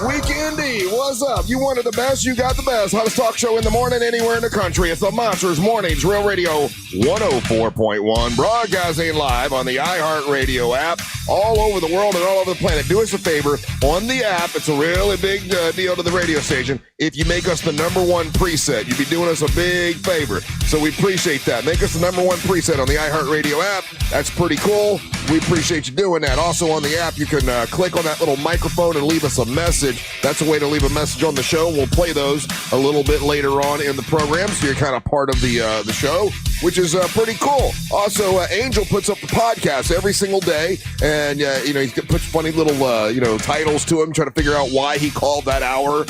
Weekendy, what's up? You wanted the best, you got the best. Hottest talk show in the morning anywhere in the country. It's the Monsters Mornings Real Radio 104.1, broadcasting live on the iHeartRadio app all over the world and all over the planet. Do us a favor, on the app, it's a really big deal to the radio station. If you make us the number one preset, you'd be doing us a big favor. So we appreciate that. Make us the number one preset on the iHeartRadio app. That's pretty cool. We appreciate you doing that. Also on the app, you can click on that little microphone and leave us a message. That's a way to leave a message on the show. We'll play those a little bit later on in the program, so you're kind of part of the show, which is pretty cool. Also, Angel puts up the podcast every single day, and he puts funny little titles to him, trying to figure out why he called that hour.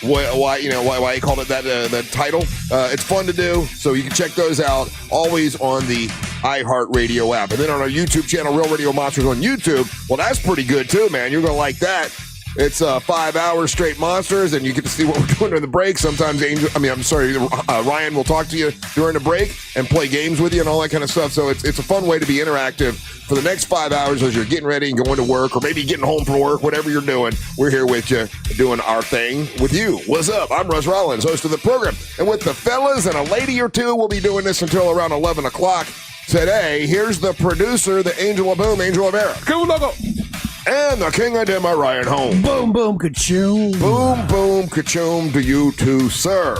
Why he called it that title. It's fun to do, so you can check those out always on the iHeartRadio app. And then on our YouTube channel, Real Radio Monsters on YouTube, well, that's pretty good too, man. You're going to like that. It's 5 hours straight monsters, and you get to see what we're doing during the break. Sometimes Ryan will talk to you during the break and play games with you and all that kind of stuff. So it's a fun way to be interactive for the next 5 hours as you're getting ready and going to work, or maybe getting home from work, whatever you're doing. We're here with you doing our thing with you. What's up? I'm Russ Rollins, host of the program. And with the fellas and a lady or two, we'll be doing this until around 11 o'clock today. Here's the producer, the Angel of Boom, Angel of Era. Cool logo. And the king of Dim, Ryan Holmes. Boom, boom, ka-choom. Boom, boom, ka-choom to you too, sir.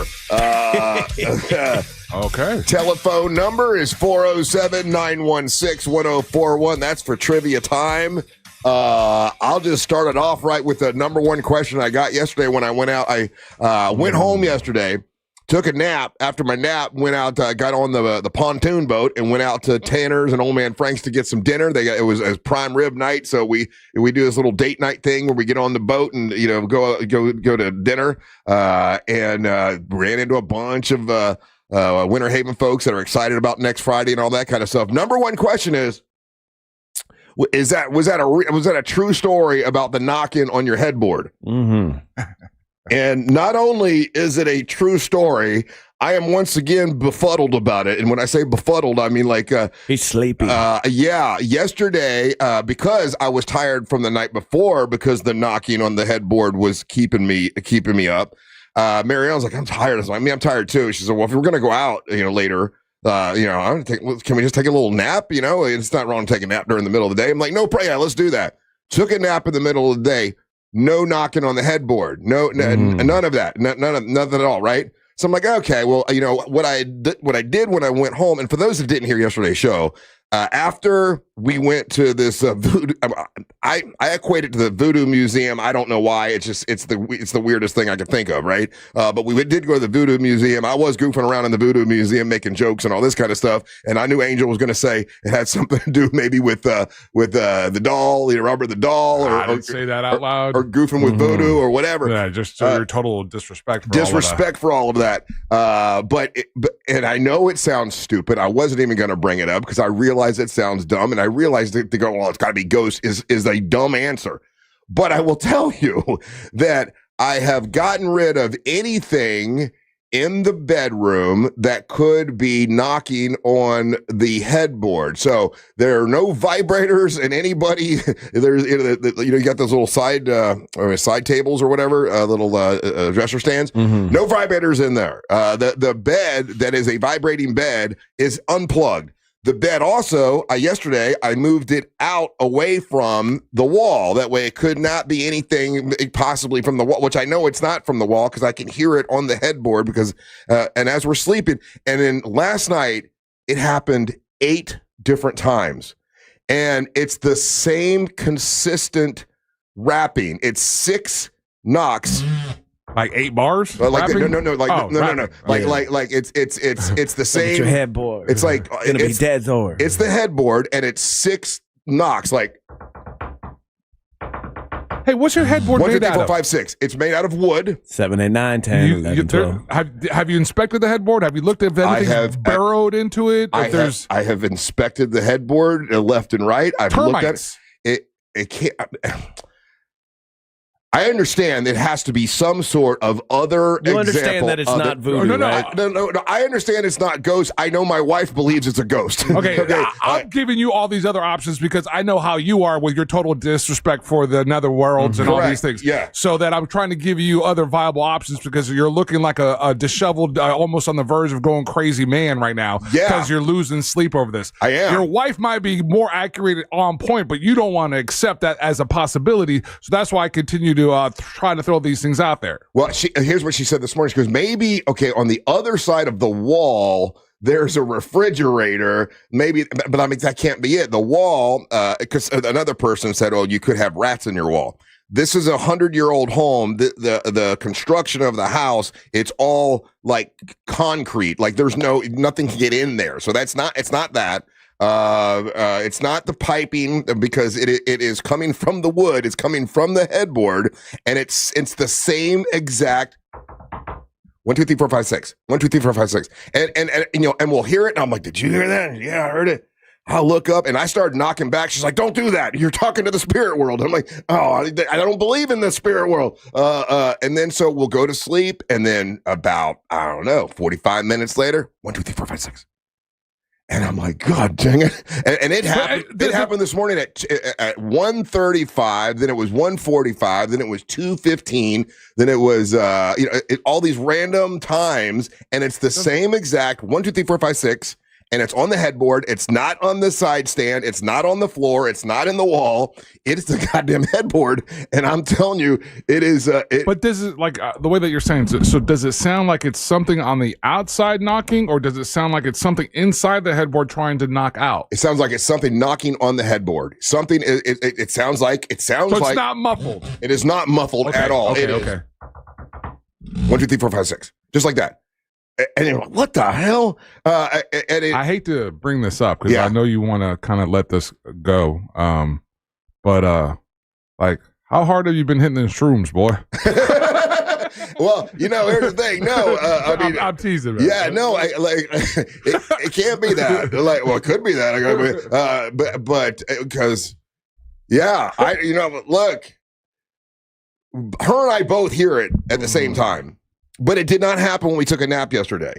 Okay. Telephone number is 407-916-1041. That's for trivia time. I'll just start it off right with the number one question I got yesterday when I went out. I went home yesterday. Took a nap. After my nap, went out, got on the pontoon boat and went out to Tanner's and Old Man Frank's to get some dinner. It was prime rib night, so we do this little date night thing where we get on the boat and go to dinner. And ran into a bunch of Winter Haven folks that are excited about next Friday and all that kind of stuff. Number one question was that a true story about the knock-in on your headboard? Mm-hmm. And not only is it a true story, I am once again befuddled about it. And when I say befuddled, I mean like he's sleepy. Yeah, yesterday because I was tired from the night before because the knocking on the headboard was keeping me up. Marielle's like, I'm tired. I'm tired too. She said, well, if we're gonna go out, later. Can we just take a little nap? It's not wrong to take a nap during the middle of the day. I'm like, no, yeah, let's do that. Took a nap in the middle of the day. No knocking on the headboard. None of that. Nothing at all, right? So I'm like, okay, well, what I did when I went home, and for those that didn't hear yesterday's show, after we went to this voodoo, I equate it to the Voodoo Museum. I don't know why. It's the weirdest thing I could think of, right? But we did go to the Voodoo Museum. I was goofing around in the Voodoo Museum, making jokes and all this kind of stuff. And I knew Angel was going to say it had something to do maybe with the doll, Robert the doll, I didn't say that out loud, or goofing with voodoo or whatever. Yeah, just your total disrespect. For all of that. But I know it sounds stupid. I wasn't even going to bring it up because I realized it sounds dumb, and I realized that to go, well, it's got to be ghosts is a dumb answer. But I will tell you that I have gotten rid of anything in the bedroom that could be knocking on the headboard. So there are no vibrators in anybody. There's you got those little side tables or whatever, little dresser stands. Mm-hmm. No vibrators in there. The bed that is a vibrating bed is unplugged. The bed also, yesterday, I moved it out away from the wall. That way it could not be anything possibly from the wall, which I know it's not from the wall because I can hear it on the headboard because, and as we're sleeping. And then last night, it happened 8 different times. And it's the same consistent rapping. It's 6 knocks. Like 8 bars? No. Like it's the same. Look at your headboard. It's like it's gonna be dead over. It's the headboard, and it's 6 knocks. Like, hey, what's your headboard made out of? 5, 6. It's made out of wood. 7, 8, 9, 10, 11, 12. Have you inspected the headboard? Have you looked at if anything's burrowed into it? I have inspected the headboard left and right. I've termites. Looked at it. It can't. I understand it has to be some sort of other example. You understand that it's not voodoo, right? No. I understand it's not ghost. I know my wife believes it's a ghost. Okay, I'm giving you all these other options because I know how you are with your total disrespect for the netherworlds and all these things. Yeah. So that I'm trying to give you other viable options because you're looking like a disheveled, almost on the verge of going crazy man right now. Yeah. Because you're losing sleep over this. I am. Your wife might be more accurate on point, but you don't want to accept that as a possibility. So that's why I continue to try to throw these things out there. Well, here's what she said this morning. She goes, maybe, okay, on the other side of the wall, there's a refrigerator. Maybe, but I mean, that can't be it. The wall, because another person said, oh, you could have rats in your wall. This is a 100-year-old home. The construction of the house, it's all like concrete. Like there's nothing to get in there. So it's not that. It's not the piping because it is coming from the wood. It's coming from the headboard, and it's the same exact 1, 2, 3, 4, 5, 6. 1, 2, 3, 4, 5, 6. And we'll hear it. And I'm like, did you hear that? Yeah, I heard it. I'll look up and I started knocking back. She's like, don't do that. You're talking to the spirit world. I'm like, oh, I don't believe in the spirit world. And then so we'll go to sleep. And then about, 45 minutes later, 1, 2, 3, 4, 5, 6. And I'm like, God dang it. And it happened. It happened this morning at 1:35. Then it was 1:45. Then it was 2:15. Then it was, all these random times. And it's the same exact 1, 2, 3, 4, 5, 6. And it's on the headboard. It's not on the side stand. It's not on the floor. It's not in the wall. It's the goddamn headboard. And I'm telling you, it is. But this is like the way that you're saying. So does it sound like it's something on the outside knocking, or does it sound like it's something inside the headboard trying to knock out? It sounds like it's something knocking on the headboard. Something. It sounds like. It sounds so like. It's not muffled. It is not muffled at all. Okay. It is. 1, 2, 3, 4, 5, 6. Just like that. And you're like, what the hell? I hate to bring this up because I know you want to kind of let this go. But like, how hard have you been hitting the shrooms, boy? Well, here's the thing. No, I'm teasing. Man. Yeah, no, it can't be that. Like, well, it could be that. But because, look, her and I both hear it at the same time. But it did not happen when we took a nap yesterday.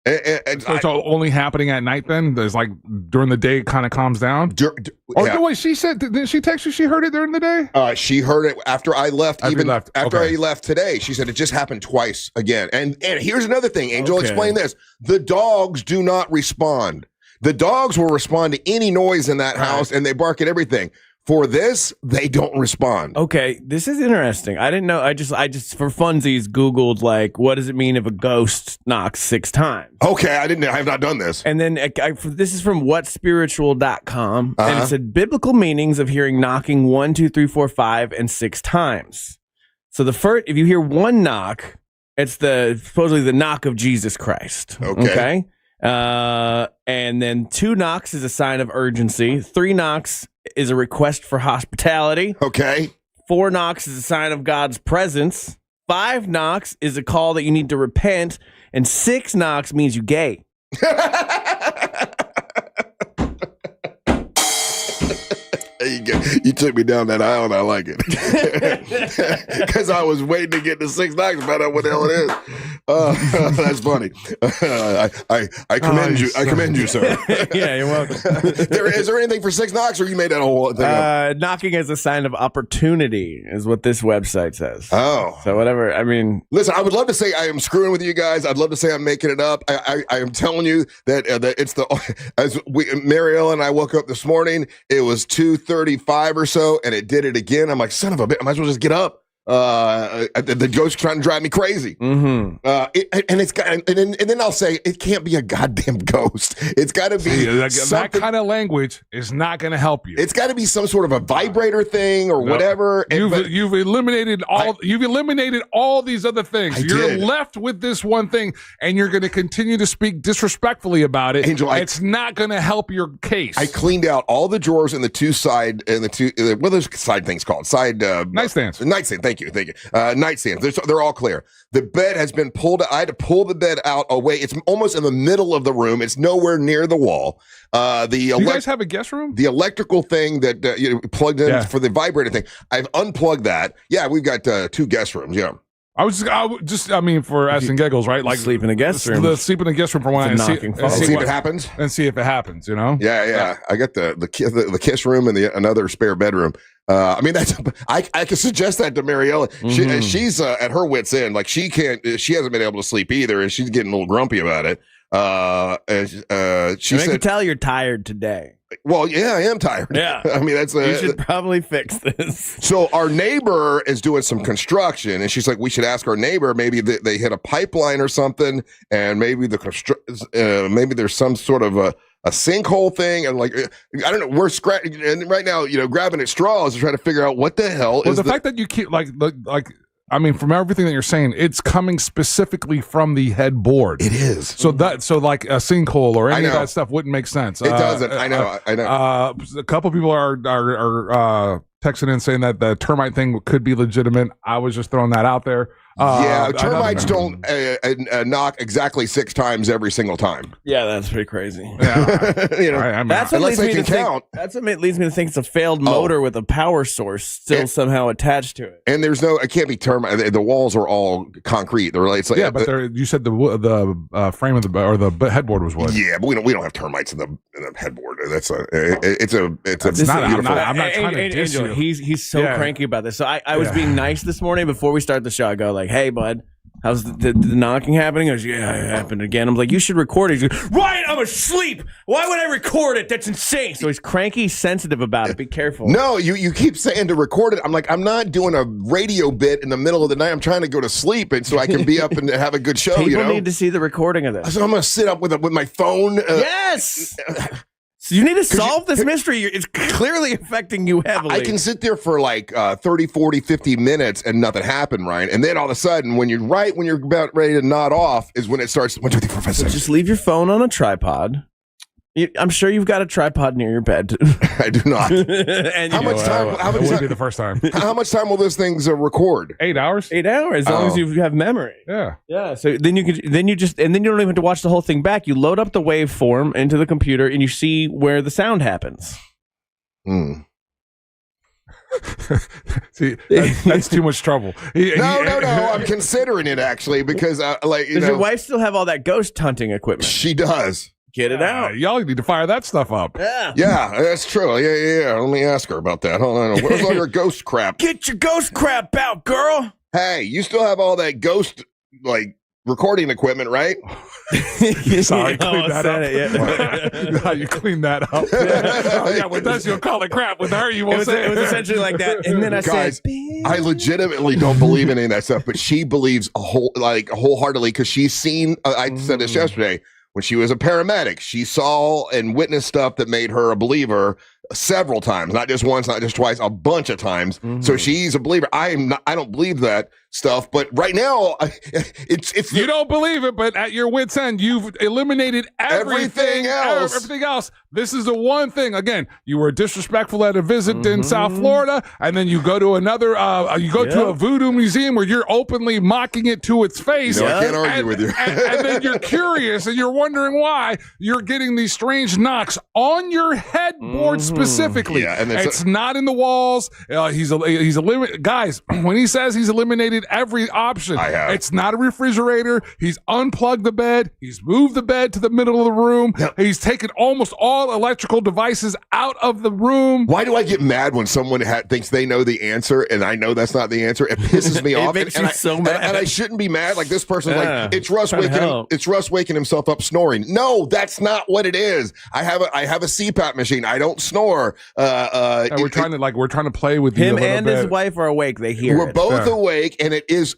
So it's only happening at night then? There's like during the day it kind of calms down? Wait, she said, didn't she text you she heard it during the day? She heard it after I left. I left today. She said it just happened twice again. And here's another thing. Angel, explain this. The dogs do not respond. The dogs will respond to any noise in that house and they bark at everything. For this, they don't respond. Okay, this is interesting. I didn't know. I just for funsies Googled like, what does it mean if a ghost knocks 6 times? Okay, I have not done this. And then this is from whatspiritual.com, and it said biblical meanings of hearing knocking 1, 2, 3, 4, 5, and 6 times. So the first, if you hear 1 knock, it's supposedly the knock of Jesus Christ. Okay. And then 2 knocks is a sign of urgency. 3 knocks is a request for hospitality. Okay. 4 knocks is a sign of God's presence. 5 knocks is a call that you need to repent. And 6 knocks means you gay. You took me down that aisle and I like it. Because I was waiting to get to 6 knocks, but I don't know what the hell it is. That's funny. I commend you. I commend you, sir. Yeah, you're welcome. Is there anything for 6 knocks, or you made that whole thing up? Knocking is a sign of opportunity, is what this website says. Oh. So whatever, I mean. Listen, I would love to say I am screwing with you guys. I'd love to say I'm making it up. I am telling you that it's Marielle and I woke up this morning, it was 2:35 or so, and it did it again. I'm like, son of a bitch, I might as well just get up. The ghost trying to drive me crazy. Mm-hmm. And then I'll say it can't be a goddamn ghost. It's got to be that kind of language is not going to help you. It's got to be some sort of a vibrator thing or whatever. You've eliminated all these other things. You're left with this one thing, and you're going to continue to speak disrespectfully about it. Angel, it's not going to help your case. I cleaned out all the drawers in the two side what are those side things called? Nightstands. Thank you. Nightstands. They're all clear. The bed has been pulled. I had to pull the bed out away. It's almost in the middle of the room. It's nowhere near the wall. You guys have a guest room? The electrical thing that plugged in for the vibrator thing. I've unplugged that. Yeah, we've got 2 guest rooms. Yeah. I mean, for ass and giggles, right? Like sleep in a guest room. Sleep in a guest room for when I see if it happens. And see if it happens, you know? Yeah. I got the kiss room and another spare bedroom. I mean, I can suggest that to Mariella. She's at her wit's end. Like she hasn't been able to sleep either, and she's getting a little grumpy about it. She said, I can tell you're tired today. Well, yeah, I am tired. Yeah. I mean, you should probably fix this. So our neighbor is doing some construction, and she's like, we should ask our neighbor. Maybe they hit a pipeline or something, and maybe maybe there's some sort of a sinkhole thing, and like I don't know. We're scratching, and right now, grabbing at straws to try to figure out what the hell is the fact that you keep like. I mean, from everything that you're saying, it's coming specifically from the headboard. It is. So like a sinkhole or any of that stuff wouldn't make sense. It doesn't. I know. A couple people are texting in saying that the termite thing could be legitimate. I was just throwing that out there. Termites don't knock exactly 6 times every single time. Yeah, that's pretty crazy. Yeah. That's what leads me to count. That's what leads me to think it's a failed motor with a power source still somehow attached to it. And it can't be termite. The walls are all concrete. But you said the frame of the headboard was wood. Yeah, but we don't have termites in the headboard. It's not. I'm not trying to diss you. He's so cranky about this. So I was being nice this morning before we start the show. I go like, hey, bud, how's the knocking happening? He goes, yeah, it happened again. I'm like, you should record it. He goes, Ryan, I'm asleep. Why would I record it? That's insane. So he's cranky, sensitive about it. Be careful. No, you keep saying to record it. I'm like, I'm not doing a radio bit in the middle of the night. I'm trying to go to sleep, and so I can be up and have a good show. People need to see the recording of this. So I'm going to sit up with my phone. Yes. So you need to solve this mystery. It's clearly affecting you heavily. I can sit there for like 30, 40, 50 minutes and nothing happened, Ryan. And then all of a sudden, when you're about ready to nod off is when it starts. 1, 2, 3, 4, 5, 6. Just leave your phone on a tripod. I'm sure you've got a tripod near your bed. I do not. And how much time? It would be the first time. How much time will this thing record? 8 hours. 8 hours, as long as you have memory. Yeah. Yeah. So then you don't even have to watch the whole thing back. You load up the waveform into the computer, and you see where the sound happens. See, that's too much trouble. No. I'm considering it actually because does your wife still have all that ghost hunting equipment? She does. Get it out. Y'all need to fire that stuff up. Yeah, that's true. Yeah. Let me ask her about that. Hold on. Where's all your ghost crap? Get your ghost crap out, girl. Hey, you still have all that ghost, recording equipment, right? Sorry, clean that up. No, you clean that up. With us, you'll call it crap. With her, you won't say it. It was essentially like that. And then I said, I legitimately don't believe in any of that stuff, but she believes wholeheartedly because she's seen, I said this yesterday, when she was a paramedic, she saw and witnessed stuff that made her a believer several times, not just once, not just twice, a bunch of times. So she's a believer. I don't believe that stuff, but right now it's you don't believe it, but at your wit's end, you've eliminated everything else. Everything else. This is the one thing. Again, you were disrespectful at a visit in South Florida, and then you go to another. To a voodoo museum where you're openly mocking it to its face. I can't argue with you. and then you're curious and you're wondering why you're getting these strange knocks on your headboard specifically. Yeah, and it's not in the walls. He's eliminated. Guys, when he says he's eliminated every option, it's not a refrigerator. He's unplugged the bed. He's moved the bed to the middle of the room. Yep. He's taken almost all electrical devices out of the room. Why do I get mad when someone thinks they know the answer and I know that's not the answer? It pisses me off. Makes you so mad. And I shouldn't be mad. Like this person's like, it's Russ waking himself up snoring. No, that's not what it is. I have a CPAP machine. I don't snore. We're trying to play with him and his wife are awake. They hear we're both awake, and it's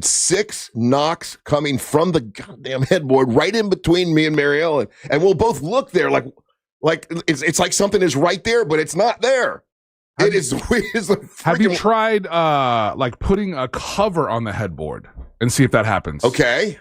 6 knocks coming from the goddamn headboard right in between me and Mary Ellen, and we'll both look there like it's like something is right there, but it's not there. Have you tried putting a cover on the headboard and see if that happens? Okay.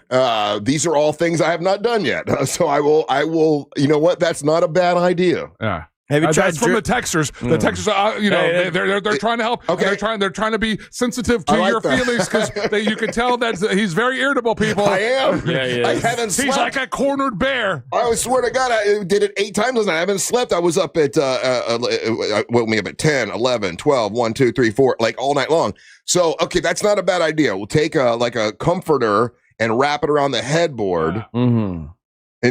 These are all things I have not done yet. So I will, you know what? That's not a bad idea. Yeah. Have you tried that's from the texters. The texters, they're trying to help. Okay. They're trying to be sensitive to your feelings because you can tell that he's very irritable. People, I am. Yeah, he is. I haven't slept. He's like a cornered bear. I swear to God, I did it 8 times last night. I haven't slept. I was up at, woke me up at 10, 11, 12, 1, 2, 3, 4, like all night long. So, okay, that's not a bad idea. We'll take a comforter and wrap it around the headboard and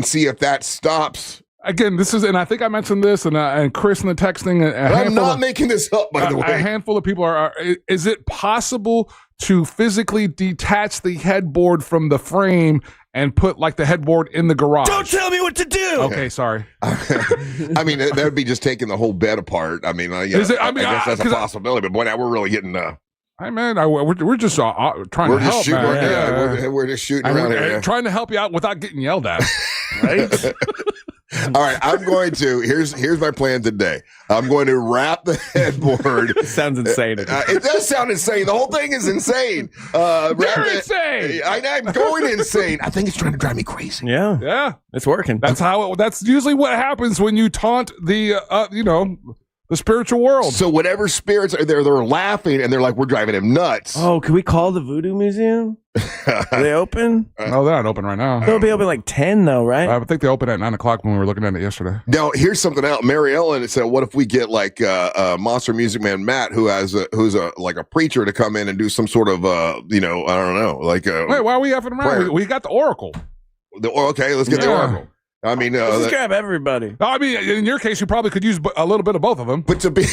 see if that stops. Again, and I think I mentioned this, and Chris in the texting. I'm not making this up, by the way. A handful of people are. Is it possible to physically detach the headboard from the frame and put like the headboard in the garage? Don't tell me what to do. Okay, sorry. I mean, that would be just taking the whole bed apart. I mean, I guess that's a possibility. But boy, now we're really getting. Hey man, we're just trying to help. We're just shooting around here. Trying to help you out without getting yelled at. Right? All right, I'm going to. Here's my plan today. I'm going to wrap the headboard. It sounds insane. It does sound insane. The whole thing is insane. You're insane. I'm going insane. I think it's trying to drive me crazy. Yeah, it's working. That's usually what happens when you taunt the the spiritual world. So whatever spirits are there, they're laughing and they're like, we're driving him nuts. Oh, can we call the Voodoo Museum? Are they open? No, they're not open right now. They'll be open like 10 though, right? I think they open at 9 o'clock when we were looking at it yesterday. Now, here's something else. Mary Ellen said, what if we get like Monster Music Man Matt, who's a preacher, to come in and do some sort of, I don't know. Wait, why are we effing around? We got the Oracle. Okay, let's get the Oracle. I mean, let's grab everybody. I mean, in your case, you probably could use a little bit of both of them. But to be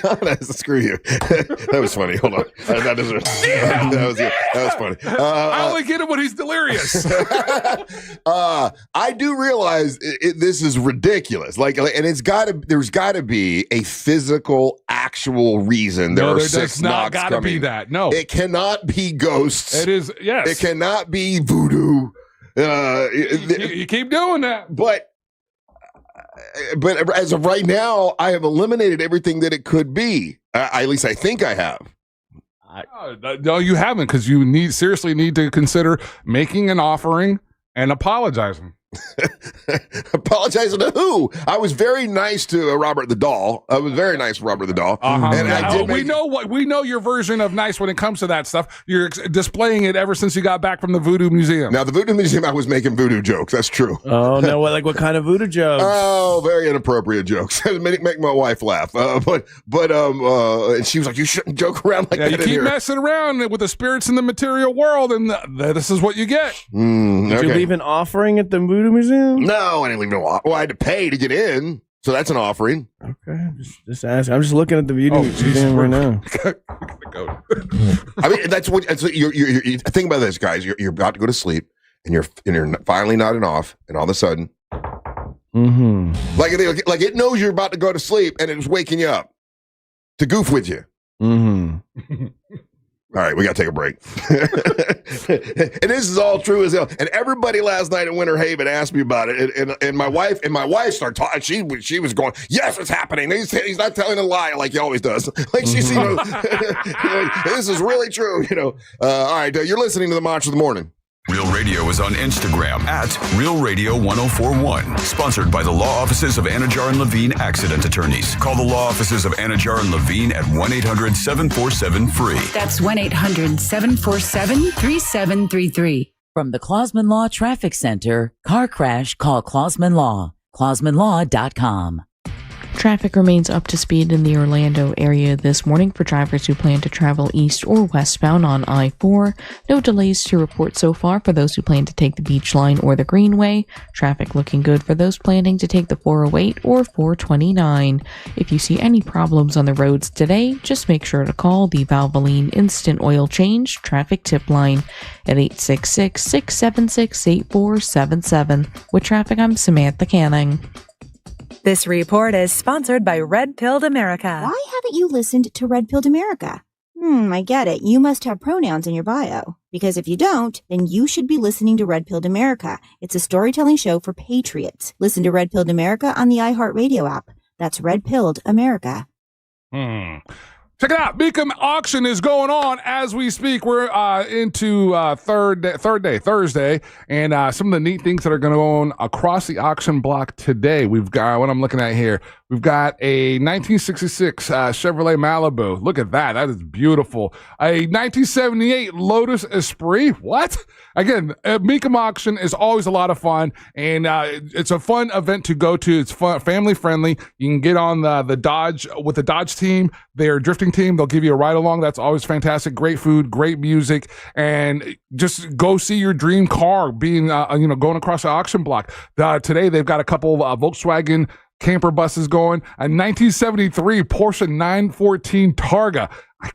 honest, screw you. That was funny. Hold on. That was funny. I only get it when he's delirious. I do realize this is ridiculous. And there's got to be a physical, actual reason. There does not got to be that. No, it cannot be ghosts. It is. Yes, it cannot be voodoo. You keep doing that, but as of right now, I have eliminated everything that it could be. At least I think I have. No, you haven't, because you seriously need to consider making an offering and apologizing. Apologizing to who? I was very nice to Robert the Doll. I was very nice to Robert the Doll. And I did we know your version of nice when it comes to that stuff. You're displaying it ever since you got back from the Voodoo Museum. Now, the Voodoo Museum, I was making voodoo jokes. That's true. Oh, no. What kind of voodoo jokes? Oh, very inappropriate jokes. make my wife laugh. But and she was like, you shouldn't joke around like that. You keep messing around with the spirits in the material world, and this is what you get. Did you leave an offering at the Voodoo Museum? No, I didn't leave no offering. Well, I had to pay to get in, so that's an offering. Okay, just ask. I'm just looking at the Voodoo Museum right now. I mean, that's what you're think about this, guys. You're about to go to sleep, and you're finally nodding off, and all of a sudden, like it knows you're about to go to sleep, and it's waking you up to goof with you. All right, we got to take a break. And this is all true as hell. And everybody last night in Winter Haven asked me about it. And my wife started talking. She was going, yes, it's happening. He's not telling a lie like he always does. Like she's, this is really true. All right, you're listening to the Monster of the Morning. Real Radio is on Instagram at Real Radio 1041. Sponsored by the law offices of Anajar and Levine Accident Attorneys. Call the law offices of Anajar and Levine at 1-800-747-FREE. That's 1-800-747-3733. From the Clausman Law Traffic Center, car crash, call Clausman Law. ClausmanLaw.com. Traffic remains up to speed in the Orlando area this morning for drivers who plan to travel east or westbound on I-4. No delays to report so far for those who plan to take the Beach Line or the Greenway. Traffic looking good for those planning to take the 408 or 429. If you see any problems on the roads today, just make sure to call the Valvoline Instant Oil Change Traffic Tip Line at 866-676-8477. With traffic, I'm Samantha Canning. This report is sponsored by Red Pilled America. Why haven't you listened to Red Pilled America? I get it. You must have pronouns in your bio. Because if you don't, then you should be listening to Red Pilled America. It's a storytelling show for patriots. Listen to Red Pilled America on the iHeartRadio app. That's Red Pilled America. Check it out. Beacon auction is going on as we speak. We're into Thursday, and some of the neat things that are going to go on across the auction block today. We've got what I'm looking at here. We've got a 1966 Chevrolet Malibu. Look at that. That is beautiful. A 1978 Lotus Esprit. What? Again, Beacon auction is always a lot of fun, and it's a fun event to go to. It's fun, family friendly. You can get on the Dodge with the Dodge team. They're drifting team. They'll give you a ride along. That's always fantastic. Great food, great music, and just go see your dream car being, going across the auction block. Today they've got a couple of Volkswagen camper buses going. A 1973 Porsche 914 Targa.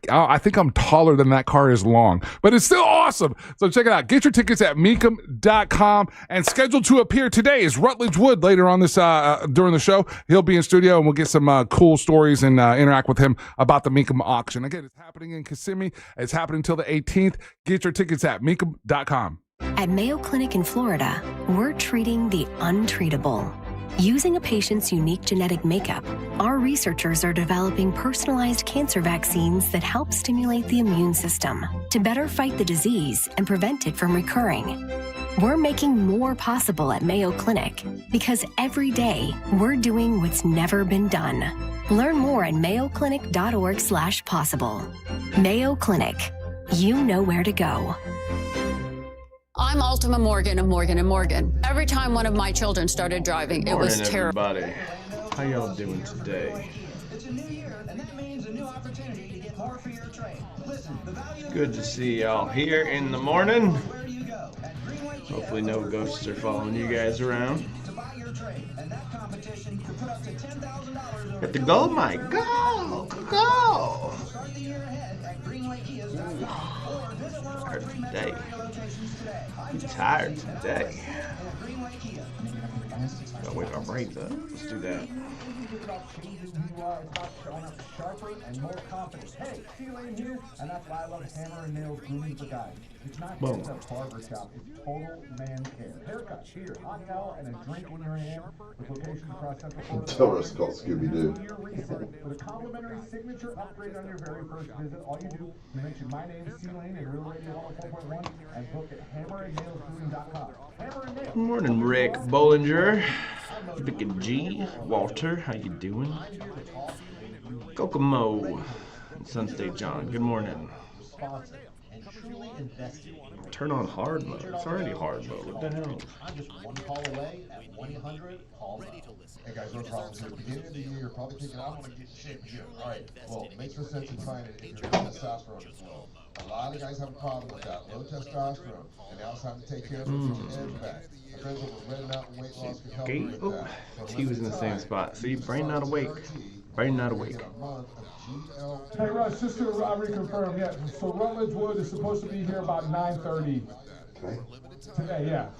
I think I'm taller than that car is long, but it's still awesome. So check it out. Get your tickets at Meekum.com, and scheduled to appear today is Rutledge Wood later on this during the show. He'll be in studio, and we'll get some cool stories and interact with him about the Meekum auction. Again, it's happening in Kissimmee. It's happening until the 18th. Get your tickets at Meekum.com. At Mayo Clinic in Florida, we're treating the untreatable. Using a patient's unique genetic makeup, our researchers are developing personalized cancer vaccines that help stimulate the immune system to better fight the disease and prevent it from recurring. We're making more possible at Mayo Clinic because every day we're doing what's never been done. Learn more at mayoclinic.org/possible. Mayo Clinic. You know where to go. I'm Ultima Morgan of Morgan & Morgan. Every time one of my children started driving, it was terrible. Everybody. How y'all doing today? Good to see y'all here in the morning. Hopefully no ghosts are following you guys around. At the go, my go! Tired today. I'm tired today. Gotta wake our brains up. Let's do that. Boom. Tell Russ to call Scooby-Doo. With a complimentary signature upgrade on your very first visit, all you do, you mention my name, C-Lane, and Real Radio 104.1, and book at hammerandnailsgrooming.com. Good morning, Rick Bollinger. Vicky G. Walter, how you doing? Kokomo. And Sunstate John, good morning. Turn on hard mode. It's already hard mode. What the hell? I'm just one call away at 1-800-CALL. Hey guys, no problem. So at the beginning of the year, you're probably thinking, I want to get in shape again. All right, well, it makes no sense in trying it if your testosterone is low. A lot of guys have a problem with that, low testosterone, and now it's time to take care of it from the edge back. My friends over at Red Mountain Weight Loss can help you with that. He was in the same spot. See, brain not awake. Brain not awake. Hey Russ, just to reconfirm, yeah, so Rutledge Wood is supposed to be here about 9:30 today, yeah.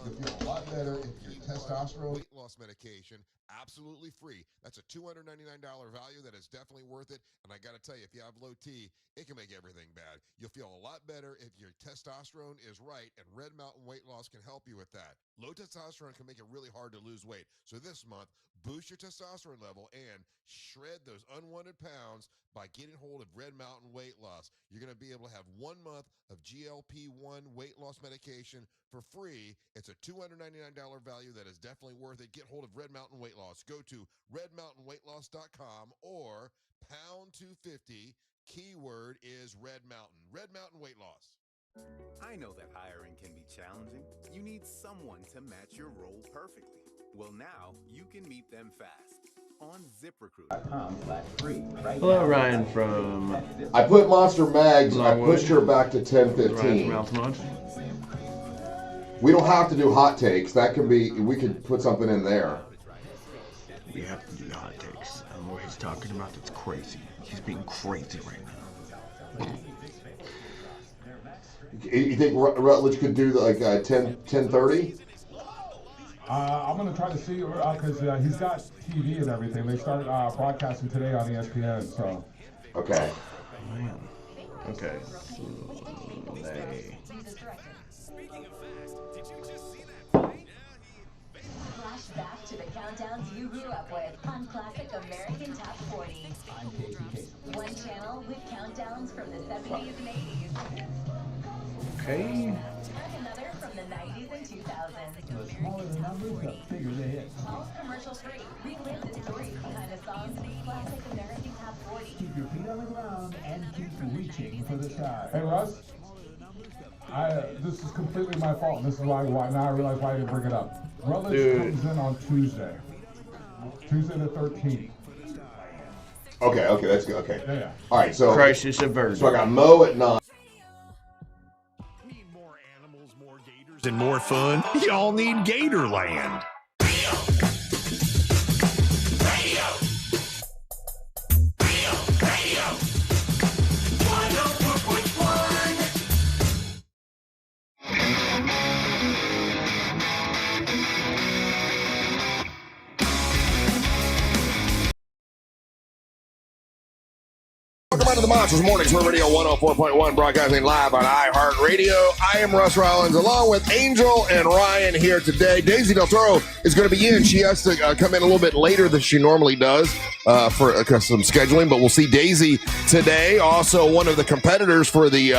You'll feel a lot better if your testosterone weight loss medication, absolutely free. That's a $299 value that is definitely worth it. And I got to tell you, if you have low T, it can make everything bad. You'll feel a lot better if your testosterone is right, and Red Mountain Weight Loss can help you with that. Low testosterone can make it really hard to lose weight. So this month, boost your testosterone level and shred those unwanted pounds by getting hold of Red Mountain Weight Loss. You're going to be able to have 1 month of GLP-1 weight loss medication for free. It's a $299 value that is definitely worth it. Get hold of Red Mountain Weight Loss. Go to redmountainweightloss.com or pound 250. Keyword is Red Mountain. Red Mountain Weight Loss. I know that hiring can be challenging. You need someone to match your role perfectly. Well, now you can meet them fast on ZipRecruiter. Hello, Ryan from... I put Monster Mags, I pushed her back to 10:15. We don't have to do hot takes. That can be, we could put something in there. We have to do hot takes. I don't know what he's talking about. That's crazy. He's being crazy right now. You think Rutledge could do like 10:30? I'm going to try to see, because he's got TV and everything. They started broadcasting today on ESPN, so. Okay. Man. Okay. countdowns you grew up with on Classic American Top 40. One channel with countdowns from the 70s and 80s. Okay. And another from the 90s and 2000s. The smaller the numbers, the bigger the hits. All commercial free. Relive the stories behind the songs. Classic American Top 40. Keep your feet on the ground and keep reaching for the stars. Hey, Russ. This is completely my fault. This is why now I realize why I didn't bring it up. Rutledge comes in on Tuesday the 13th. Okay, that's good. Okay. Yeah. All right, so Crisis averted. So I got Mo at 9. Need more animals, more gators, and more fun? Y'all need Gatorland. Welcome back to the Monsters Mornings Real Radio 104.1, broadcasting live on iHeartRadio. I am Russ Rollins, along with Angel and Ryan here today. Deisi Del Toro is going to be in. She has to come in a little bit later than she normally does for some scheduling, but we'll see Deisi today. Also, one of the competitors for the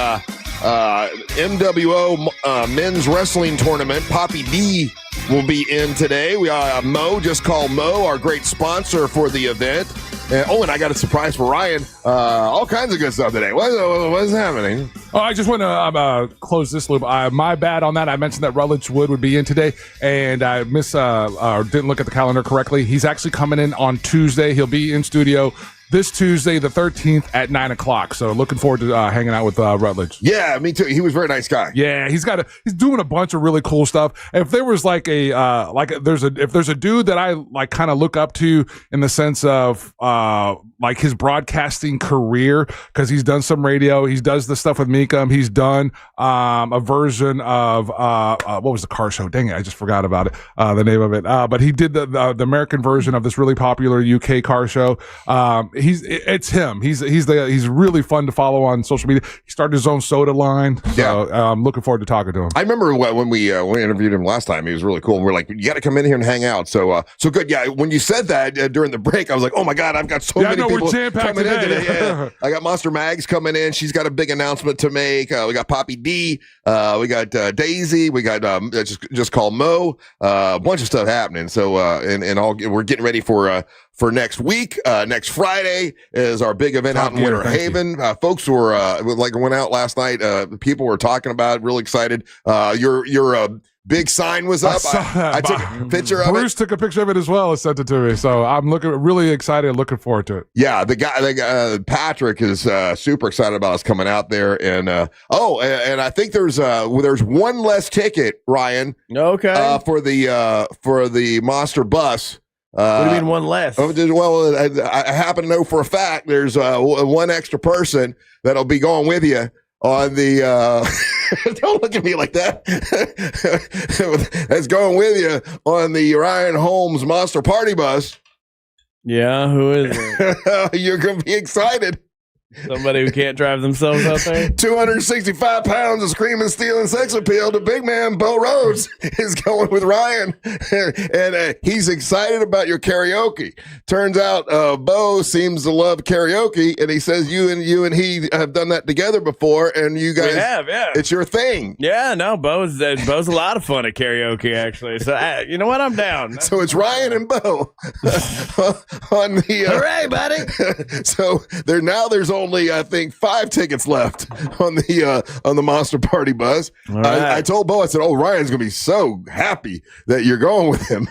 MWO men's wrestling tournament, Papi D, will be in today. We are Mo, just call Mo, our great sponsor for the event. And I got a surprise for Ryan. All kinds of good stuff today. What's happening? Oh, I just want to close this loop. My bad on that. I mentioned that Rutledge would be in today, and I didn't look at the calendar correctly. He's actually coming in on Tuesday. He'll be in studio this Tuesday, the 13th at 9 o'clock. So looking forward to hanging out with Rutledge. Yeah, me too. He was a very nice guy. Yeah, he's doing a bunch of really cool stuff. If there was if there's a dude that I like kind of look up to in the sense of like his broadcasting career, because he's done some radio, he does the stuff with Meekum, he's done a version of what was the car show? Dang it, I just forgot about it, the name of it. But he did the American version of this really popular UK car show. It's him. He's really fun to follow on social media. He started his own soda line. So I'm looking forward to talking to him. I remember when we interviewed him last time. He was really cool. And we're like, you got to come in here and hang out. So good. Yeah. When you said that during the break, I was like, oh my God, I've got so many people coming in today. Yeah. I got Monster Mags coming in. She's got a big announcement to make. We got Papi D. We got Deisi. We got just call Mo. A bunch of stuff happening. So we're getting ready for next week. Next Friday is our big event out in Winter Haven. Folks were went out last night. People were talking about it, really excited. Your big sign was up. I took a picture of it. Bruce took a picture of it as well and sent it to me. So I'm really excited and looking forward to it. Yeah, the guy Patrick is super excited about us coming out there. And and I think there's one less ticket, Ryan. Okay. For the Monster Bus. What do you mean one less? Well, I happen to know for a fact there's one extra person that'll be going with you on the don't look at me like that. That's going with you on the Ryan Holmes Monster Party Bus. Yeah, who is it? You're gonna be excited. Somebody who can't drive themselves out there? 265 pounds of screaming, stealing sex appeal to big man Bo Rhodes is going with Ryan. And he's excited about your karaoke. Turns out Bo seems to love karaoke, and he says you and he have done that together before, and you guys, we have, yeah. It's your thing. Yeah, no, Bo's a lot of fun at karaoke, actually. So, you know what? I'm down. So it's Ryan and Bo on the... Hooray, buddy! So there's only, I think, 5 tickets left on the Monster Party Bus. Right. I told Bo, I said, "Oh, Ryan's gonna be so happy that you're going with him."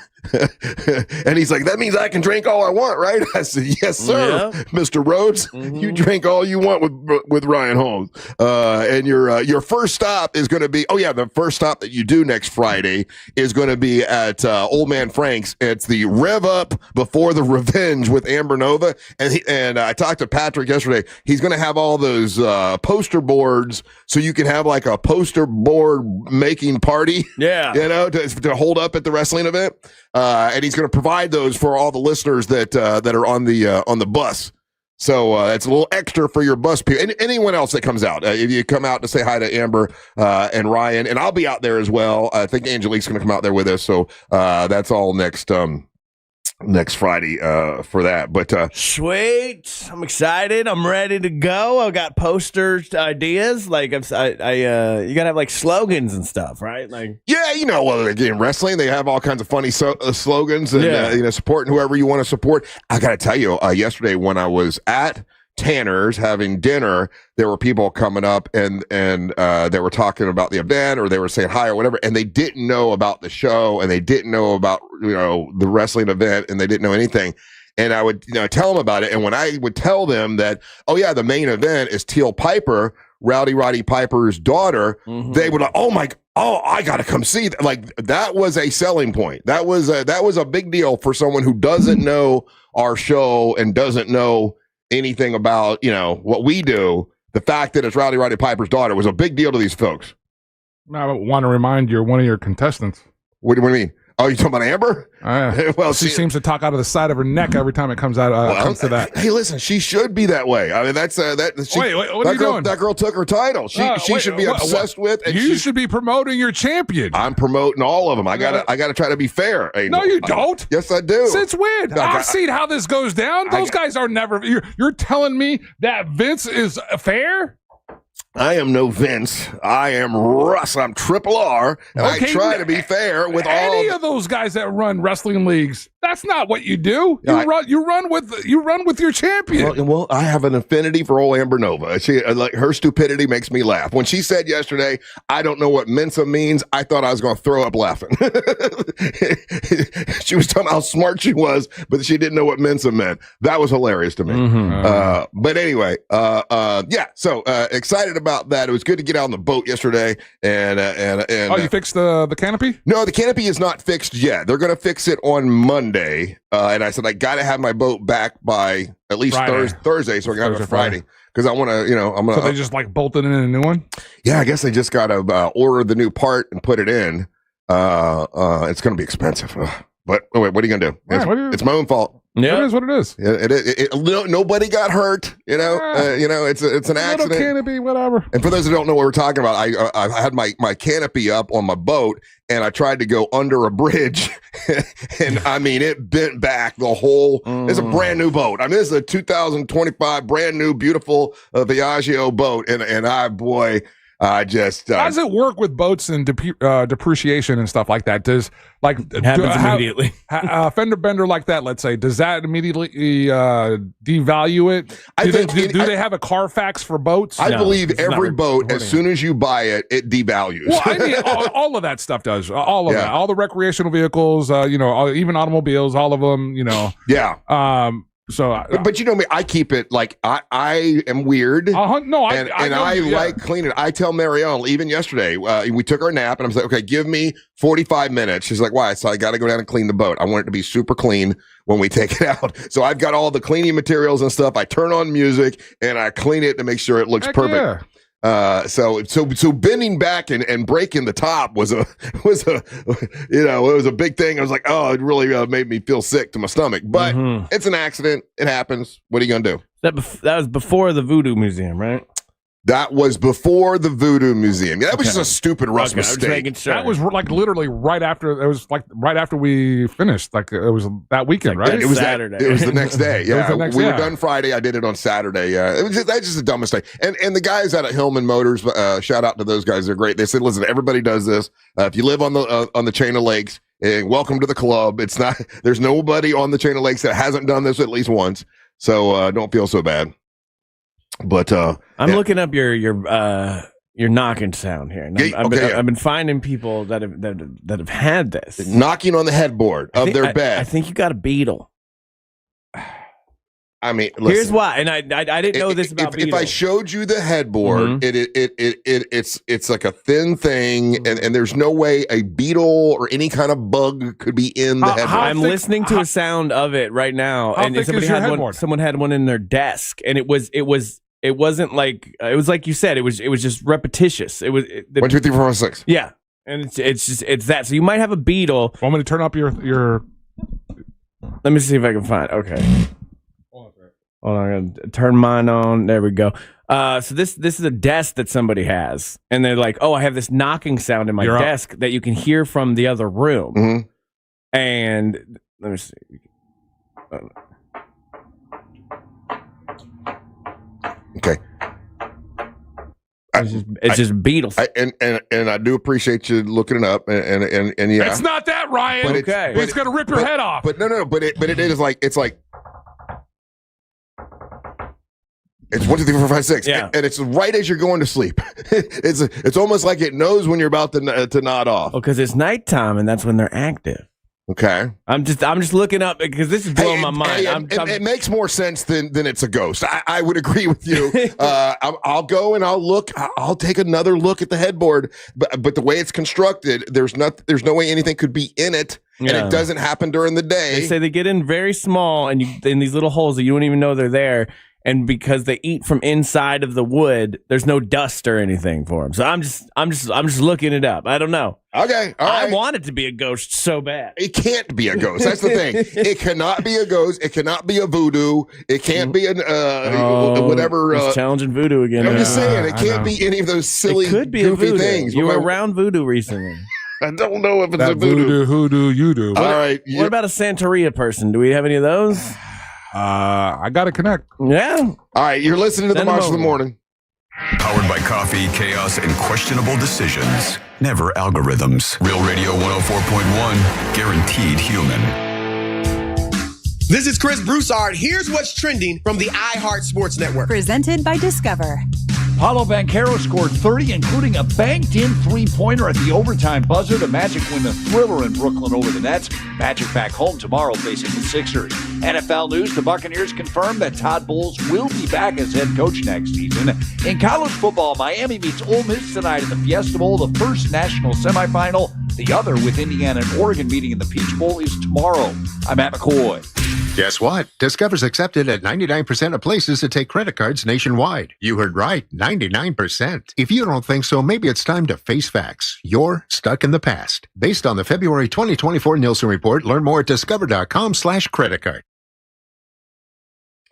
And he's like, "That means I can drink all I want, right?" I said, "Yes, sir, yeah. Mr. Rhodes. Mm-hmm. You drink all you want with Ryan Holmes." And your first stop is going to be, the first stop that you do next Friday is going to be at Old Man Frank's. It's the Rev Up Before the Revenge with Amber Nova. And I talked to Patrick yesterday. He's going to have all those poster boards, so you can have like a poster board making party. Yeah, to hold up at the wrestling event. And he's going to provide those for all the listeners that are on the bus. So it's a little extra for your bus people. And anyone else that comes out, if you come out to say hi to Amber and Ryan, and I'll be out there as well. I think Angelique's going to come out there with us. So that's all next next Friday for that. But sweet, I'm excited. I'm ready to go. I got poster ideas. Like you gotta have like slogans and stuff, right? Like well, again, wrestling, they have all kinds of funny slogans and supporting whoever you want to support. I gotta tell you, yesterday when I was at Tanner's having dinner, there were people coming up and they were talking about the event, or they were saying hi or whatever, and they didn't know about the show, and they didn't know about the wrestling event, and they didn't know anything. And I would tell them about it, and when I would tell them that, oh yeah, the main event is Teal Piper, Rowdy Roddy Piper's daughter, they would like, I gotta come see that. Like, that was a selling point. That was a big deal for someone who doesn't know our show and doesn't know anything about what we do. The fact that it's Rowdy Roddy Piper's daughter was a big deal to these folks. I want to remind you, one of your contestants. What do you mean? Oh, you talking about Amber? Well, she seems to talk out of the side of her neck every time it comes out. Comes to that. Hey, listen, she should be that way. I mean, that's that. Wait, what are you doing? That girl took her title. She should be obsessed with. And you should be promoting your champion. I'm promoting all of them. I gotta try to be fair. Angel. No, you don't. Yes, I do. Since when? I've seen how this goes down. Those guys are never. You're telling me that Vince is fair? I am no Vince. I am Russ. I'm Triple R, and I try to be fair with any of those guys that run wrestling leagues. That's not what you do. You run with your champion. Well, I have an affinity for old Amber Nova. Her stupidity makes me laugh. When she said yesterday, "I don't know what Mensa means," I thought I was going to throw up laughing. She was talking about how smart she was, but she didn't know what Mensa meant. That was hilarious to me. But anyway, So excited about that. It was good to get out on the boat yesterday. And you fixed the canopy? No, the canopy is not fixed yet. They're going to fix it on Monday. And I said, I got to have my boat back by at least Thursday, so I got it Friday. Because I want to, I'm going to. So they just bolted in a new one? Yeah, I guess they just got to order the new part and put it in. It's going to be expensive. But wait, what are you going to do? It's my own fault. Yeah, it is what it is. Nobody got hurt. It's an accident. Little canopy, whatever. And for those who don't know what we're talking about, I had my canopy up on my boat, and I tried to go under a bridge, and I mean, it bent back the whole. It's a brand new boat. I mean, this is a 2025 brand new, beautiful Viaggio boat, and I just how does it work with boats and depreciation and stuff like that? Does it happens immediately a fender bender like that? Let's say, does that immediately devalue it? Do they have a Carfax for boats? I believe every boat, as soon as you buy it, it devalues. Well, I mean, all of that stuff does. All of that, all the recreational vehicles, even automobiles, all of them. Yeah. But you know me, I keep it like I am weird. I like cleaning. I tell Marielle, even yesterday, we took our nap, and I was like, okay, give me 45 minutes. She's like, why? So I got to go down and clean the boat. I want it to be super clean when we take it out. So I've got all the cleaning materials and stuff. I turn on music and I clean it to make sure it looks perfect. Yeah. So bending back and breaking the top was a big thing. I was like, oh, it really made me feel sick to my stomach, but it's an accident. It happens. What are you going to do? That was before the Voodoo Museum, right? That was before the Voodoo Museum. Yeah, that was just a stupid Russ mistake. Sure. That was literally right after. It was right after we finished. It was that weekend, right? It was Saturday. It was the next day. Yeah, we were done Friday. I did it on Saturday. Yeah, that's just a dumb mistake. And the guys out at Hillman Motors, shout out to those guys. They're great. They said, listen, everybody does this. If you live on the chain of lakes, welcome to the club. It's not. There's nobody on the chain of lakes that hasn't done this at least once. So don't feel so bad. But I'm looking up your knocking sound here. I've been finding people that have had this knocking on the headboard of their bed. I think you got a beetle. I mean, listen, here's why, and I didn't know this about beetles. If I showed you the headboard, it's like a thin thing, and there's no way a beetle or any kind of bug could be in the headboard. I'm listening to a sound of it right now, and somebody had one. Someone had one in their desk, and it wasn't like it was like you said. It was just repetitious. It was 1, 2, 3, 4, 5, 6. Yeah, and it's that. So you might have a beetle. Want me to turn up your? Let me see if I can find. Okay. Hold on, I'm gonna turn mine on. There we go. So this is a desk that somebody has, and they're like, "Oh, I have this knocking sound in my desk that you can hear from the other room." And let me see. Okay. It's just Beatles. And I do appreciate you looking it up. And yeah. It's not that, Ryan. But Okay. It's going to rip your head off. But no. But it is like, it's 1, 2, 3, 4, 5, 6. Yeah. And it's right as you're going to sleep. It's almost like it knows when you're about to nod off. Because it's nighttime and that's when they're active. Okay. I'm just looking up because this is blowing my mind. It makes more sense than it's a ghost. I would agree with you. I'll go and I'll look. I'll take another look at the headboard. But the way it's constructed, there's no way anything could be in it, and it doesn't happen during the day. They say they get in very small and in these little holes that you don't even know they're there. And because they eat from inside of the wood, there's no dust or anything for them. So I'm just looking it up. I don't know. Okay, all right. I want it to be a ghost so bad. It can't be a ghost. That's the thing. It cannot be a ghost. It cannot be a voodoo. It can't be whatever. He's challenging voodoo again. I'm just saying it can't be any of those silly, it could be goofy a voodoo. things. You were around voodoo recently. I don't know if it's that a voodoo. Hoodoo, you do. All right. What about a Santeria person? Do we have any of those? I got to connect. Yeah. All right. You're listening to the March of the Morning. Powered by coffee, chaos, and questionable decisions. Never algorithms. Real Radio 104.1. Guaranteed human. This is Chris Broussard. Here's what's trending from the iHeart Sports Network. Presented by Discover. Paulo Banchero scored 30, including a banked-in three-pointer at the overtime buzzer. The Magic win the thriller in Brooklyn over the Nets. Magic back home tomorrow facing the Sixers. NFL news, the Buccaneers confirmed that Todd Bowles will be back as head coach next season. In college football, Miami meets Ole Miss tonight in the Fiesta Bowl, the first national semifinal. The other, with Indiana and Oregon meeting in the Peach Bowl, is tomorrow. I'm Matt McCoy. Guess what? Discover's accepted at 99% of places that take credit cards nationwide. You heard right, 99%. If you don't think so, maybe it's time to face facts. You're stuck in the past. Based on the February 2024 Nielsen report, learn more at discover.com/credit card.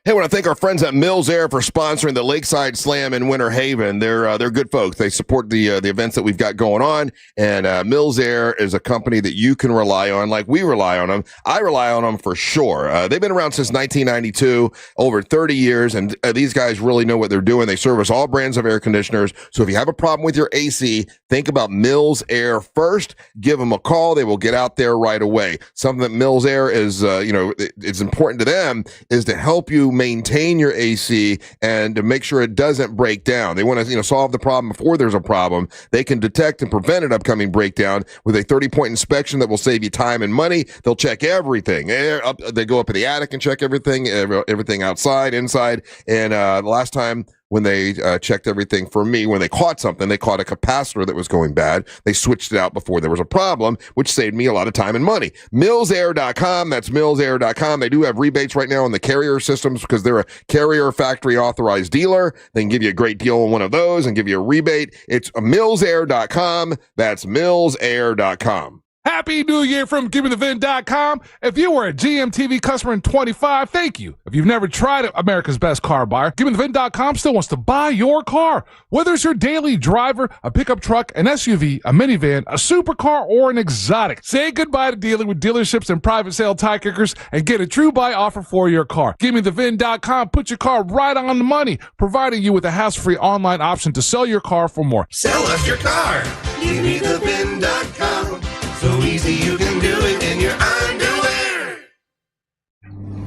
Hey, I want to thank our friends at Mills Air for sponsoring the Lakeside Slam in Winter Haven. They're good folks. They support the events that we've got going on, and Mills Air is a company that you can rely on, like we rely on them. I rely on them for sure. They've been around since 1992, over 30 years, and these guys really know what they're doing. They service all brands of air conditioners. So if you have a problem with your AC, think about Mills Air first. Give them a call. They will get out there right away. Something that Mills Air is, it's important to them is to help you maintain your AC and to make sure it doesn't break down. They want to, solve the problem before there's a problem. They can detect and prevent an upcoming breakdown with a 30-point inspection that will save you time and money. They'll check everything. They go up in the attic and check everything outside, inside. And last time when they checked everything for me, when they caught something, they caught a capacitor that was going bad. They switched it out before there was a problem, which saved me a lot of time and money. MillsAir.com. That's MillsAir.com. They do have rebates right now on the Carrier systems because they're a Carrier factory authorized dealer. They can give you a great deal on one of those and give you a rebate. It's MillsAir.com. That's MillsAir.com. Happy New Year from GiveMeTheVin.com. If you were a GMTV customer in 25, thank you. If you've never tried it, America's best car buyer, GiveMeTheVin.com still wants to buy your car. Whether it's your daily driver, a pickup truck, an SUV, a minivan, a supercar, or an exotic, say goodbye to dealing with dealerships and private sale tie kickers and get a true buy offer for your car. GiveMeTheVin.com. Put your car right on the money, providing you with a hassle-free online option to sell your car for more. Sell us your car. GiveMeTheVin.com. So easy you can do it in your underwear.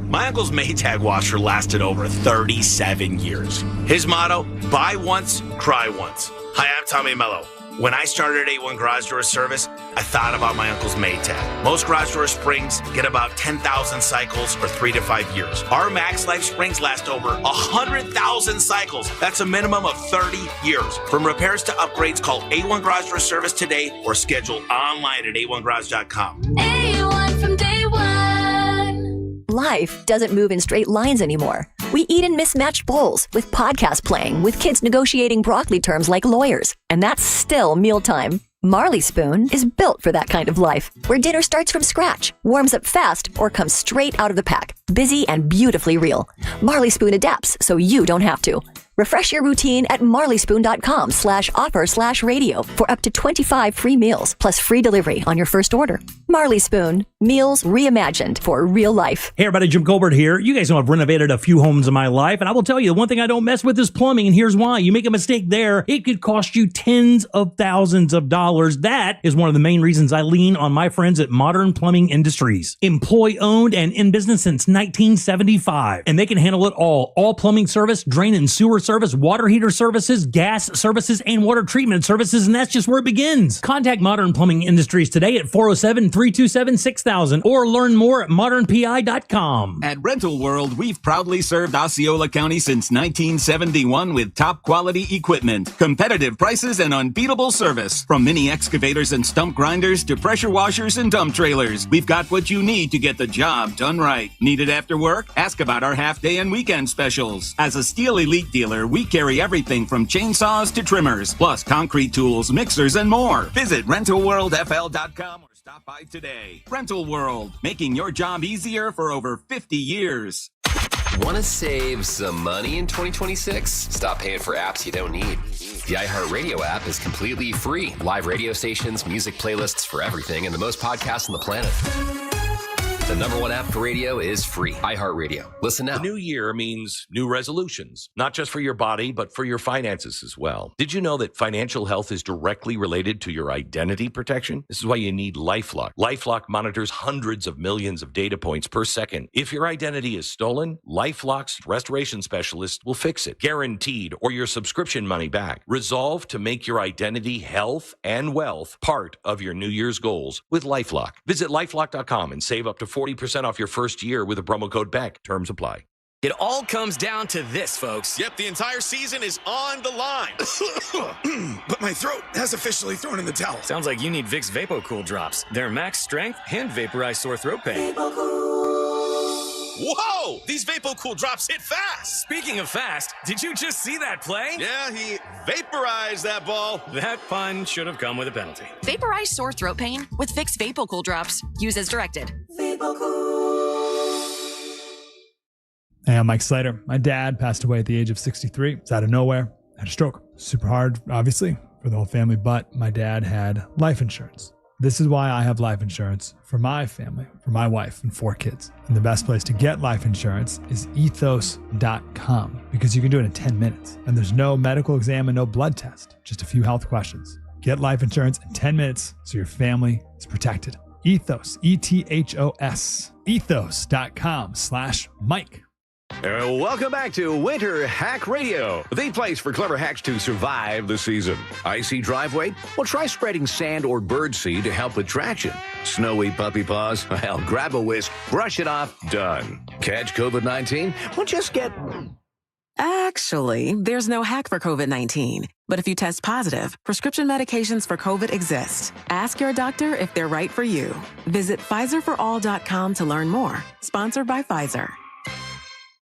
My uncle's Maytag washer lasted over 37 years. His motto, buy once, cry once. Hi, I'm Tommy Mello. When I started at A1 Garage Door Service, I thought about my uncle's Maytag. Most garage door springs get about 10,000 cycles or 3 to 5 years. Our Max Life springs last over 100,000 cycles. That's a minimum of 30 years. From repairs to upgrades, call A1 Garage Door Service today or schedule online at a1garage.com. A1 from day one. Life doesn't move in straight lines anymore. We eat in mismatched bowls, with podcasts playing, with kids negotiating broccoli terms like lawyers. And that's still mealtime. Marley Spoon is built for that kind of life, where dinner starts from scratch, warms up fast, or comes straight out of the pack. Busy and beautifully real. Marley Spoon adapts so you don't have to. Refresh your routine at marleyspoon.com/offer/radio for up to 25 free meals plus free delivery on your first order. Marley Spoon, meals reimagined for real life. Hey everybody, Jim Colbert here. You guys know I've renovated a few homes in my life, and I will tell you, the one thing I don't mess with is plumbing, and here's why. You make a mistake there, it could cost you tens of thousands of dollars. That is one of the main reasons I lean on my friends at Modern Plumbing Industries. Employee-owned and in business since 1975, and they can handle it all. All plumbing service, drain and sewer service, water heater services, gas services, and water treatment services, and that's just where it begins. Contact Modern Plumbing Industries today at 407-327-6000 or learn more at modernpi.com. At Rental World, we've proudly served Osceola County since 1971 with top quality equipment, competitive prices, and unbeatable service. From mini excavators and stump grinders to pressure washers and dump trailers, we've got what you need to get the job done right. Need it after work? Ask about our half-day and weekend specials. As a Steel Elite dealer, we carry everything from chainsaws to trimmers, plus concrete tools, mixers, and more. Visit RentalWorldFL.com or stop by today. Rental World, making your job easier for over 50 years. Want to save some money in 2026? Stop paying for apps you don't need. The iHeartRadio app is completely free. Live radio stations, music playlists for everything, and the most podcasts on the planet. The number one app for radio is free. iHeartRadio. Listen now. The new year means new resolutions, not just for your body, but for your finances as well. Did you know that financial health is directly related to your identity protection? This is why you need LifeLock. LifeLock monitors hundreds of millions of data points per second. If your identity is stolen, LifeLock's restoration specialist will fix it, guaranteed, or your subscription money back. Resolve to make your identity, health, and wealth part of your New Year's goals with LifeLock. Visit LifeLock.com and save up to 40% off your first year with a promo code BECK. Terms apply. It all comes down to this, folks. Yep, the entire season is on the line. But my throat has officially thrown in the towel. Sounds like you need Vicks VapoCool drops. They're max strength and vaporize sore throat pain. Whoa! These VapoCool drops hit fast. Speaking of fast, did you just see that play? Yeah, he vaporized that ball. That pun should have come with a penalty. Vaporize sore throat pain with Vicks VapoCool drops. Use as directed. Hey, I'm Mike Slater. My dad passed away at the age of 63. It's out of nowhere. Had a stroke. Super hard, obviously, for the whole family, but my dad had life insurance. This is why I have life insurance for my family, for my wife and 4 kids. And the best place to get life insurance is ethos.com because you can do it in 10 minutes. And there's no medical exam and no blood test, just a few health questions. Get life insurance in 10 minutes so your family is protected. Ethos, E-T-H-O-S, ethos.com/Mike. Welcome back to Winter Hack Radio, the place for clever hacks to survive the season. Icy driveway? Well, try spreading sand or birdseed to help with traction. Snowy puppy paws? Well, grab a whisk, brush it off, done. Catch COVID-19? Well, just get... Actually, there's no hack for COVID-19. But if you test positive, prescription medications for COVID exist. Ask your doctor if they're right for you. Visit PfizerForAll.com to learn more. Sponsored by Pfizer.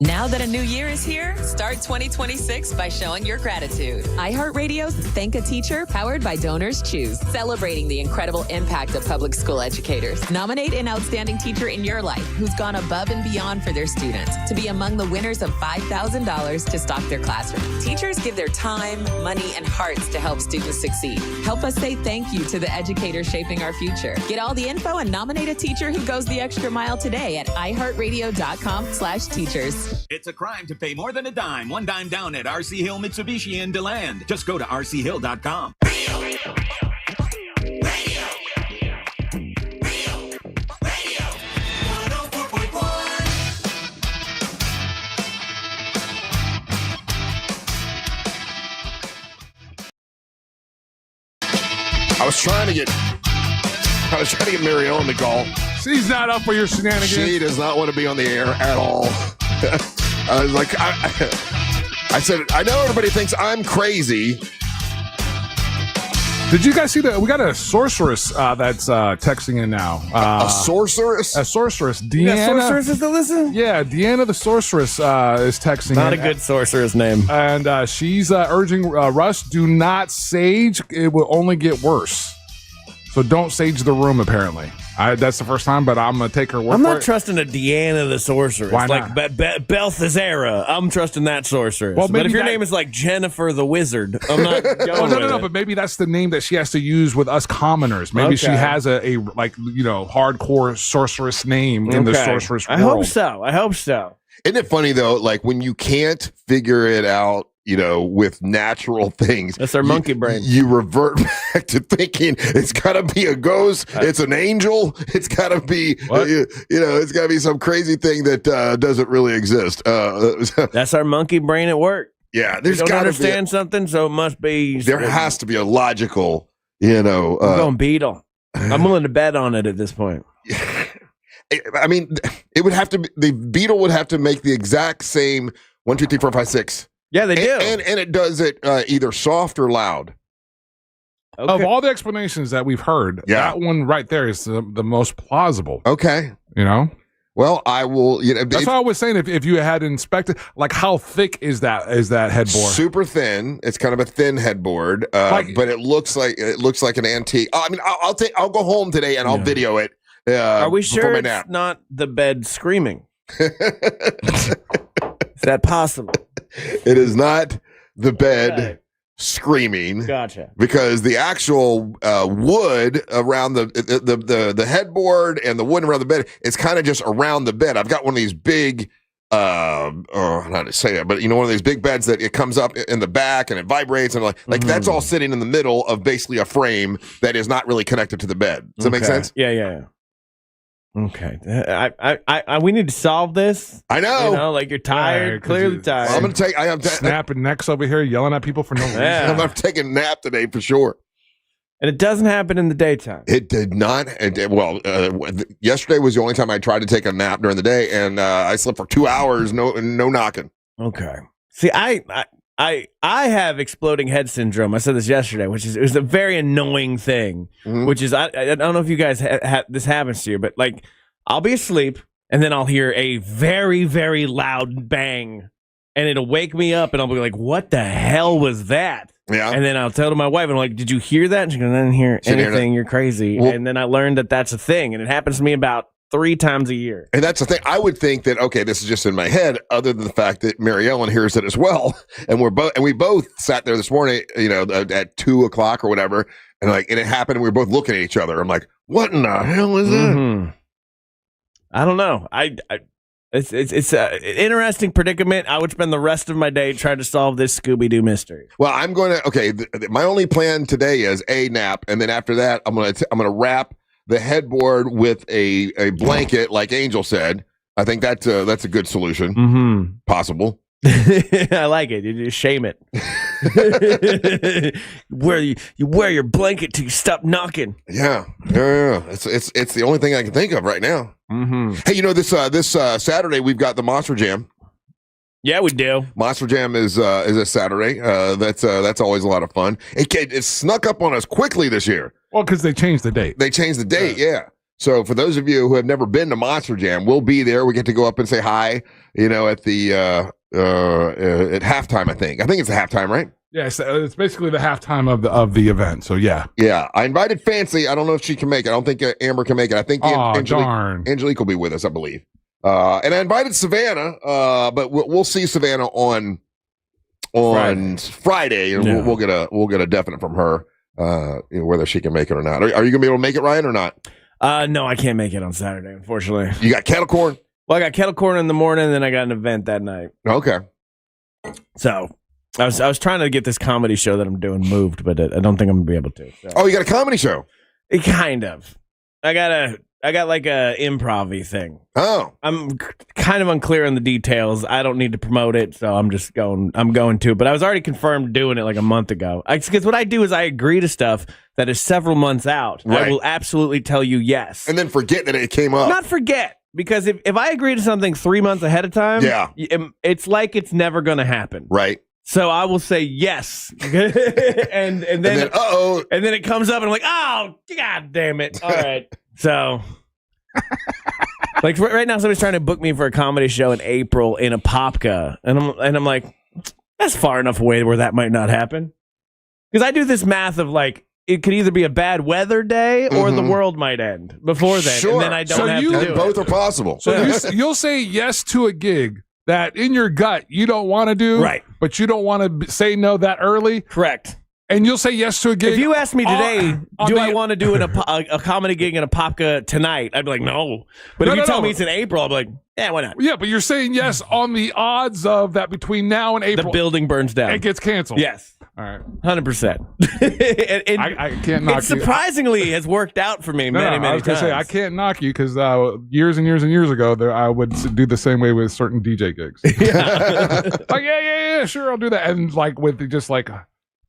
Now that a new year is here, start 2026 by showing your gratitude. iHeartRadio's Thank a Teacher, powered by Donors Choose, celebrating the incredible impact of public school educators. Nominate an outstanding teacher in your life who's gone above and beyond for their students to be among the winners of $5,000 to stock their classroom. Teachers give their time, money, and hearts to help students succeed. Help us say thank you to the educators shaping our future. Get all the info and nominate a teacher who goes the extra mile today at iHeartRadio.com/teachers. It's a crime to pay more than a dime. One dime down at RC Hill Mitsubishi in DeLand. Just go to rchill.com. I was trying to get Mary Ellen to call. She's not up for your shenanigans. She does not want to be on the air at all. I was like, I said, I know everybody thinks I'm crazy. Did you guys see that? We got a sorceress that's texting in now. A sorceress? A sorceress. Deanna. Sorceresses to listen? Yeah, Deanna the sorceress is texting Not in. a good sorceress name. And she's urging Russ, do not sage. It will only get worse. So don't sage the room, apparently. That's the first time, but I'm gonna take her word I'm for not it. trusting a Deanna the sorceress. Why like not? Belthazera. I'm trusting that sorceress. Well, but if your that- name is like Jennifer the wizard, I'm not going Oh, no, with it. but maybe that's the name that she has to use with us commoners. Maybe she Okay. has a like, hardcore sorceress name in the Okay. sorceress world. I hope so. Isn't it funny though? Like when you can't figure it out, with natural things. That's our monkey brain. You revert back to thinking it's got to be a ghost. It's an angel. It's got to be, it's got to be some crazy thing that doesn't really exist. That's our monkey brain at work. Yeah, there's got to got to understand something, so it must be. There has to be a logical, I'm going beetle. I'm willing to bet on it at this point. I mean, it would have to be, the beetle would have to make the exact same 1, 2, 3, 4, 5, 6. Yeah, they do. And it does it either soft or loud. Okay. Of all the explanations that we've heard, that one right there is the most plausible. Okay. Well, I will. That's what I was saying. If you had inspected, like, how thick is that headboard? Super thin. It's kind of a thin headboard, but it looks like an antique. I mean, I'll go home today and I'll video it. Are we sure before my it's nap. not the bed screaming? Is that possible? It is not the bed screaming. Gotcha. Because the actual wood around the headboard and the wood around the bed is kind of just around the bed. I've got one of these big, not to say it, but one of these big beds that it comes up in the back and it vibrates and like that's all sitting in the middle of basically a frame that is not really connected to the bed. Does that make sense? Yeah. Okay. We need to solve this. I know. Like you're tired, clearly tired. I'm gonna take. I am snapping necks over here, yelling at people for no reason. Yeah. I'm gonna take a nap today for sure. And it doesn't happen in the daytime. It did not. Yesterday was the only time I tried to take a nap during the day, and I slept for 2 hours. No knocking. Okay. See, I have exploding head syndrome. I said this yesterday, it was a very annoying thing. Mm-hmm. Which is I don't know if you guys this happens to you, but like I'll be asleep and then I'll hear a very, very loud bang, and it'll wake me up, and I'll be like, "What the hell was that?" Yeah. And then I'll tell to my wife, and I'm like, "Did you hear that?" And she goes, "I didn't hear anything. You're crazy." Well, and then I learned that that's a thing, and it happens to me about 3 times a year. And that's the thing. I would think that, okay, this is just in my head, other than the fact that Mary Ellen hears it as well. And we both sat there this morning, at 2:00 or whatever. And it happened. And we were both looking at each other. I'm like, what in the hell is that? Mm-hmm. I don't know. It's an interesting predicament. I would spend the rest of my day trying to solve this Scooby-Doo mystery. Well, I'm going to, my only plan today is a nap. And then after that, I'm going to wrap the headboard with a blanket, like Angel said. I think that's a good solution. Mm-hmm. Possible. I like it. You just shame it. You wear your blanket till you stop knocking. Yeah. It's the only thing I can think of right now. Mm-hmm. Hey, this Saturday we've got the Monster Jam. Yeah, we do. Monster Jam is a Saturday. That's always a lot of fun. It snuck up on us quickly this year. Well, because they changed the date. Yeah. So for those of you who have never been to Monster Jam, we'll be there. We get to go up and say hi, at the at halftime, I think. I think it's the halftime, right? Yeah, it's basically the halftime of the event. So yeah. Yeah. I invited Fancy. I don't know if she can make it. I don't think Amber can make it. I think darn. Angelique will be with us, I believe. And I invited Savannah, but we'll see Savannah on Friday, and we'll get a definite from her, whether she can make it or not. Are you gonna be able to make it, Ryan, or not? No, I can't make it on Saturday, unfortunately. You got kettle corn? Well, I got kettle corn in the morning, and then I got an event that night. Okay. So I was trying to get this comedy show that I'm doing moved, but I don't think I'm gonna be able to. So. Oh, you got a comedy show? Kind of. I got like a improv-y thing. Oh. I'm kind of unclear on the details. I don't need to promote it, so I'm going to. But I was already confirmed doing it like a month ago. Because what I do is I agree to stuff that is several months out. Right. I will absolutely tell you yes. And then forget that it came up. Not forget. Because if I agree to something 3 months ahead of time, it's like it's never going to happen. Right. So I will say yes, and then uh-oh, and then it comes up, and I'm like, oh, god damn it! All right, so like right now, somebody's trying to book me for a comedy show in April in Apopka, and I'm like, that's far enough away where that might not happen, because I do this math of like, it could either be a bad weather day or the world might end before then. Sure. And then I don't have to do both it. are possible. So you'll say yes to a gig that in your gut you don't want to do, right? But you don't want to say no that early. Correct. And you'll say yes to a gig. If you ask me today, I want to do a comedy gig in a Popka tonight? I'd be like, no. But if you tell me it's in April, I'm like, yeah, why not? Yeah, but you're saying yes on the odds of that between now and April. The building burns down. It gets canceled. Yes. All right. 100%. I can't knock you. It surprisingly has worked out for me many I was gonna times. say, I can't knock you because years and years and years ago, I would do the same way with certain DJ gigs. Like, yeah, sure, I'll do that. And like with just like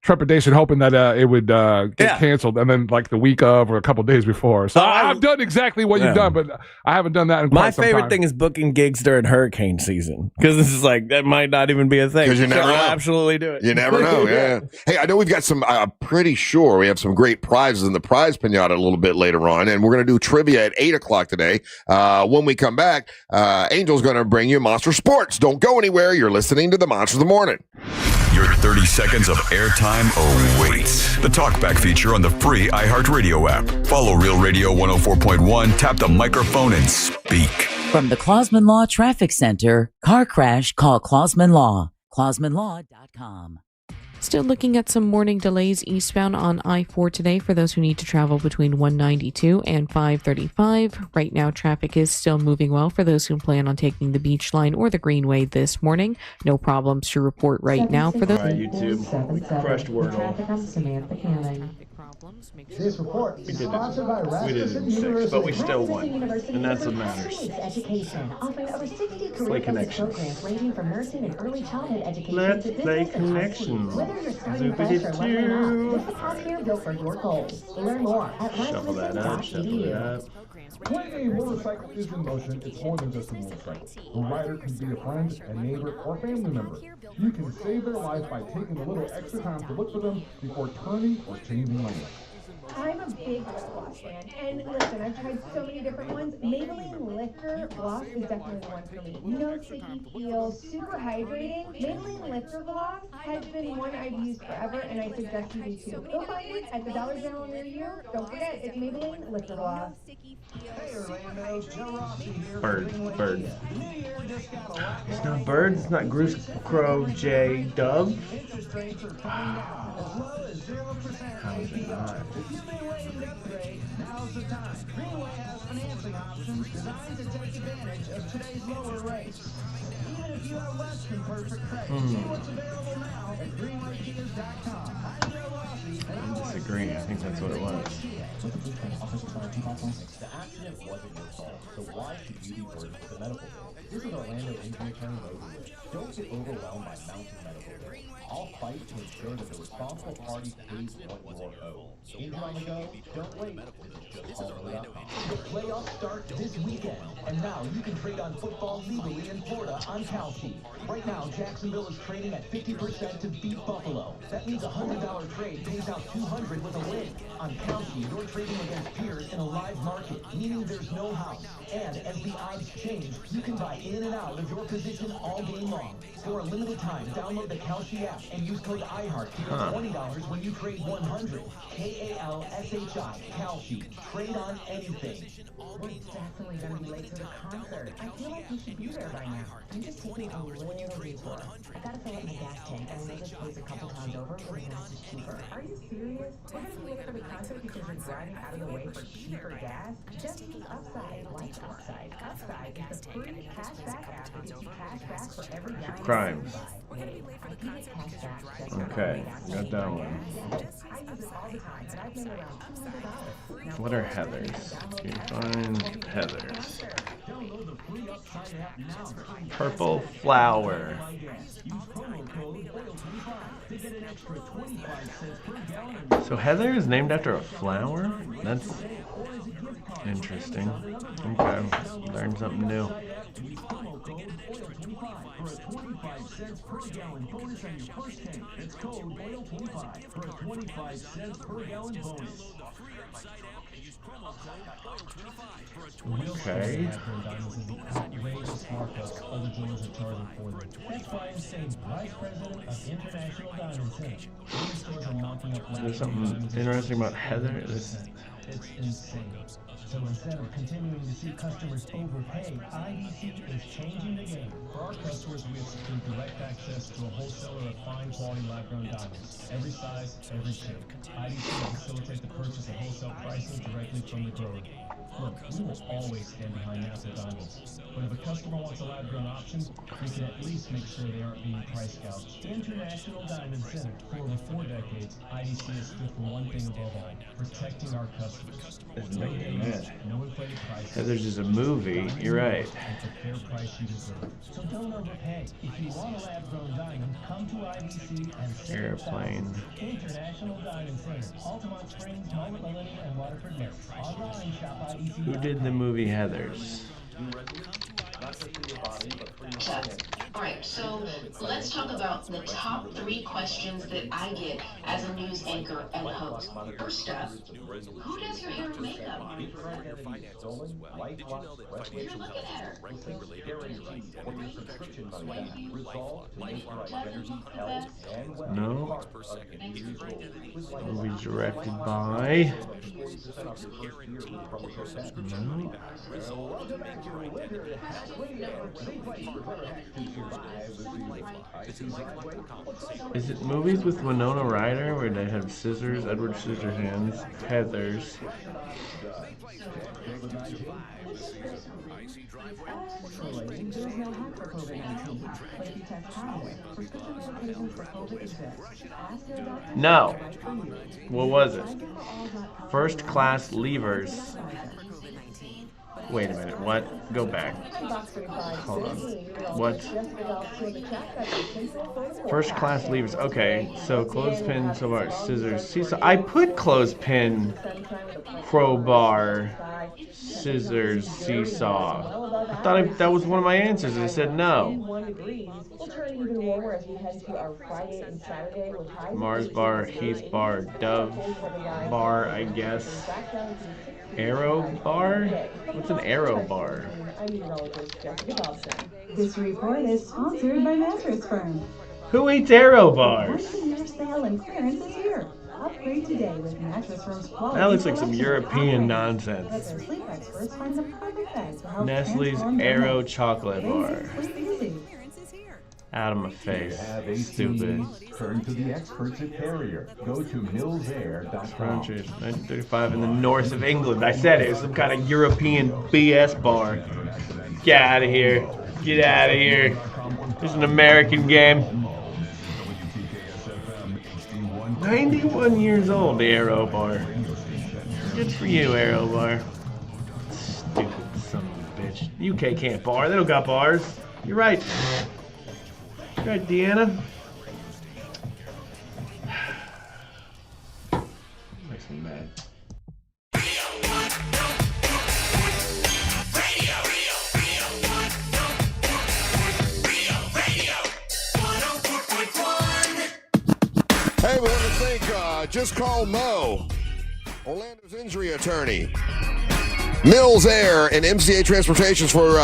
trepidation, hoping that it would get canceled, and then like the week of or a couple days before. So I've done exactly what you've done, but I haven't done that in quite some time. My favorite thing is booking gigs during hurricane season because this is like that might not even be a thing. Because you never know. I'll absolutely do it. You never know. Yeah. Hey, I know we've got some. I'm pretty sure we have some great prizes in the prize pinata a little bit later on, and we're going to do trivia at 8:00 today. When we come back, Angel's going to bring you Monster Sports. Don't go anywhere. You're listening to the Monsters of the Morning. Your 30 seconds of airtime awaits. The Talkback feature on the free iHeartRadio app. Follow Real Radio 104.1, tap the microphone, and speak. From the Clausman Law Traffic Center, car crash, call Clausman Law. ClausmanLaw.com. Still looking at some morning delays eastbound on I-4 today for those who need to travel between 192 and 535. Right now, traffic is still moving well for those who plan on taking the Beach Line or the Greenway this morning. No problems to report right now for those. All right, YouTube. We crushed Wordle. This report is sponsored by Rasmussen University. But we still won, and that's what matters. Education, offering over 60 Play Connections. programs ranging from nursing and early childhood education Let's to play business and high school. Connections. Whether you're starting fresh or leveling up, this is healthcare built for your goals. Learn more at Shuffle that up, shuffle it up. When a motorcycle is in motion, it's more than just a motorcycle. The rider can be a friend, a neighbor, or family member. You can save their life by taking a little extra time to look for them before turning or changing lanes. I'm a big lip gloss fan, and listen, I've tried so many different ones. Maybelline Lifter Gloss is definitely the one for me. No sticky feel, super hydrating. Maybelline Lifter Gloss has been one I've used forever, and I suggest you do too. Go find it at the Dollar General near you. Don't forget, it's Maybelline Lifter Gloss. Hey Orlando, Joe Rossi here. Bird. It's not Bird, it's not Goose, Crow, Jay, Dove. Interest rates are coming down as low as 0% APR. If you've been waiting to upgrade, now's the time. Greenway has financing options designed to take advantage of today's lower rates. Even if you have less than perfect credit, see what's available now at greenwaykias.com. I'm Joe Rossi. I'm disagreeing. I think that's what it was. The accident wasn't your fault, so why should you be burdened with the medical bill? This is Orlando Injury Attorney Rutledge. Don't get overwhelmed by mounting medical bills. I'll fight to ensure that the responsible party pays what you're owed. Injured on the go? Don't wait. This is Orlando. The playoffs start this weekend, and now you can trade on football legally in Florida on Kalshi. Right now, Jacksonville is trading at 50% to beat Buffalo. That means a $100 trade pays out $200 with a win. On Kalshi, you're trading against peers in a live market, meaning there's no house. And as the odds change, you can buy in and out of your position all game long. For a limited time, download the Kalshi app and use code IHEART to get $20 when you trade 100. KALSHI, Kalshi. Trade on anything. We're definitely going to be late to the concert. I feel like we should be there by now. I'm just taking a little detour. I gotta fill up my gas tank, and I know this place a couple towns over where the gas is cheaper. Are you serious? We're gonna be late for the concert because you're driving out of the way for cheaper gas? Just use Upside. Like Upside. Upside is the free cashback app that gives you cash back for every gallon Crime. you buy. Hey, I can get cash back just for Okay, every got that one. I use it all the time, and I've made around $200. What are Heathers? You find Heathers. Purple flower. So Heather is named after a flower? That's interesting. Okay, learned something new. For a 25 cents per gallon bonus on your first tank. It's code OIL25 for a 25 cents per gallon bonus. Okay. markups other jewelers are charging for them. That's Brian Sage, Vice President of International Diamond Center. Many stores are mounting up There's something interesting about Heather. It's insane. So instead of continuing to see customers overpay, IDC is changing the game. For our customers, we have secured direct access to a wholesaler of fine quality lab-grown diamonds. Every size, every shape. IDC will facilitate the purchase of wholesale pricing directly from the grower. Look, we will always stand behind natural diamonds. But if a customer wants a lab-grown option, we can at least make sure they aren't being price gouged. International Diamond Center. For over 4 decades, IDC has stood for one thing above all, protecting our customers. No damage, no inflated prices. Heather's is a movie. You're right. It's a fair price you deserve. So don't overpay. If you want a lab-grown diamond, come to IDC and save Airplane. International Diamond Center. Altamont Springs, Moment Millennium, and Waterford, Mass. Online, shop IDC. Who did the movie Heathers? Alright, so let's talk about the top 3 questions that I get as a news anchor and host. First up, who does your hair and makeup? If you're looking at her. No. Movie directed by. No. Is it movies with Winona Ryder where they have scissors, Edward Scissorhands, Heathers? Actually, there is no hack for COVID-19, but if you test positive, prescription medications for COVID exist. Ask your doctor. No. What was it? First class levers. Wait a minute. What? Go back. Hold on. What? First class levers. Okay. So clothespin, crowbar, scissors, seesaw. I put clothespin, crowbar, scissors, seesaw. I thought that was one of my answers. I said no. We'll turn even warmer as we head to our Friday and Saturday with high Mars bar, Heath bar, Dove bar, I guess. Arrow bar? What's an arrow bar? This report is sponsored by Mattress Firm. Who eats arrow bars? 1-year sale and clearance is here. Upgrade today with Mattress Firm's quality. That looks like some European nonsense. Let their sleep experts find the perfect bed to help Nestle's transform Arrow your chocolate bar. Sleep easy. Out of my face. Stupid. Turn to the experts at Carrier. Go to millsair.com. 1935 in the north of England. I said it was some kind of European BS bar. Get out of here. Get out of here. It's an American game. 91 years old, the Arrow Bar. Good for you, Arrow Bar. Stupid son of a bitch. UK can't bar. They don't got bars. You're right. You're right, Deanna. Makes me mad. Hey, we want to thank Just Call Mo, Orlando's injury attorney, Mills Air, and MCA Transportations for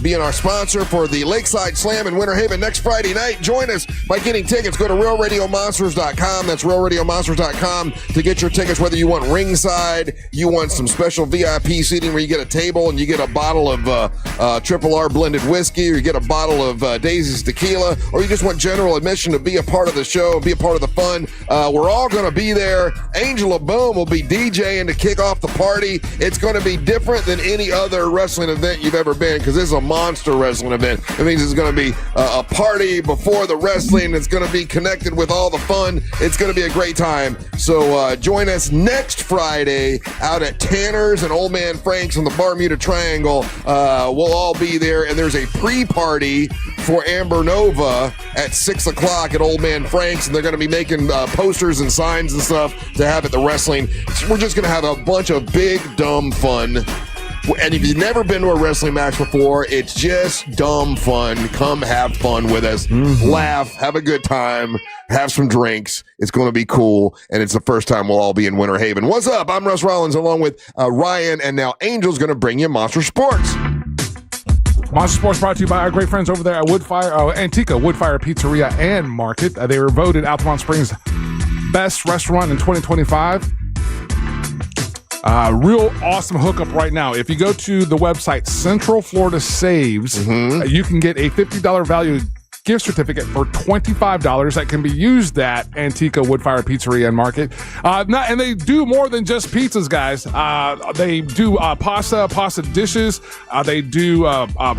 being our sponsor for the Lakeside Slam in Winter Haven next Friday night. Join us by getting tickets. Go to RealRadioMonsters.com. That's RealRadioMonsters.com to get your tickets, whether you want ringside, you want some special VIP seating where you get a table and you get a bottle of Triple R blended whiskey, or you get a bottle of Deisi's tequila, or you just want general admission to be a part of the show, be a part of the fun. We're all going to be there. Angela Boom will be DJing to kick off the party. It's going to be different than any other wrestling event you've ever been, because this is a monster wrestling event. It means it's going to be a party before the wrestling. It's going to be connected with all the fun. It's going to be a great time. So join us next Friday out at Tanner's and Old Man Frank's in the Bermuda Triangle. We'll all be there, and there's a pre-party for Amber Nova at 6 o'clock at Old Man Frank's, and they're going to be making posters and signs and stuff to have at the wrestling. So we're just going to have a bunch of big, dumb fun. And if you've never been to a wrestling match before, it's just dumb fun. Come have fun with us. Laugh, have a good time, have some drinks. It's going to be cool, and it's the first time we'll all be in Winter Haven. What's up? I'm Russ Rollins along with Ryan, and now Angel's going to bring you Monster Sports. Monster Sports brought to you by our great friends over there at Antica Woodfire Pizzeria and Market. They were voted Altamont Springs best restaurant in 2025. Real awesome hookup right now. If you go to the website Central Florida Saves, you can get a $50 value gift certificate for $25 that can be used at Antica Woodfire Pizzeria and Market. And they do more than just pizzas, guys. They do pasta dishes. They do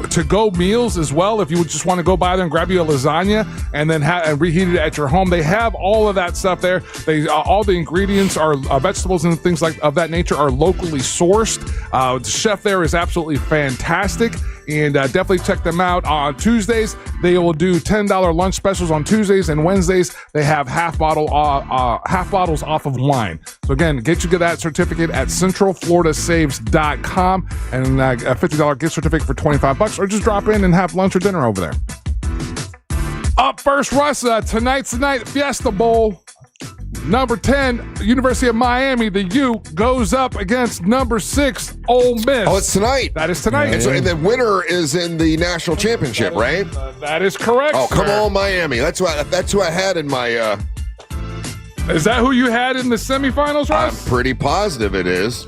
to-go meals as well. If you just want to go by there and grab you a lasagna and then and reheat it at your home, they have all of that stuff there. They all the ingredients are vegetables and things like of that nature are locally sourced. The chef there is absolutely fantastic. And definitely check them out on Tuesdays. They will do $10 lunch specials on Tuesdays and Wednesdays. They have half bottles off of wine. So again, get you that certificate at centralfloridasaves.com and a $50 gift certificate for $25, or just drop in and have lunch or dinner over there. Up first, Russ. Tonight's the night, Fiesta Bowl. Number 10, University of Miami, the U, goes up against number 6, Ole Miss. Oh, it's tonight. That is tonight. And the winner is in the national championship, right? That is correct. Oh, come on, Miami. That's who I had in my... Is that who you had in the semifinals, Russ? I'm pretty positive it is.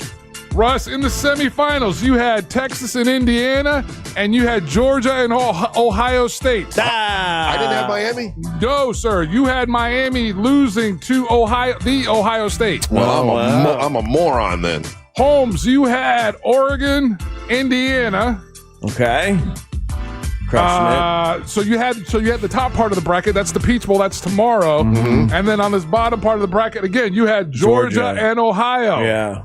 Russ, in the semifinals, you had Texas and Indiana, and you had Georgia and Ohio State. I didn't have Miami? No, sir. You had Miami losing to Ohio State. Well, I'm a moron then. Holmes, you had Oregon, Indiana. Okay. So you had the top part of the bracket. That's the Peach Bowl. That's tomorrow. And then on this bottom part of the bracket, again, you had Georgia. And Ohio. Yeah.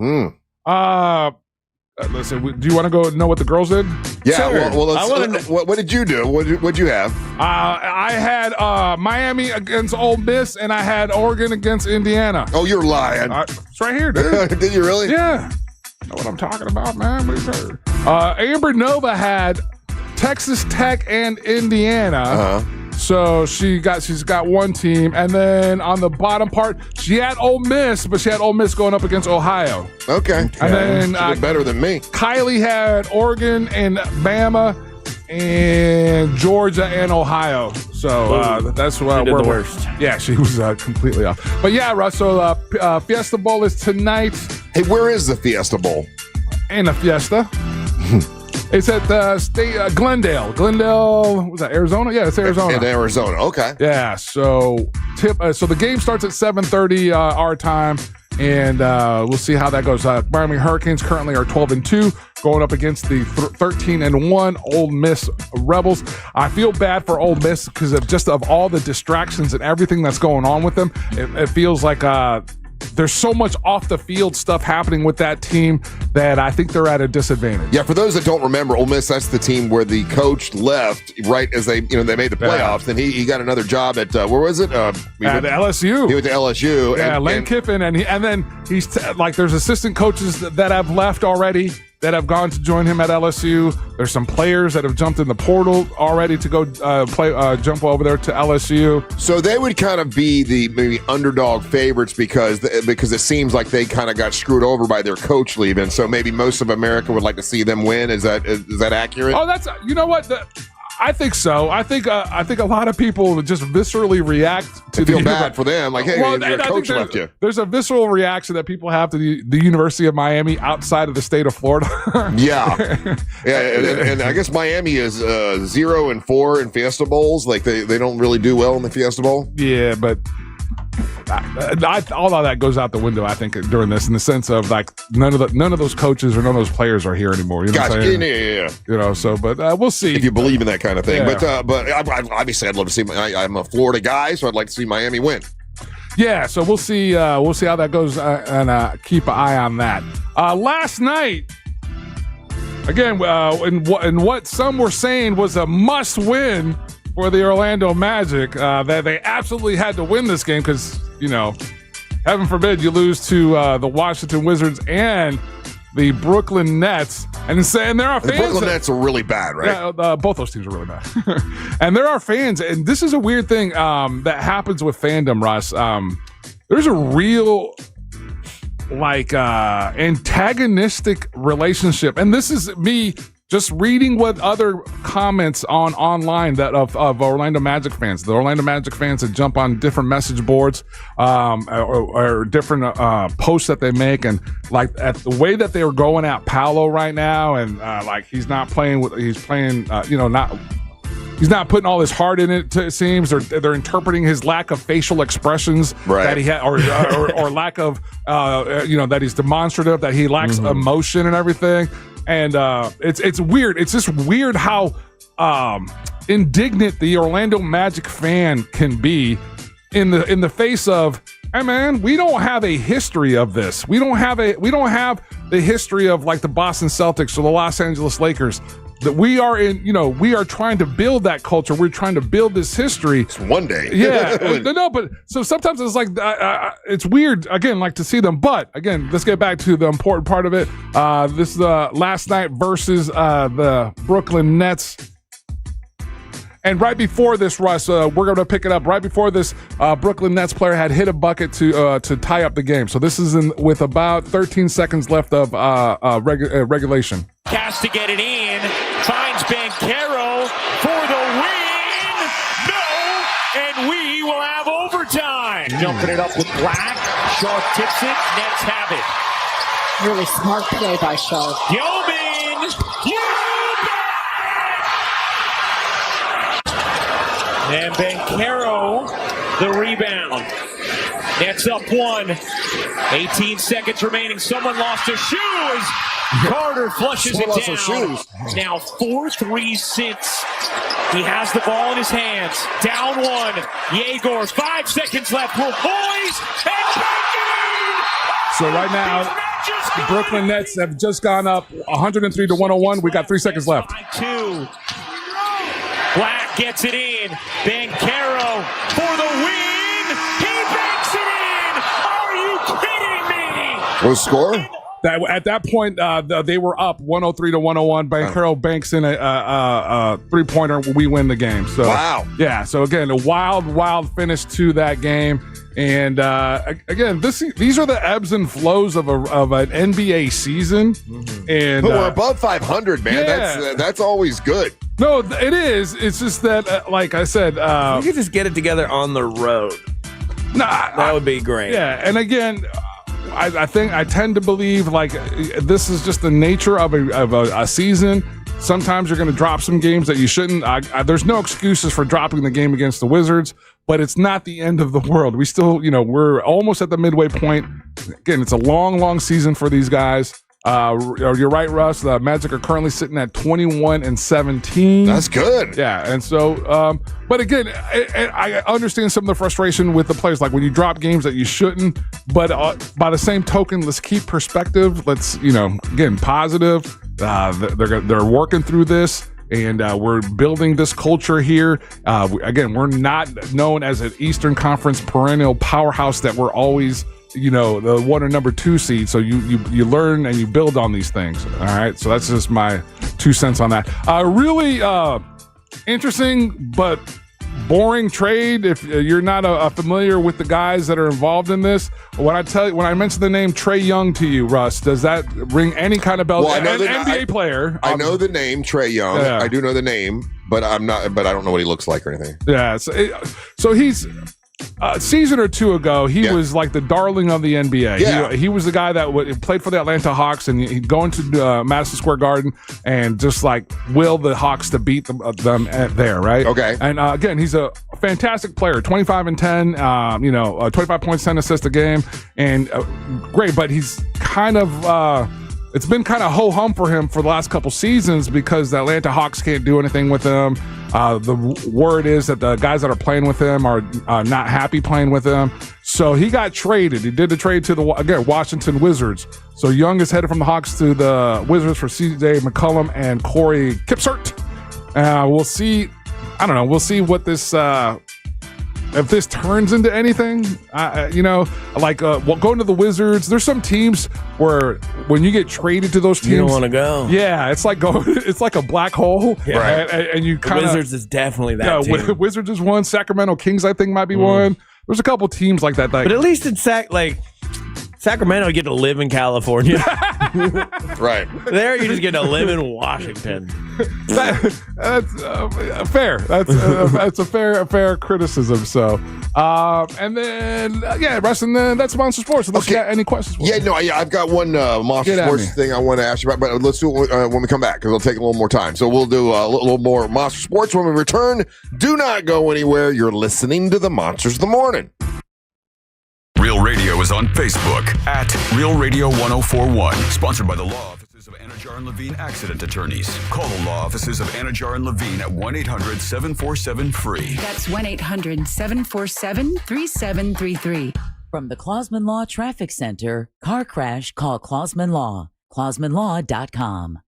Listen, do you want to go know what the girls did? Yeah. Sure. What did you do? What'd you have? I had Miami against Ole Miss, and I had Oregon against Indiana. Oh, you're lying. It's right here, dude. Did you really? Yeah. Know what I'm talking about, man? Amber Nova had Texas Tech and Indiana. So she's got one team, and then on the bottom part, she had Ole Miss, but she had Ole Miss going up against Ohio. Okay. And then she did better than me. Kylie had Oregon and Bama, and Georgia and Ohio. So that's why did the worst. Yeah, she was completely off. But yeah, Russell, Fiesta Bowl is tonight. Hey, where is the Fiesta Bowl? In a Fiesta. It's at the state Glendale. Glendale, was that Arizona? Yeah, it's Arizona. In Arizona, okay. Yeah, so the game starts at 7:30 our time, and we'll see how that goes. Miami Hurricanes currently are 12-2, going up against the 13-1 Ole Miss Rebels. I feel bad for Ole Miss because of all the distractions and everything that's going on with them. It feels like there's so much off the field stuff happening with that team that I think they're at a disadvantage. Yeah, for those that don't remember, Ole Miss, that's the team where the coach left right as they made the playoffs, and he got another job at where was it? At LSU. He went to LSU. Yeah, Lane Kiffin, and then he's there's assistant coaches that have left already that have gone to join him at LSU. There's some players that have jumped in the portal already to go jump over there to LSU. So they would kind of be the maybe underdog favorites because it seems like they kind of got screwed over by their coach leaving. So maybe most of America would like to see them win. Is that accurate? Oh, that's you know what. I think so. I think a lot of people would just viscerally react to feel bad for them. Like, hey, your coach left you. There's a visceral reaction that people have to the University of Miami outside of the state of Florida. Yeah. And I guess Miami is 0-4 in Fiesta Bowls. Like they don't really do well in the Fiesta Bowl. Yeah, but all of that goes out the window, I think, during this, in the sense of like none of those coaches or none of those players are here anymore. You know what I'm saying? Yeah. You know, so but we'll see if you believe in that kind of thing. Yeah. But obviously, I'd love to see. I'm a Florida guy, so I'd like to see Miami win. Yeah, so we'll see. We'll see how that goes, and keep an eye on that. Last night, again, in what some were saying was a must-win for the Orlando Magic, that they absolutely had to win this game because, heaven forbid you lose to the Washington Wizards and the Brooklyn Nets. And there are fans. The Brooklyn Nets are really bad, right? Yeah, both those teams are really bad. And there are fans, and this is a weird thing that happens with fandom, Russ. There's a real antagonistic relationship, and this is me just reading what other comments online that of Orlando Magic fans, the Orlando Magic fans that jump on different message boards or different posts that they make, and like at the way that they were going at Paolo right now, and like he's not playing with, he's playing, he's not putting all his heart in it. It seems they're interpreting his lack of facial expressions that he had, or lack of, that he's demonstrative, that he lacks emotion and everything. And it's weird. It's just weird how indignant the Orlando Magic fan can be in the face of, hey man, we don't have a history of this. We don't have the history of like the Boston Celtics or the Los Angeles Lakers. That we are we are trying to build that culture. We're trying to build this history. It's one day. Yeah. No, but so sometimes it's like, it's weird, again, like to see them. But again, let's get back to the important part of it. This is last night versus the Brooklyn Nets. And right before this, Russ, we're going to pick it up. Right before this, Brooklyn Nets player had hit a bucket to tie up the game. So this is with about 13 seconds left of regulation. Has to get it in. Finds Banchero for the win. No, and we will have overtime. Jumping it up with Black. Shaw tips it. Nets have it. Really smart play by Shaw. Yeoman. And Banchero, the rebound. Nets up 1. 18 seconds remaining. Someone lost their shoes. Carter flushes it down. Now 4-3 since. He has the ball in his hands. Down 1. Yegor, 5 seconds left. Will boys and So right now, the Brooklyn Nets have just gone up 103-101. We got 3 seconds left. 2. Black gets it in. Banchero for the win. He banks it in. Are you kidding me? What's the score? At that point, they were up 103-101. Banchero banks in a three-pointer. We win the game. So wow. Yeah. So again, a wild finish to that game. And again, these are the ebbs and flows of an NBA season. And but we're above 500, man. Yeah. That's always good. No, it is. It's just that, like I said, we could just get it together on the road. That would be great. Yeah, and again, I think I tend to believe like this is just the nature of a season. Sometimes you're going to drop some games that you shouldn't. There's no excuses for dropping the game against the Wizards, but it's not the end of the world. We still, we're almost at the midway point. Again, it's a long season for these guys. You're right, Russ. The Magic are currently sitting at 21-17. That's good. Yeah, and so, but again, I understand some of the frustration with the players, like when you drop games that you shouldn't. But by the same token, let's keep perspective. Let's, again, positive. They're working through this. And we're building this culture here. Again, we're not known as an Eastern Conference perennial powerhouse that we're always, the 1 or number 2 seed. So you learn and you build on these things. All right. So that's just my 2 cents on that. Really interesting, but boring trade. If you're not familiar with the guys that are involved in this, when I mention the name Trae Young to you, Russ, does that ring any kind of bell? Well, I know NBA player. I know the name Trae Young. Yeah. I do know the name, but I don't know what he looks like or anything. Yeah. So he's. A season or 2 ago, he was like the darling of the NBA. Yeah. He was the guy that played for the Atlanta Hawks, and he'd go into Madison Square Garden and just like will the Hawks to beat them there, right? Okay. And again, he's a fantastic player, 25 and 10, 25 points, 10 assists a game, and great. But he's kind of it's been kind of ho-hum for him for the last couple seasons because the Atlanta Hawks can't do anything with him. The word is that the guys that are playing with him are not happy playing with him. So he got traded. He did the trade to the Washington Wizards. So Young is headed from the Hawks to the Wizards for CJ McCollum and Corey Kipsert. We'll see. I don't know. We'll see what this if this turns into anything. Going to the Wizards. There's some teams where when you get traded to those teams, you don't want to go. Yeah, it's like it's like a black hole. Yeah. Right. And you kind of Wizards is definitely that team. Wizards is one. Sacramento Kings, I think, might be one. There's a couple teams like that. But at least in Sacramento, you get to live in California. Right. There you just get a live in Washington. That's fair. That's a fair criticism. So, and then Russ, and then that's Monster Sports. Unless you got any questions for me. I've got one Monster Get at Sports me. thing I want to ask you about, but let's do it when we come back because it'll take a little more time. So we'll do a little more Monster Sports when we return. Do not go anywhere. You're listening to the Monsters of the Morning. Real Radio is on Facebook at Real Radio 1041. Sponsored by the Law Offices of Anajar and Levine Accident Attorneys. Call the Law Offices of Anajar and Levine at 1-800-747-FREE. That's 1-800-747-3733. From the Clausman Law Traffic Center, car crash, call Clausman Law. ClausmanLaw.com.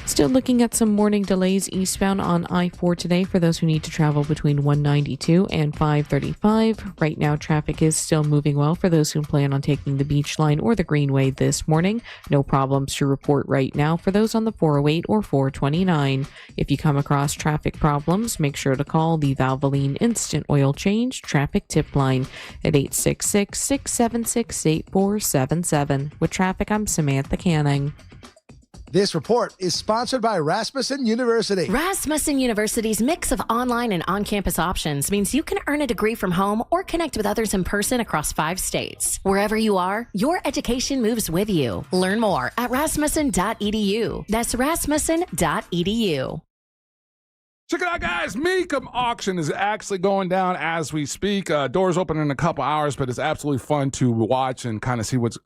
Still looking at some morning delays eastbound on I-4 today for those who need to travel between 192 and 535. Right now, traffic is still moving well for those who plan on taking the Beach Line or the Greenway this morning. No problems to report right now for those on the 408 or 429. If you come across traffic problems, make sure to call the Valvoline Instant Oil Change Traffic Tip Line at 866-676-8477. With traffic, I'm Samantha Canning. This report is sponsored by Rasmussen University. Rasmussen University's mix of online and on-campus options means you can earn a degree from home or connect with others in person across 5 states. Wherever you are, your education moves with you. Learn more at rasmussen.edu. That's rasmussen.edu. Check it out, guys. Meekum auction is actually going down as we speak. Doors open in a couple hours, but it's absolutely fun to watch and kind of see what's,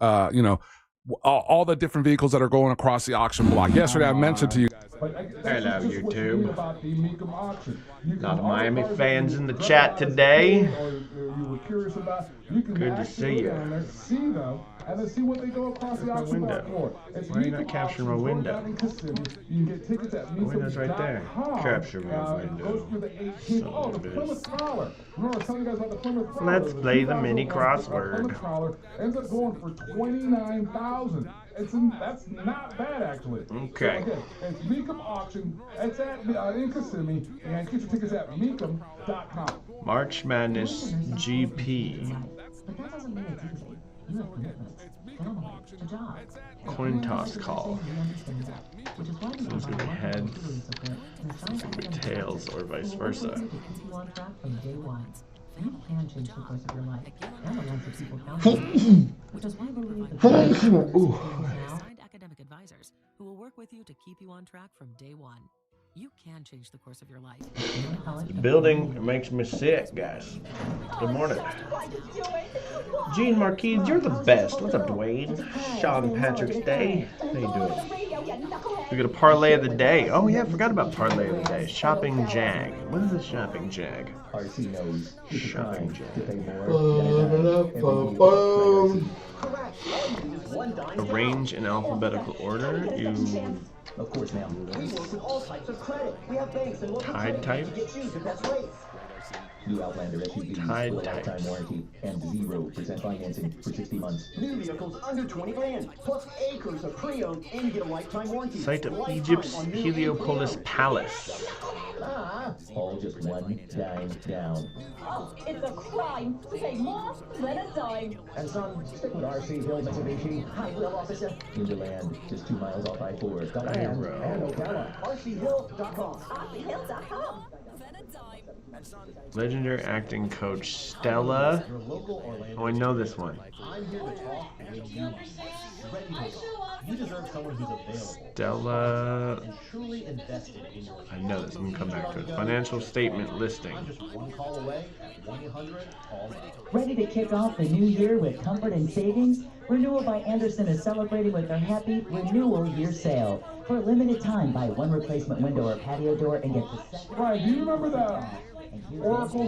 all the different vehicles that are going across the auction block. Yesterday, I mentioned to you guys. Hello, YouTube. A lot of Miami fans in the chat today. Good to see you. And then see what they go across the auction block for. Why are you not capturing my window? You get tickets at The window's right there. Capture my window. Let's play the mini crossword. Ends up going for $29,000. That's not bad, actually. Okay. It's Meekum auction. It's at in Kissimmee, and get your tickets at Meekum.com. March Madness GP. Coin toss call. So it's going to be heads, it's going to be tails, or vice versa. Academic advisors who will work with you to keep you on track from day one. You can change the course of your life. The building makes me sick, guys. Good morning. Gene Marquis, you're the best. What's up, Dwayne? Sean Patrick's Day. How you doing? We got a parlay of the day. Oh, yeah, I forgot about parlay of the day. Shopping Jag. What is a shopping jag? Shopping jag. Arrange in alphabetical order. You Of course, now. All types of credit. We have banks and Tide type. New Outlander SUV Tide with a type. lifetime warranty and 0% financing for 60 months. New vehicles under 20 grand, plus acres of pre-owned, and you get a lifetime warranty. Site of Egypt's Heliopolis Palace. All just one dime down. Oh, it's a crime to pay more than a dime. And son, stick with RC Hill Mitsubishi. Hi, Will Officer. Inderland, just 2 miles off I-4. And Ocala. RCHill.com. RCHill.com. Legendary acting coach Stella. Oh, I know this one. I'm here to talk with you. You deserve someone who's available. Stella. And truly invested in your I know this. I'm gonna come back to it. Financial statement listing. I'm just one call away at 1-800-CALL-NOW. Ready to kick off the new year with comfort and savings? Renewal by Anderson is celebrating with their happy renewal year sale. For a limited time, buy one replacement window or patio door and get the second. Right, do you remember that? Oracle.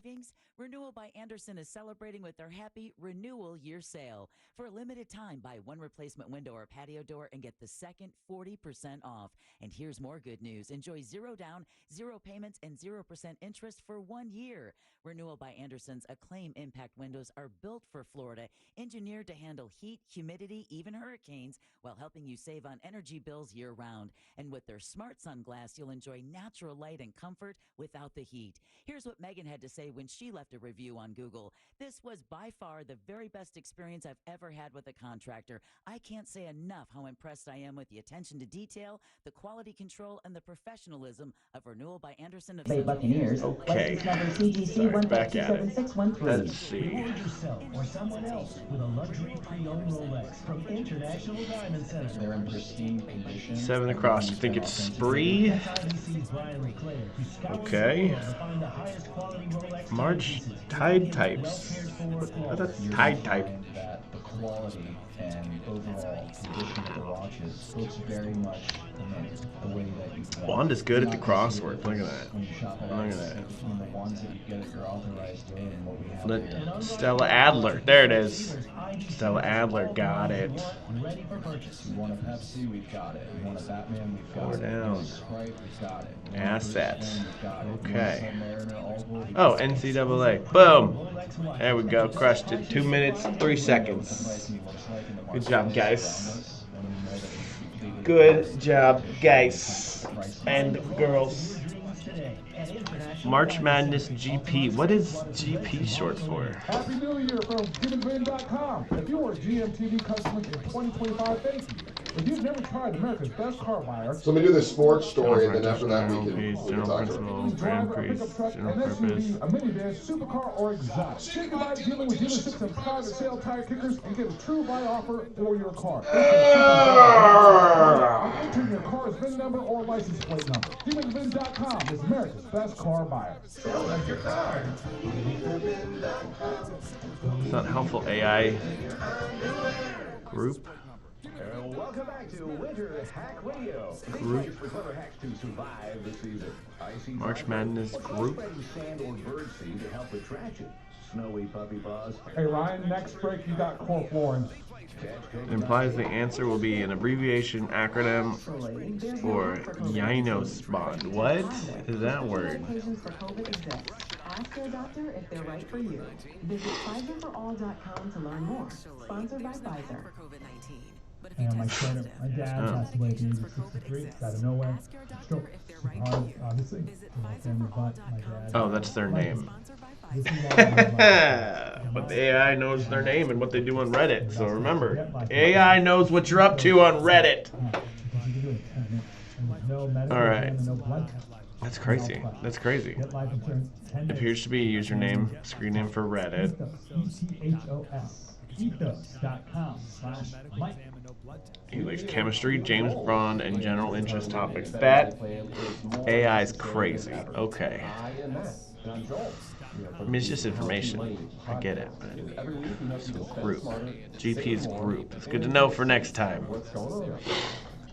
Renewal by Anderson is celebrating with their happy renewal year sale. For a limited time, buy one replacement window or patio door and get the second 40% off. And here's more good news. Enjoy 0 down, 0 payments, and 0% interest for 1 year. Renewal by Anderson's Acclaim Impact windows are built for Florida, engineered to handle heat, humidity, even hurricanes, while helping you save on energy bills year-round. And with their smart sunglass, you'll enjoy natural light and comfort without the heat. Here's what Megan had to say when she left left a review on Google. This was by far the very best experience I've ever had with a contractor. I can't say enough how impressed I am with the attention to detail, the quality control, and the professionalism of Renewal by Anderson of Bay Buccaneers. Okay. License number CGC Sorry, back at it. 1527613. Let's see. Reward yourself or someone else with a luxury pre-owned Rolex from International Diamond Center. They're in pristine condition. 7 across. I think it's Spree. Okay. March Tide Types. That's Tide Type. The quality and overall condition of the watches looks very much the way that you want. Wanda's good at the crossword. Look at that. When you shop at Look at that. from the ones that you get at your authorized dealer and what we have here. Stella Adler. There it is. Stella Adler. Got it. Ready for purchase. You want a Pepsi? We've got it. You want a Batman? We've got 4 it. down. You want a Sprite? We've got it. You want a Assets. We've got it. Okay. You want a Submariner Oval? Oh, NCAA. Boom. There we go. Crushed it. 2 minutes, 3 seconds. Good job, guys. Good job, guys and girls. March Madness GP. What is GP short for? Happy New Year from GivenBin.com. If you are a GMTV customer in 2025, thank you. If you've never tried America's best car buyer, So let me do the sports story, and then after that we can talk to General Price, General Purpose. a minivan, supercar, or exotic. Think about dealing with dealerships and private sale tire kickers and get a true buy offer for your car. Enter your car's VIN number or license plate number. GivenBin.com is America's best car buyer. Sell like your car. It's not helpful AI group. Welcome back to Winter Hack Radio. Group. For clever hacks to survive this season. March Madness group. Sand or bird seed to help with traction. Snowy puppy paws. Hey Ryan, next break you got core flooring. It implies the answer will be an abbreviation, acronym, or Yinospond. What is that word? Ask your doctor if they're right for you. Visit PfizerForAll.com to learn more. Sponsored by Pfizer. And my son, my dad passed away at the age of 63. It's out of nowhere. Stroke. Super hard, obviously. For my family, but my dad. Oh, that's their name. But the AI knows their name and what they do on Reddit. So remember, AI knows what you're up to on Reddit. All right. That's crazy. That's crazy. Appears to be a username, screen name for Reddit. He likes chemistry, James Bond, and general interest topics. That AI's crazy. Okay. I mean, it's just information. I get it. But group. GP is group. It's good to know for next time.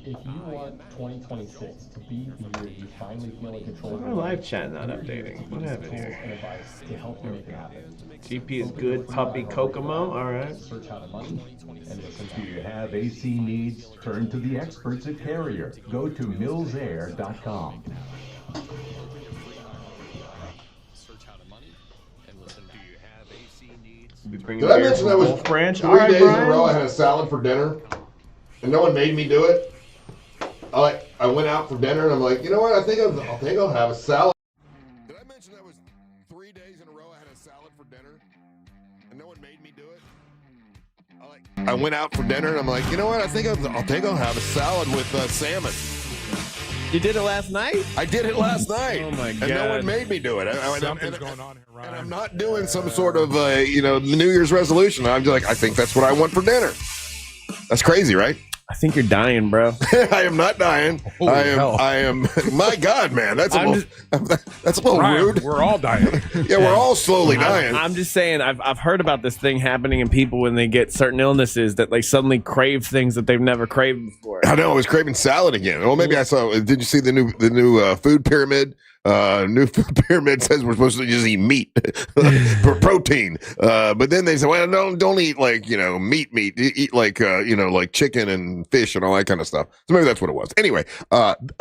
If you want 2026 to be the year you finally feel in control of Our live chat not updating. What happened here? to help you make it happen. GP is good. Puppy Kokomo. All right. Search how to money and listen Do you have AC needs? Turn to the experts at Carrier. Go to millsair.com. Did I mention that was branch? 3 days in a row I had a salad for dinner, and no one made me do it? I went out for dinner, and I'm like, you know what? I think I'll have a salad. Did I mention that was 3 days in a row I had a salad for dinner, and no one made me do it? I went out for dinner, and I'm like, you know what? I think I'll have a salad with salmon. You did it last night? I did it last night. Oh my God! And no one made me do it. Something's going on here, Ryan. And I'm not doing some sort of New Year's resolution. I'm just like, I think that's what I want for dinner. That's crazy, right? I think you're dying, bro. I am not dying. I am. My God, man, that's a little Ryan, rude. We're all dying. Yeah, we're all slowly dying. I'm just saying. I've heard about this thing happening in people when they get certain illnesses that they suddenly crave things that they've never craved before. I know. I was craving salad again. Well, maybe I saw. Did you see the new food pyramid? New food pyramid says we're supposed to just eat meat for protein, but then they say, well, don't eat like meat. Eat like like chicken and fish and all that kind of stuff. So maybe that's what it was. Anyway,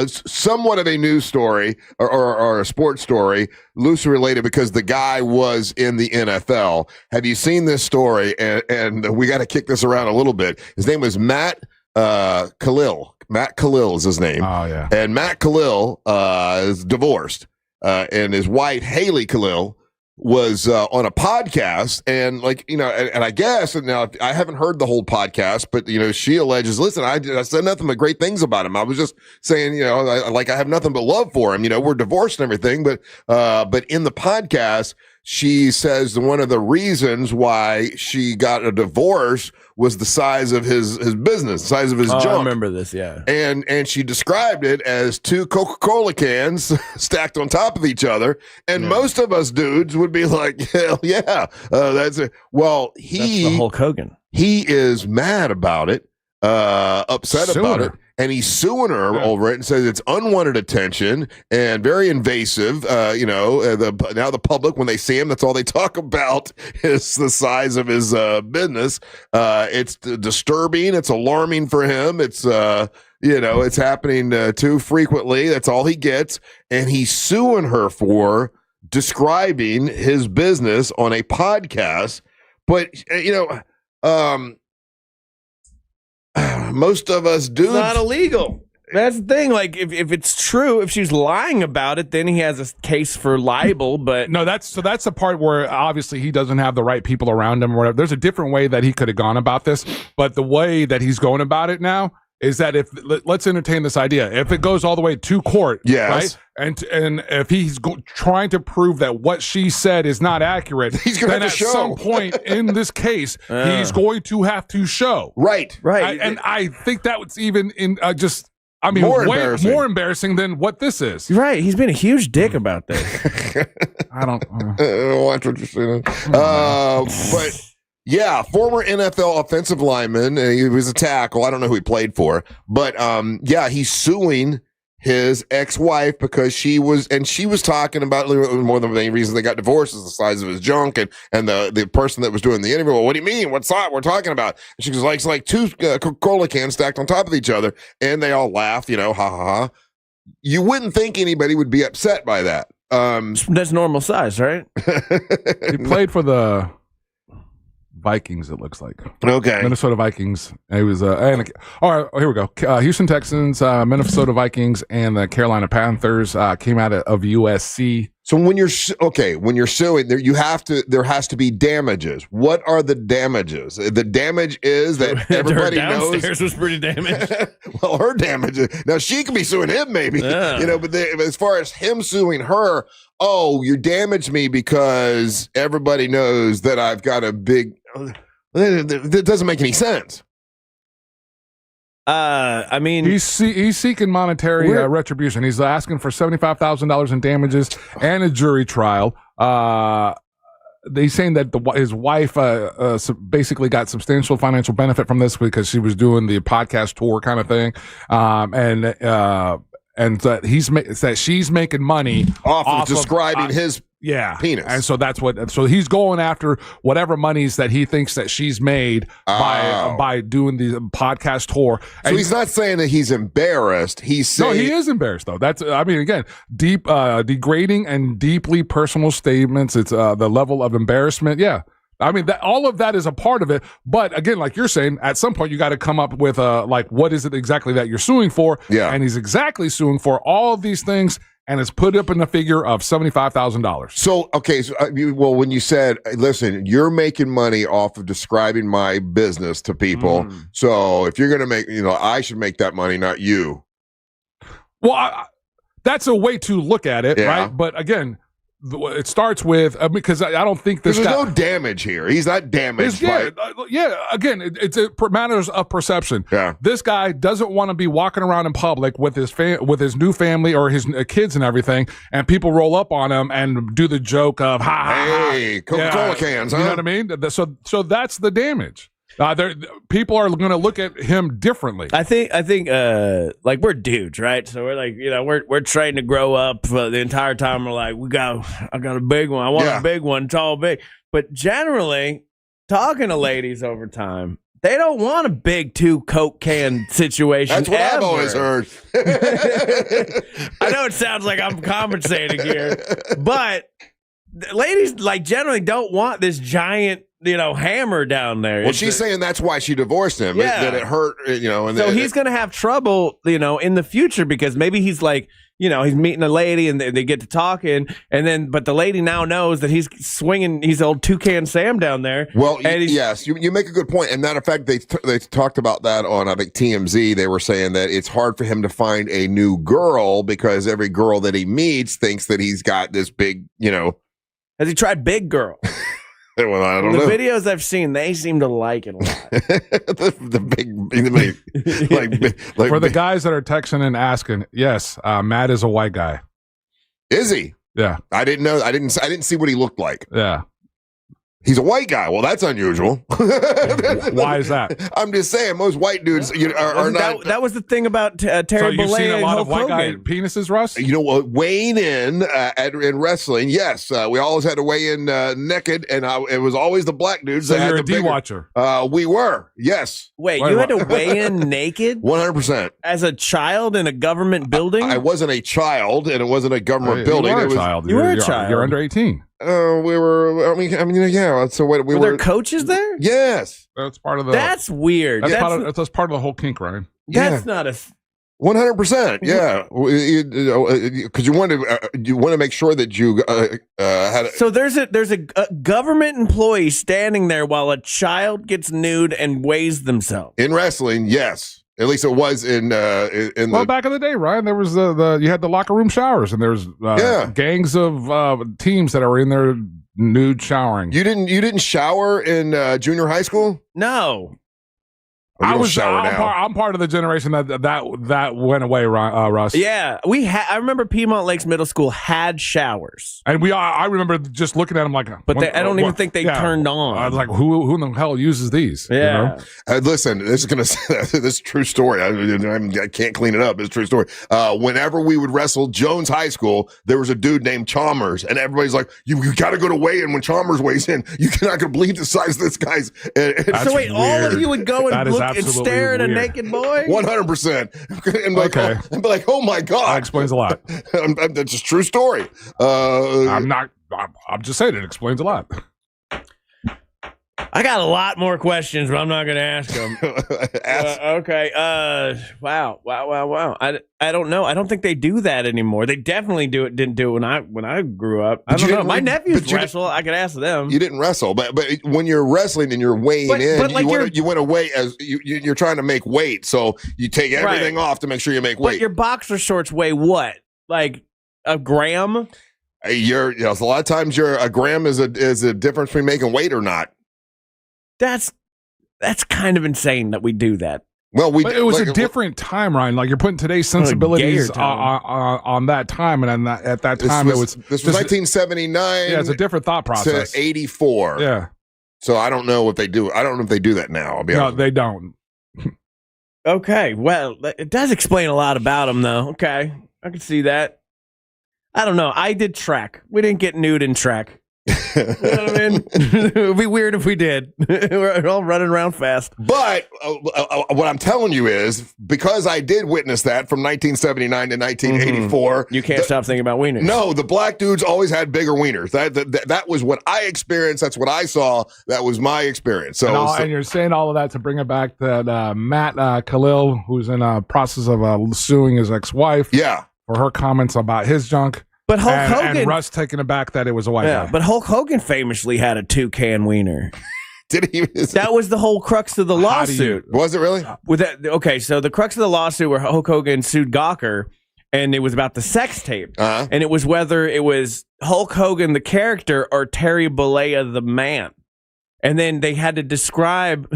somewhat of a news story or a sports story, loosely related because the guy was in the NFL. Have you seen this story? And we got to kick this around a little bit. His name was Matt Khalil. Matt Khalil is his name. Oh, yeah. And Matt Khalil is divorced. And his wife, Haley Khalil, was on a podcast, and like, you know, and I guess, and now I haven't heard the whole podcast, but you know, she alleges, listen, I said nothing but great things about him. I was just saying, you know, I have nothing but love for him. You know, we're divorced and everything, but in the podcast, she says one of the reasons why she got a divorce was the size of his business, the size of his junk. I remember this, yeah. And she described it as 2 Coca-Cola cans stacked on top of each other. And most of us dudes would be like, hell yeah, that's it. Well, That's the Hulk Hogan. He is mad about it, upset about it. And he's suing her over it and says it's unwanted attention and very invasive. You know, now the public, when they see him, that's all they talk about is the size of his business. It's disturbing. It's alarming for him. It's, you know, it's happening too frequently. That's all he gets. And he's suing her for describing his business on a podcast. But, you know, most of us do. It's not illegal. That's the thing. Like, if it's true, if she's lying about it, then he has a case for libel. But no, that's the part where obviously he doesn't have the right people around him or whatever. There's a different way that he could have gone about this, but the way that he's going about it now is that let's entertain this idea. If it goes all the way to court, right? And if he's trying to prove that what she said is not accurate, he's going to have to show. At some point in this case, he's going to have to show. Right. And I think that was even in just. I mean, more way more embarrassing than what this is. Right. He's been a huge dick about this. I don't watch what you're saying. But yeah, former NFL offensive lineman. He was a tackle. I don't know who he played for, but yeah, he's suing his ex-wife because she was talking about more than any reason they got divorced is the size of his junk, and the person that was doing the interview, well, what do you mean? What's that we're talking about? And she goes, like, it's like 2 Coca-Cola cans stacked on top of each other, and they all laugh, you know, ha ha ha. You wouldn't think anybody would be upset by that. That's normal size, right? He played for the Vikings, it looks like. Okay. Minnesota Vikings. He was all right, here we go. Houston Texans, Minnesota Vikings, and the Carolina Panthers came out of USC. So when you're suing, there has to be damages. What are the damages? The damage is that everybody knows. Downstairs was pretty damaged. Well, her damage. Now she could be suing him, maybe. Yeah. You know, but as far as him suing her, oh, you damaged me because everybody knows that I've got a big. That doesn't make any sense. I mean, he's seeking monetary retribution. He's asking for $75,000 in damages and a jury trial. He's saying that his wife basically got substantial financial benefit from this because she was doing the podcast tour kind of thing, and that she's making money off of describing his penis. And so so he's going after whatever monies that he thinks that she's made by doing the podcast tour. So he's not saying that he's embarrassed. He's saying he is embarrassed though. That's, I mean, again, deep, degrading and deeply personal statements. It's the level of embarrassment. Yeah. I mean, all of that is a part of it. But again, like you're saying, at some point you got to come up with what is it exactly that you're suing for? Yeah. And he's exactly suing for all of these things. And it's put up in the figure of $75,000. So, okay. So, well, when you said, listen, you're making money off of describing my business to people. So if you're going to make, I should make that money, not you. Well, that's a way to look at it, right? But again, it starts with, because I don't think this guy. There's no damage here. He's not damaged. Again, it's matters of perception. Yeah. This guy doesn't want to be walking around in public with his new family or his kids and everything, and people roll up on him and do the joke of, hey, Coca-Cola cans, huh? You know what I mean? So that's the damage. People are going to look at him differently. I think, like, we're dudes, right? So we're like, we're trying to grow up the entire time. We're like, I got a big one. I want a big one, tall, big. But generally, talking to ladies over time, they don't want a big 2 Coke can situation. That's what I've always heard. I know it sounds like I'm compensating here, but ladies, like, generally don't want this giant, hammer down there. Well, she's saying that's why she divorced him. Yeah. That it hurt, and so he's going to have trouble, in the future because maybe he's like, he's meeting a lady and they get to talking, but the lady now knows that he's swinging, he's old Toucan Sam down there. Well, yes, you make a good point. And matter of fact, they talked about that on, I think, TMZ. They were saying that it's hard for him to find a new girl because every girl that he meets thinks that he's got this big, Has he tried Big Girl? Well, I don't know. The videos I've seen, they seem to like it a lot. For the guys that are texting and asking, yes, Matt is a white guy. Is he? Yeah. I didn't know. I didn't see what he looked like. Yeah. He's a white guy. Well, that's unusual. Why is that? I'm just saying, most white dudes are not. That was the thing about Terry Bollea. You've seen a lot of white guy Hogan. penises, Russ? You know what? Weighing in wrestling, yes. We always had to weigh in naked, and it was always the black dudes. So that you're had a the D-watcher. We were, yes. Wait, you had to weigh in naked? 100%. As a child in a government building? I wasn't a child, and it wasn't a government building. You were It a was, child. You were a child. You're under 18. We were. I mean, yeah. So what we were there coaches there? Yes. That's part of the. That's weird. That's part of the whole kink, Ryan. That's not a. 100%. Yeah. Because you want to make sure that you had. So there's a government employee standing there while a child gets nude and weighs themselves in wrestling. Yes. At least it was in back in the day, Ryan. There was you had the locker room showers, and there's gangs of teams that are in there nude showering. You didn't shower in junior high school? No. I'm part of the generation that went away, Russ. Yeah, I remember Piedmont Lakes Middle School had showers, and I remember just looking at them like, I don't even think they turned on. I was like, who in the hell uses these? Yeah. Listen, this is a true story. I can't clean it up. It's a true story. Whenever we would wrestle Jones High School, there was a dude named Chalmers, and everybody's like, you got to go to weigh-in when Chalmers weighs in. You're not going to believe the size of this guy's. So wait, all of you would go and look and stare at a naked boy? 100%. And be like, oh my God. That explains a lot. That's just a true story. I'm just saying it explains a lot. I got a lot more questions, but I'm not going to ask them. Okay. Wow. I don't know. I don't think they do that anymore. They definitely didn't do it when I grew up. I don't know. My nephews wrestle. I could ask them. You didn't wrestle, but when you're wrestling and you're weighing you want to weigh as you're trying to make weight. So you take everything off to make sure you make weight. But your boxer shorts weigh what? Like a gram? A lot of times a gram is a difference between making weight or not. That's kind of insane that we do that. Well, but it was a different time, Ryan. Like you're putting today's sensibilities on that time, and at that time this was 1979. Yeah, it's a different thought process. To 84. Yeah. So I don't know what they do. I don't know if they do that now. I'll be honest. No, they don't. Okay, well, it does explain a lot about them, though. Okay, I can see that. I don't know. I did track. We didn't get nude in track. You know what I mean? It would be weird if we did. We're all running around fast. But what I'm telling you is, because I did witness that from 1979 to 1984. You can't stop thinking about wieners. No, the black dudes always had bigger wieners. That was what I experienced. That's what I saw. That was my experience. So, and you're saying all of that to bring it back that Matt Khalil, who's in a process of suing his ex-wife. Yeah. For her comments about his junk. But Hulk Hogan, and Russ taking it back that it was a white guy. But Hulk Hogan famously had a toucan wiener. Did he? That was the whole crux of the lawsuit. Was it really? So the crux of the lawsuit where Hulk Hogan sued Gawker, and it was about the sex tape, and it was whether it was Hulk Hogan the character or Terry Bollea the man, and then they had to describe.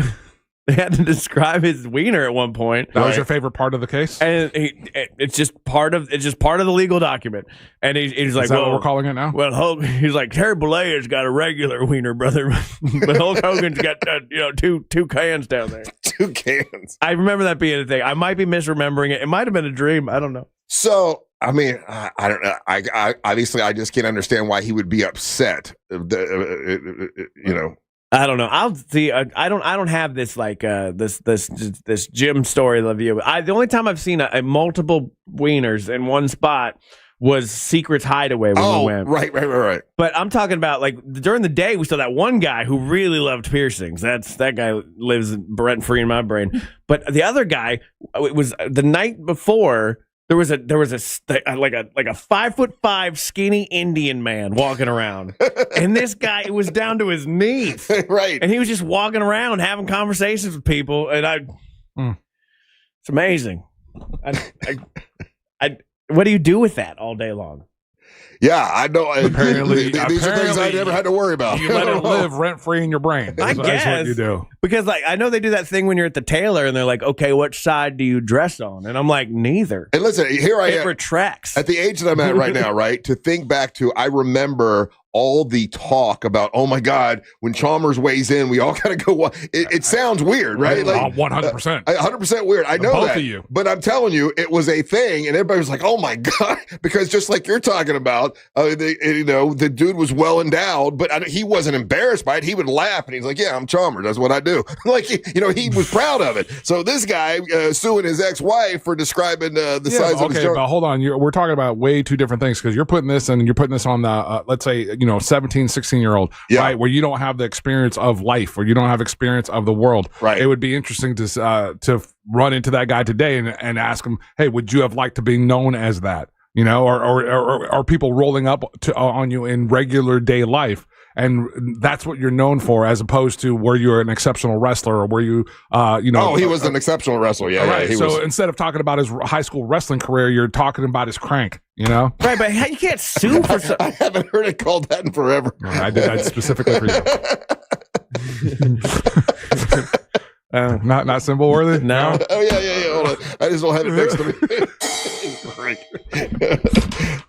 They had to describe his wiener at one point. That was your favorite part of the case, and it's just part of the legal document. And he's like, "Is that what we're calling it now?" Well, he's like, Terry Bollea's got a regular wiener, brother, but Hulk Hogan's got two cans down there. 2 cans. I remember that being a thing. I might be misremembering it. It might have been a dream. I don't know. So I mean, I don't know. I obviously I just can't understand why he would be upset. I don't know. I'll see. I don't have this this gym story of you. The only time I've seen a multiple wieners in one spot was Secret's Hideaway when we went. Right. But I'm talking about like during the day we saw that one guy who really loved piercings. That guy lives rent free in my brain. But the other guy, it was the night before. There was a 5'5" skinny Indian man walking around, and this guy, it was down to his knees, right? And he was just walking around having conversations with people, and it's amazing. What do you do with that all day long? Yeah, I know. Apparently, these are things I never had to worry about. You let it live rent free in your brain. I guess That's what you do. Because, like, I know they do that thing when you're at the tailor and they're like, "Okay, which side do you dress on?" And I'm like, "Neither." And listen, here I am. It retracts at the age that I'm at right now. Right, to think back to, I remember all the talk about, oh my God, when Chalmers weighs in, we all gotta go. It sounds weird, right? Like 100%, 100% weird. I know both that, of you. But I'm telling you, it was a thing, and everybody was like, "Oh my God," because just like you're talking about, the dude was well endowed, but he wasn't embarrassed by it. He would laugh, and he's like, "Yeah, I'm Chalmers. That's what I do." Like, he was proud of it. So this guy suing his ex-wife for describing the size of his junk. But hold on, we're talking about way two different things, because you're putting this on the let's say 17, 16-year-old, right, where you don't have the experience of life, or you don't have experience of the world. Right. It would be interesting to run into that guy today and ask him, "Hey, would you have liked to be known as that?" Or people rolling up on you in regular day life. And that's what you're known for, as opposed to where you're an exceptional wrestler, or where you, Oh, he was an exceptional wrestler. Yeah, right. Yeah, so instead of talking about his high school wrestling career, you're talking about his crank. Right, but you can't sue for something. I haven't heard it called that in forever. I did that specifically for you. Not symbol worthy? No. Oh yeah. Hold on. I just don't have it next to me.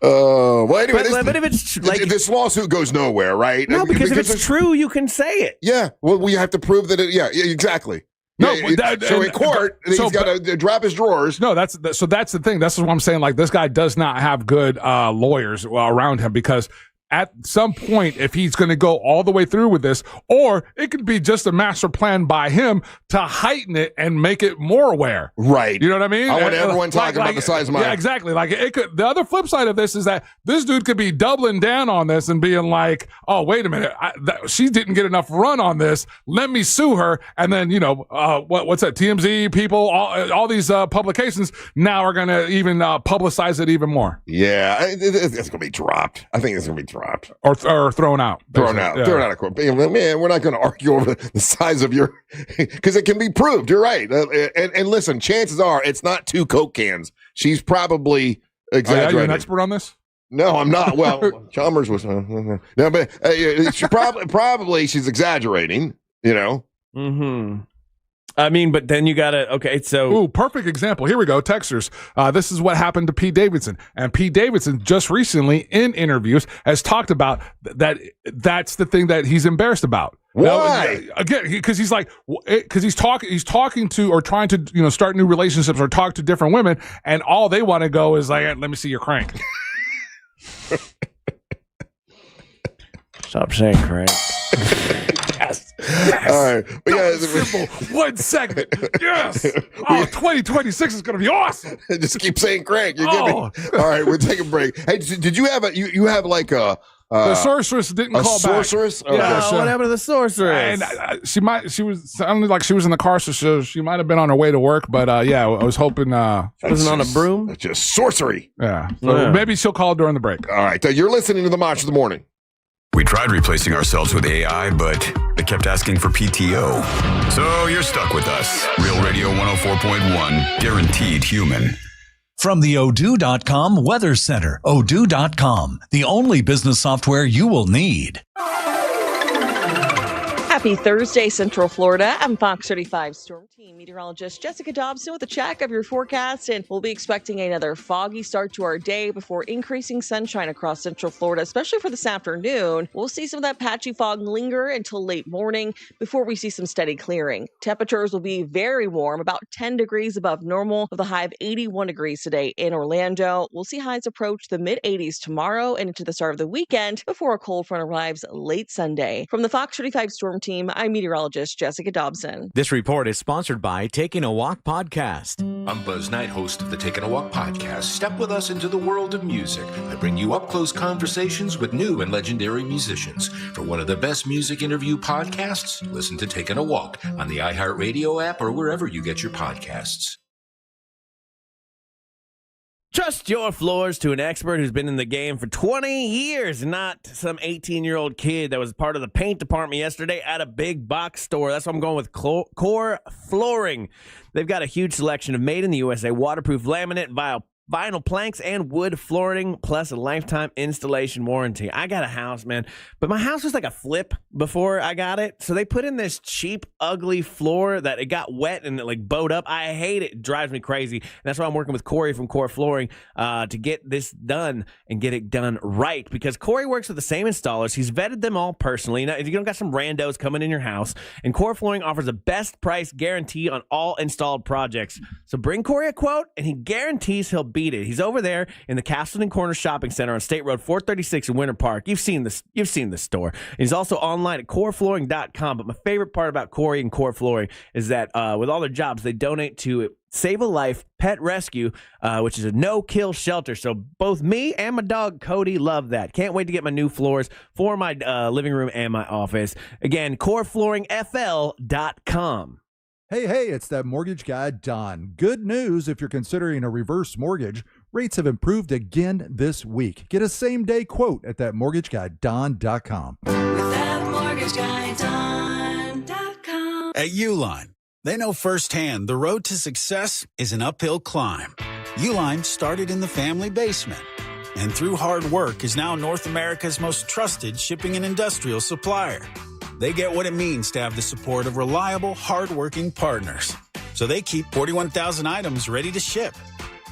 Well, anyway, but if it's like this lawsuit goes nowhere, right? No, because if it's true, you can say it. Yeah. Well, we have to prove that it. Yeah, exactly. No, so in court, he's got to drop his drawers. No, that's the thing. That's what I'm saying. Like, this guy does not have good lawyers around him, because at some point, if he's going to go all the way through with this, or it could be just a master plan by him to heighten it and make it more aware. Right. You know what I mean? I want everyone talking about the size of my. Yeah, exactly. Like, it could. The other flip side of this is that this dude could be doubling down on this and being like, "Oh, wait a minute, she didn't get enough run on this. Let me sue her." And then what's that? TMZ people, all these publications now are going to even publicize it even more. Yeah, it's going to be dropped. I think it's going to be dropped. Or thrown out. Thrown out of court. Man, we're not going to argue over the size of your, because it can be proved. You're right. And listen, chances are it's not 2 Coke cans. She's probably exaggerating. Are you an expert on this? No, I'm not. Well, Chalmers was. No, but she probably she's exaggerating. Mm-hmm. I mean, but then you gotta, okay, so. Ooh, perfect example. Here we go. Texters. This is what happened to Pete Davidson. And Pete Davidson just recently in interviews has talked about that's the thing that he's embarrassed about. Why? Now, again, because he's talking to, or trying to, start new relationships or talk to different women, and all they want to go is like, "Let me see your crank." Stop saying crank. Yes. All right. Simple. 1 second. Yes. Oh, 2026 is going to be awesome. Just keep saying crank. You're getting me. All right, we'll take a break. Hey, did you have you have like a the sorceress didn't call sorceress? back. Okay. What happened to the sorceress? And she was sounded like she was in the car, so she might have been on her way to work. But I was hoping she wasn't on a broom. That's just sorcery. Yeah. So maybe she'll call during the break. All right. You're listening to the March of the Morning. We tried replacing ourselves with AI, but it kept asking for PTO. So you're stuck with us. Real Radio 104.1, guaranteed human. From the Odoo.com Weather Center, Odoo.com, the only business software you will need. Happy Thursday, Central Florida. I'm Fox 35 Storm Team meteorologist Jessica Dobson with a check of your forecast, and we'll be expecting another foggy start to our day before increasing sunshine across Central Florida, especially for this afternoon. We'll see some of that patchy fog linger until late morning before we see some steady clearing. Temperatures will be very warm, about 10 degrees above normal, with a high of 81 degrees today in Orlando. We'll see highs approach the mid-80s tomorrow and into the start of the weekend before a cold front arrives late Sunday. From the Fox 35 Storm Team, I'm meteorologist Jessica Dobson. This report is sponsored by Taking a Walk podcast. I'm Buzz Knight, host of the Taking a Walk podcast. Step with us into the world of music. I bring you up-close conversations with new and legendary musicians. For one of the best music interview podcasts, listen to Taking a Walk on the iHeartRadio app or wherever you get your podcasts. Trust your floors to an expert who's been in the game for 20 years, not some 18-year-old kid that was part of the paint department yesterday at a big box store. That's why I'm going with Core Flooring. They've got a huge selection of made-in-the-USA waterproof laminate, vinyl planks, and wood flooring, plus a lifetime installation warranty. I got a house, man, but my house was like a flip before I got it. So they put in this cheap, ugly floor that it got wet and it like bowed up. I hate it. It drives me crazy. And that's why I'm working with Corey from Core Flooring to get this done and get it done right, because Corey works with the same installers. He's vetted them all personally. Now, if you don't got some randos coming in your house, and Core Flooring offers a best price guarantee on all installed projects. So bring Corey a quote and he guarantees he'll beat it. He's over there in the Castleton Corner Shopping Center on State Road 436 in Winter Park. You've seen this store. And he's also online at coreflooring.com. But my favorite part about Corey and Core Flooring is that with all their jobs, they donate to Save a Life Pet Rescue, which is a no-kill shelter. So both me and my dog Cody love that. Can't wait to get my new floors for my living room and my office. Again, coreflooringfl.com. Hey, it's that mortgage guy, Don. Good news if you're considering a reverse mortgage. Rates have improved again this week. Get a same-day quote at thatmortgageguyDon.com. ThatmortgageguyDon.com. At Uline, they know firsthand the road to success is an uphill climb. Uline started in the family basement, and through hard work is now North America's most trusted shipping and industrial supplier. They get what it means to have the support of reliable, hard-working partners. So they keep 41,000 items ready to ship.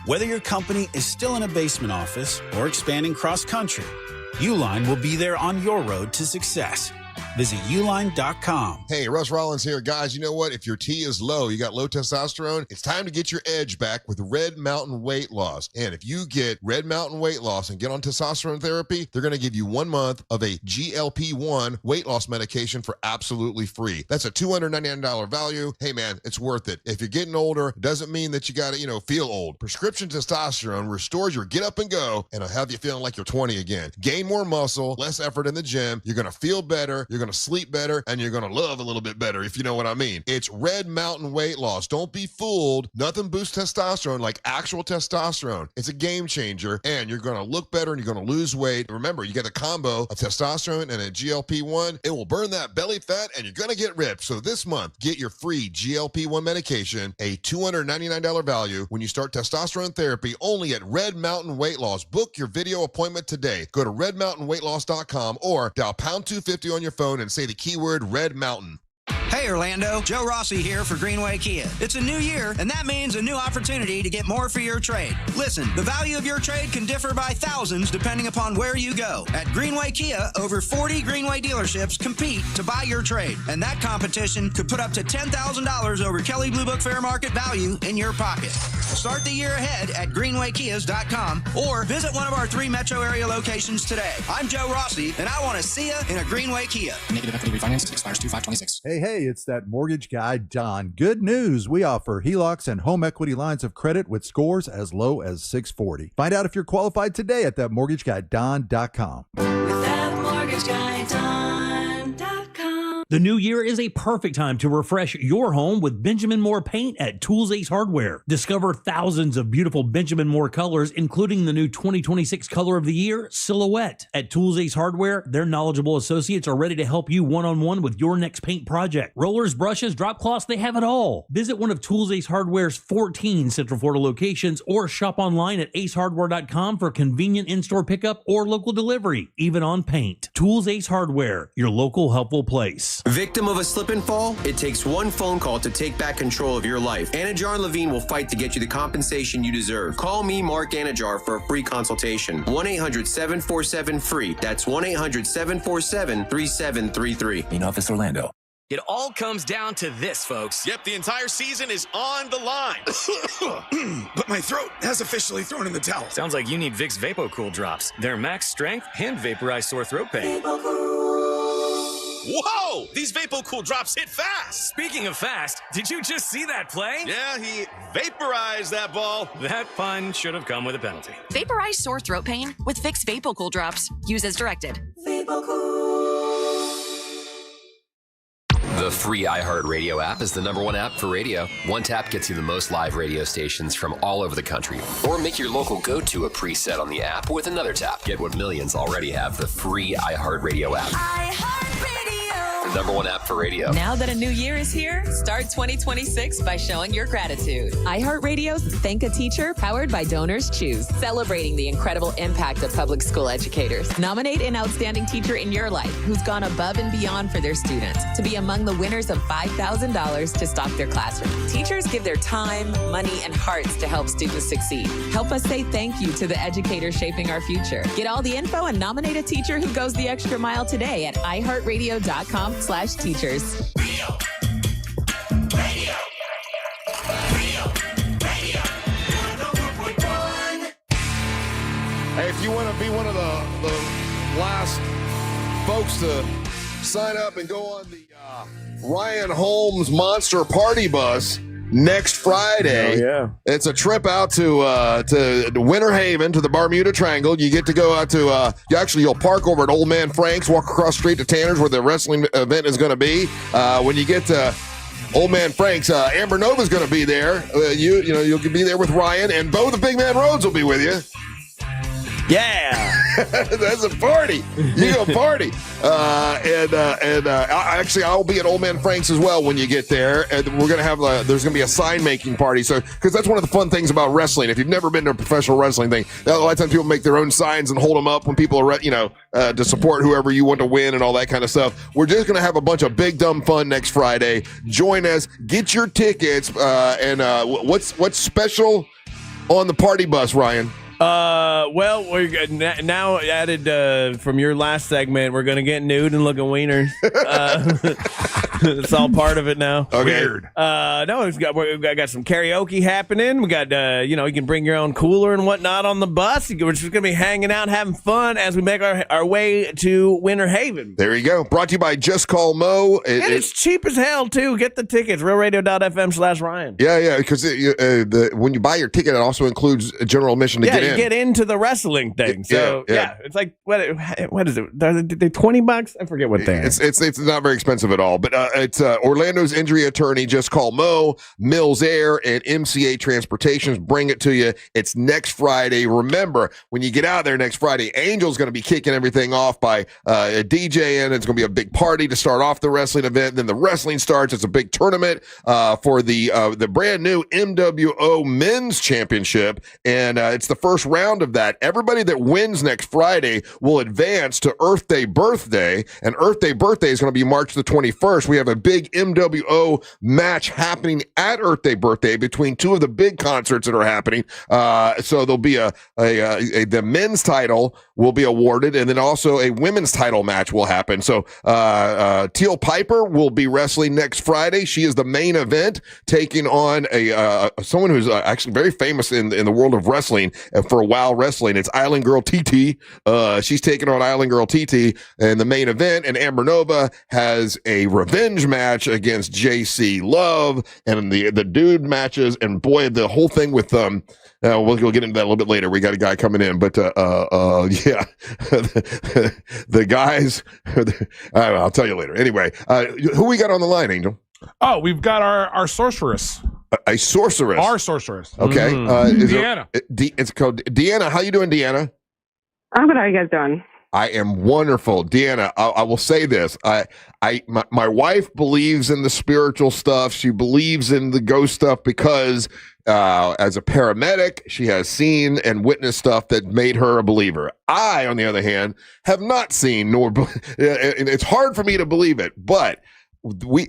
Whether your company is still in a basement office or expanding cross-country, Uline will be there on your road to success. Visit uline.com. Hey, Russ Rollins here. Guys, you know what? If your T is low, you got low testosterone, it's time to get your edge back with Red Mountain Weight Loss. And if you get Red Mountain Weight Loss and get on testosterone therapy, they're going to give you 1 month of a GLP-1 weight loss medication for absolutely free. That's a $299 value. Hey, man, it's worth it. If you're getting older, it doesn't mean that you got to, feel old. Prescription testosterone restores your get up and go, and it'll have you feeling like you're 20 again. Gain more muscle, less effort in the gym. You're going to feel better. You're going to sleep better, and you're going to love a little bit better, if you know what I mean. It's Red Mountain Weight Loss. Don't be fooled. Nothing boosts testosterone like actual testosterone. It's a game changer, and you're going to look better, and you're going to lose weight. Remember, you get the combo of testosterone and a GLP-1. It will burn that belly fat, and you're going to get ripped. So this month, get your free GLP-1 medication, a $299 value when you start testosterone therapy, only at Red Mountain Weight Loss. Book your video appointment today. Go to redmountainweightloss.com or dial pound 250 on your phone and say the keyword Red Mountain. Hey Orlando, Joe Rossi here for Greenway Kia. It's a new year, and that means a new opportunity to get more for your trade. Listen, the value of your trade can differ by thousands depending upon where you go. At Greenway Kia, over 40 Greenway dealerships compete to buy your trade, and that competition could put up to $10,000 over Kelley Blue Book fair market value in your pocket. Start the year ahead at greenwaykias.com or visit one of our 3 metro area locations today. I'm Joe Rossi, and I want to see you in a Greenway Kia. Negative equity refinance expires 2/5/26. Hey, it's that mortgage guy, Don. Good news. We offer HELOCs and home equity lines of credit with scores as low as 640. Find out if you're qualified today at thatmortgageguyDon.com. The new year is a perfect time to refresh your home with Benjamin Moore paint at Tools Ace Hardware. Discover thousands of beautiful Benjamin Moore colors, including the new 2026 color of the year, Silhouette. At Tools Ace Hardware, their knowledgeable associates are ready to help you one-on-one with your next paint project. Rollers, brushes, drop cloths, they have it all. Visit one of Tools Ace Hardware's 14 Central Florida locations or shop online at acehardware.com for convenient in-store pickup or local delivery, even on paint. Tools Ace Hardware, your local helpful place. Victim of a slip and fall? It takes one phone call to take back control of your life. Anajar and Levine will fight to get you the compensation you deserve. Call me, Mark Anajar, for a free consultation. 1-800-747-FREE. That's 1-800-747-3733. Main office, Orlando. It all comes down to this, folks. Yep, the entire season is on the line. But my throat has officially thrown in the towel. Sounds like you need Vicks VapoCool drops. Their max strength and vaporize sore throat pain. Whoa! These VapoCool drops hit fast. Speaking of fast, did you just see that play? Yeah, he vaporized that ball. That pun should have come with a penalty. Vaporize sore throat pain with Vicks VapoCool drops. Use as directed. VapoCool. The free iHeartRadio app is the #1 app for radio. One tap gets you the most live radio stations from all over the country. Or make your local go-to a preset on the app with another tap. Get what millions already have, the free iHeartRadio app. The #1 app for radio. Now that a new year is here, start 2026 by showing your gratitude. iHeartRadio's Thank a Teacher, powered by Donors Choose, celebrating the incredible impact of public school educators. Nominate an outstanding teacher in your life who's gone above and beyond for their students to be among the winners of $5,000 to stock their classroom. Teachers give their time, money, and hearts to help students succeed. Help us say thank you to the educators shaping our future. Get all the info and nominate a teacher who goes the extra mile today at iHeartRadio.com/teachers. Hey, if you want to be one of the last folks to sign up and go on the Ryan Holmes Monster Party Bus next Friday. Oh, yeah. It's a trip out to Winter Haven, to the Bermuda Triangle. You get to go out to, you'll park over at Old Man Frank's, walk across the street to Tanner's where the wrestling event is going to be. When you get to Old Man Frank's, Amber Nova's going to be there. You'll be there with Ryan, and Bo the Big Man Rhodes will be with you. Yeah. That's a party. You go party. I'll be at Old Man Frank's as well when you get there. And we're going to have, there's going to be a sign making party. So, because that's one of the fun things about wrestling. If you've never been to a professional wrestling thing, a lot of times people make their own signs and hold them up when people are, to support whoever you want to win and all that kind of stuff. We're just going to have a bunch of big, dumb fun next Friday. Join us. Get your tickets. What's special on the party bus, Ryan? Well, we're now added from your last segment. We're gonna get nude and looking wieners. It's all part of it now. Okay. Weird. No, we've got some karaoke happening. We got you can bring your own cooler and whatnot on the bus. We're just gonna be hanging out, having fun as we make our way to Winter Haven. There you go. Brought to you by Just Call Mo. It's cheap as hell too. Get the tickets. RealRadio.fm/Ryan. Yeah, because when you buy your ticket, it also includes a general admission to get in. Get into the wrestling thing. So yeah, it's like what is it? Are they $20? I forget what they are. It's not very expensive at all. But it's Orlando's injury attorney. Just Call Mo, Mills Air, and MCA Transportations bring it to you. It's next Friday. Remember, when you get out there next Friday, Angel's going to be kicking everything off by DJing. It's going to be a big party to start off the wrestling event. Then the wrestling starts. It's a big tournament for the brand new MWO Men's Championship, and it's the first round of that. Everybody that wins next Friday will advance to Earth Day Birthday, and Earth Day Birthday is going to be March the 21st. We have a big MWO match happening at Earth Day Birthday between two of the big concerts that are happening. So there'll be the men's title will be awarded, and then also a women's title match will happen. So Teal Piper will be wrestling next Friday. She is the main event, taking on someone who's actually very famous in the world of wrestling for a while wrestling. It's Island Girl TT. She's taking on Island Girl TT in the main event, and Amber Nova has a revenge match against JC Love, and the dude matches, and boy, the whole thing with we'll get into that a little bit later. We got a guy coming in, but yeah, the guys. I'll tell you later. Anyway, who we got on the line, Angel? Oh, we've got our sorceress. A sorceress. Our sorceress. Okay. Deanna. It's called Deanna. How you doing, Deanna? I'm good. How are you guys doing? I am wonderful. Deanna, I will say this. My wife believes in the spiritual stuff. She believes in the ghost stuff because as a paramedic, she has seen and witnessed stuff that made her a believer. I, on the other hand, have not seen it's hard for me to believe it, but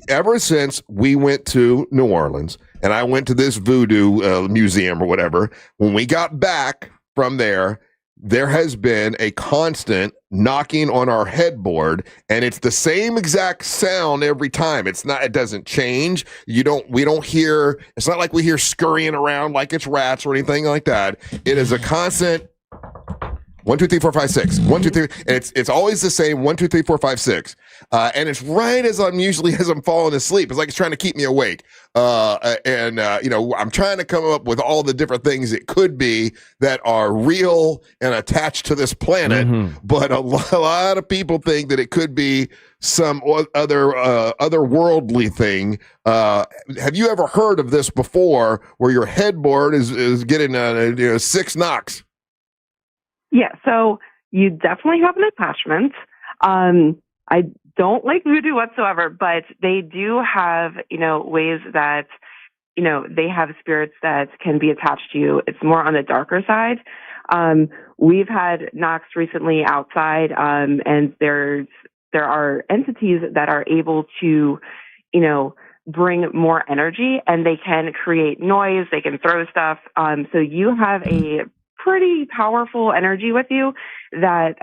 ever since we went to New Orleans and I went to this voodoo museum or whatever, when we got back from there has been a constant knocking on our headboard, and it's the same exact sound every time. It doesn't change. We don't hear, it's not like we hear scurrying around like it's rats or anything like that. It is a constant 1, 2, 3, 4, 5, 6. 1, 2, 3, and it's always the same. 1, 2, 3, 4, 5, 6. And it's right as I'm falling asleep. It's like it's trying to keep me awake. I'm trying to come up with all the different things it could be that are real and attached to this planet. But a lot of people think that it could be some otherworldly thing. Have you ever heard of this before, where your headboard is getting 6 knocks? Yeah, so you definitely have an attachment. I don't like voodoo whatsoever, but they do have, ways that, they have spirits that can be attached to you. It's more on the darker side. We've had knocks recently outside, and there are entities that are able to, bring more energy, and they can create noise. They can throw stuff. So you have a pretty powerful energy with you that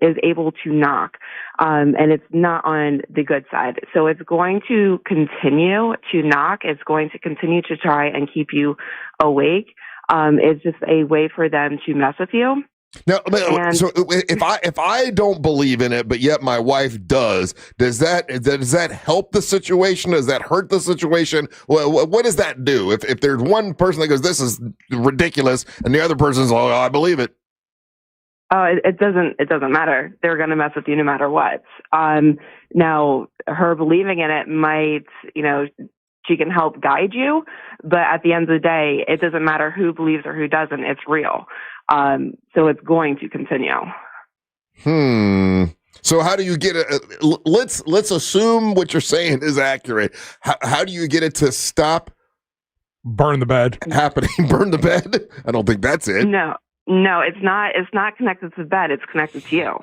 is able to knock, and it's not on the good side. So it's going to continue to knock. It's going to continue to try and keep you awake. It's just a way for them to mess with you. Now, so if I don't believe in it, but yet my wife does that help the situation? Does that hurt the situation? Well, what does that do? If there's one person that goes, "This is ridiculous," and the other person's, "Oh, I believe it." It doesn't matter. They're going to mess with you no matter what. Now, her believing in it might, she can help guide you, but at the end of the day, it doesn't matter who believes or who doesn't. It's real. So it's going to continue. So how do you get it? Let's assume what you're saying is accurate. How do you get it to stop? Burn the bed. Happening. Burn the bed? I don't think that's it. No, it's not. It's not connected to the bed. It's connected to you.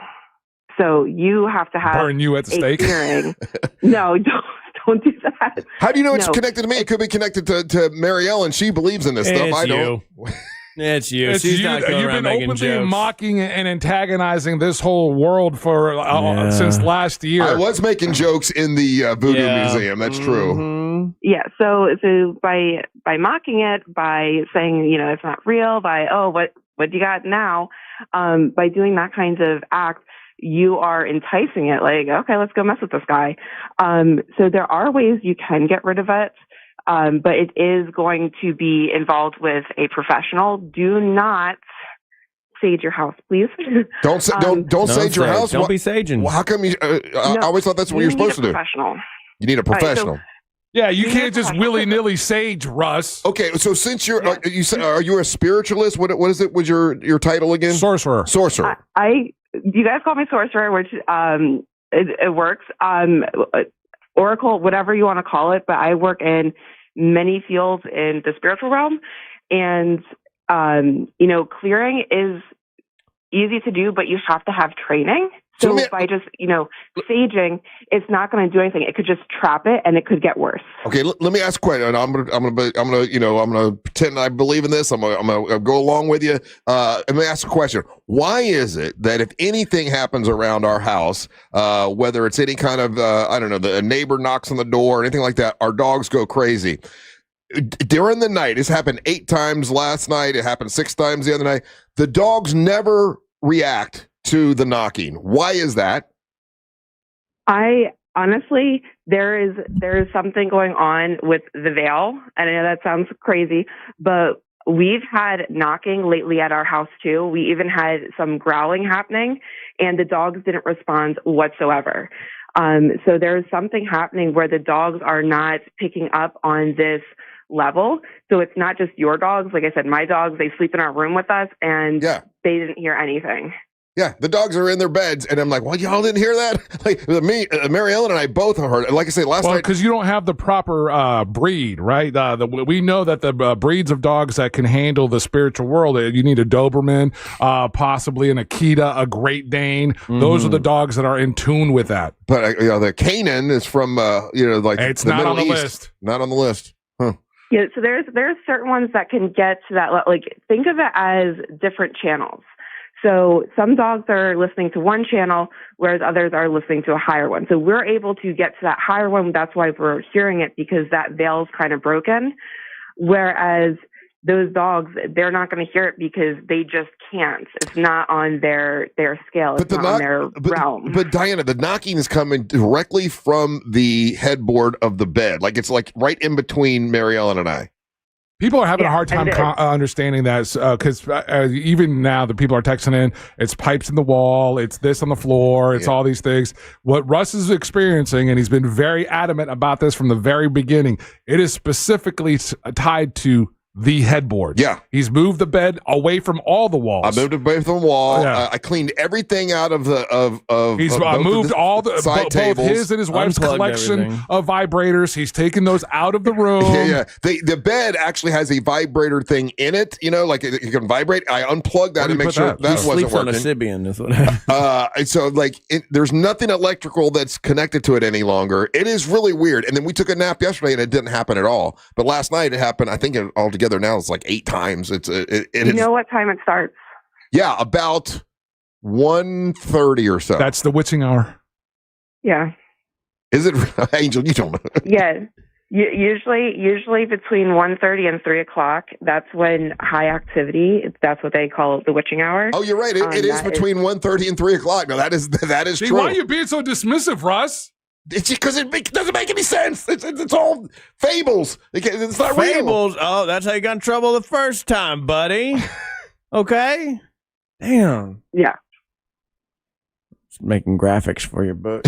So you have to have burn you at the stake. Hearing. No, don't do that. How do you know it's connected to me? It could be connected to Mary Ellen. She believes in this stuff. I don't. It's you. It's She's you. not going You've around been making openly jokes. mocking and antagonizing this whole world for since last year. I was making jokes in the Voodoo Museum. That's true. Yeah. So by mocking it, by saying it's not real, by what you got now, by doing that kind of act, you are enticing it. Like, okay, let's go mess with this guy. So there are ways you can get rid of it. But it is going to be involved with a professional. Do not sage your house, please. Don't sage your house. Don't be saging. Well, how come you? I always thought that's what you're supposed to do. You need a professional. Yeah, you can't just willy-nilly sage, Russ. Okay, so since you're, you said, are you a spiritualist? What is it? Was your title again? Sorcerer. You guys call me sorcerer, which it works. Oracle, whatever you want to call it, but I work in many fields in the spiritual realm, and clearing is easy to do, but you have to have training. So by just saging, it's not going to do anything. It could just trap it, and it could get worse. Okay, let me ask a question. I'm gonna pretend I believe in this. I'm gonna go along with you. Let me ask a question. Why is it that if anything happens around our house, whether it's any kind of a neighbor knocks on the door or anything like that, our dogs go crazy? During the night, it's happened 8 times last night. It happened 6 times the other night. The dogs never react to the knocking. Why is that? I honestly, there is something going on with the veil. And I know that sounds crazy, but we've had knocking lately at our house too. We even had some growling happening, and the dogs didn't respond whatsoever. So there's something happening where the dogs are not picking up on this level. So it's not just your dogs. Like I said, my dogs, they sleep in our room with us, and they didn't hear anything. Yeah, the dogs are in their beds, and I'm like, "Well, y'all didn't hear that?" Like me, Mary Ellen, and I both heard it. Like I said last night, because you don't have the proper breed, right? We know that the breeds of dogs that can handle the spiritual world, you need a Doberman, possibly an Akita, a Great Dane. Those are the dogs that are in tune with that. But the Canaan is from it's the not Middle on the East. list. Not on the list. Huh. Yeah, so there's certain ones that can get to that. Like, think of it as different channels. So some dogs are listening to one channel, whereas others are listening to a higher one. So we're able to get to that higher one. That's why we're hearing it, because that veil's kind of broken. Whereas those dogs, they're not going to hear it because they just can't. It's not on their scale. It's not on their realm. But Diana, the knocking is coming directly from the headboard of the bed. Like, it's like right in between Mary Ellen and I. People are having a hard time understanding that because even now the people are texting in, it's pipes in the wall, it's this on the floor, it's all these things. What Russ is experiencing, and he's been very adamant about this from the very beginning, it is specifically tied to the headboard. Yeah. He's moved the bed away from all the walls. I moved away from the wall. Yeah. I cleaned everything out of the He's moved all the side tables. both his and his wife's collection of vibrators. He's taken those out of the room. Yeah. The bed actually has a vibrator thing in it. You know, like it can vibrate. I unplugged that to make sure that wasn't working. On a Sibian is what so like there's nothing electrical that's connected to it any longer. It is really weird. And then we took a nap yesterday and it didn't happen at all. But last night it happened. I think altogether now it's like 8 times. You know what time it starts? Yeah, about 1:30 or so. That's the witching hour. Yeah. Is it, Angel? You don't know. Yeah. Usually between 1:30 and 3 o'clock, that's when high activity, that's what they call the witching hour. Oh, you're right. It is between 1:30 and 3 o'clock. No, that is See, true. why are you being so dismissive, Russ? It's because it doesn't make any sense. It's all fables. It's not fables. real. Oh, that's how you got in trouble the first time, buddy. Okay. Damn. Yeah. Just making graphics for your book.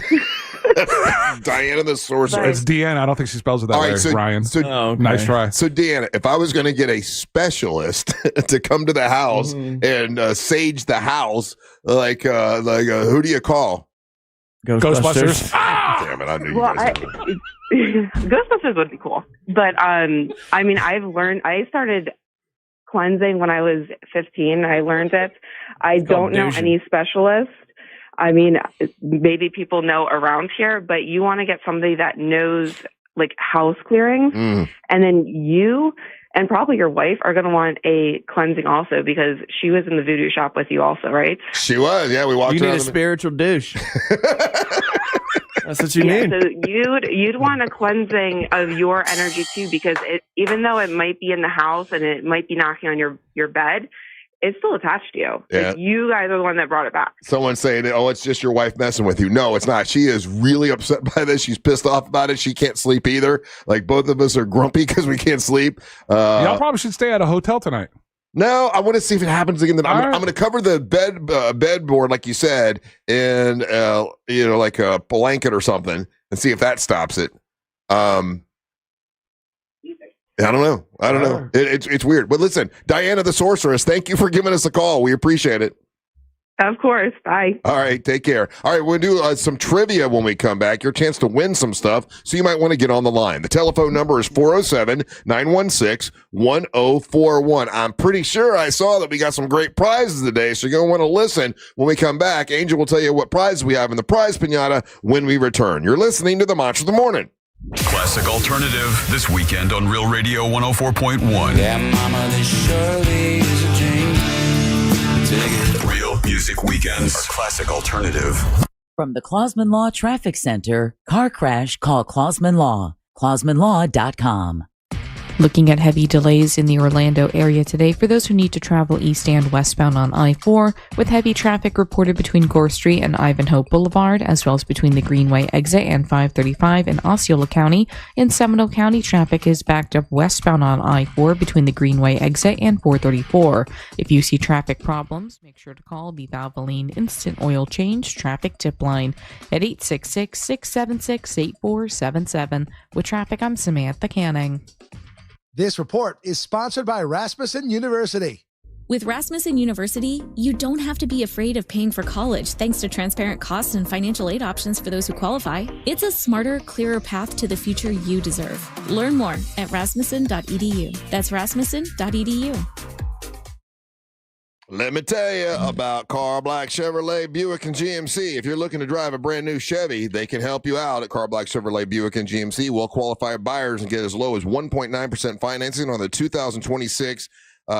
Diana the Sorceress. It's Deanna. I don't think she spells it that way, Ryan. So, nice try. So, Deanna, if I was going to get a specialist to come to the house and sage the house, like who do you call? Ghostbusters. Damn it! I knew you guys would. Ghostbusters would be cool, but I mean, I started cleansing when I was 15. I learned it. I don't know any specialists. I mean, maybe people know around here, but you want to get somebody that knows like house clearing, and then you and probably your wife are going to want a cleansing also because she was in the voodoo shop with you also, right? She was. Yeah, we walked. You need a spiritual douche. That's what you need. So you'd want a cleansing of your energy too, because even though it might be in the house and it might be knocking on your bed, it's still attached to you. Yeah. Like, you guys are the one that brought it back. Someone saying, "Oh, it's just your wife messing with you." No, it's not. She is really upset by this. She's pissed off about it. She can't sleep either. Like both of us are grumpy because we can't sleep. Y'all probably should stay at a hotel tonight. No, I want to see if it happens again. Then I'm going to cover the bed board, like you said, in like a blanket or something, and see if that stops it. I don't know. It's weird. But listen, Diana the Sorceress, thank you for giving us a call. We appreciate it. Of course. Bye. All right. Take care. All right. We'll do some trivia when we come back. Your chance to win some stuff. So you might want to get on the line. The telephone number is 407-916-1041. I'm pretty sure I saw that we got some great prizes today. So you're going to want to listen when we come back. Angel will tell you what prizes we have in the prize pinata when we return. You're listening to the Mantra of the Morning. Classic Alternative this weekend on Real Radio 104.1. Yeah, mama, this surely is a dream. Take it. Real Music Weekends are Classic Alternative. From the Clausman Law Traffic Center, car crash, call Clausman Law. ClausmanLaw.com. Looking at heavy delays in the Orlando area today for those who need to travel east and westbound on I-4, with heavy traffic reported between Gore Street and Ivanhoe Boulevard, as well as between the Greenway exit and 535 in Osceola County. In Seminole County, traffic is backed up westbound on I-4 between the Greenway exit and 434. If you see traffic problems, make sure to call the Valvoline Instant Oil Change Traffic Tip Line at 866-676-8477. With traffic, I'm Samantha Canning. This report is sponsored by Rasmussen University. With Rasmussen University, you don't have to be afraid of paying for college thanks to transparent costs and financial aid options for those who qualify. It's a smarter, clearer path to the future you deserve. Learn more at rasmussen.edu. That's rasmussen.edu. Let me tell you about Car Black Chevrolet Buick and GMC. If you're looking to drive a brand new Chevy, they can help you out at Car Black Chevrolet Buick and GMC. Well-qualified buyers and get as low as 1.9% financing on the 2026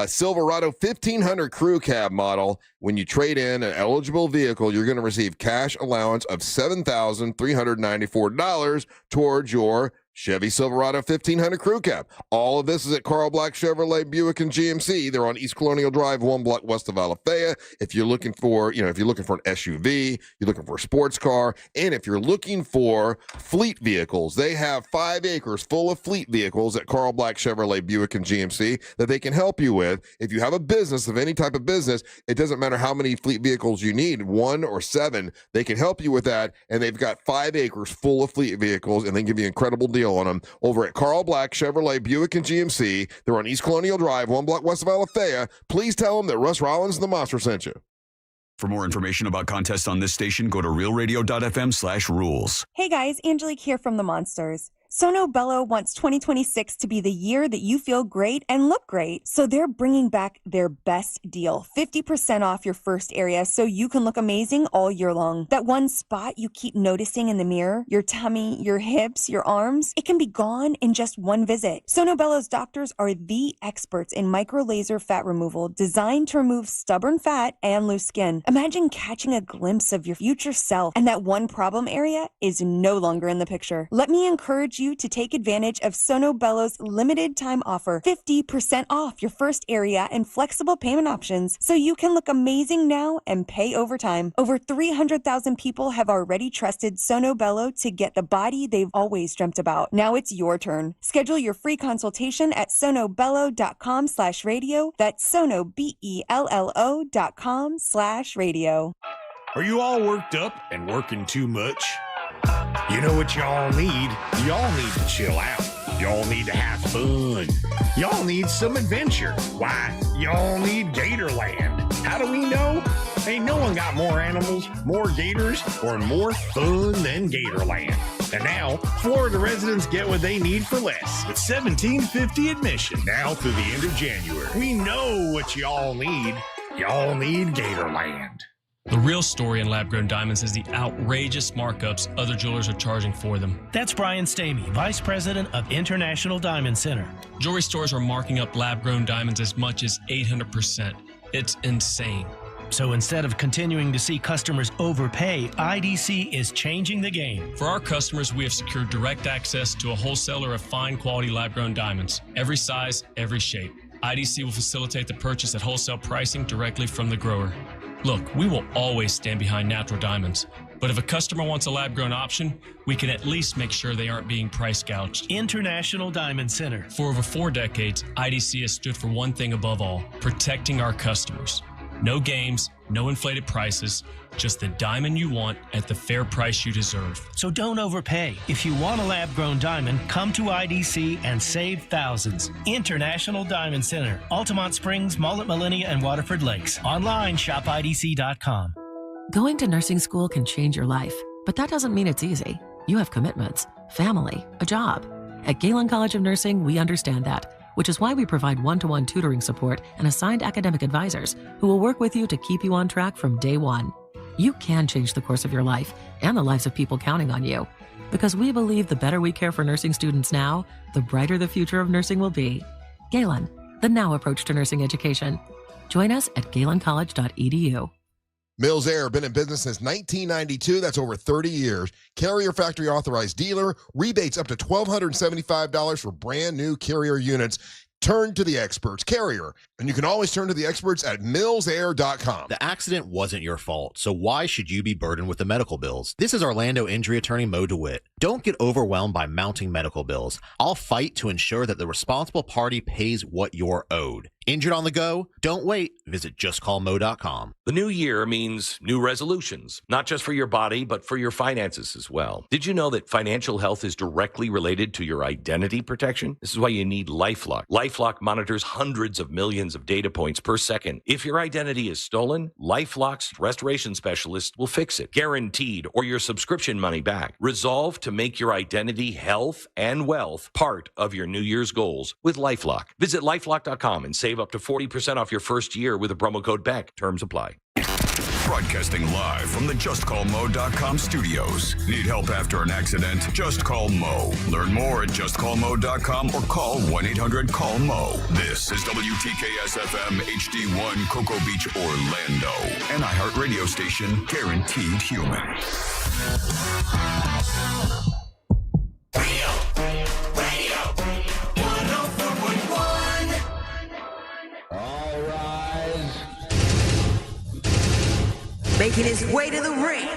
Silverado 1500 Crew Cab model. When you trade in an eligible vehicle, you're going to receive cash allowance of $7,394 towards your Chevy Silverado 1500 Crew Cab. All of this is at Carl Black Chevrolet Buick and GMC. They're on East Colonial Drive, 1 block west of Alafaya. If you're looking for, an SUV, you're looking for a sports car, and if you're looking for fleet vehicles, they have 5 acres full of fleet vehicles at Carl Black Chevrolet Buick and GMC that they can help you with. If you have a business of any type of business, it doesn't matter how many fleet vehicles you need, 1 or 7, they can help you with that. And they've got 5 acres full of fleet vehicles, and they give you an incredible deal on them over at Carl Black Chevrolet Buick and GMC. They're on East Colonial Drive, 1 block west of Alafaya. Please tell them that Russ Rollins and the Monster sent you. For more information about contests on this station, go to realradio.fm/rules. Hey guys, Angelique here from the Monsters. Sono Bello wants 2026 to be the year that you feel great and look great. So they're bringing back their best deal, 50% off your first area so you can look amazing all year long. That one spot you keep noticing in the mirror, your tummy, your hips, your arms, it can be gone in just one visit. Sono Bello's doctors are the experts in micro laser fat removal designed to remove stubborn fat and loose skin. Imagine catching a glimpse of your future self and that one problem area is no longer in the picture. Let me encourage you to take advantage of Sono Bello's limited time offer, 50% off your first area and flexible payment options so you can look amazing now and pay over time. Over 300,000 people have already trusted Sono Bello to get the body they've always dreamt about. Now it's your turn. Schedule your free consultation at sonobello.com/radio. That's sonobello.com/radio. Are you all worked up and working too much? You know what y'all need? Y'all need to chill out. Y'all need to have fun. Y'all need some adventure. Why? Y'all need Gatorland. How do we know? Ain't no one got more animals, more gators, or more fun than Gatorland. And now, Florida residents get what they need for less with $17.50 admission now through the end of January. We know what y'all need. Y'all need Gatorland. The real story in lab-grown diamonds is the outrageous markups other jewelers are charging for them. That's Brian Stamey, Vice President of International Diamond Center. Jewelry stores are marking up lab-grown diamonds as much as 800%. It's insane. So instead of continuing to see customers overpay, IDC is changing the game. For our customers, we have secured direct access to a wholesaler of fine quality lab-grown diamonds. Every size, every shape. IDC will facilitate the purchase at wholesale pricing directly from the grower. Look, we will always stand behind natural diamonds, but if a customer wants a lab-grown option, we can at least make sure they aren't being price gouged. International Diamond Center. For over 4 decades, IDC has stood for one thing above all, protecting our customers. No games, no inflated prices, just the diamond you want at the fair price you deserve. So don't overpay. If you want a lab-grown diamond, come to IDC and save thousands. International Diamond Center, Altamont Springs, Mullet, Millenia, and Waterford Lakes. Online, shopidc.com. Going to nursing school can change your life, but that doesn't mean it's easy. You have commitments, family, a job. At Galen College of Nursing, we understand that, which is why we provide one-to-one tutoring support and assigned academic advisors who will work with you to keep you on track from day one. You can change the course of your life and the lives of people counting on you, because we believe the better we care for nursing students now, the brighter the future of nursing will be. Galen, the now approach to nursing education. Join us at galencollege.edu. Mills Air, been in business since 1992. That's over 30 years. Carrier factory authorized dealer. Rebates up to $1,275 for brand new Carrier units. Turn to the experts. Carrier. And you can always turn to the experts at millsair.com. The accident wasn't your fault, so why should you be burdened with the medical bills? This is Orlando injury attorney Mo DeWitt. Don't get overwhelmed by mounting medical bills. I'll fight to ensure that the responsible party pays what you're owed. Injured on the go? Don't wait. Visit justcallmo.com. The new year means new resolutions, not just for your body, but for your finances as well. Did you know that financial health is directly related to your identity protection? This is why you need LifeLock. LifeLock monitors hundreds of millions of data points per second. If your identity is stolen, LifeLock's restoration specialist will fix it, guaranteed, or your subscription money back. Resolve to make your identity, health, and wealth part of your New Year's goals with LifeLock. Visit LifeLock.com and save up to 40% off your first year with a promo code BECK. Terms apply. Broadcasting live from the JustCallMo.com studios. Need help after an accident? Just call Mo. Learn more at JustCallMo.com or call 1-800-CALL-MO. This is WTKS-FM HD1 Cocoa Beach, Orlando. An iHeart radio station guaranteed human. making his way to the ring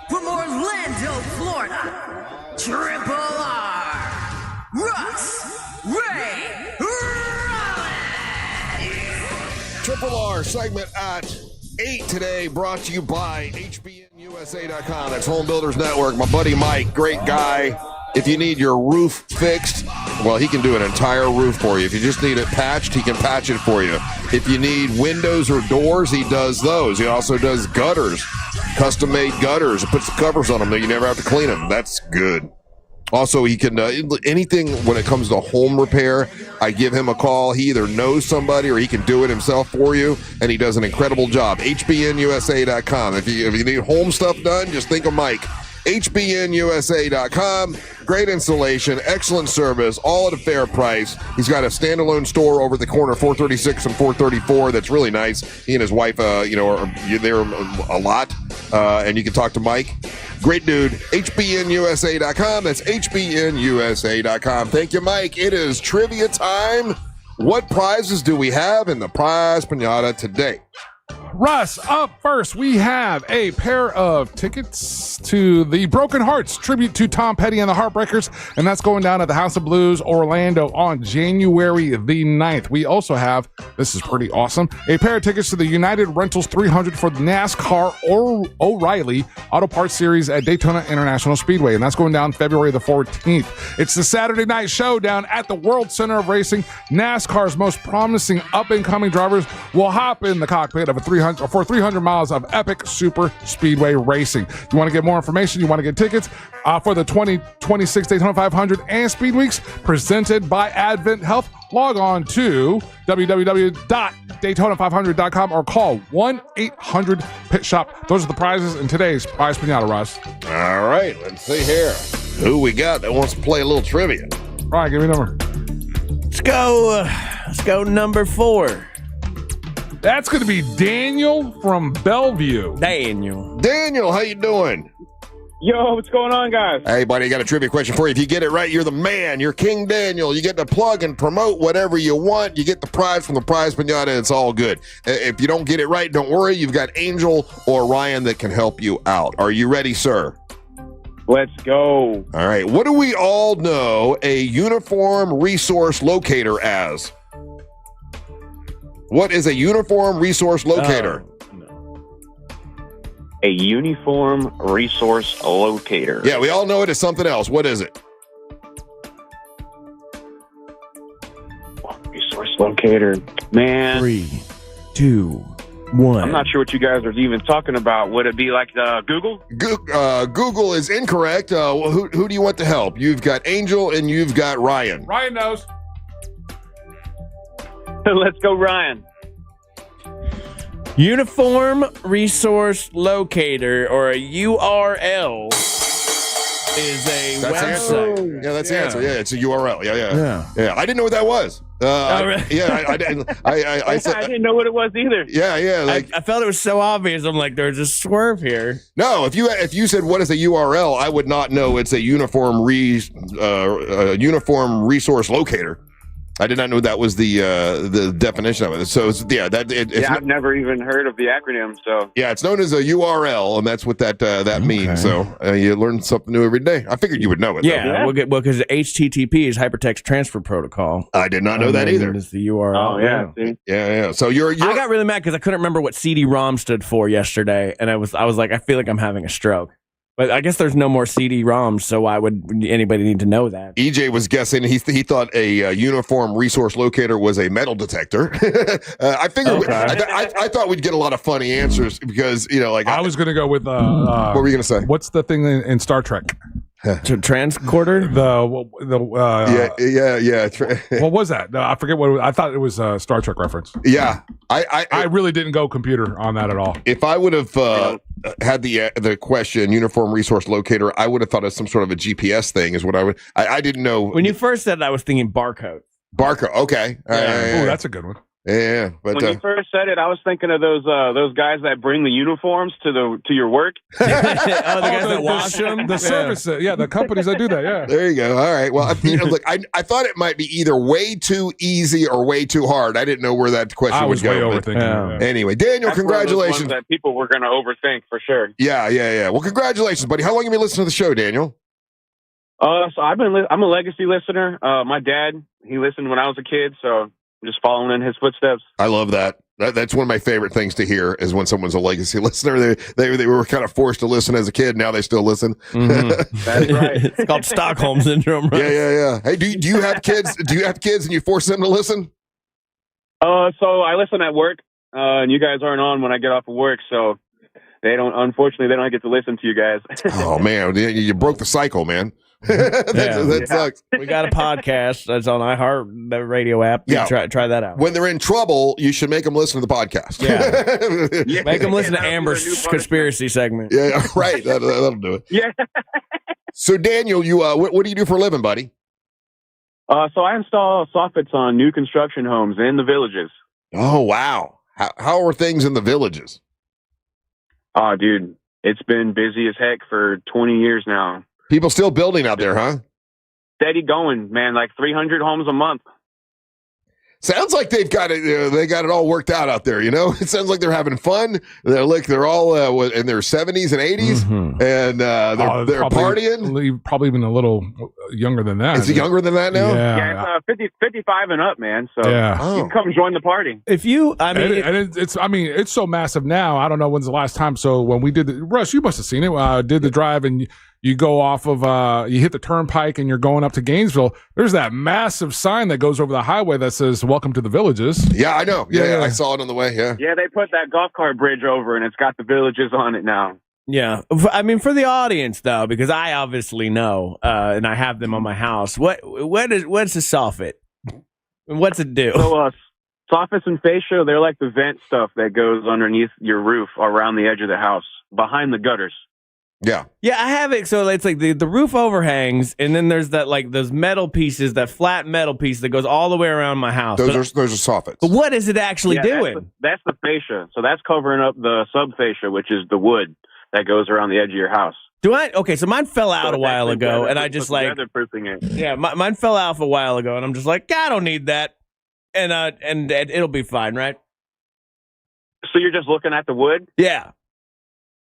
from Orlando, Florida, Triple R, Russ Ray Rutledge. Triple R segment at 8 today, brought to you by HBNUSA.com. That's Home Builders Network. My buddy Mike, great guy. If you need your roof fixed, well, he can do an entire roof for you. If you just need it patched, he can patch it for you. If you need windows or doors, he does those. He also does gutters, custom-made gutters. He puts the covers on them that you never have to clean them. That's good. Also, he can, anything when it comes to home repair, I give him a call. He either knows somebody or he can do it himself for you, and he does an incredible job. HBNUSA.com. If you need home stuff done, just think of Mike. HBNUSA.com. Great installation, excellent service, all at a fair price. He's got a standalone store over at the corner 436 and 434 that's really nice. He and his wife, are there a lot, and you can talk to Mike. Great dude. HBNUSA.com. That's HBNUSA.com. Thank you, Mike. It is trivia time. What prizes do we have in the prize pinata today? Russ, up first, we have a pair of tickets to the Broken Hearts tribute to Tom Petty and the Heartbreakers, and that's going down at the House of Blues, Orlando on January the 9th. We also have, this is pretty awesome, a pair of tickets to the United Rentals 300 for the NASCAR O'Reilly Auto Parts Series at Daytona International Speedway, and that's going down February the 14th. It's the Saturday night showdown at the World Center of Racing. NASCAR's most promising up-and-coming drivers will hop in the cockpit of a 300 miles of epic super speedway racing. You want to get more information? You want to get tickets for the 2026 Daytona 500 and Speed Weeks presented by Advent Health? Log on to www.daytona500.com or call 1-800-PIT-SHOP. Those are the prizes in today's Prize Pinata, Russ. All right, let's see here. Who we got that wants to play a little trivia? Right, give me a number. Let's go number 4. That's going to be Daniel from Bellevue. Daniel, how you doing? Yo, what's going on, guys? Hey, buddy, I got a trivia question for you. If you get it right, you're the man. You're King Daniel. You get to plug and promote whatever you want. You get the prize from the prize pinata. It's all good. If you don't get it right, don't worry. You've got Angel or Ryan that can help you out. Are you ready, sir? Let's go. All right. What do we all know a uniform resource locator as? What is a uniform resource locator? A uniform resource locator. Yeah, we all know it as something else. What is it? Resource locator. Man. 3, 2, 1. I'm not sure what you guys are even talking about. Would it be like Google? Google is incorrect. Who do you want to help? You've got Angel and you've got Ryan. Ryan knows. Let's go, Ryan. Uniform Resource Locator, or a URL, is a website. Yeah, that's the answer. Yeah, it's a URL. Yeah. I didn't know what that was. Really? I didn't. I said, I didn't know what it was either. Yeah. Like, I felt it was so obvious. I'm like, there's a swerve here. No, if you said what is a URL, I would not know it's a uniform resource locator. I did not know that was the definition of it. So I've never even heard of the acronym. So it's known as a URL, and that's what that means. So you learn something new every day. I figured you would know it. Yeah, well, because HTTP is Hypertext Transfer Protocol. I did not know that either. It's the URL. Oh yeah, yeah. So I got really mad because I couldn't remember what CD-ROM stood for yesterday, and I was like, I feel like I'm having a stroke. But I guess there's no more CD-ROMs, so why would anybody need to know that? EJ was guessing. He thought a uniform resource locator was a metal detector. I figured. Okay. I thought we'd get a lot of funny answers because I was going to go with. What were you going to say? What's the thing in Star Trek? Transcorder? What was that? No, I forget what it was. I thought it was a Star Trek reference. Yeah. I really didn't go computer on that at all. If I would have had the question uniform resource locator, I would have thought of some sort of a GPS thing is what I would. I didn't know. When you first said it, I was thinking barcode. Barcode. Okay. Oh, that's a good one. Yeah, but when you first said it, I was thinking of those guys that bring the uniforms to your work. The guys that wash them, the service, the companies that do that. Yeah, there you go. All right. Well, look, I thought it might be either way too easy or way too hard. I didn't know where that question would go. Overthinking. Anyway, Daniel, That's congratulations. One of those ones that people were going to overthink for sure. Yeah. Well, congratulations, buddy. How long have you been listening to the show, Daniel? So I'm a legacy listener. My dad, he listened when I was a kid, so I'm just following in his footsteps. I love that. That's one of my favorite things to hear is when someone's a legacy listener. They were kind of forced to listen as a kid. Now they still listen. Mm-hmm. That's right. It's called Stockholm syndrome. Right? Yeah. Hey, do you have kids? Do you have kids and you force them to listen? So I listen at work, and you guys aren't on when I get off of work, so unfortunately, they don't get to listen to you guys. Oh man, you broke the cycle, man. that sucks. We got a podcast that's on iHeart, the radio app. Yeah. Try that out. When they're in trouble, you should make them listen to the podcast. Yeah. Make them listen to Amber's conspiracy segment. Yeah, right. That'll do it. Yeah. So, Daniel, you what do you do for a living, buddy? So I install soffits on new construction homes in the villages. Oh, wow. How are things in the villages? Oh, dude, it's been busy as heck for 20 years now. People still building out there, huh? Steady going, man. Like 300 homes a month. Sounds like they've got it. They got it all worked out there. You know, it sounds like they're having fun. They're all in their 70s and 80s, and they're partying. Probably even a little younger than that. Is it younger than that now? Yeah, it's 55 and up, man. So you can come join the party. If you, it's so massive now. I don't know when's the last time. So when we did Russ, you must have seen it. Did the drive and. You go off of, you hit the turnpike and you're going up to Gainesville. There's that massive sign that goes over the highway that says, "Welcome to the Villages." Yeah, I know. Yeah, I saw it on the way. Yeah. Yeah, they put that golf cart bridge over and it's got the Villages on it now. Yeah. I mean, for the audience, though, because I obviously know, and I have them on my house, what's a soffit? What's it do? So, soffits and fascia, they're like the vent stuff that goes underneath your roof around the edge of the house, behind the gutters. Yeah. Yeah, I have it. So it's like the roof overhangs, and then there's that like those metal pieces, that flat metal piece that goes all the way around my house. Those are soffits. But what is it actually doing? That's the fascia. So that's covering up the subfascia, which is the wood that goes around the edge of your house. Okay, so mine fell out a while ago, and I just like weatherproofing it. Yeah, mine fell out a while ago, and I'm just like, I don't need that, and it'll be fine, right? So you're just looking at the wood? Yeah.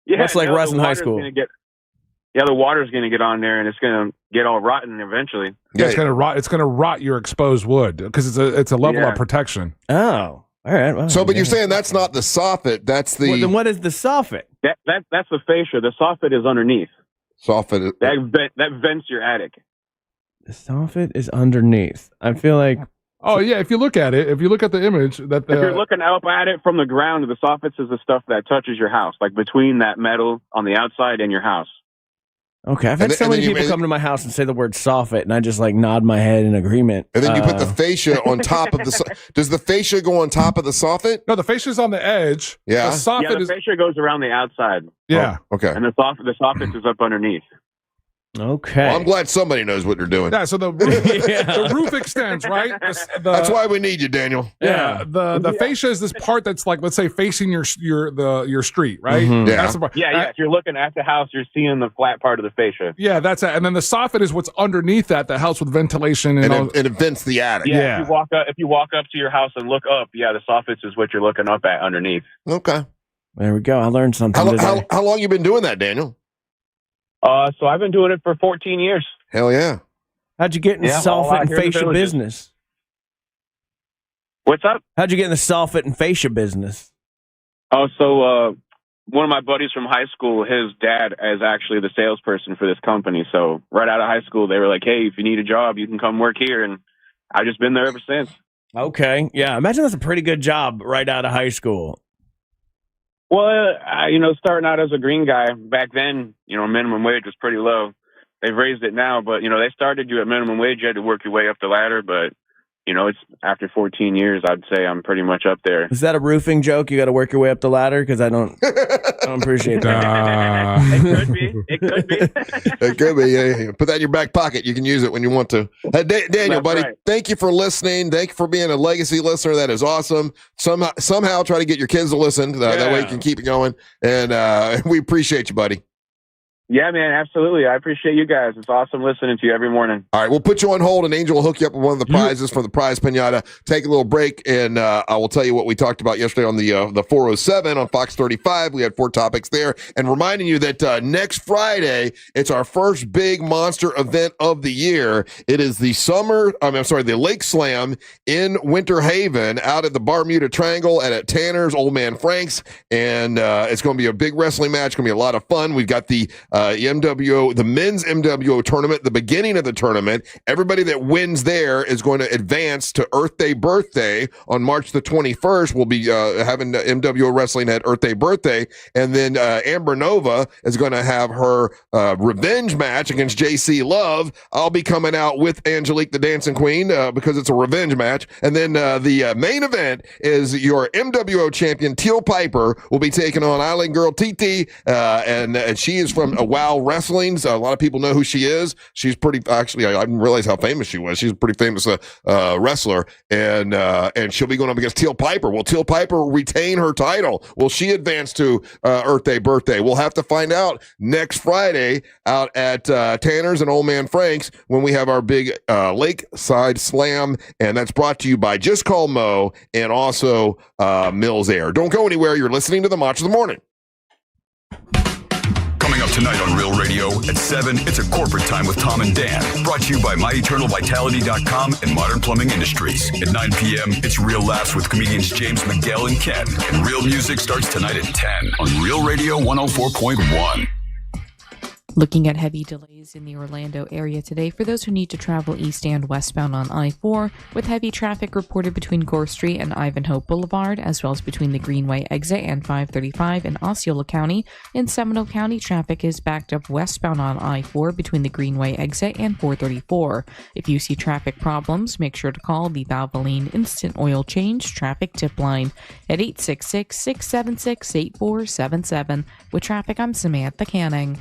Yeah, much like Russ in high school. The water's going to get on there, and it's going to get all rotten eventually. Yeah, it's going to rot. It's going to rot your exposed wood because it's a level of protection. Oh, all right. Well, so, but you're saying that's not the soffit. That's the. Well, then what is the soffit? That's the fascia. The soffit is underneath. Soffit. That vents your attic. The soffit is underneath. I feel like. Oh yeah, if you look at it, if you look at the image, if you're looking up at it from the ground, the soffits is the stuff that touches your house, like between that metal on the outside and your house. Okay, I've had so many people come to my house and say the word soffit, and I just like nod my head in agreement. And then you put the fascia on top of the. Does the fascia go on top of the soffit? No, the fascia's on the edge. Yeah, the soffit the fascia goes around the outside. Yeah. Oh, okay. And the soffit is up underneath. Okay. Well, I'm glad somebody knows what they're doing. Yeah, so the roof extends, right? That's why we need you, Daniel. Yeah. The fascia is this part that's like, let's say, facing your street, right? Mm-hmm. Yeah. That's the part. Yeah. If you're looking at the house, you're seeing the flat part of the fascia. Yeah, that's it. And then the soffit is what's underneath that helps with ventilation and it vents the attic. Yeah. If you walk up to your house and look up, the soffits is what you're looking up at underneath. Okay. There we go. I learned something today. How long you been doing that, Daniel? So I've been doing it for 14 years. Hell yeah. How'd you get in the soffit and fascia business? What's up? How'd you get in the soffit and fascia business? Oh, so one of my buddies from high school, his dad is actually the salesperson for this company. So right out of high school, they were like, hey, if you need a job, you can come work here. And I've just been there ever since. Okay. Yeah. Imagine that's a pretty good job right out of high school. Well, starting out as a green guy back then, minimum wage was pretty low. They've raised it now, but they started you at minimum wage. You had to work your way up the ladder. But it's after 14 years, I'd say I'm pretty much up there. Is that a roofing joke? You got to work your way up the ladder? Because I don't appreciate that. It could be. It could be. It could be. Yeah. Put that in your back pocket. You can use it when you want to. Daniel, That's buddy, right. thank you for listening. Thank you for being a legacy listener. That is awesome. Somehow try to get your kids to listen. That way you can keep it going. And we appreciate you, buddy. Yeah, man, absolutely. I appreciate you guys. It's awesome listening to you every morning. All right, we'll put you on hold, and Angel will hook you up with one of the prizes from the prize pinata. Take a little break, and I will tell you what we talked about yesterday on the 407 on Fox 35. We had 4 topics there, and reminding you that next Friday it's our first big monster event of the year. It is the the Lake Slam in Winter Haven out at the Bermuda Triangle and at Tanner's Old Man Frank's, and it's going to be a big wrestling match. It's going to be a lot of fun. We've got the the men's MWO tournament, the beginning of the tournament. Everybody that wins there is going to advance to Earth Day Birthday on March the 21st. We'll be having MWO wrestling at Earth Day Birthday. And then Amber Nova is going to have her revenge match against JC Love. I'll be coming out with Angelique the Dancing Queen because it's a revenge match. And then the main event is your MWO champion, Teal Piper, will be taking on Island Girl TT, and she is from WoW Wrestling. So a lot of people know who she is. She's pretty, actually, I didn't realize how famous she was. She's a pretty famous wrestler, and she'll be going up against Teal Piper. Will Teal Piper retain her title? Will she advance to Earth Day Birthday? We'll have to find out next Friday out at Tanner's and Old Man Frank's when we have our big Lakeside Slam, and that's brought to you by Just Call Mo and also Mills Air. Don't go anywhere. You're listening to the Match of the Morning. Coming up tonight on Real Radio at 7, it's a corporate time with Tom and Dan. Brought to you by MyEternalVitality.com and Modern Plumbing Industries. At 9 p.m., it's Real Laughs with comedians James McGill and Ken. And Real Music starts tonight at 10 on Real Radio 104.1. Looking at heavy delays in the Orlando area today for those who need to travel east and westbound on I-4, with heavy traffic reported between Gore Street and Ivanhoe Boulevard, as well as between the Greenway exit and 535 in Osceola County. In Seminole County, traffic is backed up westbound on I-4 between the Greenway exit and 434. If you see traffic problems, make sure to call the Valvoline Instant Oil Change Traffic Tip Line at 866-676-8477. With traffic, I'm Samantha Canning.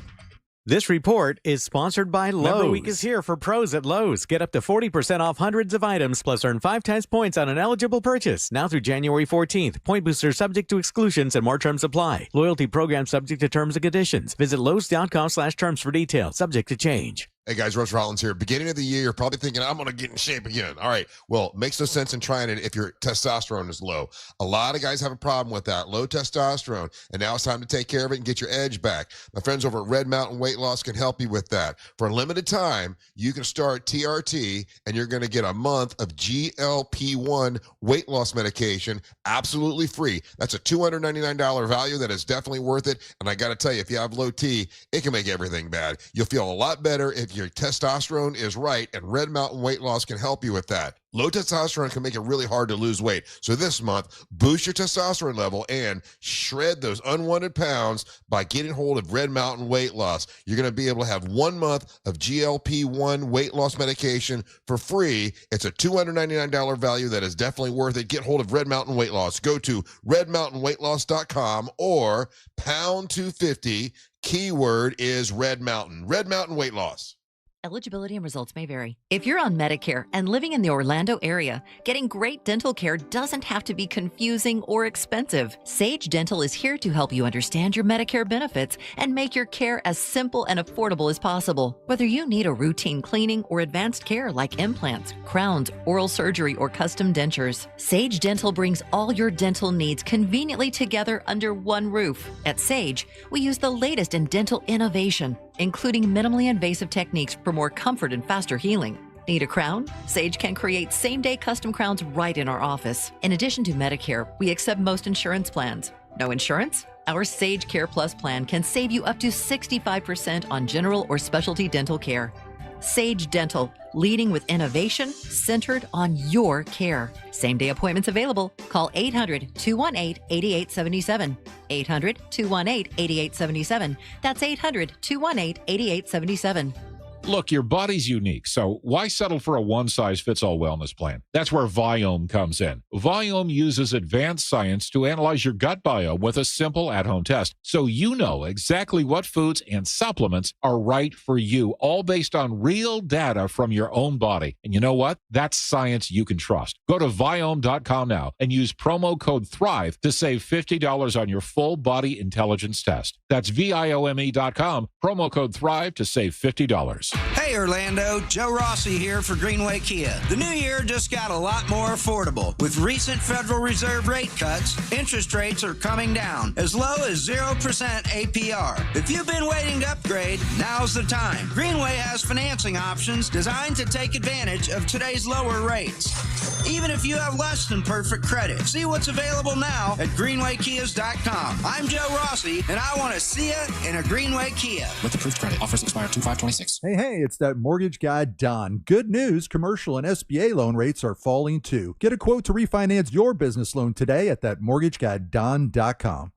This report is sponsored by Lowe's. Member Week is here for pros at Lowe's. Get up to 40% off hundreds of items, plus earn 5 times points on an eligible purchase. Now through January 14th. Point boosters subject to exclusions and more terms apply. Loyalty program subject to terms and conditions. Visit Lowe's.com/terms for details. Subject to change. Hey guys, Russ Rollins here. Beginning of the year, you're probably thinking, I'm going to get in shape again. All right. Well, makes no sense in trying it if your testosterone is low. A lot of guys have a problem with that, low testosterone. And now it's time to take care of it and get your edge back. My friends over at Red Mountain Weight Loss can help you with that. For a limited time, you can start TRT and you're going to get a month of GLP-1 weight loss medication absolutely free. That's a $299 value that is definitely worth it. And I got to tell you, if you have low T, it can make everything bad. You'll feel a lot better if your testosterone is right, and Red Mountain Weight Loss can help you with that. Low testosterone can make it really hard to lose weight. So this month, boost your testosterone level and shred those unwanted pounds by getting hold of Red Mountain Weight Loss. You're going to be able to have 1 month of GLP-1 weight loss medication for free. It's a $299 value that is definitely worth it. Get hold of Red Mountain Weight Loss. Go to redmountainweightloss.com or pound 250. Keyword is Red Mountain. Red Mountain Weight Loss. Eligibility and results may vary. If you're on Medicare and living in the Orlando area, getting great dental care doesn't have to be confusing or expensive. Sage Dental is here to help you understand your Medicare benefits and make your care as simple and affordable as possible. Whether you need a routine cleaning or advanced care like implants, crowns, oral surgery, or custom dentures, Sage Dental brings all your dental needs conveniently together under one roof. At Sage, we use the latest in dental innovation, including minimally invasive techniques for more comfort and faster healing. Need a crown? Sage can create same-day custom crowns right in our office. In addition to Medicare, we accept most insurance plans. No insurance? Our Sage Care Plus plan can save you up to 65% on general or specialty dental care. Sage Dental, leading with innovation centered on your care. Same-day appointments available. Call 800-218-8877. 800-218-8877. That's 800-218-8877. Look, your body's unique, so why settle for a one-size-fits-all wellness plan? That's where Viome comes in. Viome uses advanced science to analyze your gut biome with a simple at-home test, so you know exactly what foods and supplements are right for you, all based on real data from your own body. And you know what? That's science you can trust. Go to Viome.com now and use promo code THRIVE to save $50 on your full body intelligence test. That's Viome.com, promo code THRIVE to save $50. Hey Orlando, Joe Rossi here for Greenway Kia. The new year just got a lot more affordable. With recent Federal Reserve rate cuts, interest rates are coming down, as low as 0% APR. If you've been waiting to upgrade, now's the time. Greenway has financing options designed to take advantage of today's lower rates. Even if you have less than perfect credit. See what's available now at greenwaykias.com. I'm Joe Rossi, and I want to see you in a Greenway Kia. With approved credit. Offers expire 2/5/26. Hey, it's that mortgage guy, Don. Good news, commercial and SBA loan rates are falling too. Get a quote to refinance your business loan today at thatmortgageguyDon.com.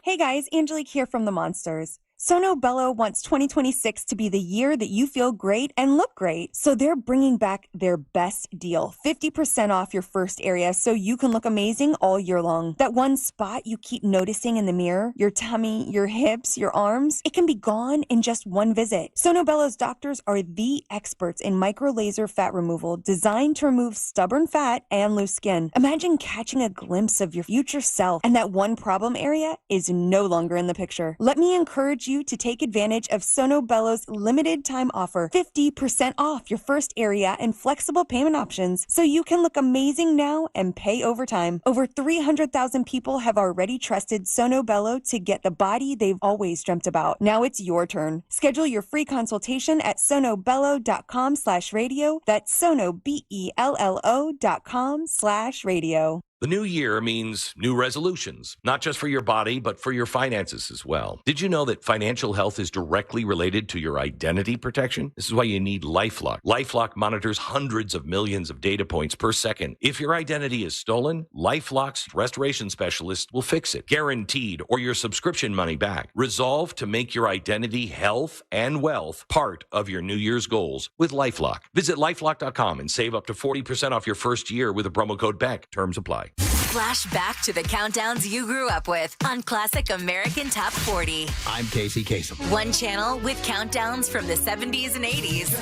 Hey guys, Angelique here from The Monsters. Sono Bello wants 2026 to be the year that you feel great and look great. So they're bringing back their best deal, 50% off your first area so you can look amazing all year long. That one spot you keep noticing in the mirror, your tummy, your hips, your arms, it can be gone in just one visit. Sono Bello's doctors are the experts in micro laser fat removal designed to remove stubborn fat and loose skin. Imagine catching a glimpse of your future self and that one problem area is no longer in the picture. Let me encourage you to take advantage of Sono Bello's limited time offer, 50% off your first area and flexible payment options so you can look amazing now and pay over time. Over 300,000 people have already trusted Sono Bello to get the body they've always dreamt about. Now it's your turn. Schedule your free consultation at sonobello.com/radio. That's sonobello.com/radio. The new year means new resolutions, not just for your body, but for your finances as well. Did you know that financial health is directly related to your identity protection? This is why you need LifeLock. LifeLock monitors hundreds of millions of data points per second. If your identity is stolen, LifeLock's restoration specialist will fix it, guaranteed, or your subscription money back. Resolve to make your identity, health, and wealth part of your New Year's goals with LifeLock. Visit LifeLock.com and save up to 40% off your first year with the promo code BECK. Terms apply. Flash back to the countdowns you grew up with on Classic American Top 40. I'm Casey Kasem. One channel with countdowns from the 70s and 80s.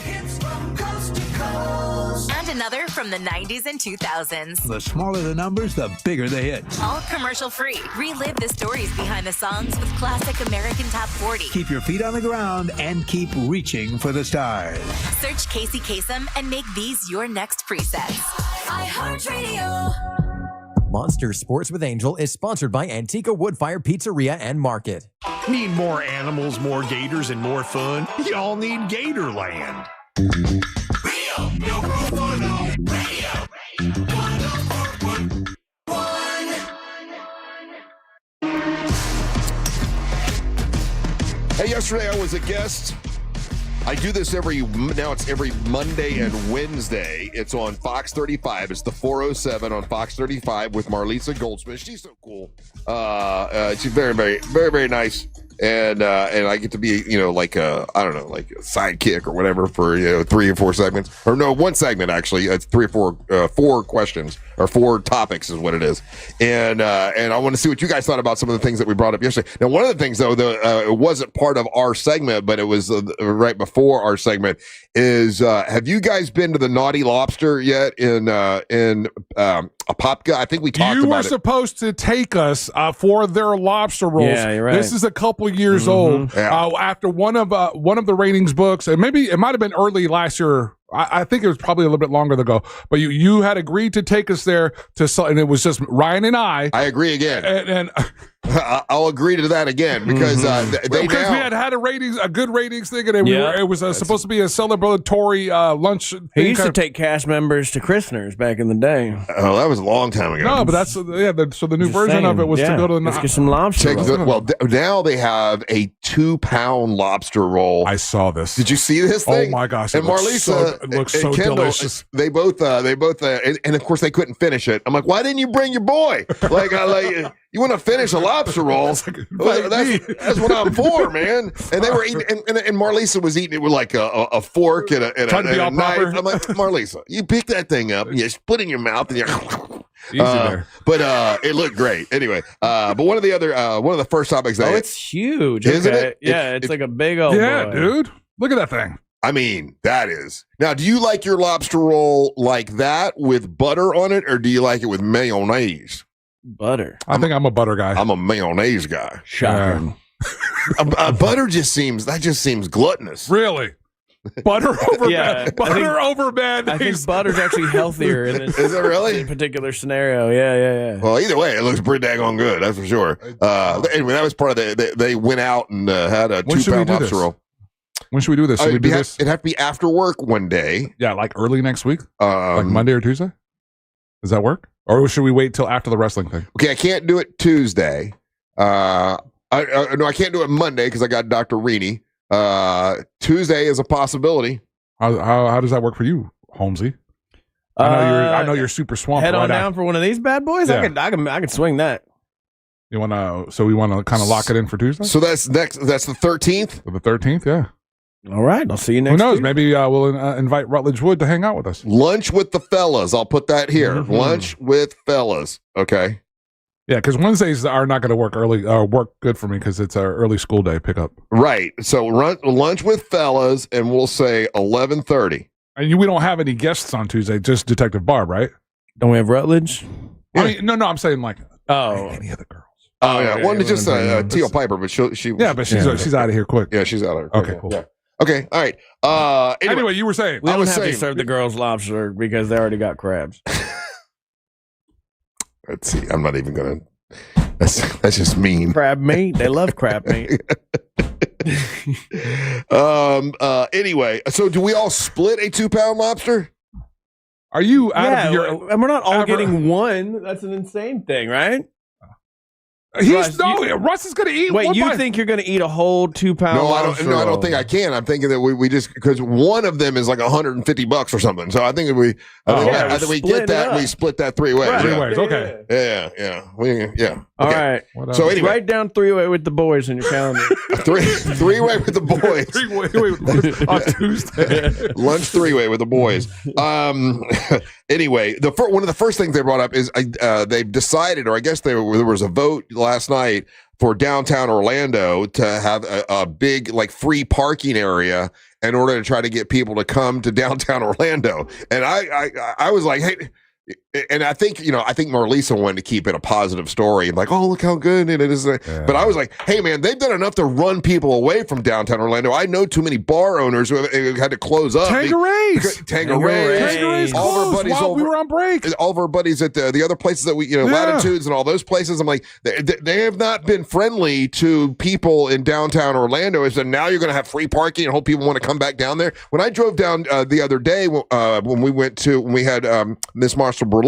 And another from the 90s and 2000s. The smaller the numbers, the bigger the hits. All commercial free. Relive the stories behind the songs with Classic American Top 40. Keep your feet on the ground and keep reaching for the stars. Search Casey Kasem and make these your next presets. iHeartRadio. Monster Sports with Angel is sponsored by Antica Woodfire Pizzeria and Market. Need more animals, more gators, and more fun? Y'all need Gatorland. Hey, yesterday I was a guest. I do this now it's every Monday and Wednesday. It's on Fox 35. It's the 407 on Fox 35 with Marlisa Goldsmith. She's so cool. She's very, very, very, very nice. And I get to be, like a sidekick or whatever for, 3 or 4 segments. Or no, 1 segment, actually. It's 3 or 4 questions or 4 topics is what it is. And I want to see what you guys thought about some of the things that we brought up yesterday. Now, one of the things, though, it wasn't part of our segment, but it was right before our segment, is have you guys been to the Naughty Lobster yet in Apopka? I think we talked about it. You were supposed to take us for their lobster rolls. Yeah, you're right. This is a couple years old. Yeah. After one of the ratings books, and maybe it might have been early last year. I think it was probably a little bit longer ago, but you had agreed to take us there and it was just Ryan and I. I agree again. And I'll agree to that again because we had a good ratings thing, and it was supposed to be a celebratory lunch. He used to take cast members to Christner's back in the day. Oh, that was a long time ago. No, but that's so the new version of it was to go to the let's get some lobster. Now they have a 2-pound lobster roll. I saw this. Did you see this thing? Oh my gosh! And Marlisa, it looks so Kendall, delicious. They both, and of course they couldn't finish it. I'm like, why didn't you bring your boy? Like you want to finish a lobster roll? That's what I'm for, man. And they were eating, and Marlisa was eating it with like a fork and a knife. I'm like, Marlisa, you pick that thing up and you put it in your mouth and you. Easy there. But it looked great. Anyway, but one of the first topics that it's huge, isn't okay. it? Yeah, it's like a big old boy. Dude. Look at that thing. I mean, that is. Now, do you like your lobster roll like that with butter on it, or do you like it with mayonnaise? Butter. I think I'm a butter guy. I'm a mayonnaise guy. Shocking. Butter just seems gluttonous. Really? Butter over bed. Butter over bed. I think butter's actually healthier in this. Is it really? Particular scenario? Yeah. Well, either way, it looks pretty daggone good. That's for sure. Anyway, that was part of they went out and had a 2-pound lobster roll. When should we do this? Should we do this? It'd have to be after work one day. Yeah, like early next week, like Monday or Tuesday. Does that work? Or should we wait till after the wrestling thing? Okay, I can't do it Tuesday. No, I can't do it Monday because I got Dr. Reaney. Tuesday is a possibility. How does that work for you, Holmesy? I know you're super swamped. Head on down for one of these bad boys. Yeah. I can swing that. You want to? So we want to kind of lock it in for Tuesday. So that's the 13th. The 13th, yeah. All right, I'll see you next. Who knows? Tuesday. Maybe we'll invite Rutledge Wood to hang out with us. Lunch with the fellas. I'll put that here. Mm-hmm. Lunch with fellas. Okay. Yeah, because Wednesdays are not going to work early. Work good for me because it's our early school day pickup. Right. So lunch with fellas, and we'll say 11:30. And we don't have any guests on Tuesday. Just Detective Barb, right? Don't we have Rutledge? Yeah. I mean, no. I'm saying like any of the girls. Oh yeah. Well, just Teal Piper, but she. Yeah, but she's out of here quick. Yeah, she's out of here. Okay, cool. Yeah. Okay, all right. Anyway, you were saying we don't have to serve the girls lobster because they already got crabs. Let's see. I'm not even gonna. That's just mean. Crab meat. They love crab meat. Anyway, so do we all split a 2-pound lobster? Are you out of your? And we're not all getting one. That's an insane thing, right? Russ is going to eat. Wait, you think you're going to eat a whole 2-pound? No, I don't think I can. I'm thinking that we just because one of them is like $150 or something. So I think we get that. We split that 3 ways. Right. 3 ways. Okay. Yeah. All okay. right. So anyway, write down 3-way with the boys in your calendar. 3-way with the boys. 3-way on Tuesday. Lunch 3-way with the boys. Anyway, one of the first things they brought up is they've decided, or I guess there was a vote last night for downtown Orlando to have a big like free parking area in order to try to get people to come to downtown Orlando. And I was like, hey. And I think Marlisa wanted to keep it a positive story, like, oh, look how good it is. Yeah. But I was like, hey, man, they've done enough to run people away from downtown Orlando. I know too many bar owners who have had to close up. Tanqueray's all of our buddies we were on break. All of our buddies at the other places that we, Latitudes and all those places. I'm like, they have not been friendly to people in downtown Orlando. So now you're going to have free parking and hope people want to come back down there. When I drove down the other day, when we had Miss Marshall Burlesque,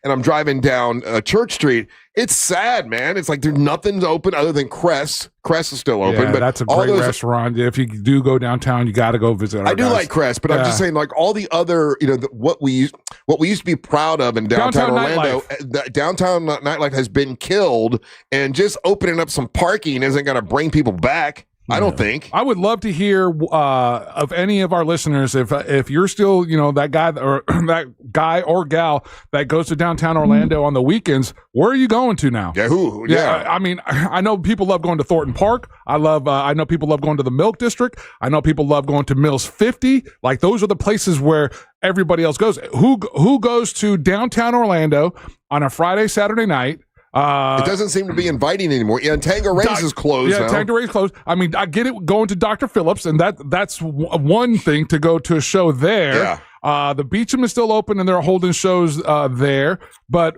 and I'm driving down Church Street, it's sad, man. It's like there's nothing's open other than Crest. Crest is still open. Yeah, but that's a great restaurant. If you do go downtown, you got to go visit. I do like Crest, but I'm just saying, like all the other, what we used to be proud of in downtown Orlando, downtown nightlife has been killed, and just opening up some parking isn't going to bring people back. I don't think. I would love to hear of any of our listeners if you're still that guy or that guy or gal that goes to downtown Orlando on the weekends. Where are you going to now? Yeah, who? Yeah, I mean, I know people love going to Thornton Park. I know people love going to the Milk District. I know people love going to Mills 50. Like those are the places where everybody else goes. Who goes to downtown Orlando on a Friday, Saturday night? It doesn't seem to be inviting anymore. Yeah, and Tanqueray's is closed now. Yeah, Tanqueray's closed. I mean, I get it going to Dr. Phillips, and that's one thing to go to a show there. Yeah. The Beecham is still open, and they're holding shows there. But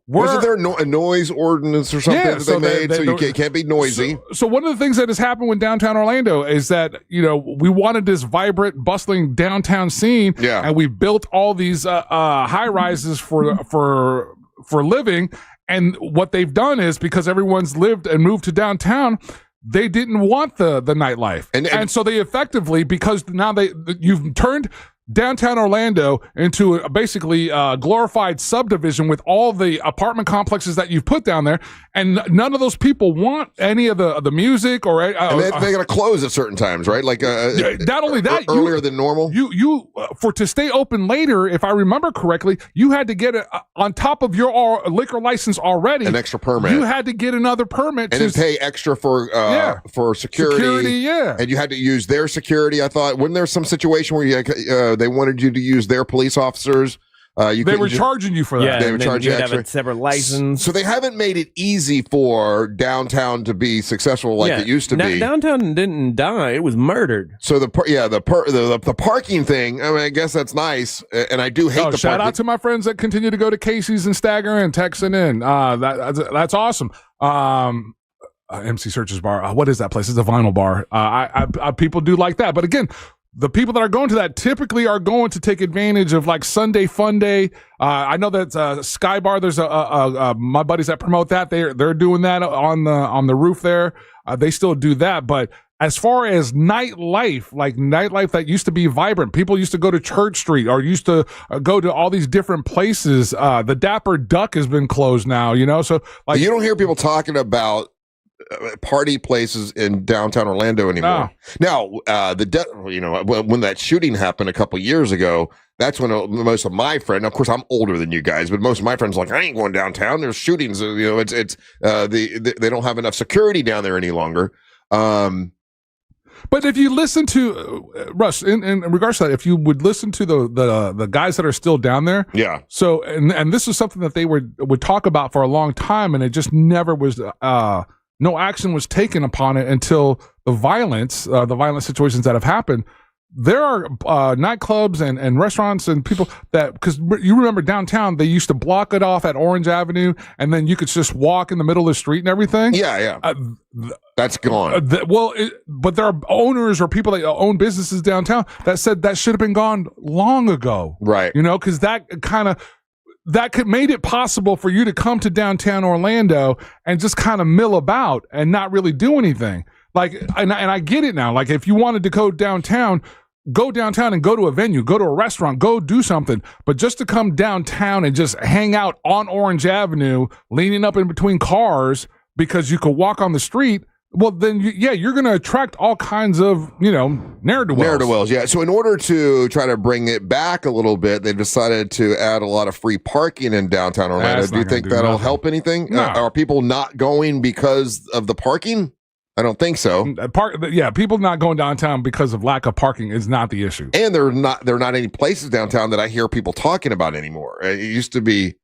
wasn't there a noise ordinance or something that they made so you can't be noisy? So one of the things that has happened with downtown Orlando is that we wanted this vibrant, bustling downtown scene, and we built all these high rises for living. And what they've done is because everyone's lived and moved to downtown, they didn't want the nightlife. And so they effectively, because now you've turned downtown Orlando into basically a glorified subdivision with all the apartment complexes that you've put down there, and none of those people want any of the music or. And they're going to close at certain times, right? Like not only that, earlier than normal. You to stay open later, if I remember correctly, you had to get on top of your liquor license already an extra permit. You had to get another permit and then pay extra for security. And you had to use their security. I thought, wasn't there some situation where they wanted you to use their police officers? They were charging you for that. Yeah, they were charging you extra. have a separate license. So they haven't made it easy for downtown to be successful like it used to be. Downtown didn't die; it was murdered. So the parking thing. I mean, I guess that's nice, and I do hate the shout parking. out to my friends that continue to go to Casey's and Stagger and texting in. That's awesome. MC Search's bar. What is that place? It's a vinyl bar. I people do like that, but again, the people that are going to that typically are going to take advantage of like Sunday Fun Day. I know that Sky Bar. There's my buddies that promote that. They're doing that on the roof there. They still do that, but as far as nightlife that used to be vibrant, people used to go to Church Street or used to go to all these different places. The Dapper Duck has been closed now, so like you don't hear people talking about party places in downtown Orlando anymore. Now, when that shooting happened a couple years ago, that's when most of my friends, of course, I'm older than you guys, but most of my friends are like, I ain't going downtown. There's shootings. They don't have enough security down there any longer. But if you listen to Russ, in regards to that, if you would listen to the guys that are still down there, yeah. So and this is something that they would talk about for a long time, and it just never was. No action was taken upon it until the violent situations that have happened. There are nightclubs and restaurants and people that, because you remember downtown, they used to block it off at Orange Avenue, and then you could just walk in the middle of the street and everything. Yeah. That's gone. But there are owners or people that own businesses downtown that said that should have been gone long ago. Right. Because that could made it possible for you to come to downtown Orlando and just kind of mill about and not really do anything. Like, and I get it now. Like, if you wanted to go downtown and go to a venue, go to a restaurant, go do something. But just to come downtown and just hang out on Orange Avenue, leaning up in between cars because you could walk on the street, well, then, you're going to attract all kinds of, ne'er-do-wells. Yeah. So in order to try to bring it back a little bit, they decided to add a lot of free parking in downtown Orlando. Do you think that'll help anything? No. Are people not going because of the parking? I don't think so. People not going downtown because of lack of parking is not the issue. And there are not any places downtown that I hear people talking about anymore. It used to be,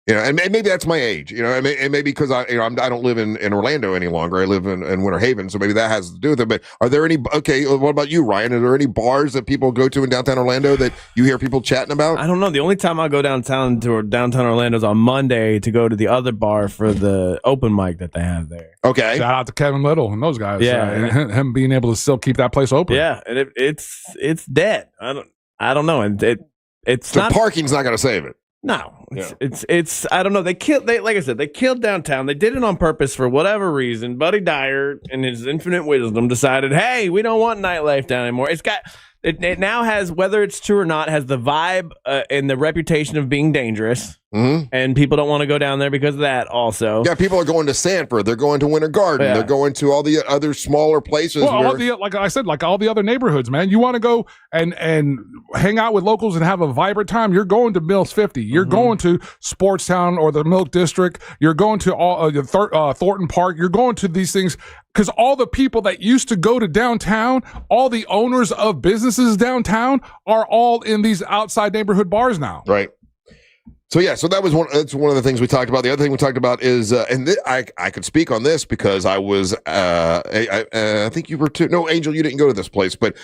and maybe that's my age, and maybe because I don't live in Orlando any longer. I live in Winter Haven, so maybe that has to do with it. But are there any? Okay, what about you, Ryan? Are there any bars that people go to in downtown Orlando that you hear people chatting about? I don't know. The only time I go downtown Orlando is on Monday to go to the other bar for the open mic that they have there. Okay, shout out to Kevin Little and those guys. Yeah, and him being able to still keep that place open. Yeah, and it's dead. I don't know, and it's so not parking's not going to save it. No, it's I don't know. They killed downtown. They did it on purpose for whatever reason. Buddy Dyer, in his infinite wisdom, decided, hey, we don't want nightlife down anymore. It now has, whether it's true or not, has the vibe and the reputation of being dangerous. Mm-hmm. And people don't want to go down there because of that also. Yeah, people are going to Sanford. They're going to Winter Garden. Yeah. They're going to all the other smaller places. Like I said, like all the other neighborhoods, man. You want to go and hang out with locals and have a vibrant time, you're going to Mills 50. You're going to Sportstown or the Milk District. You're going to all Thornton Park. You're going to these things because all the people that used to go to downtown, all the owners of businesses downtown are all in these outside neighborhood bars now. Right. So that's one of the things we talked about. The other thing we talked about is, I could speak on this because I was, I think you were too. No, Angel, you didn't go to this place, but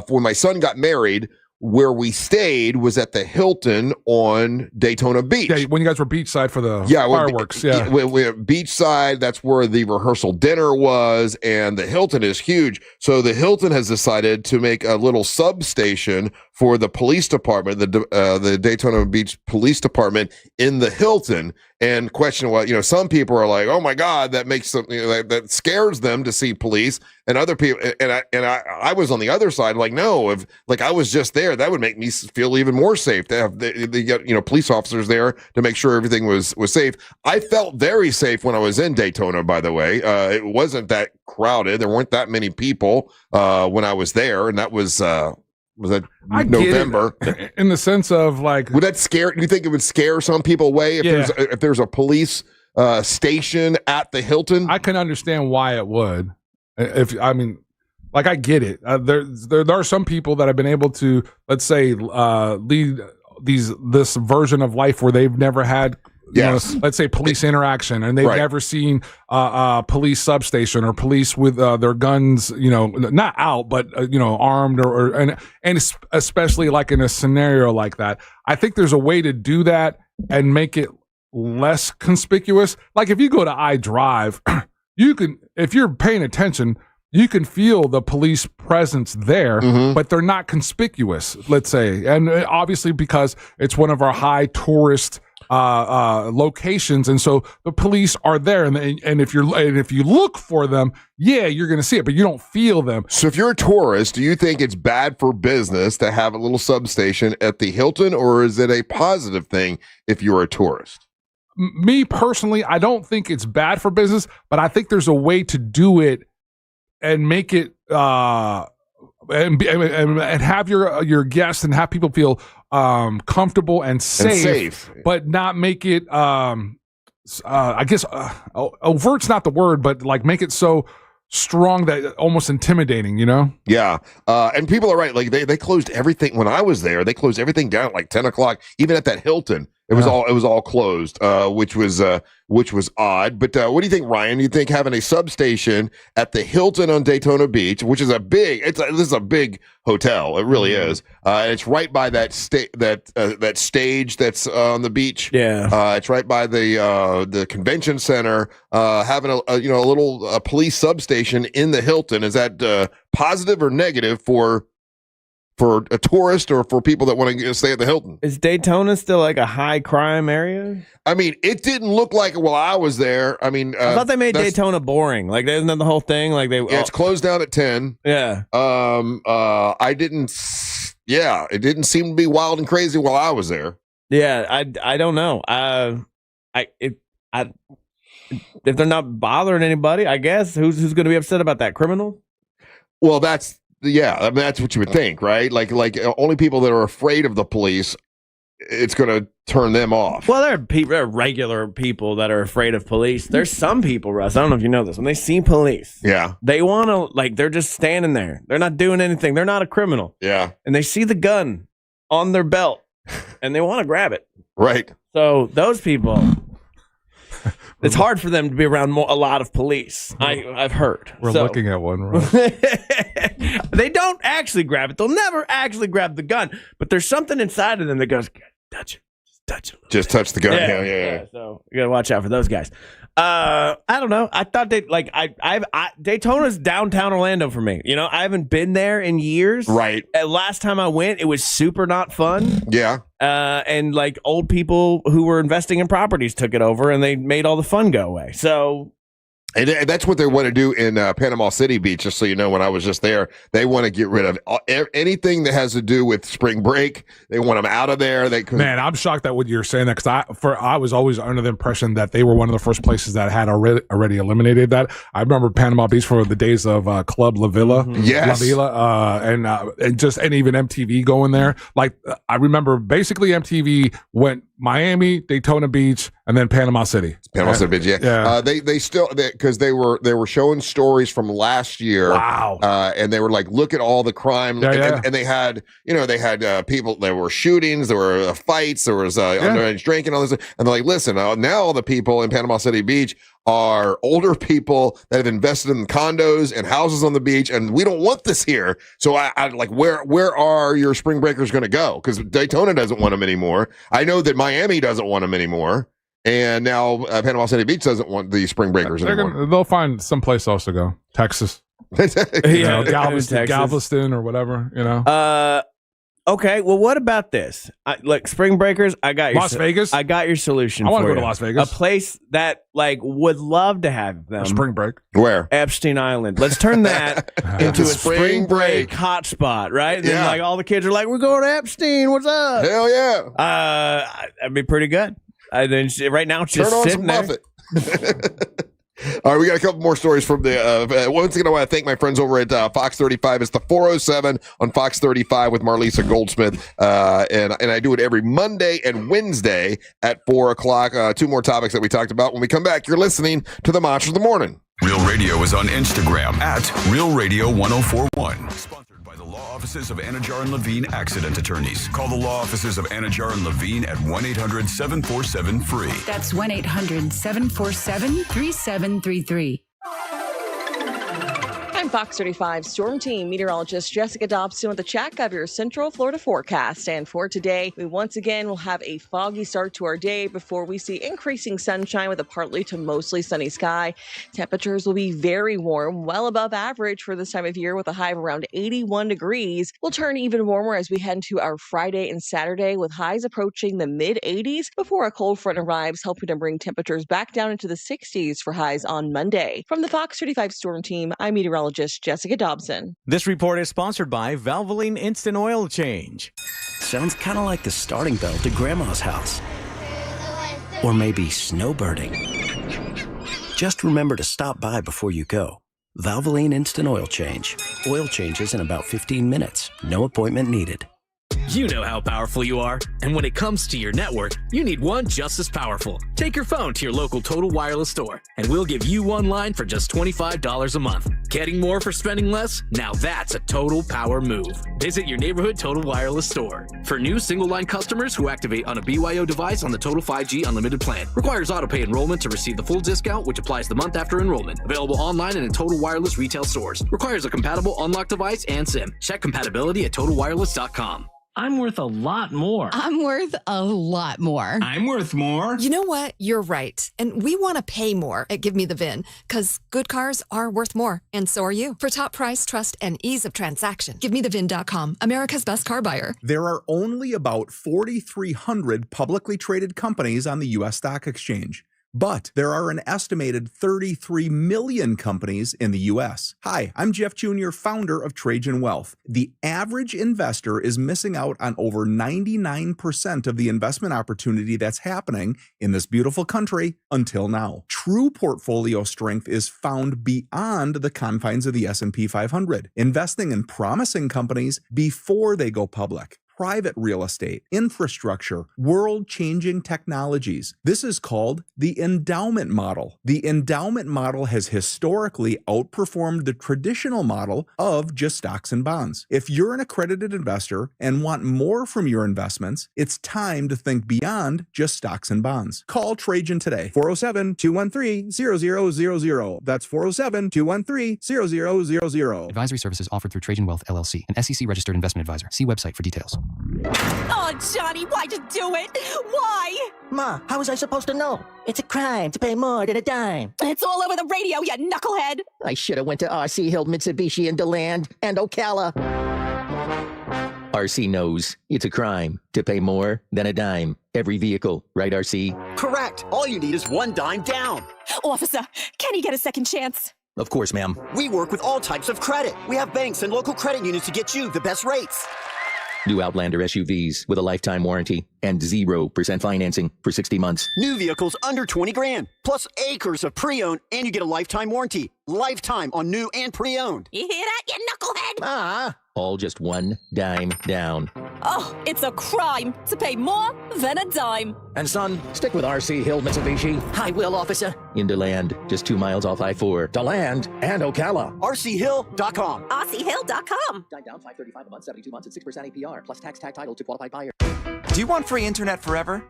when my son got married, where we stayed was at the Hilton on Daytona Beach. Yeah, when you guys were beachside for the fireworks. We beachside, that's where the rehearsal dinner was, and the Hilton is huge. So the Hilton has decided to make a little substation for the police department, the Daytona Beach Police Department in the Hilton, and question what, some people are like, oh my God, that makes something that scares them to see police, and other people, and I was on the other side, like, no, if like I was just there, that would make me feel even more safe to have they get police officers there to make sure everything was safe. I felt very safe when I was in Daytona, by the way. It wasn't that crowded. There weren't that many people when I was there, and that was that November? In the sense of like, would that scare? Do you think it would scare some people away if there's a police station at the Hilton? I can understand why it would. I get it. There are some people that have been able to, let's say, lead this version of life where they've never had. Let's say police interaction, and they've never seen a police substation or police with their guns, not out, but armed and especially like in a scenario like that. I think there's a way to do that and make it less conspicuous. Like if you go to iDrive, you can, if you're paying attention, you can feel the police presence there, but they're not conspicuous, let's say. And obviously because it's one of our high tourist locations, and so the police are there, and if you look for them, you're going to see it, but you don't feel them. So if you're a tourist, do you think it's bad for business to have a little substation at the Hilton, or is it a positive thing if you're a tourist? Me personally, I don't think it's bad for business, but I think there's a way to do it and make it and have your guests and have people feel comfortable and safe, but not make it I guess overt's not the word, but like make it so strong that almost intimidating, and people are right. Like they closed everything when I was there. They closed everything down at like 10 o'clock, even at that Hilton. It was all closed, which was odd. But what do you think, Ryan? You think having a substation at the Hilton on Daytona Beach, which is this is a big hotel, it really is, and it's right by that stage that's on the beach. It's right by the convention center. Having a little police substation in the Hilton, is that positive or negative for a tourist or for people that want to stay at the Hilton? Is Daytona still like a high crime area? I mean, it didn't look like it while I was there. I mean, I thought they made Daytona boring. Like, isn't that the whole thing? Like it's closed down at 10. Yeah. It didn't seem to be wild and crazy while I was there. Yeah, I don't know. If they're not bothering anybody, I guess who's going to be upset about that? Criminal? Well, that's what you would think, right? Like only people that are afraid of the police, it's going to turn them off. Well, there are regular people that are afraid of police. There's some people, Russ, I don't know if you know this, when they see police, they want to, they're just standing there. They're not doing anything. They're not a criminal. Yeah. And they see the gun on their belt and they want to grab it. Right. So those people, it's hard for them to be around a lot of police. I've heard. We're looking at one, right? They don't actually grab it. They'll never actually grab the gun. But there's something inside of them that goes, touch it. Just touch it. Just touch the gun. Yeah. So you got to watch out for those guys. I don't know. I thought Daytona's downtown Orlando for me. I haven't been there in years. Right. Last time I went, it was super not fun. Yeah. And old people who were investing in properties took it over and they made all the fun go away. So. And that's what they want to do in Panama City Beach, just so you know, when I was just there. They want to get rid of anything that has to do with spring break. They want them out of there. Man, I'm shocked that what you're saying that, because I was always under the impression that they were one of the first places that had already eliminated that. I remember Panama Beach for the days of Club La Villa. Yes. La Villa, and even MTV going there. I remember basically MTV went Miami, Daytona Beach, and then Panama City. Panama City Beach, yeah. They still, because they were showing stories from last year. Wow. And they were like, look at all the crime. And they had, people, there were shootings, there were fights, there was underage drinking, all this. And they're like, listen, now all the people in Panama City Beach are older people that have invested in condos and houses on the beach, and we don't want this here. So I like, where are your spring breakers going to go? Because Daytona doesn't want them anymore. I know that Miami doesn't want them anymore, and now Panama City Beach doesn't want the spring breakers anymore. They'll find someplace else to go. Texas, Galveston or whatever. Okay, well, what about this? Look, Spring Breakers, I got your Las Vegas? I got your solution. I want to for go to you. Las Vegas. A place that would love to have them. Spring break. Where? Epstein Island. Let's turn that into a spring break hotspot, right? And then all the kids are like, "We're going to Epstein. What's up?" Hell yeah! That'd be pretty good. Right now, it's just Turn on sitting some there. Buffett. All right, we got a couple more stories from the. Once again, I want to thank my friends over at Fox 35. It's the 407 on Fox 35 with Marlisa Goldsmith, and I do it every Monday and Wednesday at 4 o'clock. Two more topics that we talked about. When we come back, you're listening to the Monsters of the Morning. Real Radio is on Instagram at Real Radio 1041. Sponsored by the law offices of Anajar and Levine Accident Attorneys. Call the law offices of Anajar and Levine at 1-800-747-FREE. That's 1-800-747-3733. I'm Fox 35 Storm Team meteorologist Jessica Dobson with a check of your Central Florida forecast. And for today, we once again will have a foggy start to our day before we see increasing sunshine with a partly to mostly sunny sky. Temperatures will be very warm, well above average for this time of year with a high of around 81 degrees. We'll turn even warmer as we head into our Friday and Saturday with highs approaching the mid-80s before a cold front arrives, helping to bring temperatures back down into the 60s for highs on Monday. From the Fox 35 Storm Team, I'm meteorologist Jessica Dobson. This report is sponsored by Valvoline Instant Oil Change. Sounds kind of like the starting bell to Grandma's house. Or maybe snowbirding. Just remember to stop by before you go. Valvoline Instant Oil Change. Oil changes in about 15 minutes. No appointment needed. You know how powerful you are, and when it comes to your network, you need one just as powerful. Take your phone to your local Total Wireless store, and we'll give you one line for just $25 a month. Getting more for spending less? Now that's a total power move. Visit your neighborhood Total Wireless store. For new single-line customers who activate on a BYO device on the Total 5G Unlimited plan. Requires auto-pay enrollment to receive the full discount, which applies the month after enrollment. Available online and in Total Wireless retail stores. Requires a compatible unlocked device and SIM. Check compatibility at TotalWireless.com. I'm worth a lot more. I'm worth a lot more. I'm worth more. You know what? You're right. And we want to pay more at Give Me the VIN because good cars are worth more. And so are you. For top price, trust, and ease of transaction, GiveMeTheVIN.com, America's best car buyer. There are only about 4,300 publicly traded companies on the U.S. Stock Exchange. But there are an estimated 33 million companies in the U.S. Hi, I'm Jeff Jr., founder of Trajan Wealth. The average investor is missing out on over 99% of the investment opportunity that's happening in this beautiful country until now. True portfolio strength is found beyond the confines of the S&P 500, investing in promising companies before they go public. Private real estate, infrastructure, world-changing technologies. This is called the endowment model. The endowment model has historically outperformed the traditional model of just stocks and bonds. If you're an accredited investor and want more from your investments, it's time to think beyond just stocks and bonds. Call Trajan today, 407-213-0000. That's 407-213-0000. Advisory services offered through Trajan Wealth, LLC, an SEC-registered investment advisor. See website for details. Oh, Johnny, why'd you do it? Why? Ma, how was I supposed to know? It's a crime to pay more than a dime. It's all over the radio, you knucklehead. I should have went to RC Hill, Mitsubishi, and DeLand, and Ocala. RC knows it's a crime to pay more than a dime. Every vehicle, right, RC? Correct. All you need is one dime down. Officer, can he get a second chance? Of course, ma'am. We work with all types of credit. We have banks and local credit unions to get you the best rates. New Outlander SUVs with a lifetime warranty and 0% financing for 60 months. New vehicles under 20 grand, plus acres of pre-owned, and you get a lifetime warranty. Lifetime on new and pre-owned. You hear that, you knucklehead? All just one dime down. Oh, it's a crime to pay more than a dime. And son, stick with RC Hill Mitsubishi. I will, officer. In DeLand, just 2 miles off I-4. DeLand and Ocala. RCHill.com. RCHill.com. Dime down, $535 a month, 72 months at 6% APR, plus tax tag title to qualified buyer. Do you want free internet forever?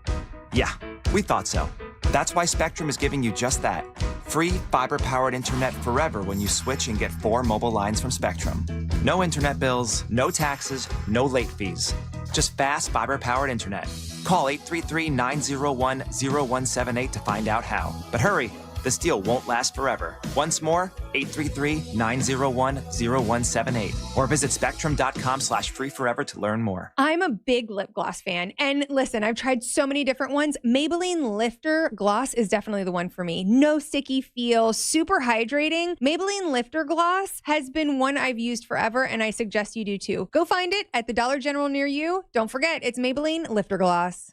Yeah, we thought so. That's why Spectrum is giving you just that. Free fiber-powered internet forever when you switch and get 4 mobile lines from Spectrum. No internet bills, no taxes, no late fees. Just fast fiber-powered internet. Call 833-901-0178 to find out how. But hurry, This deal won't last forever. Once more, 833-901-0178 or visit spectrum.com/free forever to learn more. I'm a big lip gloss fan. And listen, I've tried so many different ones. Maybelline Lifter Gloss is definitely the one for me. No sticky feel, super hydrating. Maybelline Lifter Gloss has been one I've used forever, and I suggest you do too. Go find it at the Dollar General near you. Don't forget, it's Maybelline Lifter Gloss.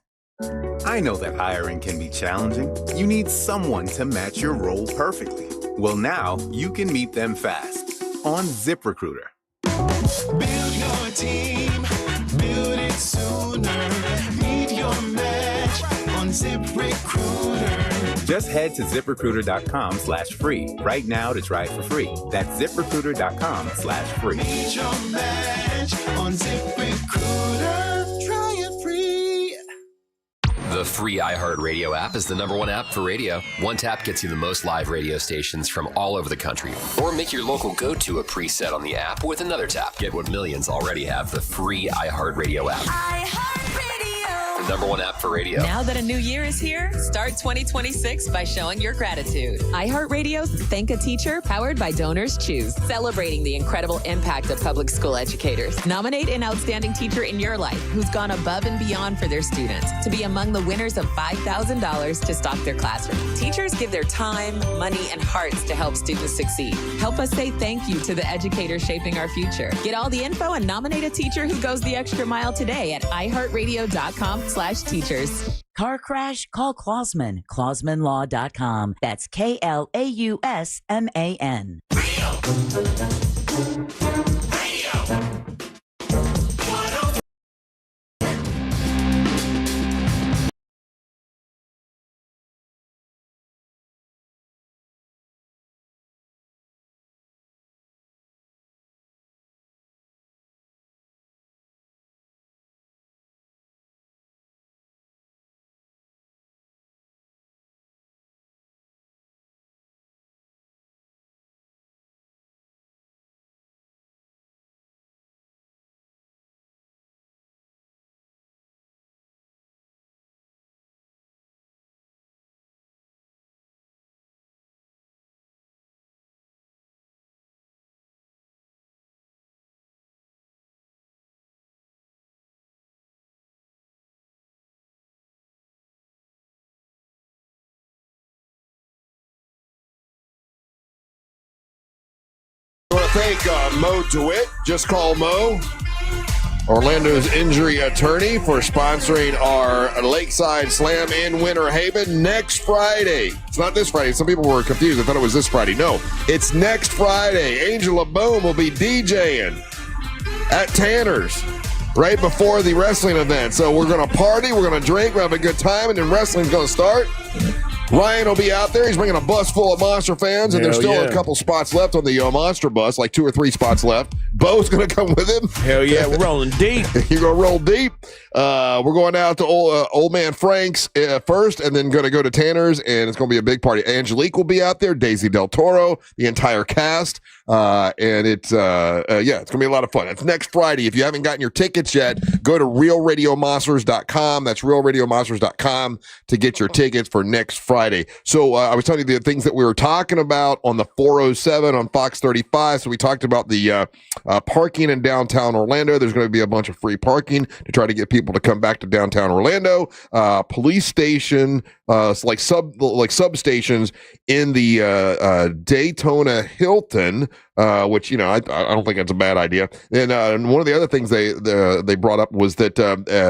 I know that hiring can be challenging. You need someone to match your role perfectly. Well, now you can meet them fast on ZipRecruiter. Build your team, build it sooner. Meet your match on ZipRecruiter. Just head to ZipRecruiter.com/free right now to try it for free. That's ZipRecruiter.com/free. Meet your match on ZipRecruiter. Try it free. The free iHeartRadio app is the #1 app for radio. One tap gets you the most live radio stations from all over the country. Or make your local go-to a preset on the app with another tap. Get what millions already have, the free iHeartRadio app. The #1 app for radio. Now that a new year is here, start 2026 by showing your gratitude. iHeartRadio's Thank a Teacher, powered by Donors Choose, celebrating the incredible impact of public school educators. Nominate an outstanding teacher in your life who's gone above and beyond for their students to be among the winners of $5,000 to stock their classroom. Teachers give their time, money, and hearts to help students succeed. Help us say thank you to the educators shaping our future. Get all the info and nominate a teacher who goes the extra mile today at iHeartRadio.com/teachers. Car crash? Call Clausman. ClausmanLaw.com. That's KLAUSMAN. I want to thank Mo DeWitt, Just Call Mo, Orlando's injury attorney, for sponsoring our Lakeside Slam in Winter Haven next Friday. It's not this Friday. Some people were confused. I thought it was this Friday. No, it's next Friday. Angela Boom will be DJing at Tanner's right before the wrestling event. So we're going to party, we're going to drink, we're having a good time, and then wrestling's going to start. Ryan will be out there. He's bringing a bus full of Monster fans, and there's still a couple spots left on the Monster bus, like 2 or 3 spots left. Bo's going to come with him. Hell yeah, we're rolling deep. You're going to roll deep. We're going out to old man Frank's first, and then going to go to Tanner's, and it's going to be a big party. Angelique will be out there, Daisy Del Toro, the entire cast, and it's going to be a lot of fun. It's next Friday. If you haven't gotten your tickets yet, go to realradiomonsters.com. That's realradiomonsters.com to get your tickets for next Friday. So I was telling you the things that we were talking about on the 407 on Fox 35. So we talked about the parking in downtown Orlando. There's going to be a bunch of free parking to try to get people to come back to downtown Orlando. Police station, like substations in the Daytona Hilton, which, you know, I don't think that's a bad idea. And one of the other things they brought up was that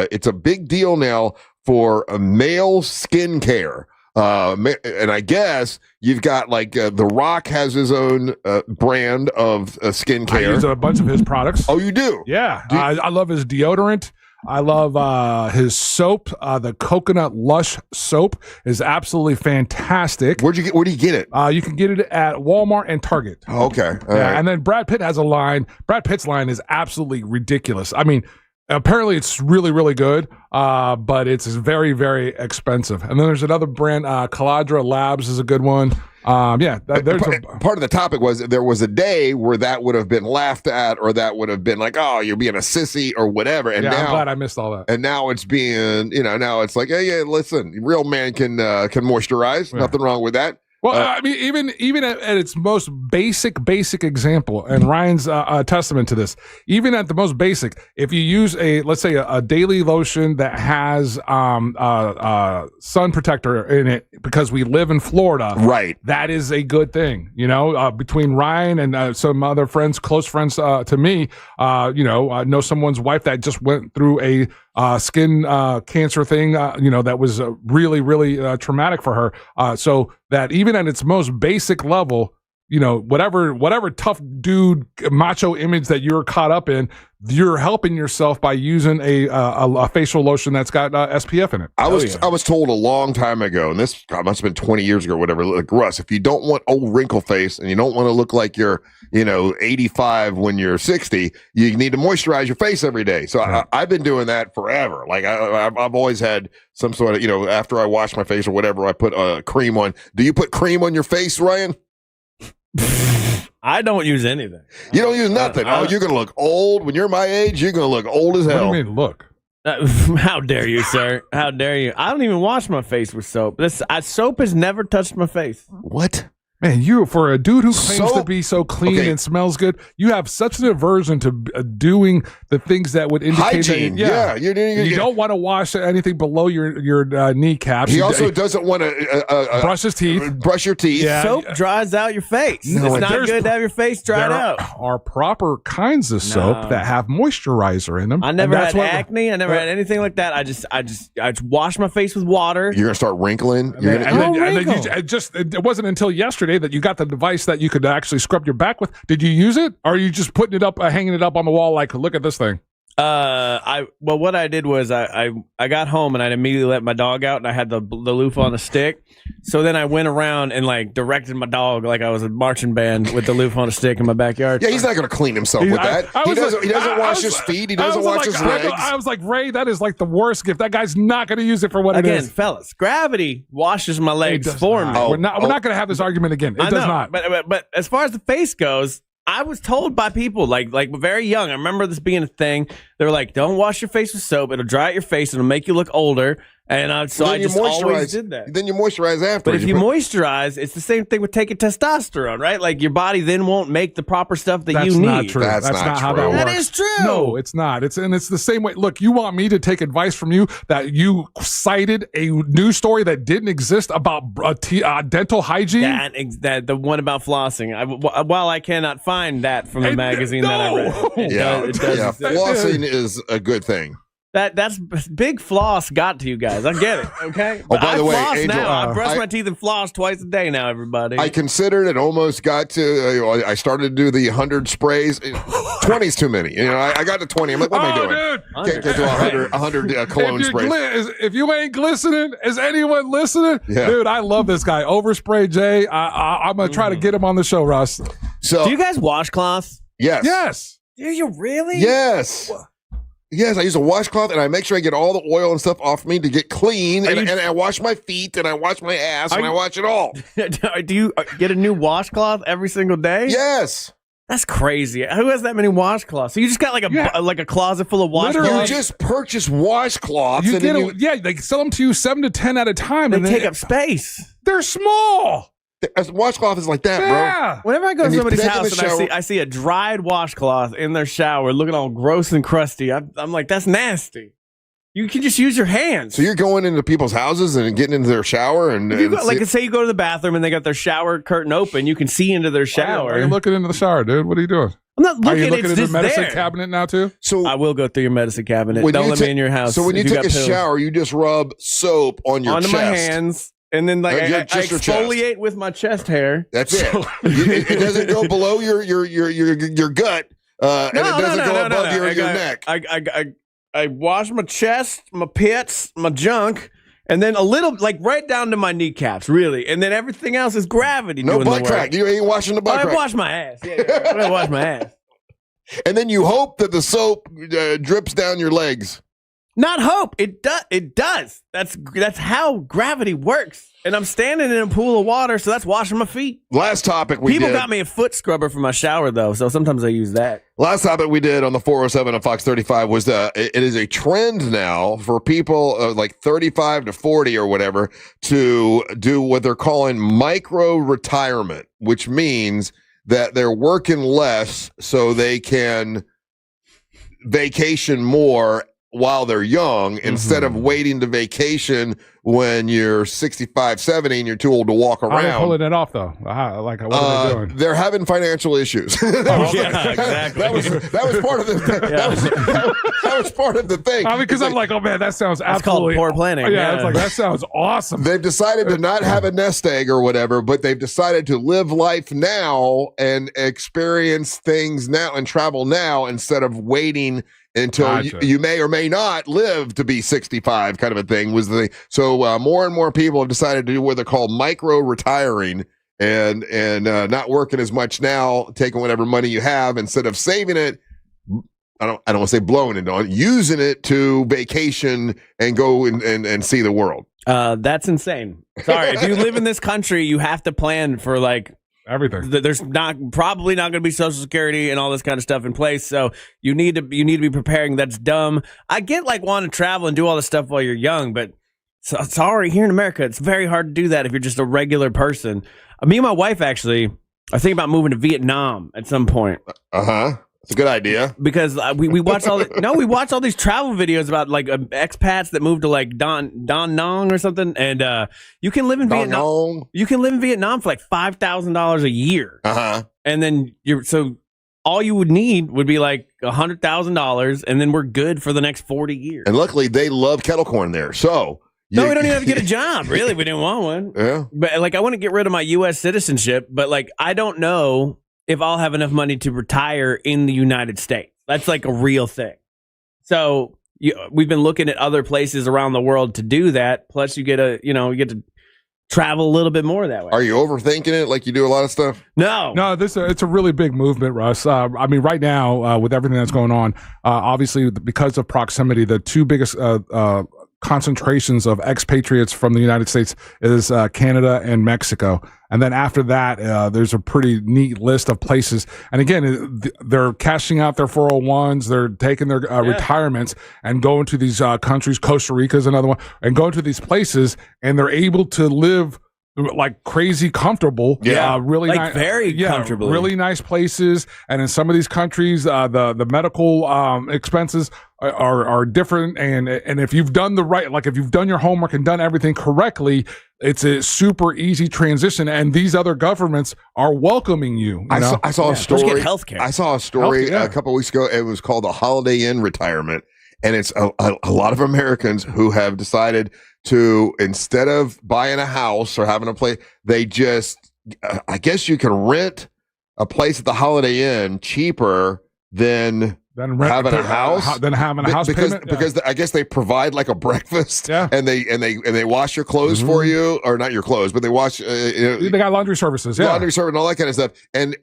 it's a big deal now for male skincare. And I guess you've got like The Rock has his own brand of skincare. I use a bunch of his products. Oh, you do? Yeah. I love his deodorant. I love his soap. The Coconut Lush soap is absolutely fantastic. Where do you get it? You can get it at Walmart and Target. Oh, okay. All right. And then Brad Pitt has a line. Brad Pitt's line is absolutely ridiculous. I mean, apparently it's really, really good, but it's very, very expensive. And then there's another brand, Caladra Labs is a good one. Part of the topic was there was a day where that would have been laughed at, or that would have been like, oh, you're being a sissy or whatever. And now, I'm glad I missed all that. And now it's being, now it's like, hey, listen, real man can moisturize. Yeah. Nothing wrong with that. Well, I mean, even at its most basic example, and Ryan's a testament to this. Even at the most basic, if you use let's say a daily lotion that has sun protector in it, because we live in Florida, right? That is a good thing. Between Ryan and some other friends, close friends to me, I know someone's wife that just went through a skin cancer thing, that was really, really traumatic for her. So that even at its most basic level, whatever tough dude macho image that you're caught up in, you're helping yourself by using a facial lotion that's got SPF in it. I was told a long time ago, and this must have been 20 years ago, or whatever. Like, Russ, if you don't want old wrinkle face and you don't want to look like you're 85 when you're 60, you need to moisturize your face every day. So I've been doing that forever. Like I've always had some sort of after I wash my face or whatever, I put cream on. Do you put cream on your face, Ryan? I don't use anything. You don't use nothing. You're going to look old. When you're my age, you're going to look old as hell. What do you mean, look? How dare you, sir? How dare you? I don't even wash my face with soap. Soap has never touched my face. What? Man, for a dude who claims to be so clean and smells good, you have such an aversion to doing the things that would indicate hygiene. That, you don't want to wash anything below your kneecaps. He also doesn't want to brush his teeth. Brush your teeth. Yeah. Soap dries out your face. No, it's not good to have your face dried out. There are proper kinds of soap that have moisture in them. I never had acne. I never had anything like that. I just wash my face with water. You're gonna start wrinkling. It wasn't until yesterday that you got the device that you could actually scrub your back with. Did you use it, or are you just putting it up, hanging it up on the wall? Like, look at this thing. What I did was I got home and I immediately let my dog out, and I had the loofah on the stick. So then I went around and directed my dog like I was a marching band with the loofah on a stick in my backyard. Yeah, he's not going to clean himself with that. He doesn't wash his feet. He doesn't wash his legs. I was like, Ray, that is like the worst gift. That guy's not going to use it for what it is. Again, fellas, gravity washes my legs for me. We're not going to have this argument again. It does not. But as far as the face goes, I was told by people like very young. I remember this being a thing. They were like, "Don't wash your face with soap. It'll dry out your face. It'll make you look older." And I just always did that. Then you moisturize after. But if you moisturize, it's the same thing with taking testosterone, right? Like your body then won't make the proper stuff that you need. Not true. That's not how that works. That is true. No, it's not. It's the same way. Look, you want me to take advice from you that you cited a news story that didn't exist about dental hygiene? The one about flossing. While I cannot find that from the magazine that I read, flossing is a good thing. That's big floss got to you guys. I get it, okay? But by the way, Angel, I brush my teeth and floss twice a day now, everybody. I considered it, almost got to, I started to do the 100 sprays. 20's too many. I got to 20. I'm like, what am I doing? Dude. Can't get to 100 cologne sprays. If you ain't glistening, is anyone listening? Yeah. Dude, I love this guy. Overspray Jay. I'm going to try to get him on the show, Russ. So, do you guys washcloths? Yes. Yes. Do you really? Yes. Yes, I use a washcloth and I make sure I get all the oil and stuff off me to get clean. And I wash my feet and I wash my ass and I wash it all. Do you get a new washcloth every single day? Yes. That's crazy. Who has that many washcloths? So you just got like a closet full of washcloths? You just purchase washcloths. They sell them to you 7 to 10 at a time. They take up space. They're small. A washcloth is like that, bro. Whenever I go to somebody's house and I see a dried washcloth in their shower looking all gross and crusty, I'm like, that's nasty. You can just use your hands. So you're going into people's houses and getting into their shower say you go to the bathroom and they got their shower curtain open, you can see into their shower. Are you looking into the shower, dude? What are you doing? I'm not looking. Are you looking into the medicine cabinet now too? So I will go through your medicine cabinet. Don't let me in your house. So when you take a shower, you just rub soap on your chest. Onto my hands. And then I exfoliate with my chest hair. That's it. It doesn't go below your gut, and it doesn't go above your neck. I wash my chest, my pits, my junk, and then a little, right down to my kneecaps, really. And then everything else is gravity. No butt crack. You ain't washing the butt crack. I wash my ass. I wash my ass. And then you hope that the soap drips down your legs. Not hope. It does. That's how gravity works. And I'm standing in a pool of water, so that's washing my feet. Last topic People got me a foot scrubber for my shower, though, so sometimes I use that. Last topic we did on the 407 on Fox 35 was it is a trend now for people like 35 to 40 or whatever to do what they're calling micro retirement, which means that they're working less so they can vacation more while they're young instead of waiting to vacation when you're 65, 70 and you're too old to walk around. How are they pulling it off, though? What are they doing? They're having financial issues. Exactly. That was part of the that was part of the thing. Because I'm like, oh man, that sounds absolutely poor planning. Yeah, it's like that sounds awesome. They've decided to not have a nest egg or whatever, but they've decided to live life now and experience things now and travel now instead of waiting until you may or may not live to be 65, kind of a thing was the thing. So more and more people have decided to do what they're called micro retiring and not working as much now, taking whatever money you have instead of saving it. I don't want to say blowing it on, using it to vacation and go and see the world. That's insane. Sorry, if you live in this country, you have to plan for like everything. There's probably not going to be Social Security and all this kind of stuff in place, so you need to be preparing. That's dumb. I get like wanting to travel and do all this stuff while you're young, but sorry, here in America, it's very hard to do that if you're just a regular person. Me and my wife actually are thinking about moving to Vietnam at some point. It's a good idea because we watch we watch all these travel videos about like expats that move to like Da Nang or something, and you can live in Vietnam. You can live in Vietnam for like $5,000 a year, and then all you would need would be like $100,000, and then we're good for the next 40 years. And luckily, they love kettle corn there, so. No, we don't even have to get a job, really. We didn't want one. Yeah. But like, I want to get rid of my U.S. citizenship, but like, I don't know if I'll have enough money to retire in the United States. That's like a real thing. So we've been looking at other places around the world to do that. Plus, you get to travel a little bit more that way. Are you overthinking it like you do a lot of stuff? No. It's a really big movement, Russ. I mean, right now, with everything that's going on, obviously, because of proximity, the two biggest concentrations of expatriates from the United States is Canada and Mexico. And then after that, there's a pretty neat list of places. And again, they're cashing out their 401s. They're taking their retirements and going to these countries. Costa Rica is another one. And going to these places, and they're able to live like crazy comfortable. Really like nice, very comfortably. Really nice places. And in some of these countries, the medical expenses are different. And if you've done if you've done your homework and done everything correctly, it's a super easy transition. And these other governments are welcoming you. I saw a story. Just get healthcare. I saw a story a couple of weeks ago. It was called the Holiday Inn retirement. And it's a lot of Americans who have decided to, instead of buying a house or having a place, they just, I guess you can rent a place at the Holiday Inn cheaper than having a house. Because I guess they provide like a breakfast, and they wash your clothes for you, or not your clothes, but they wash. They got laundry services, laundry service, and all that kind of stuff. And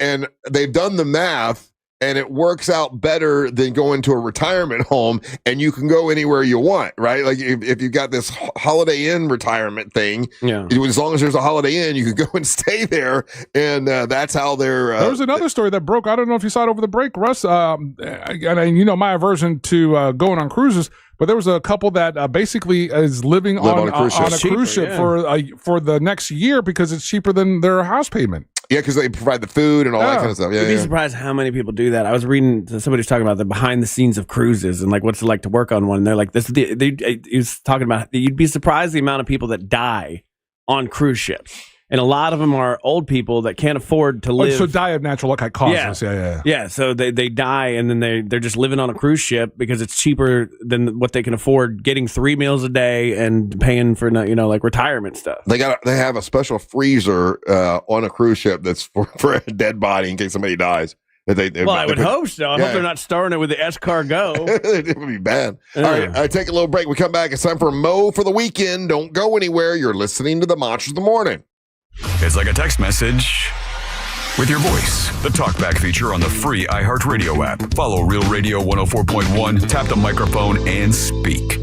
they've done the math. And it works out better than going to a retirement home, and you can go anywhere you want, right? Like if you've got this Holiday Inn retirement thing, as long as there's a Holiday Inn, you can go and stay there, and that's how they're. There was another story that broke. I don't know if you saw it over the break, Russ. And my aversion to going on cruises, but there was a couple that basically is living on a cruise ship for the next year because it's cheaper than their house payment. Yeah, because they provide the food and all that kind of stuff. You'd be surprised how many people do that. I was reading somebody was talking about the behind the scenes of cruises and like what's it like to work on one. And they're like, he was talking about, you'd be surprised the amount of people that die on cruise ships. And a lot of them are old people that can't afford to live. So die of natural causes. Yeah. So they die, and then they're just living on a cruise ship because it's cheaper than what they can afford, getting 3 meals a day and paying for like retirement stuff. They have a special freezer on a cruise ship that's for a dead body in case somebody dies. I would hope so. I hope they're not starting it with the escargot. It would be bad. All right, I take a little break. We come back. It's time for Mo for the weekend. Don't go anywhere. You're listening to the Monsters of the Morning. It's like a text message with your voice. The TalkBack feature on the free iHeartRadio app. Follow Real Radio 104.1, tap the microphone, and speak.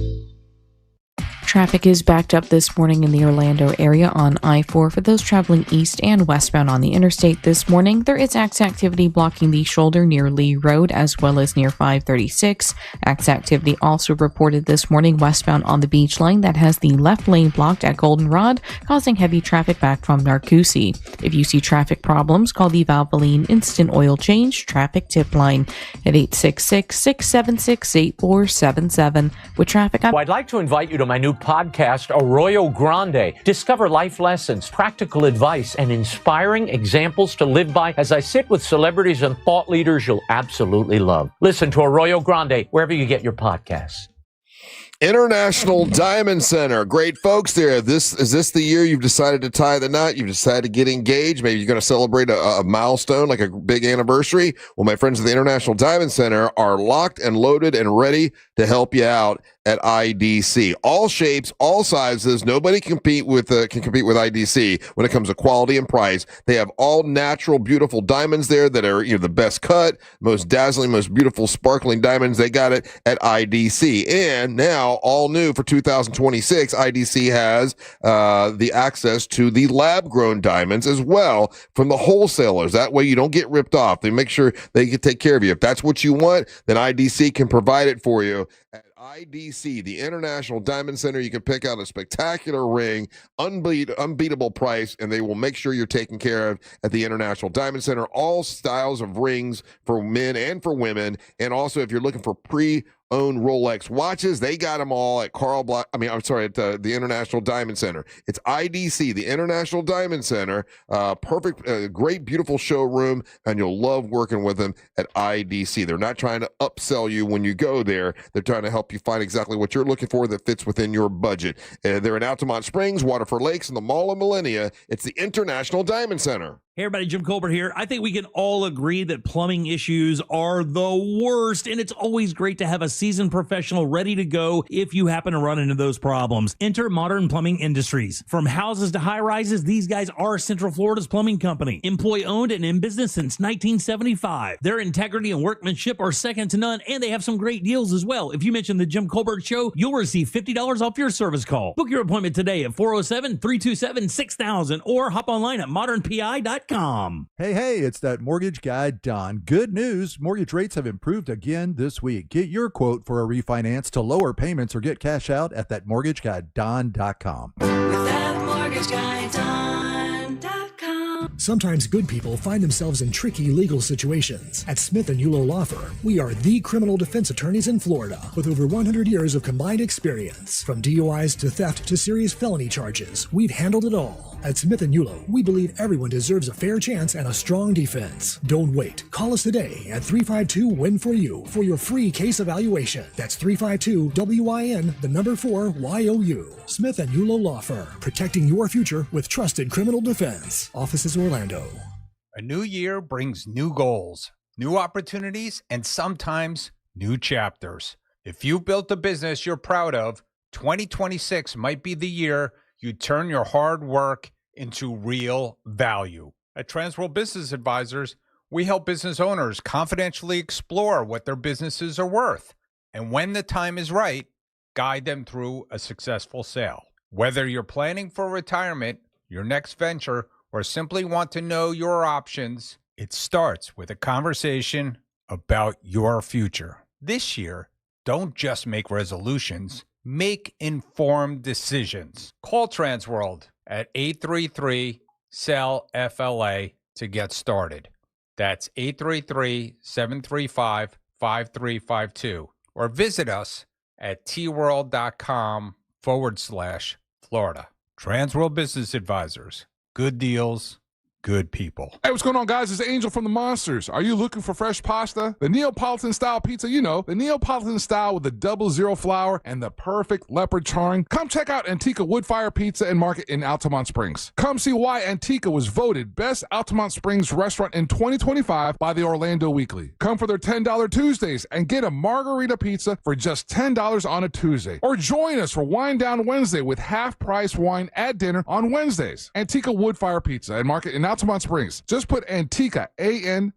Traffic is backed up this morning in the Orlando area on I-4 for those traveling east and westbound on the interstate this morning. There is activity blocking the shoulder near Lee Road as well as near 536. Activity also reported this morning westbound on the beach line that has the left lane blocked at Goldenrod, causing heavy traffic back from Narcoossee. If you see traffic problems, call the Valvoline Instant Oil Change Traffic Tip Line at 866-676-8477. With traffic up. I'd like to invite you to my new podcast, Arroyo Grande. Discover life lessons, practical advice, and inspiring examples to live by as I sit with celebrities and thought leaders you'll absolutely love. Listen to Arroyo Grande wherever you get your podcasts. International Diamond Center. Great folks there. Is this the year you've decided to tie the knot? You've decided to get engaged? Maybe you're going to celebrate a milestone, like a big anniversary? Well, my friends at the International Diamond Center are locked and loaded and ready to help you out at IDC. All shapes, all sizes. Nobody can compete with IDC when it comes to quality and price. They have all natural, beautiful diamonds there that are the best cut, most dazzling, most beautiful, sparkling diamonds. They got it at IDC. And now, all new for 2026, IDC has the access to the lab-grown diamonds as well from the wholesalers. That way you don't get ripped off. They make sure they can take care of you. If that's what you want, then IDC can provide it for you. At IDC, the International Diamond Center, you can pick out a spectacular ring, unbeatable price, and they will make sure you're taken care of at the International Diamond Center. All styles of rings for men and for women. And also, if you're looking for pre-owned Rolex watches, they got them all at the International Diamond Center. It's IDC, the International Diamond Center. Perfect, great, beautiful showroom, and you'll love working with them at IDC. They're not trying to upsell you when you go there. They're trying to help you find exactly what you're looking for that fits within your budget. They're in Altamont Springs, Waterford Lakes, and the Mall of Millennia. It's the International Diamond Center. Hey everybody, Jim Colbert here. I think we can all agree that plumbing issues are the worst, and it's always great to have a seasoned professional ready to go if you happen to run into those problems. Enter Modern Plumbing Industries. From houses to high-rises, these guys are Central Florida's plumbing company. Employee-owned and in business since 1975. Their integrity and workmanship are second to none, and they have some great deals as well. If you mention the Jim Colbert Show, you'll receive $50 off your service call. Book your appointment today at 407-327-6000 or hop online at modernpi.com. Hey, it's that mortgage guy, Don. Good news. Mortgage rates have improved again this week. Get your quote for a refinance to lower payments or get cash out at thatmortgageguyDon.com. With that mortgage guy, Don.com. Sometimes good people find themselves in tricky legal situations. At Smith & Yulo Law Firm, we are the criminal defense attorneys in Florida with over 100 years of combined experience. From DUIs to theft to serious felony charges, we've handled it all. At Smith & Yulo, we believe everyone deserves a fair chance and a strong defense. Don't wait. Call us today at 352-WIN-FOR-YOU for your free case evaluation. That's 352-WIN-4-YOU. Smith & Yulo Law Firm, protecting your future with trusted criminal defense. Offices Orlando. A new year brings new goals, new opportunities, and sometimes new chapters. If you've built a business you're proud of, 2026 might be the year you turn your hard work into real value. At Transworld Business Advisors, we help business owners confidentially explore what their businesses are worth, and when the time is right, guide them through a successful sale. Whether you're planning for retirement, your next venture, or simply want to know your options, it starts with a conversation about your future. This year, don't just make resolutions, make informed decisions. Call Transworld at 833-SELL-FLA to get started. That's 833-735-5352. Or visit us at tworld.com/Florida. Transworld Business Advisors. Good deals, good people. Hey, what's going on, guys? It's Angel from the Monsters. Are you looking for fresh pasta? The Neapolitan-style pizza, the Neapolitan style with the 00 flour and the perfect leopard charring. Come check out Antica Woodfire Pizza and Market in Altamont Springs. Come see why Antica was voted Best Altamont Springs Restaurant in 2025 by the Orlando Weekly. Come for their $10 Tuesdays and get a margarita pizza for just $10 on a Tuesday. Or join us for Wine Down Wednesday with half-price wine at dinner on Wednesdays. Antica Woodfire Pizza and Market in Altamont Springs. Just put Antica, Antica,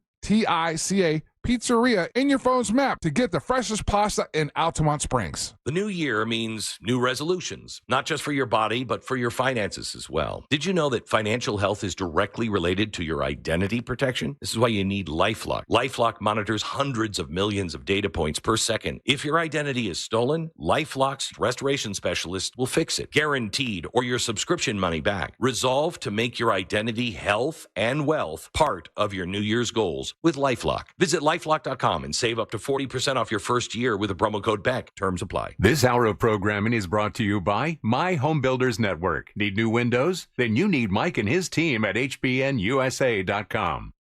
Pizzeria in your phone's map to get the freshest pasta in Altamont Springs. The new year means new resolutions, not just for your body, but for your finances as well. Did you know that financial health is directly related to your identity protection? This is why you need LifeLock. LifeLock monitors hundreds of millions of data points per second. If your identity is stolen, LifeLock's restoration specialist will fix it, guaranteed, or your subscription money back. Resolve to make your identity, health, and wealth part of your New Year's goals with LifeLock. Visit LifeLock.com and save up to 40% off your first year with the promo code BECK. Terms apply. This hour of programming is brought to you by My Home Builders Network. Need new windows? Then you need Mike and his team at hbnusa.com.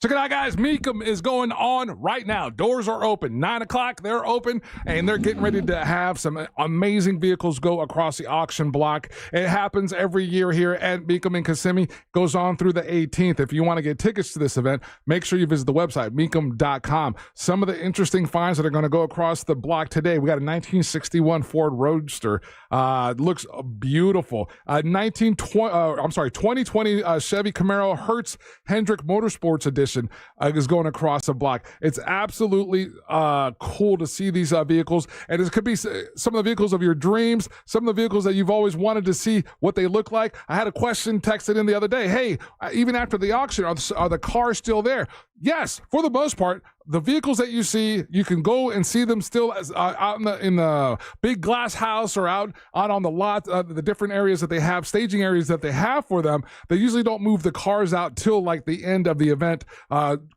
Check it out, guys. Meekum is going on right now. Doors are open. 9 o'clock, they're open, and they're getting ready to have some amazing vehicles go across the auction block. It happens every year here at Meekum and Kissimmee. Goes on through the 18th. If you want to get tickets to this event, make sure you visit the website, meekum.com. Some of the interesting finds that are going to go across the block today. We got a 1961 Ford Roadster. Looks beautiful. 2020 Chevy Camaro Hertz Hendrick Motorsports Edition is going across the block. It's absolutely cool to see these vehicles, and it could be some of the vehicles of your dreams, some of the vehicles that you've always wanted to see what they look like. I had a question texted in the other day. Hey, even after the auction, are the cars still there? Yes, for the most part. The vehicles that you see, you can go and see them still as out in the big glass house or out on the lot, the different areas that they have, staging areas that they have for them. They usually don't move the cars out till like the end of the event,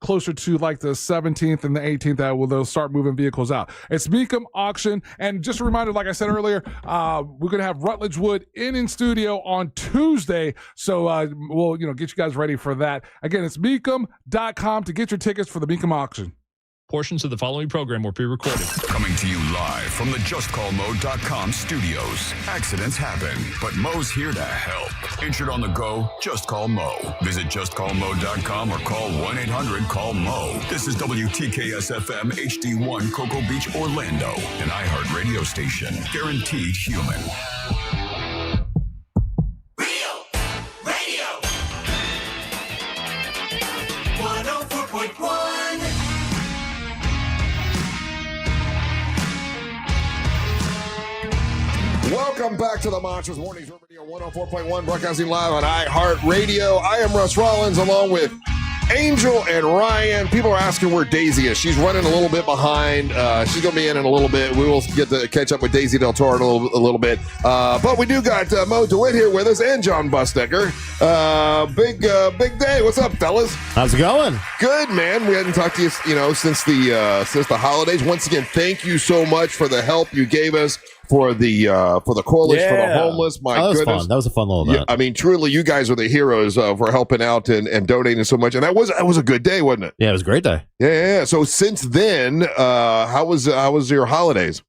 closer to like the 17th and the 18th, they'll start moving vehicles out. It's Meekum Auction. And just a reminder, like I said earlier, we're going to have Rutledge Wood in studio on Tuesday. So we'll get you guys ready for that. Again, it's Meekum.com to get your tickets for the Meekum Auction. Portions of the following program were pre-recorded. Coming to you live from the JustCallMo.com studios. Accidents happen, but Mo's here to help. Injured on the go? Just call Mo. Visit JustCallMo.com or call 1-800-CALL-MO. This is WTKS-FM HD1 Cocoa Beach, Orlando, an iHeart radio station. Guaranteed human. Real Radio 104.1. Welcome back to the Monsters Mornings Radio 104.1, broadcasting live on iHeartRadio. I am Russ Rollins along with Angel and Ryan. People are asking where Deisi is. She's running a little bit behind. She's going to be in a little bit. We will get to catch up with Deisi Del Toro in a little bit. But we do got Mo DeWitt here with us and John Busdecker. Big day. What's up, fellas? How's it going? Good, man. We hadn't talked to you, since the holidays. Once again, thank you so much for the help you gave us for the Coalition for the Homeless. My that was goodness. fun. That was a fun little event. I mean, truly, you guys are the heroes for helping out and donating so much. And that was a good day, wasn't it? Yeah, it was a great day. Yeah. So since then, how was your holidays?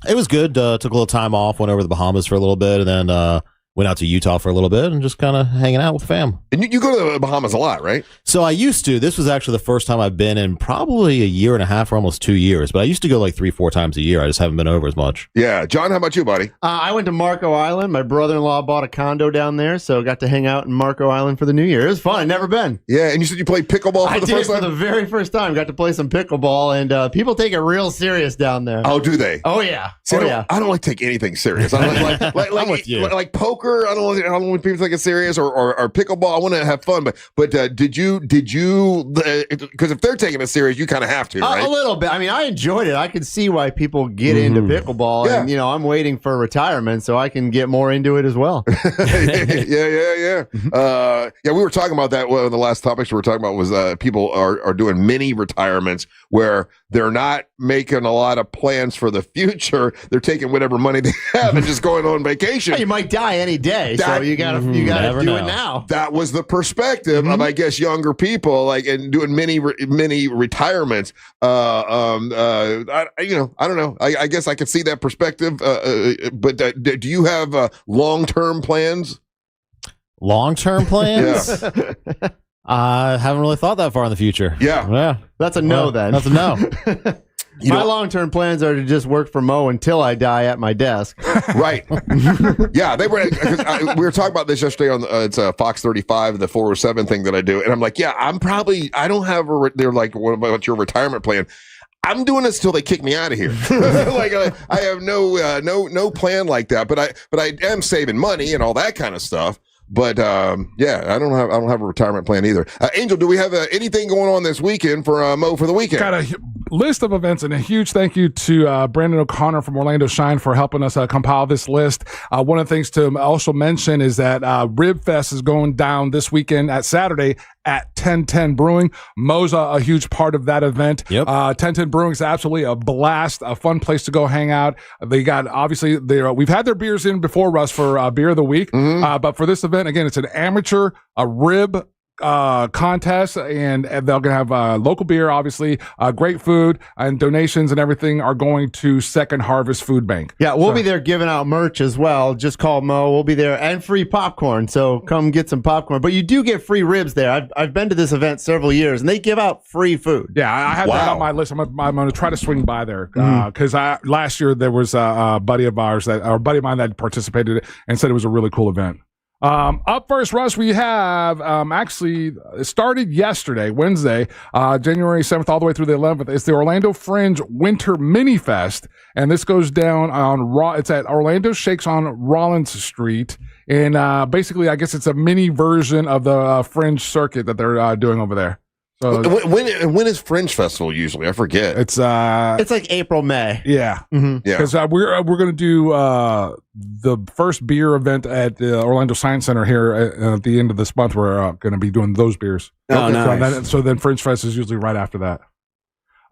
It was good. Took a little time off, went over to the Bahamas for a little bit, and then went out to Utah for a little bit and just kind of hanging out with fam. And you go to the Bahamas a lot, right? So I used to. This was actually the first time I've been in probably a year and a half or almost 2 years. But I used to go like 3-4 times a year. I just haven't been over as much. Yeah. John, how about you, buddy? I went to Marco Island. My brother-in-law bought a condo down there, so got to hang out in Marco Island for the New Year. It was fun. I'd never been. Yeah, and you said you played pickleball for the first time? For the very first time. Got to play some pickleball, and people take it real serious down there. Oh, do they? Oh, yeah. See, I don't like to take anything serious. I don't like I'm with you. Like poker, I don't when people take it serious or pickleball. I want to have fun, but did you because if they're taking it serious, you kind of have to, right? A little bit. I mean, I enjoyed it. I could see why people get into pickleball, and I'm waiting for retirement so I can get more into it as well. Yeah. We were talking about that. One of the last topics we were talking about was people are doing mini retirements where they're not making a lot of plans for the future. They're taking whatever money they have and just going on vacation. You might die any day, so you gotta do it now. That was the perspective of, I guess, younger people, and doing mini retirements. I don't know. I guess I could see that perspective. But do you have long-term plans? Long-term plans? Yeah. I haven't really thought that far in the future. Yeah. That's a no then. That's a no. My long-term plans are to just work for Mo until I die at my desk. Right. Yeah, they were. We were talking about this yesterday on it's Fox 35, the 407 thing that I do, and I'm like, yeah, I don't have they're like, what about your retirement plan? I'm doing this till they kick me out of here. Like I have no plan like that, but I am saving money and all that kind of stuff. But yeah, I don't have a retirement plan either. Angel, do we have anything going on this weekend for Mo for the weekend? Got a list of events, and a huge thank you to Brandon O'Connor from Orlando Shine for helping us compile this list. One of the things to also mention is that Rib Fest is going down this weekend at Saturday at 1010 Brewing. Mo's a huge part of that event. Yep. 1010 Brewing is absolutely a blast, a fun place to go hang out. They got, obviously, we've had their beers in before, Russ, for Beer of the Week. But for this event, again, it's an amateur, rib contest, and they're going to have local beer, obviously, great food, and donations and everything are going to Second Harvest Food Bank. Yeah, we'll be there giving out merch as well. Just call Mo. We'll be there, and free popcorn. So come get some popcorn. But you do get free ribs there. I've been to this event several years, and they give out free food. Yeah, I have that on my list. I'm going to try to swing by there because last year there was a buddy of mine that participated and said it was a really cool event. Up first, Russ, we have actually it started yesterday, Wednesday, January 7th, all the way through the 11th. It's the Orlando Fringe Winter Mini Fest, and this goes down on it's at Orlando Shakes on Rollins Street, and basically, I guess it's a mini version of the Fringe circuit that they're doing over there. So when is Fringe Festival usually? I forget. It's like April, May. Yeah, yeah. Because we're going to do the first beer event at the Orlando Science Center here at the end of this month. We're going to be doing those beers. Oh, nice. So then Fringe Fest is usually right after that.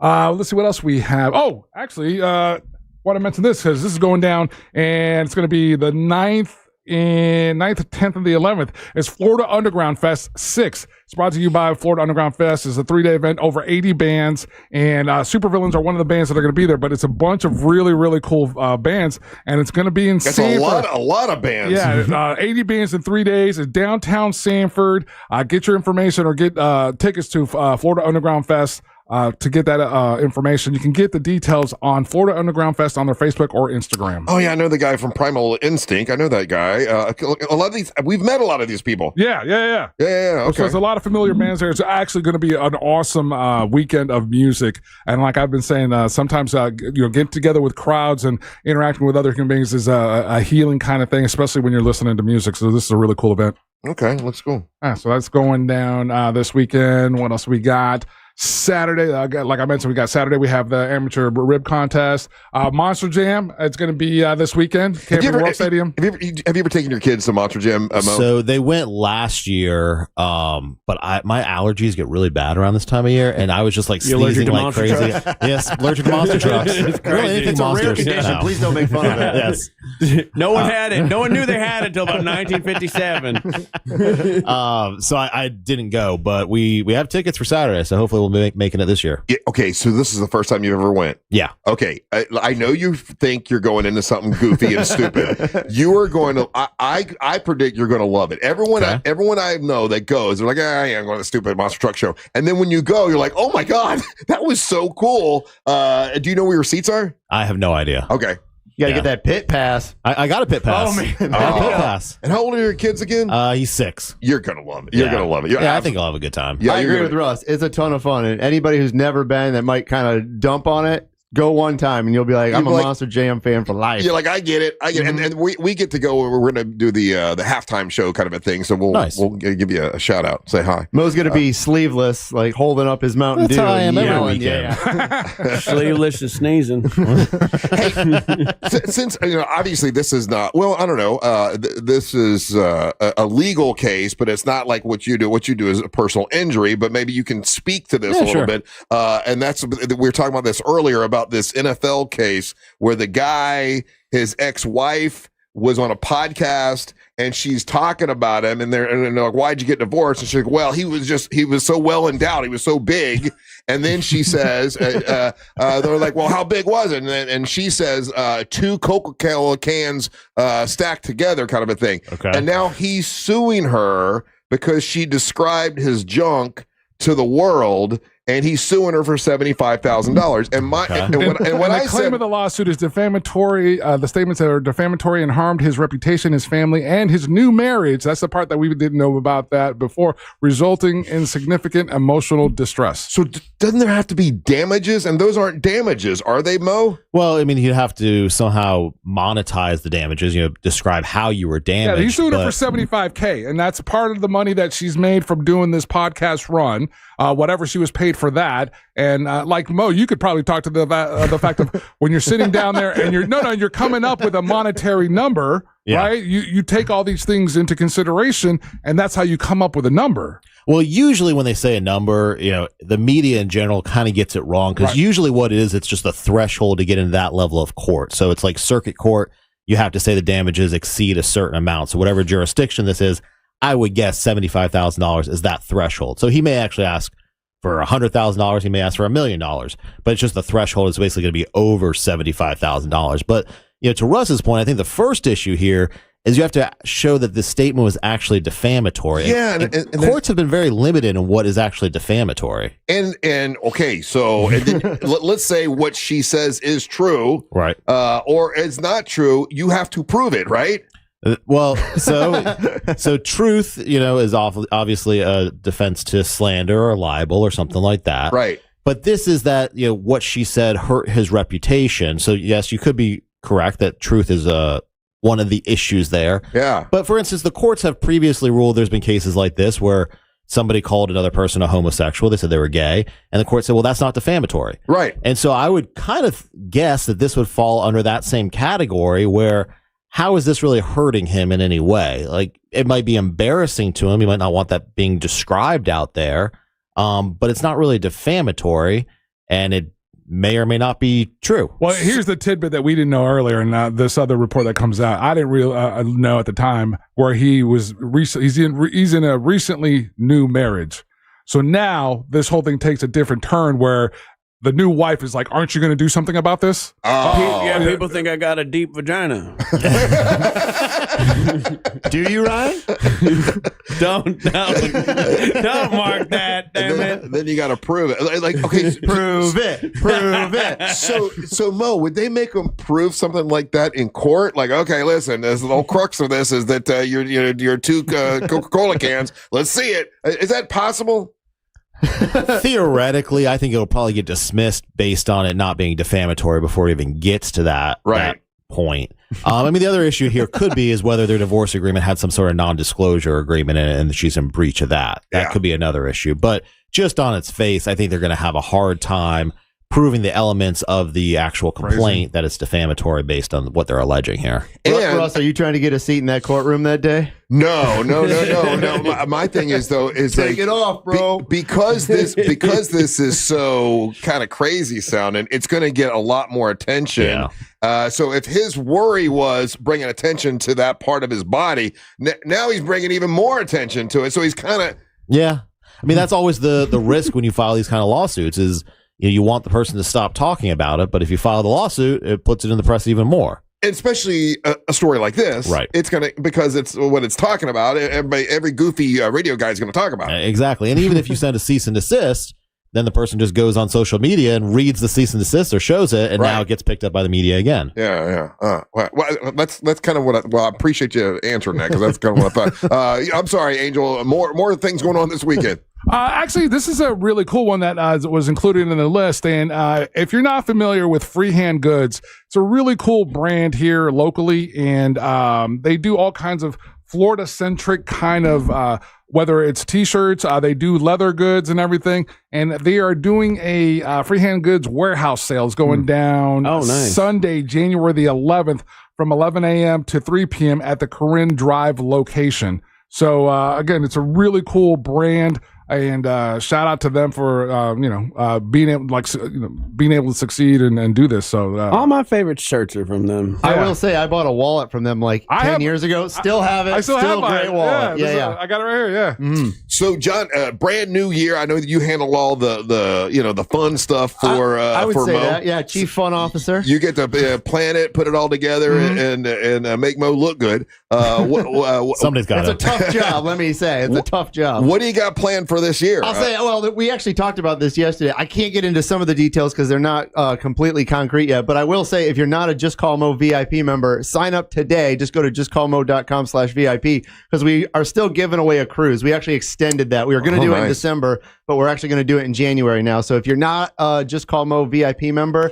Let's see what else we have. Oh, actually, want to mention this because this is going down, and it's going to be the 9th, 10th, and the 11th. It's Florida Underground Fest 6. It's brought to you by Florida Underground Fest. It's a 3-day event, over 80 bands, and Supervillains are one of the bands that are going to be there, but it's a bunch of really, really cool bands, and it's going to be in Sanford. That's a lot of bands. Yeah, 80 bands in 3 days. It's downtown Sanford. Get your information or get tickets to Florida Underground Fest. To get that information, you can get the details on Florida Underground Fest on their Facebook or Instagram. Oh yeah, I know the guy from Primal Instinct. I know that guy. A lot of these, we've met a lot of these people. Yeah. Okay. So there's a lot of familiar bands there. It's actually going to be an awesome weekend of music. And like I've been saying, sometimes getting together with crowds and interacting with other human beings is a healing kind of thing, especially when you're listening to music. So this is a really cool event. Okay, let's go. So that's going down this weekend. What else we got? Saturday, like I mentioned, we got Saturday. We have the amateur rib contest, Monster Jam. It's going to be this weekend. Camping World Stadium. Have you ever taken your kids to Monster Jam? Mo? So they went last year, but my allergies get really bad around this time of year, and I was just like sneezing like crazy. Yes, allergic to monster trucks. It's a rare condition. No. Please don't make fun of it. Yes. No one had it. No one knew they had it until about 1957. So I didn't go, but we have tickets for Saturday, so hopefully we'll be making it this year. Yeah, okay, so this is the first time you ever went. Yeah. Okay, I know you think you're going into something goofy and stupid. You are going to. I predict you're going to love it. Everyone I know that goes, they're like, I'm going to the stupid monster truck show. And then when you go, you're like, oh my god, that was so cool. Do you know where your seats are? I have no idea. Okay. You got to get that pit pass. I got a pit pass. Oh, man. I got a pit pass. And how old are your kids again? He's 6. You're going to love it. You're going to love it. I think I'll have a good time. Yeah, I agree with Russ. It's a ton of fun. And anybody who's never been that might kind of dump on it, go one time and you'll be like, I'm a Monster Jam fan for life. You're like, I get it. And we get to go. We're going to do the halftime show kind of a thing. So we'll give you a shout out. Say hi. Mo's going to be sleeveless, like holding up his Mountain Dew. That's how I am every weekend. Sleeveless and sneezing. Since obviously this is not, well, I don't know. This is a legal case, but it's not like what you do. What you do is a personal injury, but maybe you can speak to this a little bit. And that's, we were talking about this earlier about this NFL case where the guy, his ex-wife was on a podcast and she's talking about him and they're like, why'd you get divorced? And she's like, well, he was so well endowed. He was so big. And then she says, they're like, well, how big was it? And she says, 2 Coca-Cola cans stacked together kind of a thing. Okay. And now he's suing her because she described his junk to the world. and he's suing her for $75,000. And what the I claim said of the lawsuit is defamatory. The statements that are defamatory and harmed his reputation, his family, and his new marriage. That's the part that we didn't know about that before, resulting in significant emotional distress. So doesn't there have to be damages? And those aren't damages, are they, Mo? Well, I mean, you'd have to somehow monetize the damages, describe how you were damaged. Yeah, he's suing her for $75K, and that's part of the money that she's made from doing this podcast run, whatever she was paid for that. And like Mo, you could probably talk to the fact of when you're sitting down there and you're coming up with a monetary number, right? You take all these things into consideration, and that's how you come up with a number. Well, usually when they say a number, the media in general kind of gets it wrong because usually what it is, it's just a threshold to get into that level of court. So it's like circuit court. You have to say the damages exceed a certain amount. So whatever jurisdiction this is, I would guess $75,000 is that threshold. So he may actually ask for $100,000. He may ask for $1 million, but it's just the threshold is basically going to be over $75,000. But to Russ's point, I think the first issue here is you have to show that this statement was actually defamatory. Yeah, and courts have been very limited in what is actually defamatory. And okay, so then, let's say what she says is true, right? Or it's not true. You have to prove it, right? Well, so truth, is obviously a defense to slander or libel or something like that, right? But this is that what she said hurt his reputation. So yes, you could be correct that truth is one of the issues there. Yeah. But for instance, the courts have previously ruled there's been cases like this where somebody called another person a homosexual. They said they were gay. And the court said, well, that's not defamatory. Right. And so I would kind of guess that this would fall under that same category where how is this really hurting him in any way? Like it might be embarrassing to him. He might not want that being described out there. But it's not really defamatory and it may or may not be true. Well, here's the tidbit that we didn't know earlier, and this other report that comes out, I didn't really know at the time, where he was he's in a recently new marriage. So now this whole thing takes a different turn where the new wife is like, aren't you going to do something about this? Yeah, people think I got a deep vagina. Do you, Ryan? Don't mark that, damn it. Then you got to prove it. Like, okay, prove it. So Mo, would they make them prove something like that in court? Like, okay, listen, the whole crux of this is that your two Coca-Cola cans. Let's see it. Is that possible? Theoretically, I think it'll probably get dismissed based on it not being defamatory before it even gets to that point. I mean, the other issue here could be is whether their divorce agreement had some sort of non-disclosure agreement in it and she's in breach of that. That could be another issue. But just on its face, I think they're going to have a hard time proving the elements of the actual complaint that it's defamatory based on what they're alleging here. And Russ, are you trying to get a seat in that courtroom that day? No. My thing is though, take it off, bro. Because this is so kind of crazy sounding, it's going to get a lot more attention. Yeah. So if his worry was bringing attention to that part of his body, now he's bringing even more attention to it. So he's kind of I mean, that's always the risk when you file these kind of lawsuits is you want the person to stop talking about it, but if you file the lawsuit, it puts it in the press even more. And especially a story like this, right? It's gonna because it's what it's talking about. Every goofy radio guy is gonna talk about it. Exactly. And even if you send a cease and desist, then the person just goes on social media and reads the cease and desist or shows it, and now it gets picked up by the media again. Yeah. Well, that's kind of what. I appreciate you answering that because that's kind of what I thought. I'm sorry, Angel. More things going on this weekend. Actually, this is a really cool one that was included in the list. And if you're not familiar with Freehand Goods, it's a really cool brand here locally. And they do all kinds of Florida-centric kind of, whether it's T-shirts, they do leather goods and everything. And they are doing a Freehand Goods warehouse sales going down Sunday, January the 11th from 11 a.m. to 3 p.m. at the Corinne Drive location. So, again, it's a really cool brand. And shout out to them for being able to succeed and do this. So all my favorite shirts are from them. I will say I bought a wallet from them 10 years ago. Still have it. I still have great it. wallet. Yeah. I got it right here. Yeah. Mm-hmm. So, John, brand new year. I know that you handle all the fun stuff for I would for say Mo. that. Yeah, Chief Fun Officer. You get to plan it, put it all together, and make Mo look good. Somebody's got it. It's a tough job, let me say. It's a tough job. What do you got planned for this year? I'll say, well, we actually talked about this yesterday. I can't get into some of the details because they're not completely concrete yet, but I will say if you're not a Just Call Mo VIP member, sign up today. Just go to justcallmo.com/VIP because we are still giving away a cruise. We actually extended that. We were going to do it in December, but we're actually going to do it in January now. So if you're not a Just Call Mo VIP member,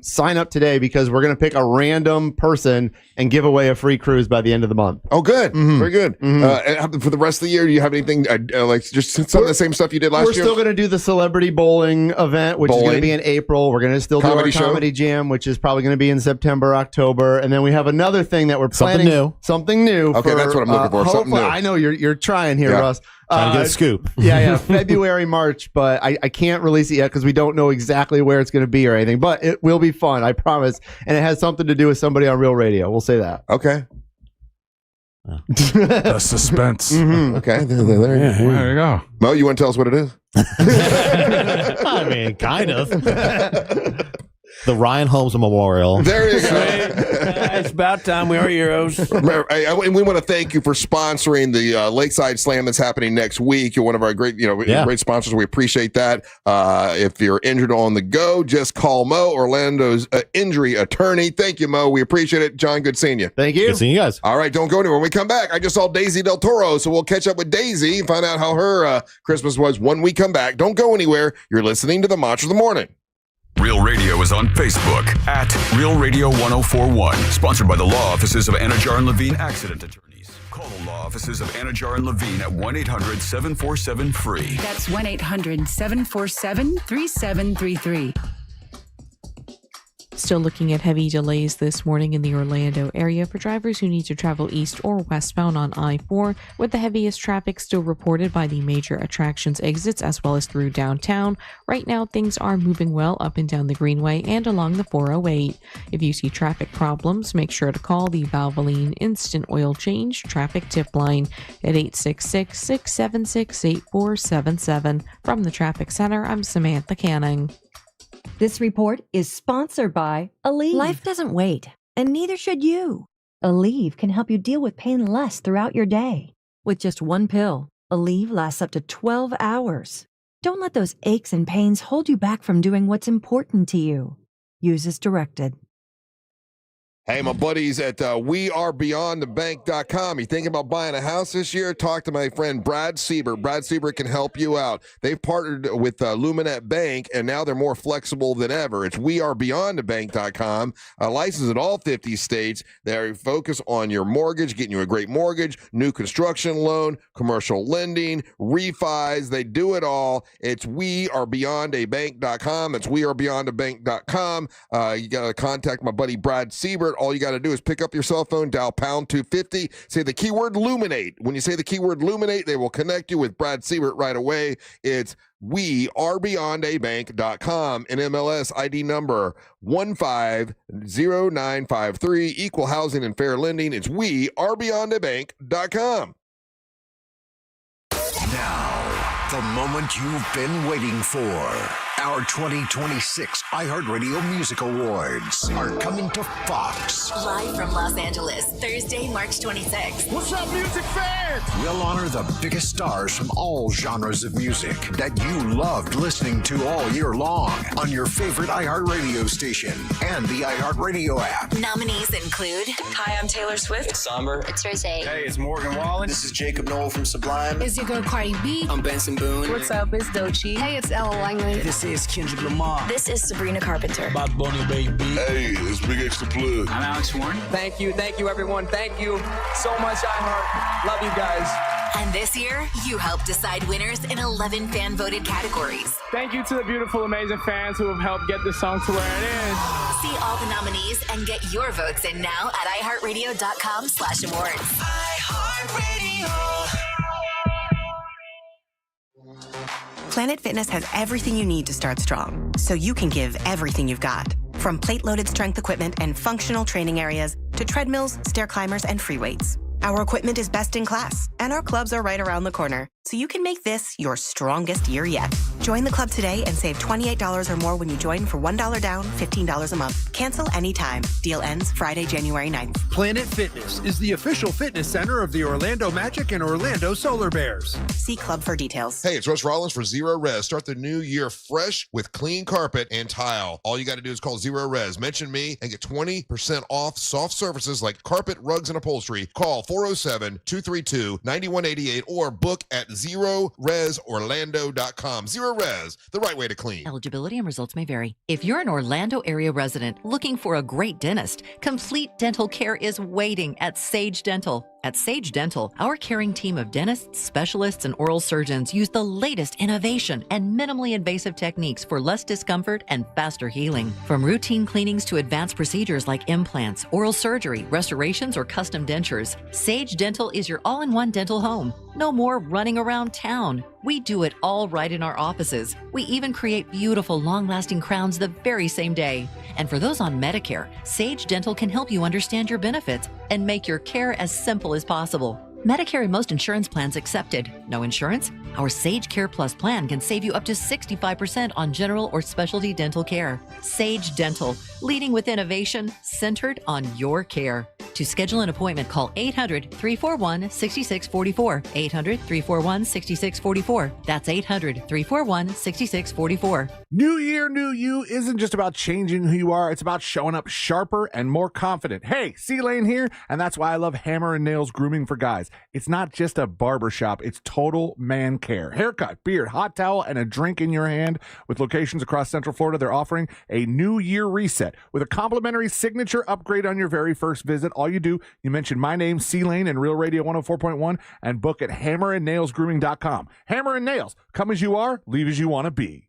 sign up today because we're going to pick a random person and give away a free cruise by the end of the month. Oh, good. Very good. And for the rest of the year, do you have anything like just some of the same stuff you did last year? We're still going to do the celebrity bowling event, which is going to be in April. We're going to still do our comedy jam, which is probably going to be in September, October. And then we have another thing that we're planning. Something new. Okay, that's what I'm looking for. Something new. I know you're trying here, Russ. Trying to get a scoop. Yeah. February, March, but I can't release it yet because we don't know exactly where it's going to be or anything. But it will be fun, I promise. And it has something to do with somebody on Real Radio. We'll say that. Okay. The suspense. Okay. There you go. Mo, you want to tell us what it is? I mean, kind of. The Ryan Holmes Memorial. There you go. It's about time we are heroes. And we want to thank you for sponsoring the Lakeside Slam that's happening next week. You're one of our great, great sponsors. We appreciate that. If you're injured on the go, just call Mo, Orlando's injury attorney. Thank you, Mo. We appreciate it. John, good seeing you. Thank you. Good seeing you guys. All right, don't go anywhere. When we come back, I just saw Daisy Del Toro, so we'll catch up with Daisy and find out how her Christmas was when we come back. Don't go anywhere. You're listening to the Mantra of the Morning. Real Radio is on Facebook at Real Radio 1041. Sponsored by the law offices of Anajar and Levine Accident Attorneys. Call the law offices of Anajar and Levine at 1-800-747-FREE. That's 1-800-747-3733. Still looking at heavy delays this morning in the Orlando area for drivers who need to travel east or westbound on I-4, with the heaviest traffic still reported by the major attractions exits as well as through downtown. Right now, things are moving well up and down the Greenway and along the 408. If you see traffic problems, make sure to call the Valvoline Instant Oil Change Traffic Tip Line at 866-676-8477. From the Traffic Center, I'm Samantha Canning. This report is sponsored by Aleve. Life doesn't wait, and neither should you. Aleve can help you deal with pain less throughout your day. With just one pill, Aleve lasts up to 12 hours. Don't let those aches and pains hold you back from doing what's important to you. Use as directed. Hey, my buddies at wearebeyondthebank.com. You thinking about buying a house this year? Talk to my friend Brad Siebert. Brad Siebert can help you out. They've partnered with Luminette Bank, and now they're more flexible than ever. It's wearebeyondthebank.com. Licensed in all 50 states. They focus on your mortgage, getting you a great mortgage, new construction loan, commercial lending, refis. They do it all. It's wearebeyondabank.com. It's wearebeyondthebank.com. You got to contact my buddy Brad Siebert. All you got to do is pick up your cell phone, dial pound 250, say the keyword Luminate. When you say the keyword Luminate, they will connect you with Brad Siebert right away. It's wearebeyondabank.com. And MLS ID number 150953, equal housing and fair lending. It's wearebeyondabank.com. Now, the moment you've been waiting for. Our 2026 iHeartRadio Music Awards are coming to Fox. Live from Los Angeles, Thursday, March 26th. What's up, music fans? We'll honor the biggest stars from all genres of music that you loved listening to all year long on your favorite iHeartRadio station and the iHeartRadio app. Nominees include... Hi, I'm Taylor Swift. It's Summer. It's Rosé. Hey, it's Morgan Wallen. This is Jacob Noel from Sublime. It's your girl Cardi B. I'm Benson Boone. What's up? It's Doechii. Hey, it's Ella Langley. This is Kendrick Lamar. This is Sabrina Carpenter. Bad Bunny, baby. Hey, it's Big Extra Plug. I'm Alex Warren. Thank you, everyone. Thank you so much, iHeart. Love you guys. And this year, you helped decide winners in 11 fan-voted categories. Thank you to the beautiful, amazing fans who have helped get this song to where it is. See all the nominees and get your votes in now at iHeartRadio.com/awards. iHeartRadio. Planet Fitness has everything you need to start strong, so you can give everything you've got. From plate-loaded strength equipment and functional training areas to treadmills, stair climbers, and free weights. Our equipment is best in class, and our clubs are right around the corner, so you can make this your strongest year yet. Join the club today and save $28 or more when you join for $1 down, $15 a month. Cancel anytime. Deal ends Friday, January 9th. Planet Fitness is the official fitness center of the Orlando Magic and Orlando Solar Bears. See club for details. Hey, it's Russ Rollins for Zero Res. Start the new year fresh with clean carpet and tile. All you got to do is call Zero Res. Mention me and get 20% off soft surfaces like carpet, rugs, and upholstery. Call 407-232-9188 or book at ZeroResOrlando.com. Zero Res, the right way to clean. Eligibility and results may vary. If you're an Orlando area resident looking for a great dentist, complete dental care is waiting at Sage Dental. At Sage Dental, our caring team of dentists, specialists, and oral surgeons use the latest innovation and minimally invasive techniques for less discomfort and faster healing. From routine cleanings to advanced procedures like implants, oral surgery, restorations, or custom dentures, Sage Dental is your all-in-one dental home. No more running around town. We do it all right in our offices. We even create beautiful, long-lasting crowns the very same day. And for those on Medicare, Sage Dental can help you understand your benefits and make your care as simple as possible. Medicare and most insurance plans accepted. No insurance? Our Sage Care Plus plan can save you up to 65% on general or specialty dental care. Sage Dental, leading with innovation, centered on your care. To schedule an appointment, call 800-341-6644. 800-341-6644. That's 800-341-6644. New year, new you isn't just about changing who you are. It's about showing up sharper and more confident. Hey, C-Lane here, and that's why I love Hammer and Nails Grooming for Guys. It's not just a barbershop. It's total man care. Haircut, beard, hot towel, and a drink in your hand. With locations across Central Florida, they're offering a New Year reset with a complimentary signature upgrade on your very first visit. All you do, you mention my name, C-Lane, and Real Radio 104.1, and book at hammerandnailsgrooming.com. Hammer and Nails. Come as you are, leave as you want to be.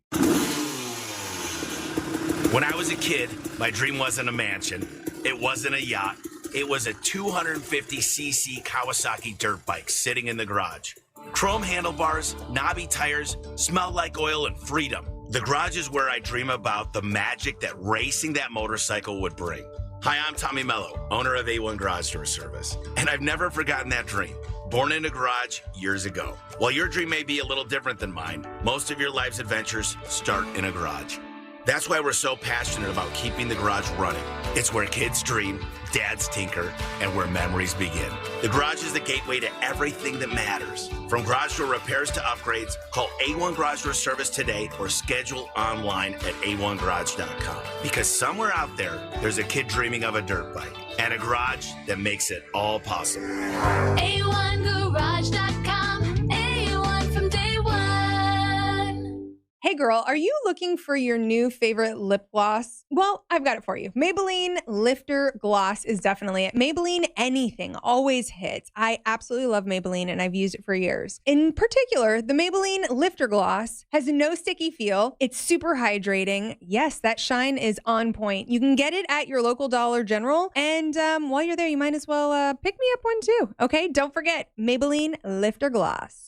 When I was a kid, my dream wasn't a mansion. It wasn't a yacht. It was a 250cc Kawasaki dirt bike sitting in the garage. Chrome handlebars, knobby tires, smelled like oil and freedom. The garage is where I dream about the magic that racing that motorcycle would bring. Hi, I'm Tommy Mello, owner of A1 Garage Door Service, and I've never forgotten that dream. Born in a garage years ago. While your dream may be a little different than mine, most of your life's adventures start in a garage. That's why we're so passionate about keeping the garage running. It's where kids dream, dads tinker, and where memories begin. The garage is the gateway to everything that matters. From garage door repairs to upgrades, call A1 Garage Door Service today or schedule online at a1garage.com. Because somewhere out there, there's a kid dreaming of a dirt bike and a garage that makes it all possible. A1garage.com. A1 from day one. Hey girl, are you looking for your new favorite lip gloss? Well, I've got it for you. Maybelline Lifter Gloss is definitely it. Maybelline anything always hits. I absolutely love Maybelline and I've used it for years. In particular, the Maybelline Lifter Gloss has no sticky feel. It's super hydrating. Yes, that shine is on point. You can get it at your local Dollar General. And while you're there, you might as well pick me up one too. Okay, don't forget Maybelline Lifter Gloss.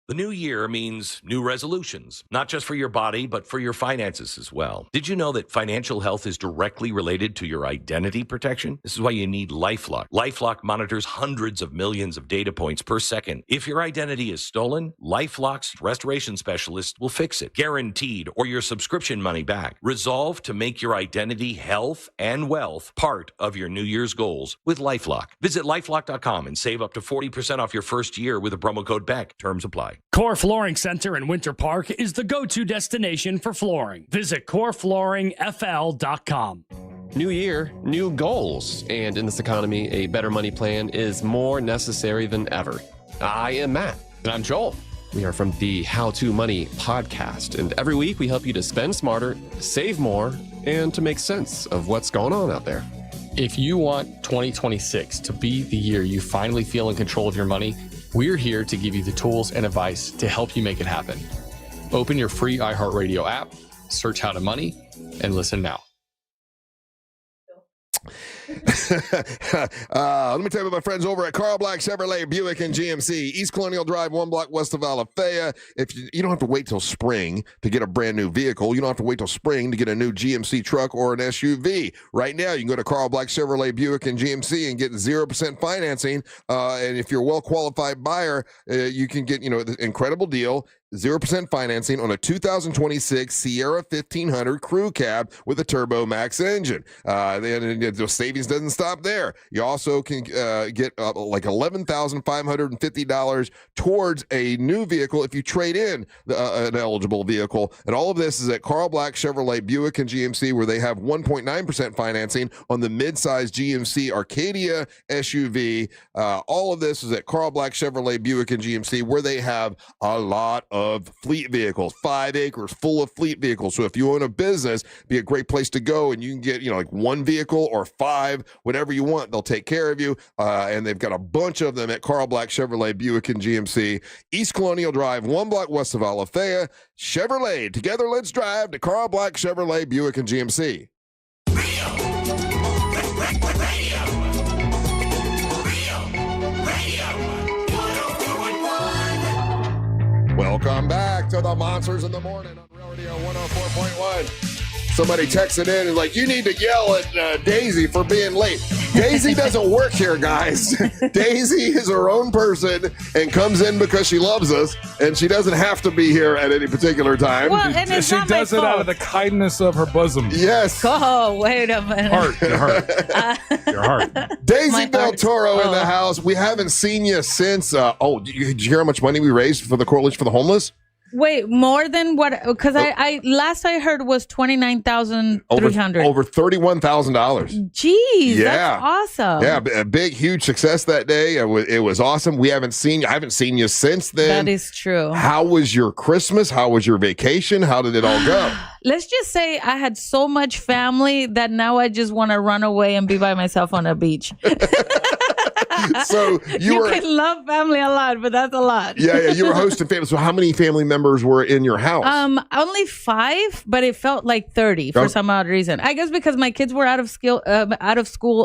The new year means new resolutions, not just for your body, but for your finances as well. Did you know that financial health is directly related to your identity protection? This is why you need LifeLock. LifeLock monitors hundreds of millions of data points per second. If your identity is stolen, LifeLock's restoration specialist will fix it, guaranteed, or your subscription money back. Resolve to make your identity, health, and wealth part of your New Year's goals with LifeLock. Visit LifeLock.com and save up to 40% off your first year with a promo code BECK. Terms apply. Core Flooring Center in Winter Park is the go-to destination for flooring. Visit coreflooringfl.com. New year, new goals. And in this economy, a better money plan is more necessary than ever. I am Matt. And I'm Joel. We are from the How to Money podcast. And every week we help you to spend smarter, save more, and to make sense of what's going on out there. If you want 2026 to be the year you finally feel in control of your money, we're here to give you the tools and advice to help you make it happen. Open your free iHeartRadio app, search How to Money, and listen now. Let me tell you about my friends over at Carl Black Chevrolet Buick and GMC, East Colonial Drive, 1 block west of Alafaya. If you don't have to wait till spring to get a brand new vehicle, you don't have to wait till spring to get a new GMC truck or an SUV. Right now, you can go to Carl Black Chevrolet Buick and GMC and get 0% financing. And if you're a well-qualified buyer, you can get, the incredible deal. 0% financing on a 2026 Sierra 1500 crew cab with a Turbo Max engine. The savings doesn't stop there. You also can get like $11,550 towards a new vehicle if you trade in an eligible vehicle. And all of this is at Carl Black Chevrolet Buick and GMC, where they have 1.9% financing on the midsize GMC Arcadia SUV. All of this is at Carl Black Chevrolet Buick and GMC, where they have a lot of fleet vehicles, 5 acres full of fleet vehicles. So if you own a business, be a great place to go, and you can get, like 1 vehicle or 5, whatever you want. They'll take care of you. And they've got a bunch of them at Carl Black Chevrolet Buick and GMC, East Colonial Drive, 1 block west of Alafaya. Chevrolet, together let's drive to Carl Black Chevrolet Buick and GMC. Welcome back to the Monsters in the Morning on Real Radio 104.1. Somebody texted in and like, you need to yell at Deisi for being late. Deisi doesn't work here, guys. Deisi is her own person and comes in because she loves us, and she doesn't have to be here at any particular time. Well, and she does it out of the kindness of her bosom. Yes. Oh, wait a minute. Your heart. Daisy Del Toro in the house. We haven't seen you since. Did you hear how much money we raised for the Coalition for the Homeless? Wait, more than what? Because I last I heard was $29,300. Over $31,000. Jeez, that's awesome. Yeah, a big, huge success that day. It was awesome. I haven't seen you since then. That is true. How was your Christmas? How was your vacation? How did it all go? Let's just say I had so much family that now I just want to run away and be by myself on a beach. So you can love family a lot, but that's a lot. Yeah, you were hosting family. So how many family members were in your house? Only 5, but it felt like 30 for some odd reason. I guess because my kids were out of school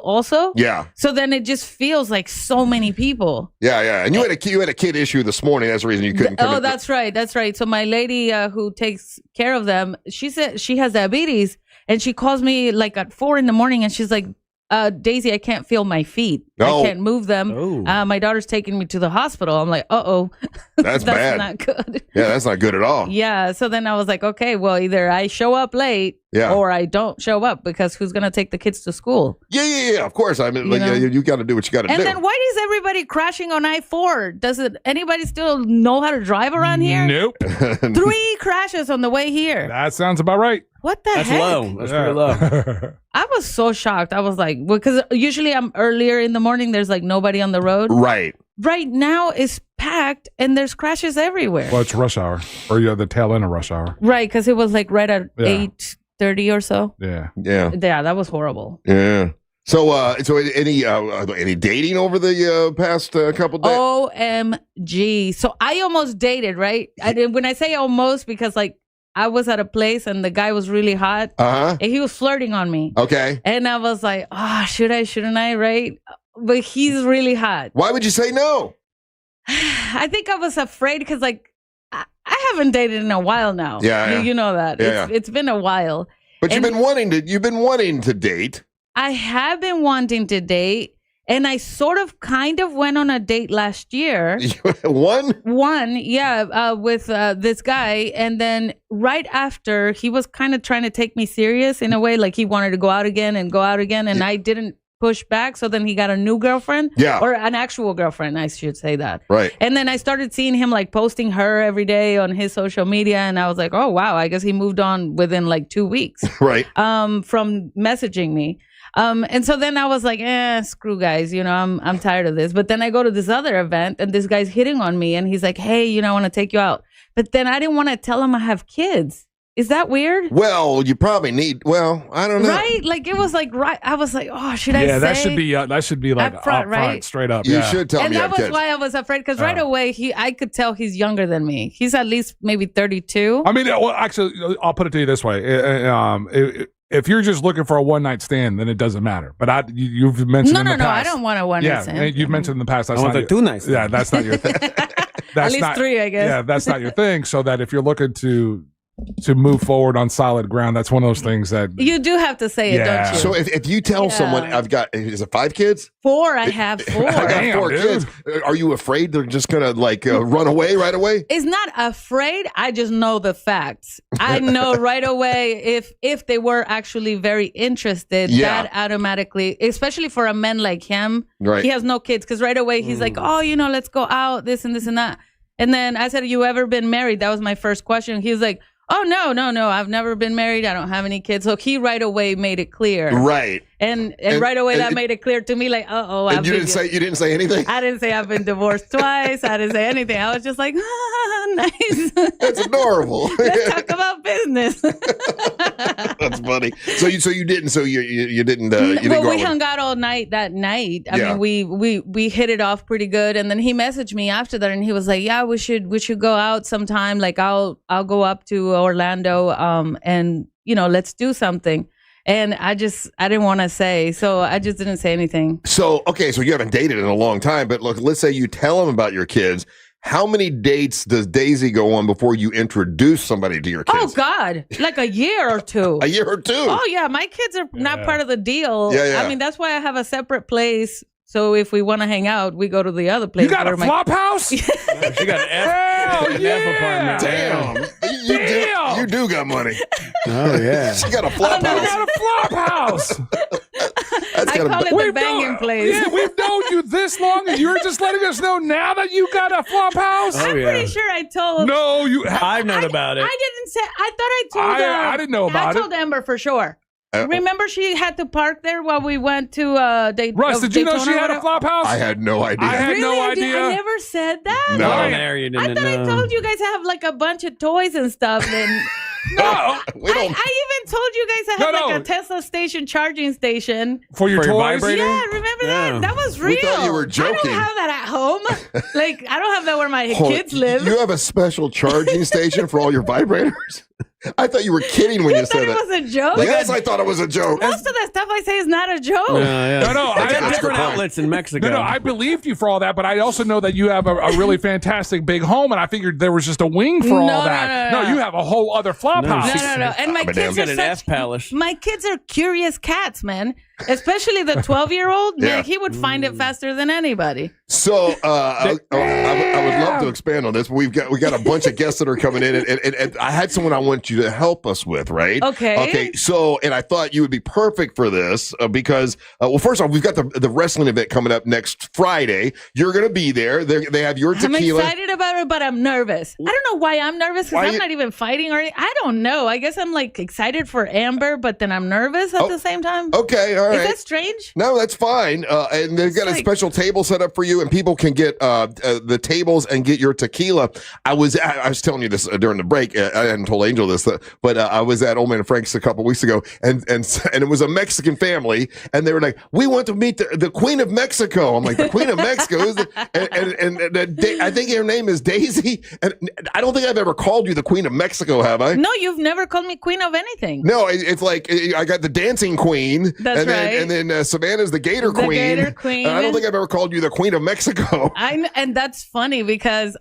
also. Yeah. So then it just feels like so many people. Yeah. And you had a kid issue this morning. That's the reason you couldn't come in. That's right. So my lady who takes care of them, she said she has diabetes, and she calls me like at 4 a.m, and she's like, Daisy, I can't feel my feet. No. I can't move them. My daughter's taking me to the hospital. I'm like, uh-oh. That's bad. Not good. Yeah, that's not good at all. Yeah. So then I was like, okay, well, either I show up late or I don't show up, because who's going to take the kids to school? Yeah, of course. I mean, you got to do what you got to do. And then why is everybody crashing on I-4? Does anybody still know how to drive around here? Nope. 3 crashes on the way here. That sounds about right. What the heck? That's low. That's pretty low. I was so shocked. I was like, because usually I'm earlier in the morning. There's like nobody on the road. Right. Right now it's packed and there's crashes everywhere. Well, it's rush hour, or you're the tail end of rush hour. Right, because it was like right at 8:30 or so. Yeah. That was horrible. Yeah. So, any dating over the past couple days? OMG! So I almost dated, right? When I say almost, because like I was at a place and the guy was really hot, and he was flirting on me. Okay. And I was like, should I? Shouldn't I? Right? But he's really hot. Why would you say no? I think I was afraid because like I haven't dated in a while now. Yeah. You know that. It's been a while. But you've been wanting to date. I have been wanting to date, and I sort of kind of went on a date last year. One, with this guy, and then right after he was kind of trying to take me serious in a way, like he wanted to go out again, and I didn't push back. So then he got a new girlfriend, or an actual girlfriend, I should say that. Right. And then I started seeing him like posting her every day on his social media, and I was like, oh wow, I guess he moved on within like 2 weeks. Right. From messaging me. And so then I was like, screw guys, I'm tired of this. But then I go to this other event and this guy's hitting on me and he's like, hey, I want to take you out. But then I didn't want to tell him I have kids. Is that weird? Well, you probably I don't know. Right? Like it was like, right. I was like, should I say? Yeah, that should be like up front, right? Straight up. You should tell me. And that was why I was afraid, because right away I could tell he's younger than me. He's at least maybe 32. I mean, well, actually, I'll put it to you this way. if you're just looking for a one-night stand, then it doesn't matter. But you've mentioned in the past. I don't want a one-night stand. You've mentioned in the past. I want the 2 nights. Yeah, that's not your thing. At least 3, I guess. Yeah, that's not your thing. So that if you're looking to move forward on solid ground, that's one of those things that you do have to say it, don't you? So if you tell someone, I've got, is it 5 kids? 4. I have 4. I got 4 kids. Are you afraid they're just gonna run away right away? It's not afraid. I just know the facts. I know right away if they were actually very interested. That automatically, especially for a man like him, he has no kids, because right away he's like, oh, let's go out, this and this and that. And then I said, you ever been married? That was my first question. He was like, oh, no, I've never been married. I don't have any kids. So he right away made it clear. Right. And right away that made it clear to me, like, And you didn't say anything? I didn't say I've been divorced twice. I didn't say anything. I was just like, nice. That's adorable. Let's talk about business. That's funny. So you didn't Well, we hung out all night that night. I mean, we hit it off pretty good. And then he messaged me after that, and he was like, yeah, we should go out sometime. Like I'll go up to Orlando and let's do something. And I didn't want to say, so I just didn't say anything. So you haven't dated in a long time, but look, let's say you tell him about your kids. How many dates does Deisi go on before you introduce somebody to your kids? Oh, God. Like a year or 2. A year or 2? Oh, yeah. My kids are not part of the deal. Yeah. I mean, that's why I have a separate place. So if we want to hang out, we go to the other place. You got a flop house? She got an F apartment. Damn. You do got money. Oh, yeah. She got a flop house. You got a flop house. I call it the banging place. Yeah, we've known you this long, and you're just letting us know now that you got a flop house? I'm pretty sure I told. No, I've known about it. I didn't say. I thought I told her. I didn't know about it. I told Amber for sure. Remember, she had to park there while we went to Russ, did you know she had a flop house? I had no idea. I had no idea. I never said that. No. I thought I told you guys I have like a bunch of toys and stuff. And no, I even told you guys I have like a Tesla station charging station for your toys. Vibrator? Yeah, remember that? That was real. We thought you were joking. I don't have that at home. Like I don't have that where my kids live. You have a special charging station for all your vibrators? I thought you were kidding when you said that. It was a joke? Yes, I thought it was a joke. Most of the stuff I say is not a joke. No, I got different outlets in Mexico. No, I believed you for all that, but I also know that you have a really fantastic big home, and I figured there was just a wing for all that. No, you have a whole other flop house. No. And my kids are an F palace. My kids are curious cats, man. Especially the 12-year-old. Man, he would find it faster than anybody. So I would love to expand on this, but we got a bunch of guests that are coming in, and I had someone I want you to help us with, right? Okay. So, and I thought you would be perfect for this because, well, first off, we've got the wrestling event coming up next Friday. You're going to be there. They have your tequila. I'm excited about it, but I'm nervous. I don't know why I'm nervous because I'm not even fighting or anything. I don't know. I guess I'm like excited for Amber, but then I'm nervous at the same time. Okay, all right. Is that strange? No, that's fine. And they've got a special table set up for you, and people can get the tables and get your tequila. I was telling you this during the break. I hadn't told Angel this, but I was at Old Man Frank's a couple weeks ago, and it was a Mexican family, and they were like, "We want to meet the Queen of Mexico." I'm like, "The Queen of Mexico?" I think her name is Deisi, and I don't think I've ever called you the Queen of Mexico, have I? No, you've never called me Queen of anything. No, it's like I got the Dancing Queen. That's right. And then Savannah's the Gator Queen. Gator Queen. I don't think I've ever called you the Queen of Mexico. And that's funny because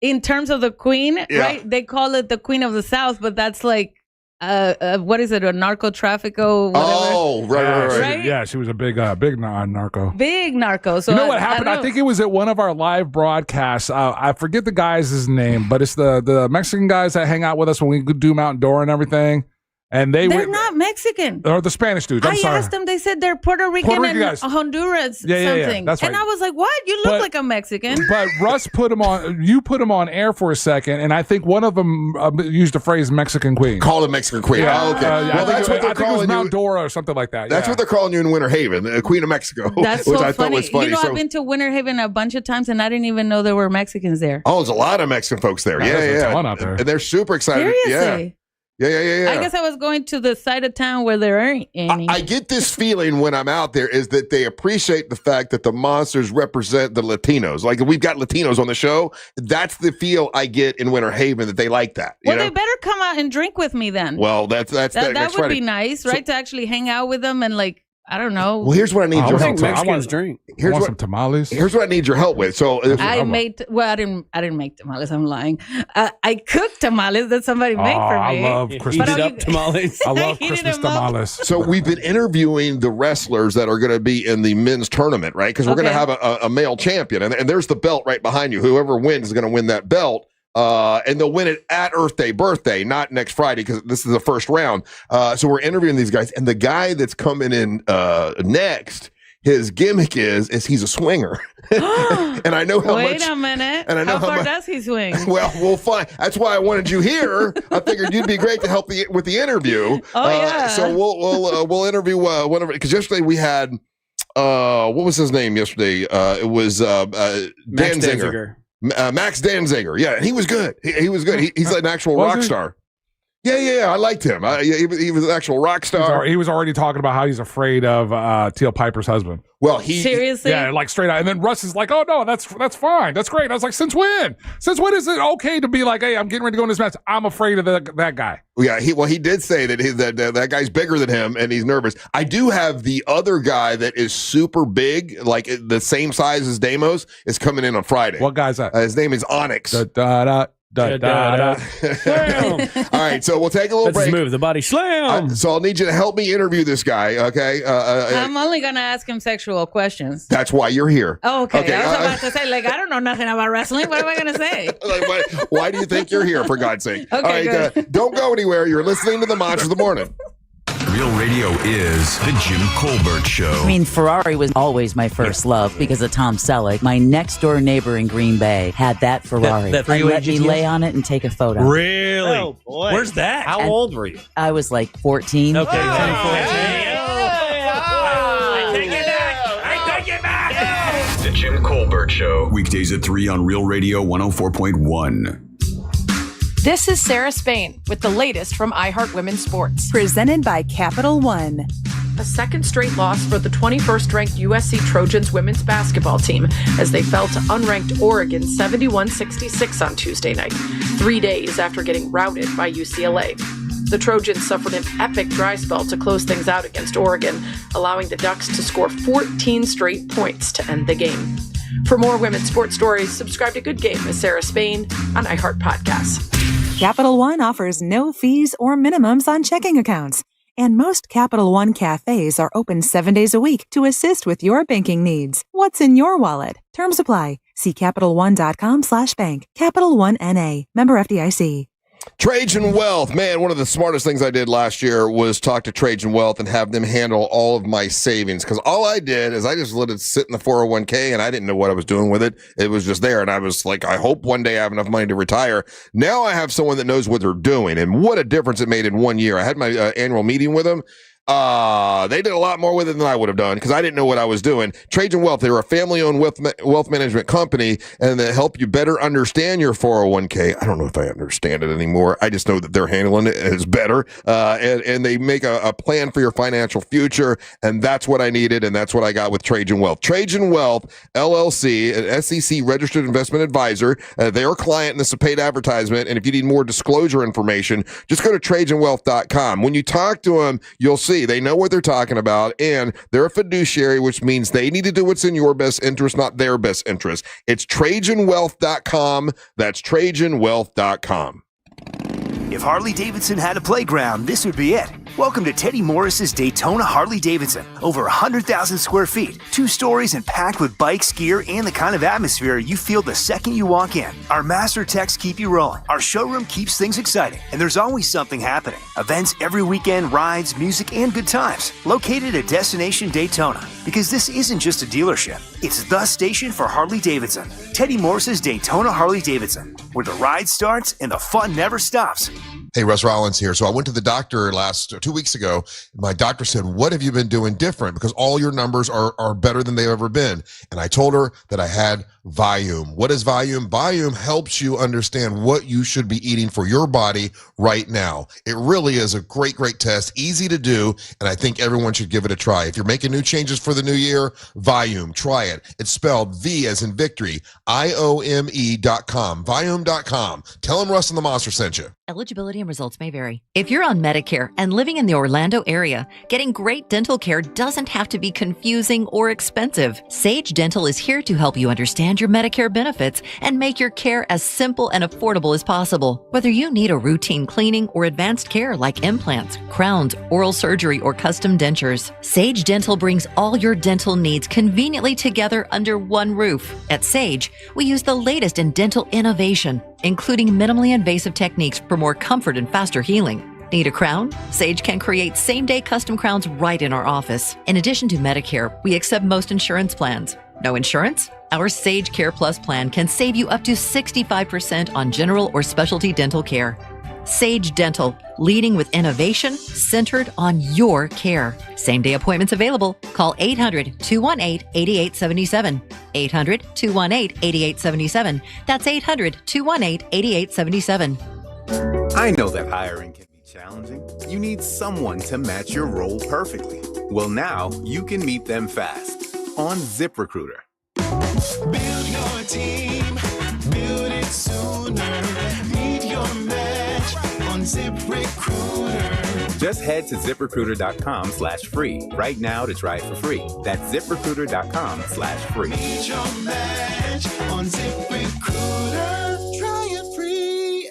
in terms of the Queen, right? They call it the Queen of the South, but that's like what is it? A narco traffico? Whatever. Oh, right. She was a big narco. Big narco. So you know what happened? I think it was at one of our live broadcasts. I forget the guy's name, but it's the Mexican guys that hang out with us when we do Mountain Door and everything. And they're not Mexican. Or the Spanish dudes. I'm sorry. I asked them. They said they're Puerto Rican and guys. Honduras something. Yeah, that's right. And I was like, what? You look like a Mexican. But Russ put him on. You put him on air for a second, and I think one of them used the phrase Mexican Queen. Call it Mexican Queen. Yeah. Oh, okay. Well, that's what they're calling it was Mount Dora or something like that. That's what they're calling you in Winter Haven, the Queen of Mexico. That's which so I thought was funny. You know, I've been to Winter Haven a bunch of times, and I didn't even know there were Mexicans there. Oh, there's a lot of Mexican folks there. There's a ton out there. And they're super excited. Seriously? Yeah. I guess I was going to the side of town where there aren't any. I get this feeling when I'm out there is that they appreciate the fact that the monsters represent the Latinos. Like, we've got Latinos on the show. That's the feel I get in Winter Haven, that they like that. Well, they better come out and drink with me then. Well, that would Friday. be nice, right? To actually hang out with them and like, I don't know. Well, here's what I need your help with. I want to drink. I want some tamales. Here's what I need your help with. So I didn't make tamales. I'm lying. I cooked tamales that somebody made for me. I love Christmas tamales. I love Christmas tamales. So we've been interviewing the wrestlers that are going to be in the men's tournament, right? Because we're going to have a male champion, and there's the belt right behind you. Whoever wins is going to win that belt. And they'll win it at Earth Day birthday, not next Friday, because this is the first round. So we're interviewing these guys, and the guy that's coming in next, his gimmick is he's a swinger. And I know how much. Wait a minute. And I know how far much, does he swing? Well, we'll find. That's why I wanted you here. I figured you'd be great to help with the interview. Oh yeah. So we'll interview whenever, because yesterday we had what was his name yesterday? It was Danziger. Max Danziger. Yeah, he was good. He was good. He's an actual rock star. Yeah. I liked him. He was an actual rock star. He was already talking about how he's afraid of Teal Piper's husband. Well, seriously, yeah, like straight out. And then Russ is like, "Oh no, that's fine, that's great." I was like, "Since when? Since when is it okay to be like, hey, I'm getting ready to go in this match? I'm afraid of that guy." Yeah, he did say that that guy's bigger than him and he's nervous. I do have the other guy that is super big, like the same size as Damos, is coming in on Friday. What guy's that? His name is Onyx. All right, so we'll take a little break. Move the body slam. So I'll need you to help me interview this guy, okay? I'm only gonna ask him sexual questions. That's why you're here. Oh, okay. I was about to say, like, I don't know nothing about wrestling. What am I gonna say? Why do you think you're here, for God's sake? Okay, all right, don't go anywhere. You're listening to the Monsters of the Morning. Real Radio is the Jim Colbert Show. I mean, Ferrari was always my first love because of Tom Selleck. My next door neighbor in Green Bay had that Ferrari. That and let me lay on it and take a photo. Really? Oh, boy. Where's that? How old were you? I was like 14. Okay, 10, 14. I take it back. The Jim Colbert Show. Weekdays at 3 on Real Radio 104.1. This is Sarah Spain with the latest from iHeart Women's Sports. Presented by Capital One. A second straight loss for the 21st ranked USC Trojans women's basketball team as they fell to unranked Oregon 71-66 on Tuesday night, 3 days after getting routed by UCLA. The Trojans suffered an epic dry spell to close things out against Oregon, allowing the Ducks to score 14 straight points to end the game. For more women's sports stories, subscribe to Good Game with Sarah Spain on iHeart Podcasts. Capital One offers no fees or minimums on checking accounts. And most Capital One cafes are open 7 days a week to assist with your banking needs. What's in your wallet? Terms apply. See CapitalOne.com/bank. Capital One N.A. Member FDIC. Trajan Wealth. Man, one of the smartest things I did last year was talk to Trajan Wealth and have them handle all of my savings. Because all I did is I just let it sit in the 401k and I didn't know what I was doing with it. It was just there. And I was like, I hope one day I have enough money to retire. Now I have someone that knows what they're doing. And what a difference it made in 1 year. I had my annual meeting with them. They did a lot more with it than I would have done because I didn't know what I was doing. Trajan Wealth, they're a family-owned wealth management company, and they help you better understand your 401k. I don't know if I understand it anymore. I just know that they're handling it as better, and they make a plan for your financial future, and that's what I needed, and that's what I got with Trajan Wealth. Trajan Wealth, LLC, an SEC registered investment advisor. They're a client, and this is a paid advertisement, and if you need more disclosure information, just go to TrajanWealth.com. When you talk to them, you'll see they know what they're talking about, and they're a fiduciary, which means they need to do what's in your best interest, not their best interest. It's TrajanWealth.com. That's TrajanWealth.com. If Harley-Davidson had a playground, this would be it. Welcome to Teddy Morris's Daytona Harley-Davidson. Over 100,000 square feet, 2 stories, and packed with bikes, gear, and the kind of atmosphere you feel the second you walk in. Our master techs keep you rolling. Our showroom keeps things exciting, and there's always something happening. Events every weekend, rides, music, and good times. Located at Destination Daytona, because this isn't just a dealership. It's the station for Harley-Davidson. Teddy Morris's Daytona Harley-Davidson, where the ride starts and the fun never stops. Hey, Russ Rollins here. So I went to the doctor 2 weeks ago. My doctor said, what have you been doing different? Because all your numbers are better than they've ever been. And I told her that I had Volume. What is Volume? Volume helps you understand what you should be eating for your body right now. It really is a great, great test, easy to do, and I think everyone should give it a try. If you're making new changes for the new year, Volume, try it. It's spelled V as in victory, IOME.com, Volume.com. Tell them Russ and the Monster sent you. Eligibility and results may vary. If you're on Medicare and living in the Orlando area, getting great dental care doesn't have to be confusing or expensive. Sage Dental is here to help you understand your Medicare benefits and make your care as simple and affordable as possible. Whether you need a routine cleaning or advanced care like implants, crowns, oral surgery, or custom dentures, Sage Dental brings all your dental needs conveniently together under one roof. At Sage, we use the latest in dental innovation, including minimally invasive techniques for more comfort and faster healing. Need a crown? Sage can create same-day custom crowns right in our office. In addition to Medicare, we accept most insurance plans. No insurance? Our Sage Care Plus plan can save you up to 65% on general or specialty dental care. Sage Dental, leading with innovation centered on your care. Same-day appointments available. Call 800-218-8877. 800-218-8877. That's 800-218-8877. I know that hiring can be challenging. You need someone to match your role perfectly. Well, now you can meet them fast on ZipRecruiter. Build your team, build it sooner. Meet your match on ZipRecruiter. Just head to ZipRecruiter.com/free right now to try it for free. That's ZipRecruiter.com/free. Meet your match on ZipRecruiter. Try it free.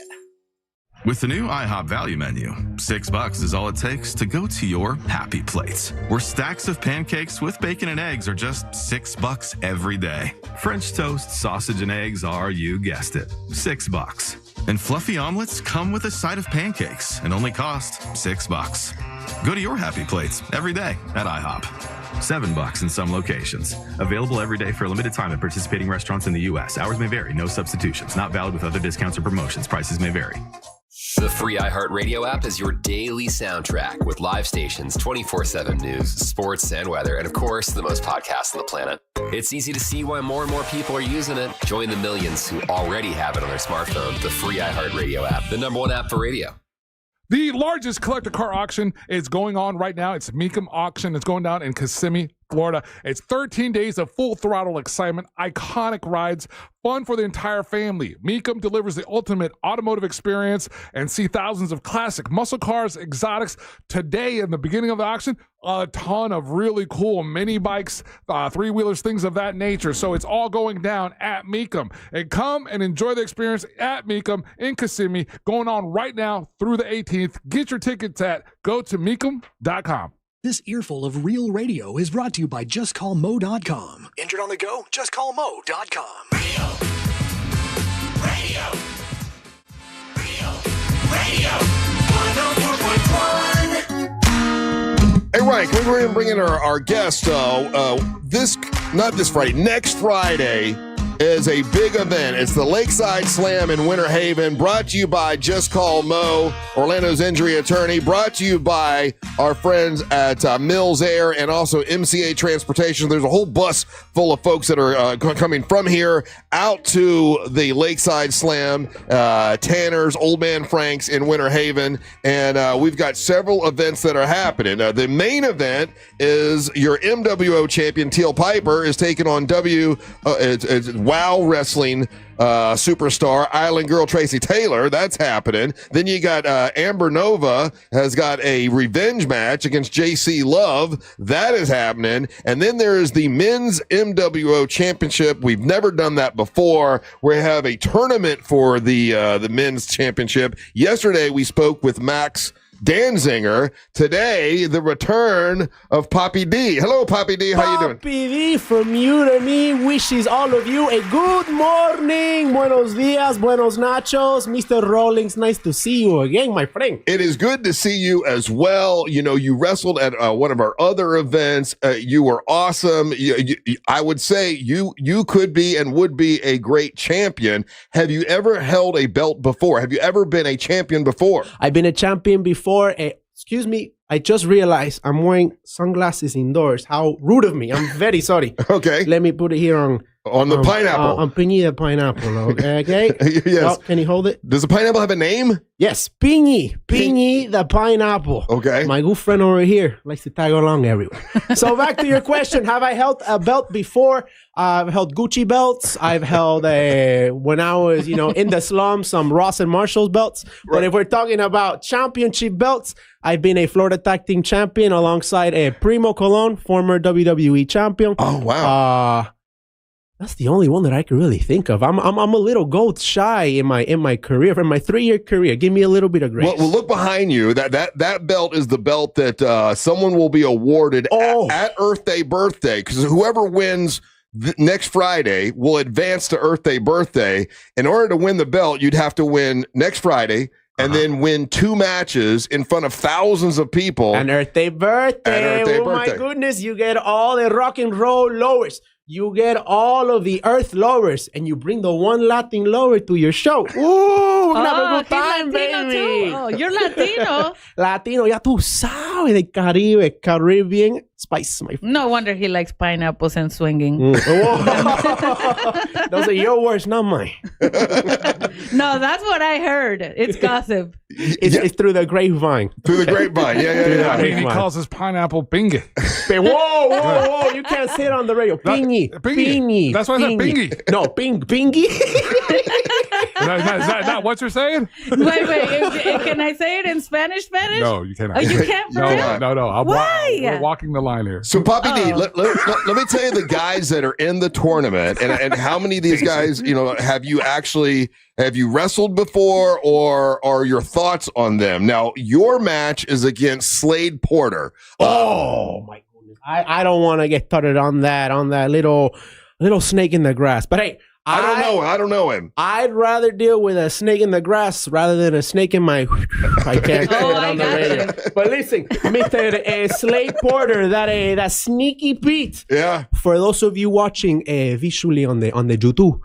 With the new IHOP value menu, $6 is all it takes to go to your happy plates, where stacks of pancakes with bacon and eggs are just $6 every day. French toast, sausage, and eggs are, you guessed it, $6. And fluffy omelets come with a side of pancakes and only cost $6. Go to your happy plates every day at IHOP. $7 in some locations. Available every day for a limited time at participating restaurants in the U.S. Hours may vary. No substitutions. Not valid with other discounts or promotions. Prices may vary. The free iHeartRadio app is your daily soundtrack with live stations, 24/7 news, sports, and weather, and of course, the most podcasts on the planet. It's easy to see why more and more people are using it. Join the millions who already have it on their smartphone. The free iHeartRadio app, the #1 app for radio. The largest collector car auction is going on right now. It's Mecum Auction. It's going down in Kissimmee, Florida. It's 13 days of full throttle excitement, iconic rides, fun for the entire family. Mecum delivers the ultimate automotive experience and see thousands of classic muscle cars, exotics. Today, in the beginning of the auction, a ton of really cool mini bikes, three-wheelers, things of that nature. So it's all going down at Mecum. And come and enjoy the experience at Mecum in Kissimmee, going on right now through the 18th. Get your tickets at gotomecum.com. This earful of real radio is brought to you by JustCallMo.com. Injured on the go? JustCallMo.com. Radio. 104.1. Hey, Ryan, can we go ahead and bring in our guest? Next Friday is a big event. It's the Lakeside Slam in Winter Haven, brought to you by Just Call Mo, Orlando's injury attorney, brought to you by our friends at Mills Air and also MCA Transportation. There's a whole bus full of folks that are coming from here out to the Lakeside Slam, Tanner's, Old Man Frank's in Winter Haven, and we've got several events that are happening. The main event is your MWO champion, Teal Piper, is taking on WOW Wrestling superstar Island Girl Tracy Taylor. That's happening. Then you got Amber Nova has got a revenge match against JC Love. That is happening. And then there is the men's MWO championship. We've never done that before. We have a tournament for the men's championship. Yesterday we spoke with Max Danzinger. Today, the return of Papi D. Hello, Papi D. How you doing? Papi D from you to me wishes all of you a good morning. Buenos dias, buenos nachos. Mr. Rawlings, nice to see you again, my friend. It is good to see you as well. You know, you wrestled at one of our other events. You were awesome. I would say you could be and would be a great champion. Have you ever held a belt before? Have you ever been a champion before? I've been a champion before. Excuse me, I just realized I'm wearing sunglasses indoors. How rude of me. I'm very sorry. Okay. Let me put it here on On the pineapple. On Piñi the pineapple, okay? Yes. Oh, can you hold it? Does the pineapple have a name? Yes, Piñi. Piñi the pineapple. Okay. My good friend over here likes to tag along everywhere. So back to your question. Have I held a belt before? I've held Gucci belts. I've held, when I was, in the slums, some Ross and Marshall's belts. But if we're talking about championship belts, I've been a Florida Tag Team champion alongside Primo Colon, former WWE champion. Oh, wow. That's the only one that I can really think of. I'm a little gold shy in my career, in my 3-year career. Give me a little bit of grace. Well, look behind you. That belt is the belt that someone will be awarded at Earth Day Birthday, because whoever wins next Friday will advance to Earth Day Birthday. In order to win the belt, you'd have to win next Friday and then win 2 matches in front of thousands of people. And Earth Day Birthday. My goodness, you get all the rock and roll lowers. You get all of the Earth lowers, and you bring the one Latin lower to your show. Ooh, we're gonna have a good time, baby. Too. Oh, you're Latino. Latino, ya tú sabes, de Caribe, Caribbean spice, my friend. No wonder he likes pineapples and swinging. Those are your words, not mine. No, that's what I heard. It's gossip. It's through the grapevine. Through the grapevine, yeah. I mean, he calls his pineapple bingy. Whoa, you can't say it on the radio. Pingy. That's why I said bingy. No, bingy. Is that not what you're saying? Wait. Can I say it in Spanish? No, you cannot. Oh, you can't? No. Why? We're walking the line here. So, Papi D, let me tell you the guys that are in the tournament and how many of these guys, have you wrestled before or are your thoughts on them? Now, your match is against Slade Porter. Oh, my goodness. I don't want to get started on that little snake in the grass. But hey, I don't know him. I'd rather deal with a snake in the grass rather than a snake in my. I can't say it on the radio. But listen, Mr. Slade Porter, that sneaky Pete. Yeah. For those of you watching visually on the YouTube,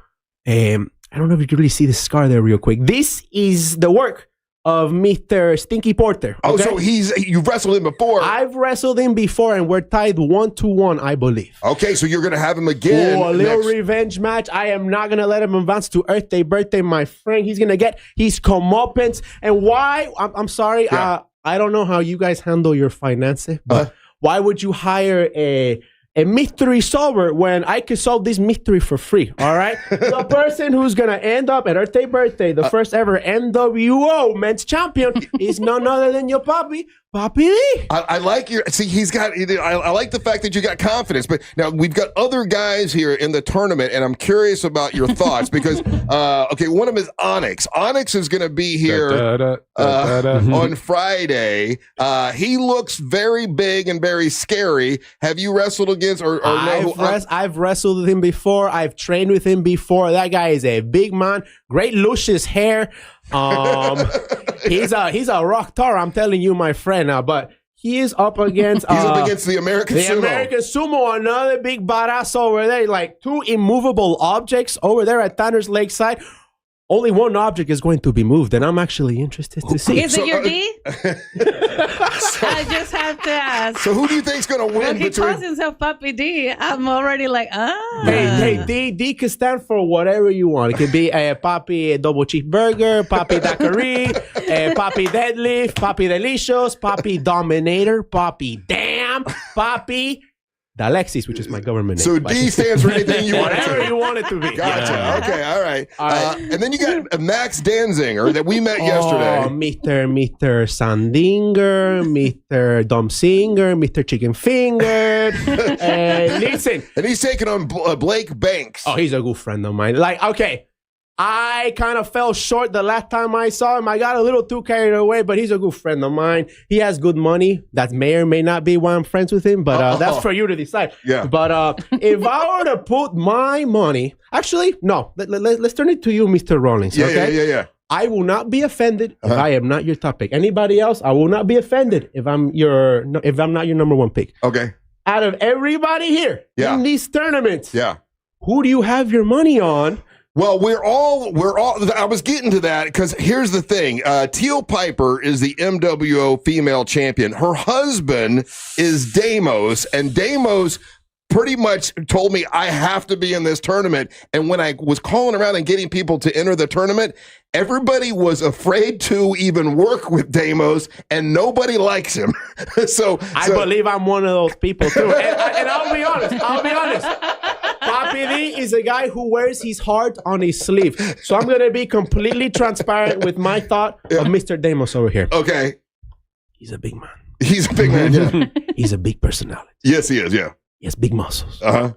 I don't know if you can really see the scar there real quick. This is the work of Mr. Stinky Porter. Okay? Oh, so you've wrestled him before. I've wrestled him before, and we're tied 1-1, I believe. Okay, so you're going to have him again. Oh, a little revenge match. I am not going to let him advance to Earth Day Birthday, my friend. He's going to get his comeuppance. And why? I'm sorry. Yeah. I don't know how you guys handle your finances, but why would you hire a mystery solver when I could solve this mystery for free? All right. The person who's going to end up at Earth Day Birthday, the first ever NWO men's champion, is none other than your Papi D. I like I like the fact that you got confidence, but now we've got other guys here in the tournament, and I'm curious about your thoughts because, one of them is Onyx. Onyx is going to be here on Friday. He looks very big and very scary. Have you wrestled against or I've wrestled with him before. I've trained with him before. That guy is a big man, great luscious hair. He's a rock star, I'm telling you, my friend. But he is up against the American Sumo. American Sumo, another big badass over there, like 2 immovable objects over there at Tanner's Lakeside. Only one object is going to be moved, and I'm actually interested to see. Is it your D? I just have to ask. So who do you think's going to win? Well, he calls himself Papi D. I'm already like, Hey, D can stand for whatever you want. It could be a Papi double cheeseburger, Papi daiquiri, Papi deadlift, Papi delicious, Papi dominator, Papi damn, Papi Alexis, which is my government name. So D stands for anything you want it to. Whatever you want it to be. Gotcha. Yeah. Okay, all right. And then you got Max Danzinger that we met yesterday. Oh, Mr. Sandinger, Mr. Dumb Singer, Mr. Chicken Finger. Listen. And he's taking on Blake Banks. Oh, he's a good friend of mine. Like, okay, I kind of fell short the last time I saw him. I got a little too carried away, but he's a good friend of mine. He has good money. That may or may not be why I'm friends with him, but that's for you to decide. Yeah. But if I were to put my money, actually, no. Let's turn it to you, Mr. Rollins. Okay? Yeah. I will not be offended if I am not your top pick. Anybody else, I will not be offended if I'm not your number 1 pick. Okay. Out of everybody here in these tournaments, who do you have your money on? Well, we're all, I was getting to that because here's the thing. Teal Piper is the MWO female champion. Her husband is Deimos, and Deimos pretty much told me I have to be in this tournament. And when I was calling around and getting people to enter the tournament, everybody was afraid to even work with Deimos, and nobody likes him. so I believe I'm one of those people too. And I'll be honest. Papi D is a guy who wears his heart on his sleeve. So I'm going to be completely transparent with my thought of Mr. Deimos over here. Okay. He's a big man. He's a big man, yeah. He's a big personality. Yes, he is, yeah. He has big muscles. Uh-huh.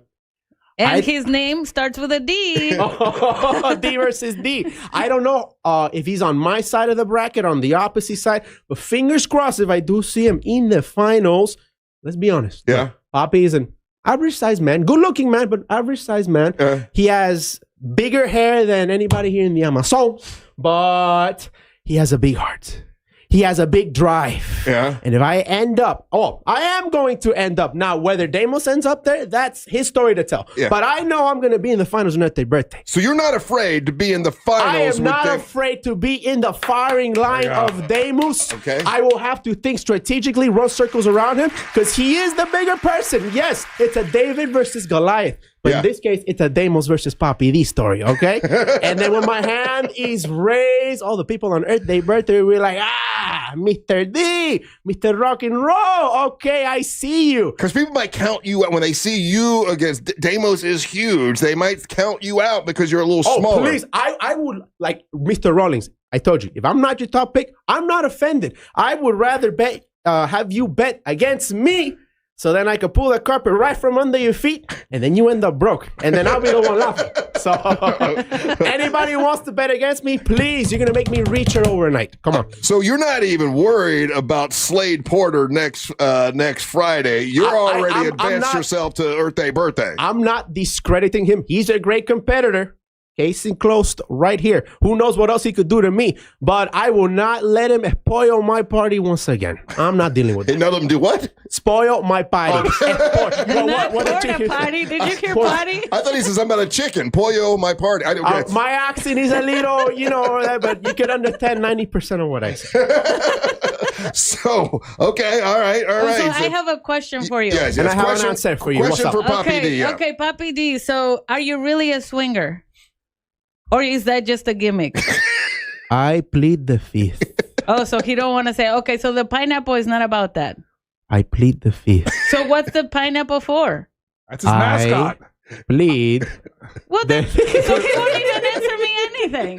And his name starts with a D. D versus D. I don't know if he's on my side of the bracket, on the opposite side, but fingers crossed if I do see him in the finals. Let's be honest. Yeah. Papi is an average-sized man. Good-looking man, but average-sized man. He has bigger hair than anybody here in the Amazon, but he has a big heart. He has a big drive. Yeah. And if I end up, I am going to end up. Now, whether Deimos ends up there, that's his story to tell. Yeah. But I know I'm going to be in the finals on Earth Day birthday. So you're not afraid to be in the finals? I am not afraid to be in the firing line of Deimos. Okay. I will have to think strategically, run circles around him, because he is the bigger person. Yes, it's a David versus Goliath. But in this case, it's a Deimos versus Papi D story, okay? And then when my hand is raised, all the people on Earth Day birthday will be like, Mr. D, Mr. Rock and Roll, okay, I see you. Because people might count you out when they see you against Deimos is huge. They might count you out because you're a little smaller. Please, I would, like Mr. Rawlings, I told you, if I'm not your top pick, I'm not offended. I would rather have you bet against me, so then I could pull the carpet right from under your feet, and then you end up broke. And then I'll be the one laughing. So anybody who wants to bet against me, please, you're going to make me reach her overnight. Come on. So you're not even worried about Slade Porter next Friday. You're already advanced yourself to Earth Day birthday. I'm not discrediting him. He's a great competitor. Case enclosed right here. Who knows what else he could do to me? But I will not let him spoil my party once again. I'm not dealing with it. Let him do what? Spoil my party. What did you hear party? I thought he said something about a chicken. Pollo my party. My accent is a little, but you can understand 90% of what I say. So, okay, all right. So I have a question for you. Yes, and I have an answer for you. Question for Papi D. Yeah. Okay, Papi D. So are you really a swinger? Or is that just a gimmick? I plead the fifth. Oh, so he don't want to say, okay, so the pineapple is not about that. I plead the fifth. So what's the pineapple for? That's his mascot. Plead. What so he won't even answer me anything.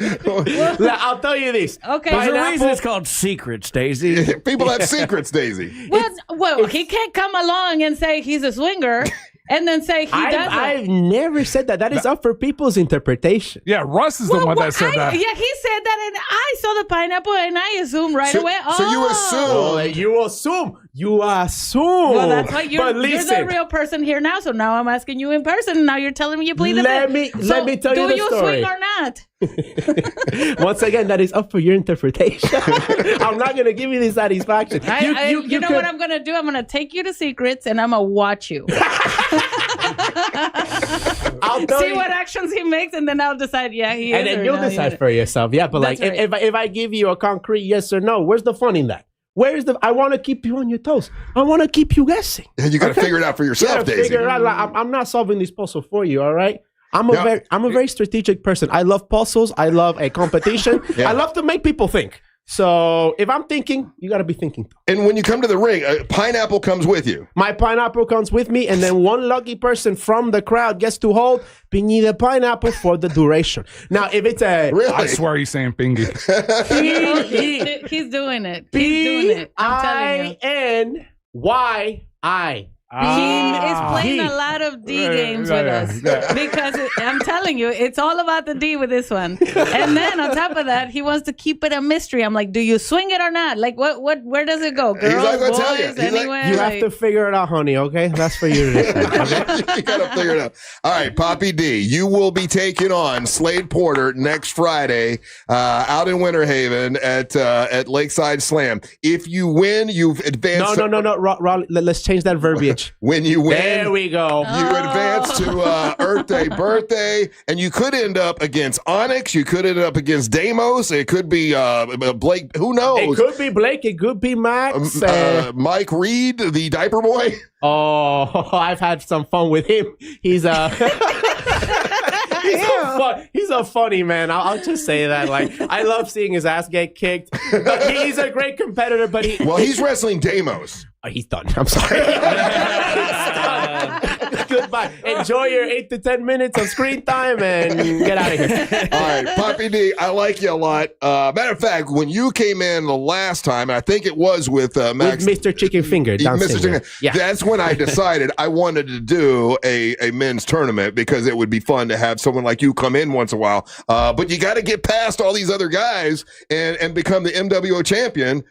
I'll tell you this. Okay. There's a reason it's called secrets, Daisy. People have secrets, Daisy. Well, he can't come along and say he's a swinger and then say he doesn't. I've never said that. That is up for people's interpretation. Yeah, Russ is the one that said that. Yeah, he said that, and I saw the pineapple, and I assumed right away. So you assume. You assume. Well, that's why you're listen, the real person here now. So now I'm asking you in person. And now you're telling me you plead the fifth. Let me tell you the story. Do you swing or not? Once again, that is up for your interpretation. I'm not going to give you the satisfaction. You know what I'm going to do? I'm going to take you to secrets, and I'm going to watch you. I'll see what actions he makes, and then I'll decide. Yeah, he is. And then you'll decide for yourself. Yeah, but That's like right. if I give you a concrete yes or no, where's the fun in that? I want to keep you on your toes. I want to keep you guessing. You got to figure it out for yourself, Daisy. Figure it out. Like, I'm not solving this puzzle for you. All right. I'm a very strategic person. I love puzzles. I love a competition. I love to make people think. So if I'm thinking, you got to be thinking too. And when you come to the ring, pineapple comes with you. My pineapple comes with me, and then one lucky person from the crowd gets to hold Pingy the pineapple for the duration. Now, if it's a... Really? I swear he's saying Pingy. He's doing it. He's doing it. I'm telling you. P-I-N-Y-I. He is playing a lot of D games with us because I'm telling you, it's all about the D with this one. And then on top of that, he wants to keep it a mystery. I'm like, do you swing it or not? Like, where does it go? Girls, He's not gonna boys, tell you. anywhere? You have to figure it out, honey, okay? That's for you to decide. Okay? You got to figure it out. All right, Papi D, you will be taking on Slade Porter next Friday out in Winter Haven at Lakeside Slam. If you win, you've advanced. No. Let's change that verbiage. Rutledge. When you win, there we go. You advance to Earth Day birthday, and you could end up against Onyx. You could end up against Deimos. It could be Blake. Who knows? It could be Blake. It could be Max. Mike Reed, the diaper boy. Oh, I've had some fun with him. He's he's a funny man. I'll just say that. Like, I love seeing his ass get kicked. But he's a great competitor. But he's wrestling Deimos. He's done. I'm sorry. Goodbye. Enjoy your 8 to 10 minutes of screen time and get out of here. All right, Papi D, I like you a lot. Matter of fact, when you came in the last time, I think it was with Max, with Mr. Chicken Finger, Mr. Chicken. Yeah. That's when I decided I wanted to do a men's tournament because it would be fun to have someone like you come in once in a while. But you got to get past all these other guys and become the MWO champion.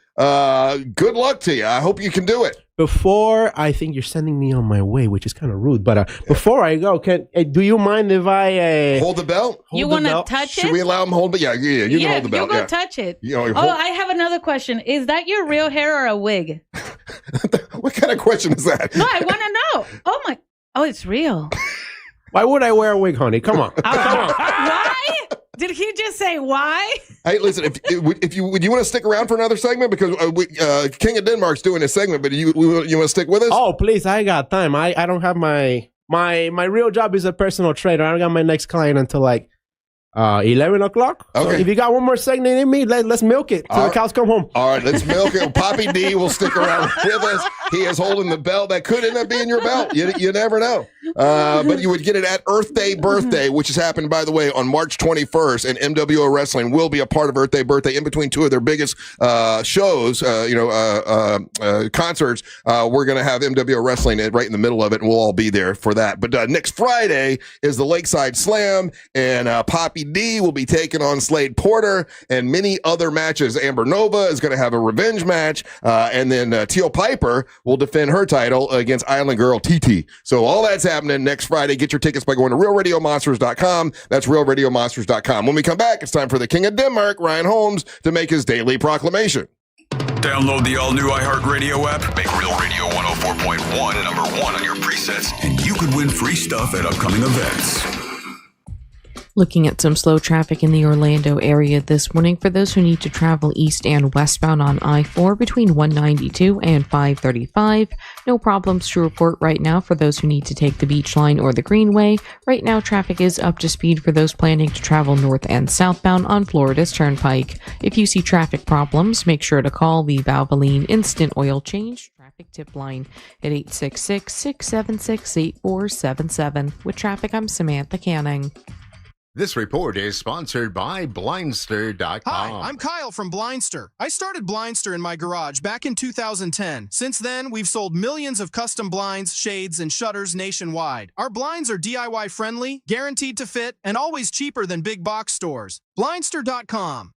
Good luck to you. I hope you can do it. Before, I think you're sending me on my way, which is kind of rude. But before I go, do you mind if I hold the belt? You want to touch it? Should we allow him to hold it? Yeah, you can hold the belt. You go touch it. You know, I have another question. Is that your real hair or a wig? What kind of question is that? No, I want to know. Oh, it's real. Why would I wear a wig, honey? Come on. Come on. Why? Did he just say why? Hey, listen. If you want to stick around for another segment because King of Denmark's doing a segment, but you want to stick with us? Oh, please! I got time. I don't have my real job is a personal trainer. I don't got my next client until like 11 o'clock. Okay. So if you got one more segment in me, let's milk it till the cows come home. All right, let's milk it. Papi D will stick around with us. He is holding the belt. That could end up being your belt. You never know. But you would get it at Earth Day Birthday, which has happened, by the way, on March 21st. And MWO Wrestling will be a part of Earth Day Birthday in between two of their biggest shows, concerts. We're going to have MWO Wrestling right in the middle of it, and we'll all be there for that. But next Friday is the Lakeside Slam, and Papi D will be taking on Slade Porter and many other matches. Amber Nova is going to have a revenge match, and then Teal Piper will defend her title against Island Girl TT. So all that's happening next Friday. Get your tickets by going to realradiomonsters.com. That's realradiomonsters.com. When we come back, it's time for the King of Denmark, Ryan Holmes, to make his daily proclamation. Download the all-new iHeartRadio app. Make Real Radio 104.1 number one on your presets, and you could win free stuff at upcoming events. Looking at some slow traffic in the Orlando area this morning for those who need to travel east and westbound on I-4 between 192 and 535. No problems to report right now for those who need to take the Beach Line or the Greenway. Right now, traffic is up to speed for those planning to travel north and southbound on Florida's Turnpike. If you see traffic problems, make sure to call the Valvoline Instant Oil Change Traffic Tip Line at 866-676-8477. With traffic, I'm Samantha Canning. This report is sponsored by Blindster.com. Hi, I'm Kyle from Blindster. I started Blindster in my garage back in 2010. Since then, we've sold millions of custom blinds, shades, and shutters nationwide. Our blinds are DIY friendly, guaranteed to fit, and always cheaper than big box stores. Blindster.com.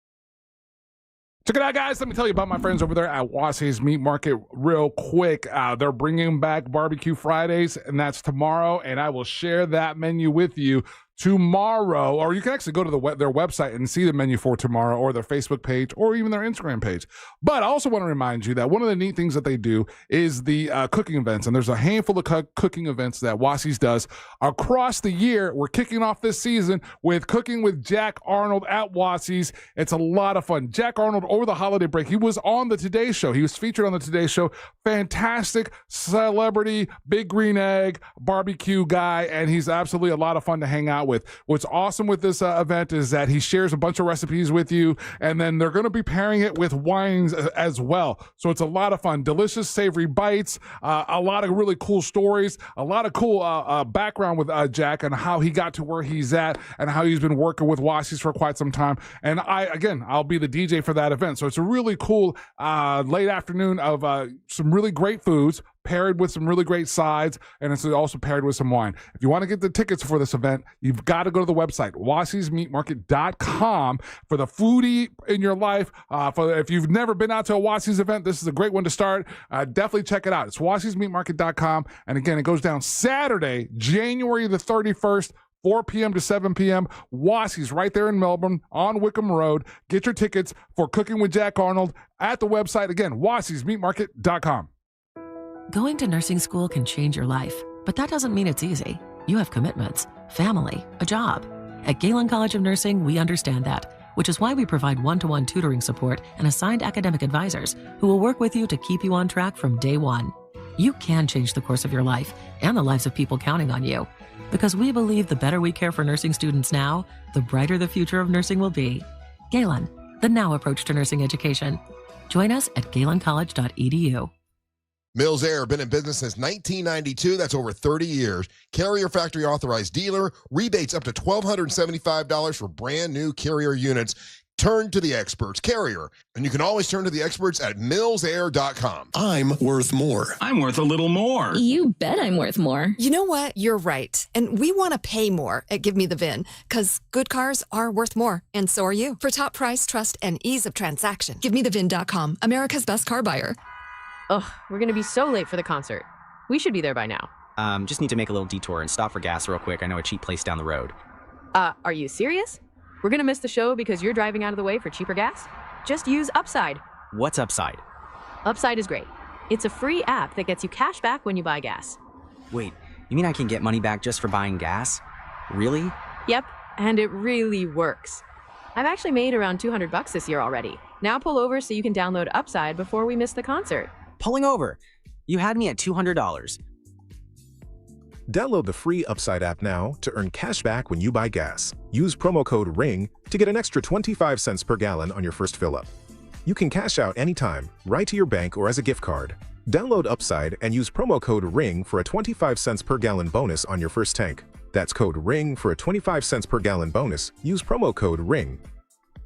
Check it out, guys. Let me tell you about my friends over there at Wassey's Meat Market real quick. They're bringing back Barbecue Fridays, and that's tomorrow, and I will share that menu with you tomorrow, or you can actually go to their website and see the menu for tomorrow, or their Facebook page, or even their Instagram page. But I also want to remind you that one of the neat things that they do is the cooking events, and there's a handful of cooking events that Wassey's does across the year. We're kicking off this season with Cooking with Jack Arnold at Wassey's. It's a lot of fun. Jack Arnold, over the holiday break, he was on the Today Show. He was featured on the Today Show. Fantastic celebrity, big green egg, barbecue guy, and he's absolutely a lot of fun to hang out with. What's awesome with this event is that he shares a bunch of recipes with you, and then they're going to be pairing it with wines as well. So it's a lot of fun. Delicious, savory bites, a lot of really cool stories, a lot of cool background with Jack and how he got to where he's at and how he's been working with Wassey's for quite some time. And I'll be the DJ for that event. So it's a really cool late afternoon of some really great foods, paired with some really great sides, and it's also paired with some wine. If you want to get the tickets for this event, you've got to go to the website, Wassey'sMeatMarket.com. For the foodie in your life, if you've never been out to a Wassey's event, this is a great one to start. Definitely check it out. It's Wassey'sMeatMarket.com, and again, it goes down Saturday, January the 31st, 4 p.m. to 7 p.m. Wassey's right there in Melbourne on Wickham Road. Get your tickets for Cooking with Jack Arnold at the website. Again, Wassey'sMeatMarket.com. Going to nursing school can change your life, but that doesn't mean it's easy. You have commitments, family, a job. At Galen College of Nursing, we understand that, which is why we provide one-to-one tutoring support and assigned academic advisors who will work with you to keep you on track from day one. You can change the course of your life and the lives of people counting on you. Because we believe the better we care for nursing students now, the brighter the future of nursing will be. Galen, the now approach to nursing education. Join us at galencollege.edu. Mills Air, been in business since 1992. That's over 30 years. Carrier factory authorized dealer. Rebates up to $1,275 for brand new Carrier units. Turn to the experts. Carrier. And you can always turn to the experts at millsair.com. I'm worth more. I'm worth a little more. You bet I'm worth more. You know what? You're right. And we want to pay more at Give Me the VIN, because good cars are worth more, and so are you. For top price, trust, and ease of transaction, GiveMeTheVIN.com, America's best car buyer. Ugh, we're gonna be so late for the concert. We should be there by now. Just need to make a little detour and stop for gas real quick. I know a cheap place down the road. Are you serious? We're gonna miss the show because you're driving out of the way for cheaper gas? Just use Upside. What's Upside? Upside is great. It's a free app that gets you cash back when you buy gas. Wait, you mean I can get money back just for buying gas? Really? Yep, and it really works. I've actually made around $200 this year already. Now pull over so you can download Upside before we miss the concert. Pulling over. You had me at $200. Download the free Upside app now to earn cash back when you buy gas. Use promo code RING to get an extra 25 cents per gallon on your first fill-up. You can cash out anytime, right to your bank or as a gift card. Download Upside and use promo code RING for a 25 cents per gallon bonus on your first tank. That's code RING for a 25 cents per gallon bonus. Use promo code RING.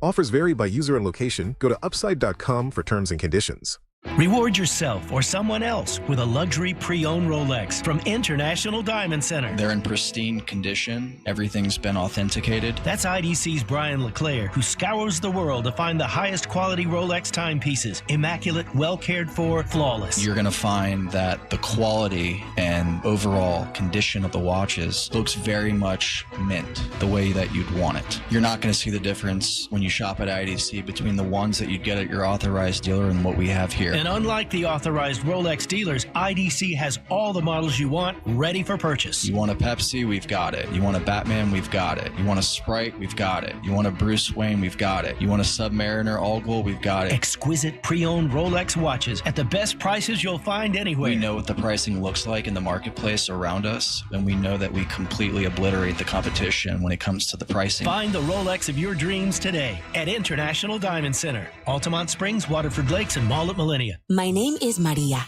Offers vary by user and location. Go to upside.com for terms and conditions. Reward yourself or someone else with a luxury pre-owned Rolex from International Diamond Center. They're in pristine condition. Everything's been authenticated. That's IDC's Brian LeClaire, who scours the world to find the highest quality Rolex timepieces. Immaculate, well cared for, flawless. You're going to find that the quality and overall condition of the watches looks very much mint, the way that you'd want it. You're not going to see the difference when you shop at IDC between the ones that you'd get at your authorized dealer and what we have here. And unlike the authorized Rolex dealers, IDC has all the models you want ready for purchase. You want a Pepsi? We've got it. You want a Batman? We've got it. You want a Sprite? We've got it. You want a Bruce Wayne? We've got it. You want a Submariner All Gold? We've got it. Exquisite pre-owned Rolex watches at the best prices you'll find anywhere. We know what the pricing looks like in the marketplace around us, and we know that we completely obliterate the competition when it comes to the pricing. Find the Rolex of your dreams today at International Diamond Center, Altamont Springs, Waterford Lakes, and Mall at Millennia. My name is Maria.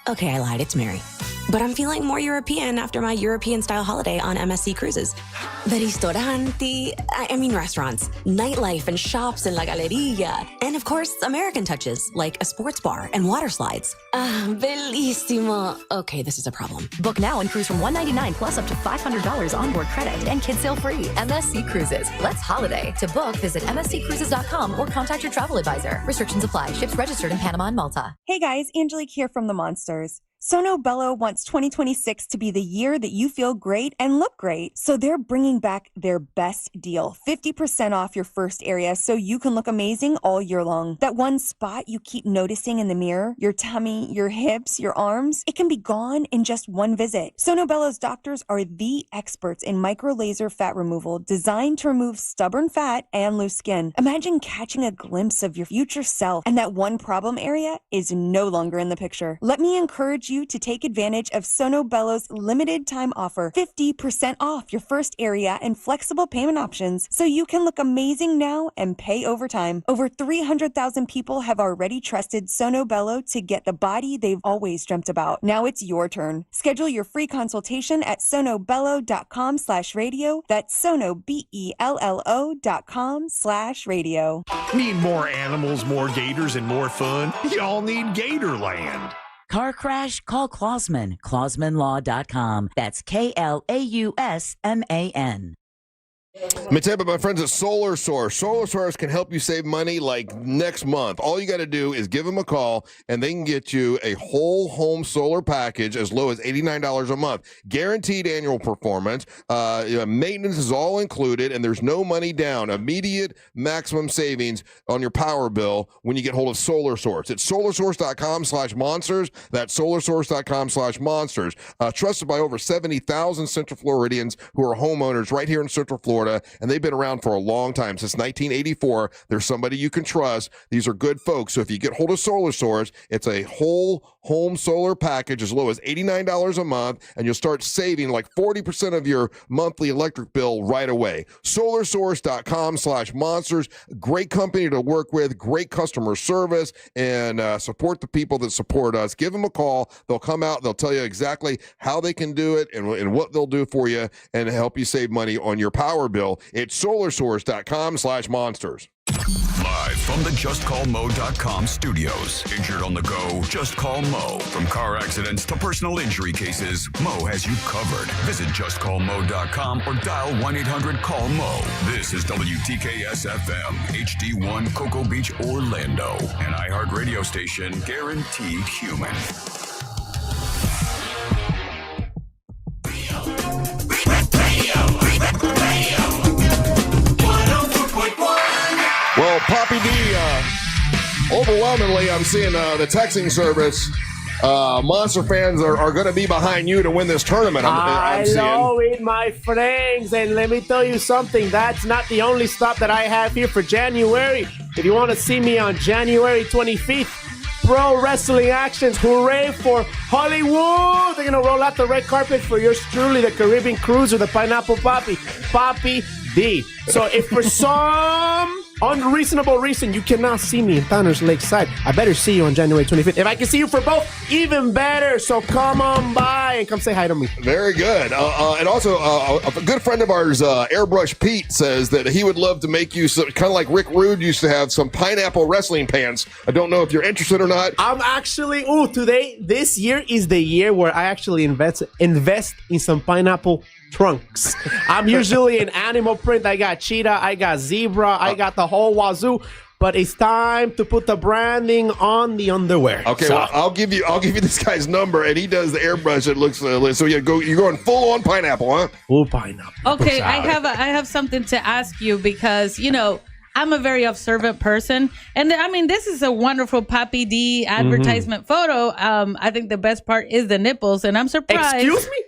Okay, I lied, it's Mary. But I'm feeling more European after my European-style holiday on MSC Cruises. The ristoranti, I mean restaurants, nightlife and shops in La Galleria. And of course, American touches, like a sports bar and water slides. Bellissimo. Okay, this is a problem. Book now and cruise from $199 plus up to $500 onboard credit and kids sail free. MSC Cruises. Let's holiday. To book, visit msccruises.com or contact your travel advisor. Restrictions apply. Ships registered in Panama and Malta. Hey guys, Angelique here from The Monsters. Sono Bello wants 2026 to be the year that you feel great and look great. So they're bringing back their best deal, 50% off your first area so you can look amazing all year long. That one spot you keep noticing in the mirror, your tummy, your hips, your arms, it can be gone in just one visit. Sono Bello's doctors are the experts in micro laser fat removal designed to remove stubborn fat and loose skin. Imagine catching a glimpse of your future self and that one problem area is no longer in the picture. Let me encourage you to take advantage of Sono Bello's limited time offer, 50% off your first area and flexible payment options so you can look amazing now and pay over time. Over 300,000 people have already trusted Sono Bello to get the body they've always dreamt about. Now it's your turn. Schedule your free consultation at sonobello.com/radio. That's sonobello.com/radio. Need more animals, more gators, and more fun? Y'all need Gatorland. Car crash? Call Clausman. ClausmanLaw.com. That's KLAUSMAN. Let me tell you about my friends at Solar Source. Solar Source can help you save money like next month. All you got to do is give them a call, and they can get you a whole home solar package as low as $89 a month. Guaranteed annual performance. Maintenance is all included, and there's no money down. Immediate maximum savings on your power bill when you get hold of Solar Source. It's solarsource.com/monsters. That's solarsource.com/monsters. Trusted by over 70,000 Central Floridians who are homeowners right here in Central Florida. And they've been around for a long time, since 1984. There's somebody you can trust. These are good folks. So if you get hold of Solar Source, it's a whole home solar package as low as $89 a month, and you'll start saving like 40% of your monthly electric bill right away. Solarsource.com/monsters. Great company to work with, great customer service, and support the people that support us. Give them a call. They'll come out. They'll tell you exactly how they can do it and what they'll do for you and help you save money on your power bill. It's solarsource.com/monsters. Live from the JustCallMo.com studios. Injured on the go? Just call Mo. From car accidents to personal injury cases, Mo has you covered. Visit JustCallMo.com or dial 1-800-CALL-MO. This is WTKS-FM, HD1 Cocoa Beach, Orlando. An iHeart radio station guaranteed human. Well, Papi D, overwhelmingly, I'm seeing the texting service. Monster fans are going to be behind you to win this tournament. I'm seeing. Know it, my friends. And let me tell you something. That's not the only stop that I have here for January. If you want to see me on January 25th, pro wrestling actions. Hooray for Hollywood. They're going to roll out the red carpet for yours truly, the Caribbean Cruiser, the Pineapple Papi D. So if for some unreasonable reason you cannot see me in Founders Lakeside, I better see you on January 25th. If I can see you for both, even better. So come on by and come say hi to me. Very good. And also, a good friend of ours, Airbrush Pete, says that he would love to make you kind of like Rick Rude used to have some pineapple wrestling pants. I don't know if you're interested or not. I'm actually, this year is the year where I actually invest in some pineapple trunks. I'm usually in animal print. I got cheetah, I got zebra, I got the whole wazoo. But it's time to put the branding on the underwear. Okay, so. Well, I'll give you this guy's number, and he does the airbrush. It looks so you're going full on pineapple, huh? Full pineapple. Okay, I have something to ask you because I'm a very observant person. And I mean, this is a wonderful Papi D advertisement photo. I think the best part is the nipples. And I'm surprised. Excuse me?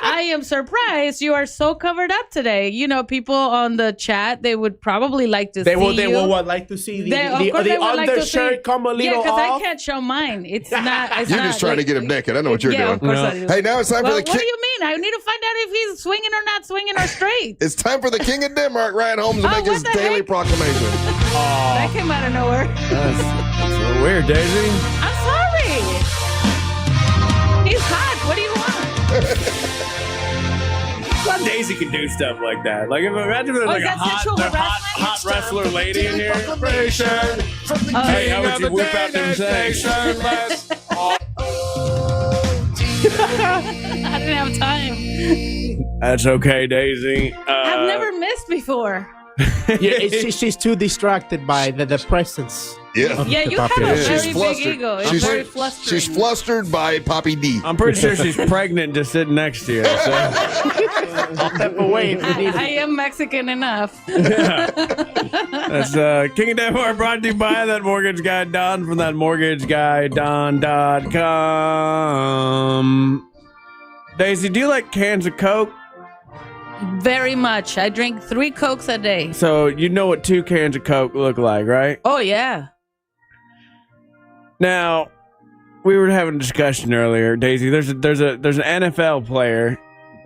I am surprised you are so covered up today. People on the chat, they would probably like to see you. They will like to see the undershirt come a little off. Yeah, because I can't show mine. It's not. You're just trying to get him naked. I know what you're doing. Of course I do. Hey, now it's time for the What do you mean? I need to find out if he's swinging or not swinging or straight. It's time for the King of Denmark, Ryan Holmes, to make his daily proclamation. That came out of nowhere. That's so weird, Daisy. I'm sorry. He's hot. What do you want? Well, Daisy can do stuff like that. Like, imagine there's like a hot wrestler lady in here. Hey, how would you whip out them things? I didn't have time. That's okay, Daisy. I've never missed before. She's too distracted by the presence. Yeah, you have a very big ego. It's very flustering. She's flustered by Papi D. I'm pretty sure she's pregnant just sitting next to you. So. I'll step away if you need I am Mexican enough. That's King of Denmark brought to you by that mortgage guy Don from that mortgageguyDon.com. Daisy, do you like cans of Coke? Very much. I drink 3 Cokes a day. So you know what 2 cans of Coke look like, right? Oh, yeah. Now, we were having a discussion earlier, Daisy. There's an NFL player,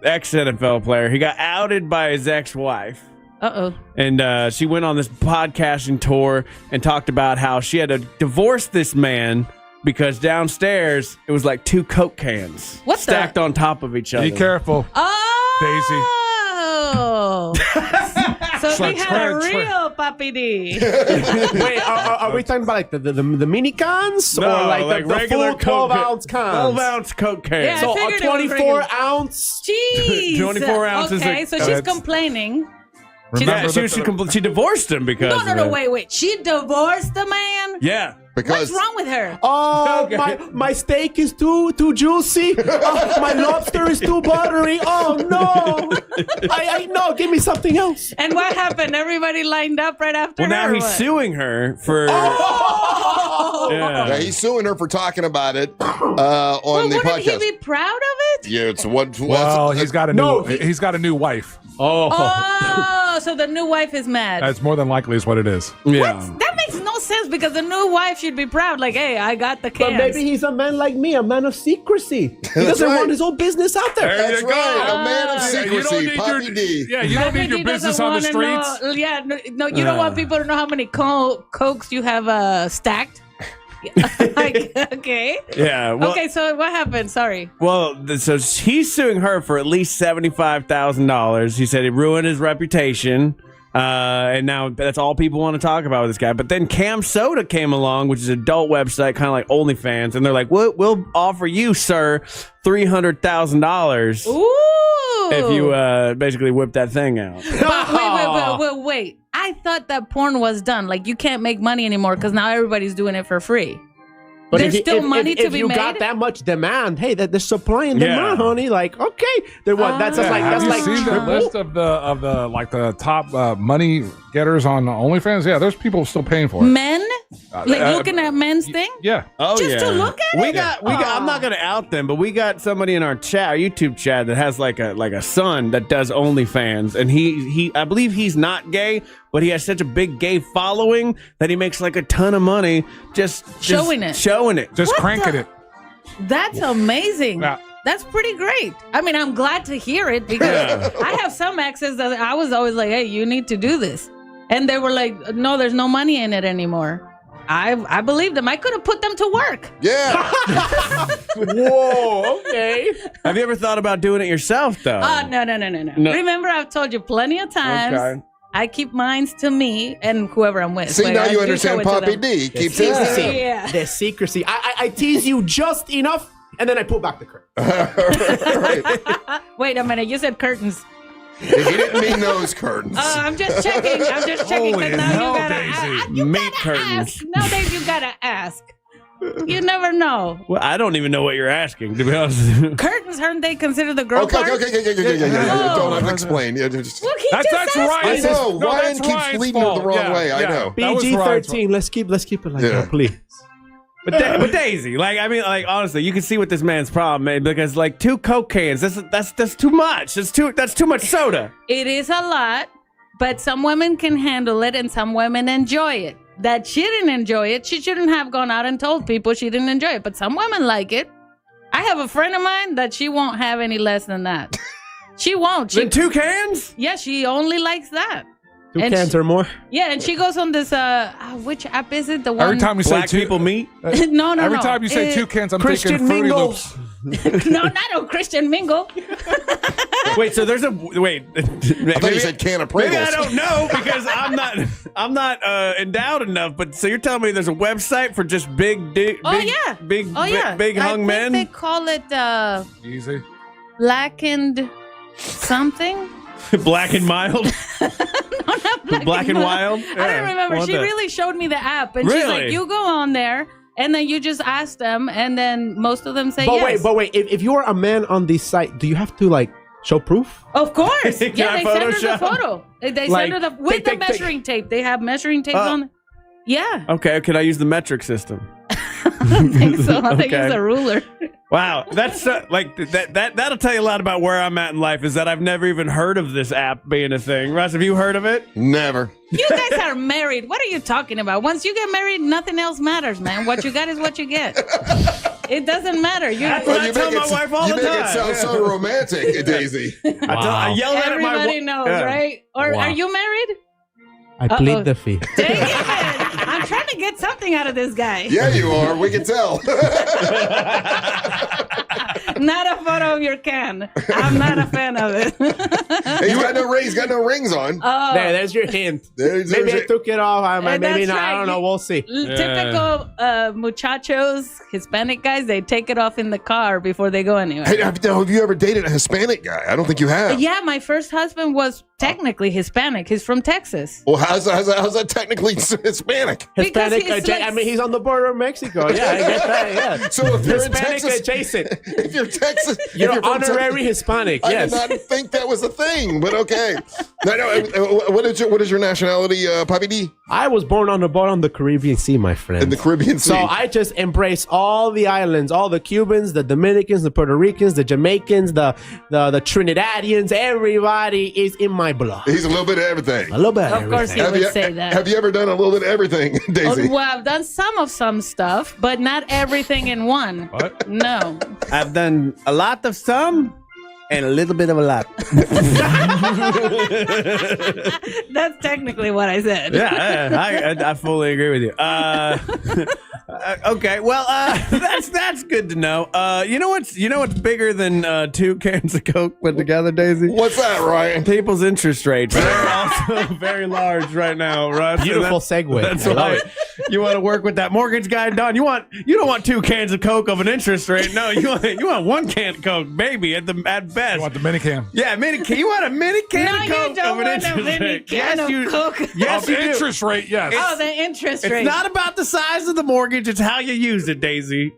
ex-NFL player. He got outed by his ex-wife. Uh-oh. And she went on this podcasting tour and talked about how she had to divorce this man because downstairs it was like 2 Coke cans stacked on top on each other. Be careful, Daisy. Oh. So we had a real Papi D. Wait, are we talking about like the mini cans? No, or like the regular full 12-ounce cans? 12-ounce Coke cans. Yeah, so a 24-ounce? Jeez. 24 ounces. Okay, so she's complaining She divorced him because No, wait. She divorced the man? Yeah. What's wrong with her? Oh, my steak is too juicy. Oh, my lobster is too buttery. Oh, no. I no, give me something else. And what happened? Everybody lined up right after Well, now her, he's suing her for... Yeah, he's suing her for talking about it on the podcast. Wouldn't he be proud of it? Yeah, it's what. Well, he's got a new wife. Oh, so the new wife is mad. That's more than likely is what it is. Yeah. That makes no sense because the new wife should be proud. Like, hey, I got the cans. But maybe he's a man like me, a man of secrecy. He doesn't want his own business out there. That's right, a man of secrecy, Papi D. Yeah, you don't need your business on the streets. You don't want people to know how many cokes you have stacked. Okay. Yeah. Well, okay, so what happened? Sorry. Well, so he's suing her for at least $75,000. He said it ruined his reputation. And now that's all people want to talk about with this guy. But then Cam Soda came along, which is an adult website, kind of like OnlyFans. And they're like, we'll offer you, sir, $300,000. Ooh. If you basically whip that thing out. Wait. I thought that porn was done. Like, you can't make money anymore because now everybody's doing it for free. But there's still money to be made. If you got that much demand, hey, there's supply and demand, honey. Like, okay, then what? That's just like Have that's you like seen the list of the top money getters on OnlyFans? Yeah, there's people still paying for it. Men, looking at men's thing. Yeah. Oh, just to look at we it. got. I'm not gonna out them, but we got somebody in our chat, our YouTube chat, that has like a son that does OnlyFans, and he I believe he's not gay, but he has such a big gay following that he makes like a ton of money just showing it, just cranking it. That's amazing. Yeah. That's pretty great. I mean, I'm glad to hear it because I have some exes that I was always like, hey, you need to do this. And they were like, no, there's no money in it anymore. I believed them. I could have put them to work. Yeah. Whoa, okay. Have you ever thought about doing it yourself, though? No. Remember, I've told you plenty of times. Okay. I keep mines to me and whoever I'm with. See, Like, now I you do understand show it to Papi them. D. Keeps secrecy. it. Yeah. The secrecy. I tease you just enough, and then I pull back the curtain. Wait a minute. You said curtains. He didn't mean those curtains. I'm just checking. Holy Now hell, you gotta Daisy. Meat curtains. ask. Nowadays, you gotta ask. You never know. Well, I don't even know what you're asking, to be honest with you. Curtains, aren't they considered the girl Okay. part? Yeah. Don't have to explain. Yeah, just. Look, he That's just right. I asked know. No, Ryan that's keeps Ryan's leading it the fault. wrong way. I know. That was Ryan's PG-13. Let's keep it like that, please. But Daisy, like honestly, you can see what this man's problem is because like 2 Coke cans, that's too much. That's too much soda. It is a lot, but some women can handle it and some women enjoy it. That she didn't enjoy it, she shouldn't have gone out and told people she didn't enjoy it. But some women like it. I have a friend of mine that she won't have any less than that. She won't. Then 2 cans? Yeah, she only likes that. 2 And cans she- or more. Yeah, and she goes on this, which app is it? The one. Every time you say Black people meet? No. Every time you say 2 cans, I'm Christian thinking Fruity Mingle. Loops. No, not a Christian Mingle. Wait, so there's wait. I thought you said can of Pringles. Maybe I don't know because I'm not endowed enough. But so you're telling me there's a website for just big hung men? They call it Easy. blackened something. Black and mild. Black and wild. I don't remember. She really showed me the app, and she's like, "You go on there, and then you just ask them, and then most of them say yes." But wait. If you're a man on this site, do you have to like show proof? Of course. Can Yeah, I they send her the Photoshop? photo. They Like, send her the with the measuring tape. They have measuring tapes on. Yeah. Okay, can I use the metric system? I don't think so. I think Okay. use a ruler. Wow, that's like that'll tell you a lot about where I'm at in life. Is that I've never even heard of this app being a thing. Russ, have you heard of it? Never. You guys are married. What are you talking about? Once you get married, nothing else matters, man. What you got is what you get. It doesn't matter. That's what I tell my wife all the time. You make it sound so romantic, Daisy. I yell at my Everybody knows, right? Or are you married? I plead the fifth. Dang it. I'm trying to get something out of this guy. Yeah, you are. We can tell. Not a photo of your can. I'm not a fan of it. He's got no rings. Got no rings on. Oh. There's your hint. There's Maybe I your- took it off. Maybe That's not. I right. don't know. We'll see. Typical muchachos, Hispanic guys, they take it off in the car before they go anywhere. Hey, have you ever dated a Hispanic guy? I don't think you have. Yeah, my first husband was technically Hispanic. He's from Texas. Well, how's that technically Hispanic? Hispanic. Because he's He's on the border of Mexico. Yeah, I get that. Yeah. So if you're in Hispanic Texas, adjacent. if you're Texas, You're if from honorary Hispanic. I Yes. did not think that was a thing, but okay. No. What is your nationality, Papi D? I was born on the Caribbean Sea, my friend. In the Caribbean Sea. So I just embrace all the islands, all the Cubans, the Dominicans, the Puerto Ricans, the Jamaicans, the Trinidadians. Everybody is in my blood. He's a little bit of everything. A little bit of Of course everything. he would say that. Have you ever done a little bit of everything, Deisi? Well, I've done some stuff, but not everything in one. What? No. I've done a lot of some and a little bit of a lot. That's technically what I said. Yeah, I fully agree with you. Okay, well, that's good to know. You know what's bigger than 2 cans of Coke put together, Deisi? What's that, Ryan? People's interest rates. They're also very large right now, Russ. Beautiful segue. That's I love why it. you want to work with that mortgage guy, Don. You don't want 2 cans of Coke of an interest rate. No, you want 1 can of Coke, baby, at best. You want the minicam? Yeah, mini can. You want a mini can No, of you Coke don't of an want a interest mini rate. can of Coke. Yes, Of you do. interest rate, yes. Oh, the interest rate. It's not about the size of the mortgage, it's how you use it, Deisi.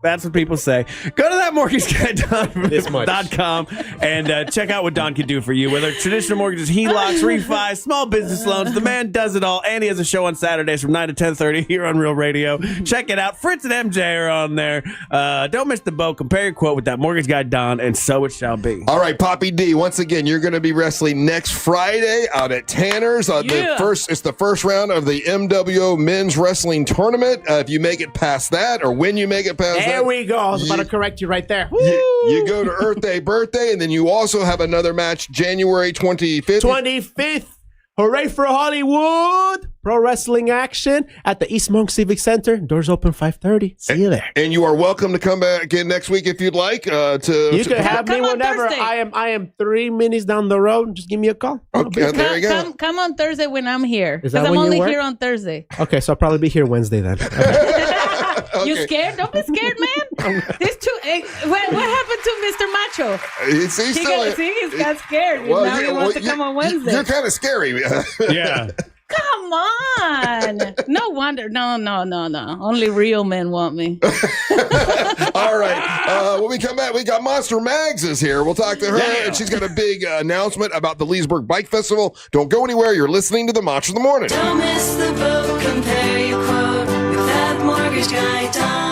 That's what people say. Go to thatmortgageguy.com and check out what Don can do for you. Whether traditional mortgages, HELOCs, refis, small business loans, the man does it all. And he has a show on Saturdays from 9 to 10:30 here on Real Radio. Check it out. Fritz and MJ are on there. Don't miss the boat. Compare your quote with that mortgage guy, Don, and so it shall be. All right, Papi D, once again, you're going to be wrestling next Friday out at Tanner's. It's the first round of the MWO Men's Wrestling Tournament. If you make it past that, or when you make it past There we go. I was about to correct you right there. you go to Earth Day Birthday, and then you also have another match January 25th. 25th. Hooray for Hollywood! Pro wrestling action at the East Monk Civic Center. Doors open 5:30. See you there. And you are welcome to come back again next week if you'd like. You can have me whenever. Thursday. I am 3 minutes down the road. Just give me a call. Okay, there you go. Come on Thursday when I'm here. Is that Because I'm when you only work? here on Thursday. Okay, so I'll probably be here Wednesday then. You scared? Don't be scared, man. This too. What happened to Mr. Macho? He's got scared. Now he wants to come on Wednesday. You're kind of scary. Yeah. Come on. No wonder. No. Only real men want me. All right. When we come back, we got Monster Mags is here. We'll talk to her, and she's got a big announcement about the Leesburg Bike Festival. Don't go anywhere. You're listening to the Monster of the Morning. Don't miss the boat. Compare your quote with thatmortgageguy.com.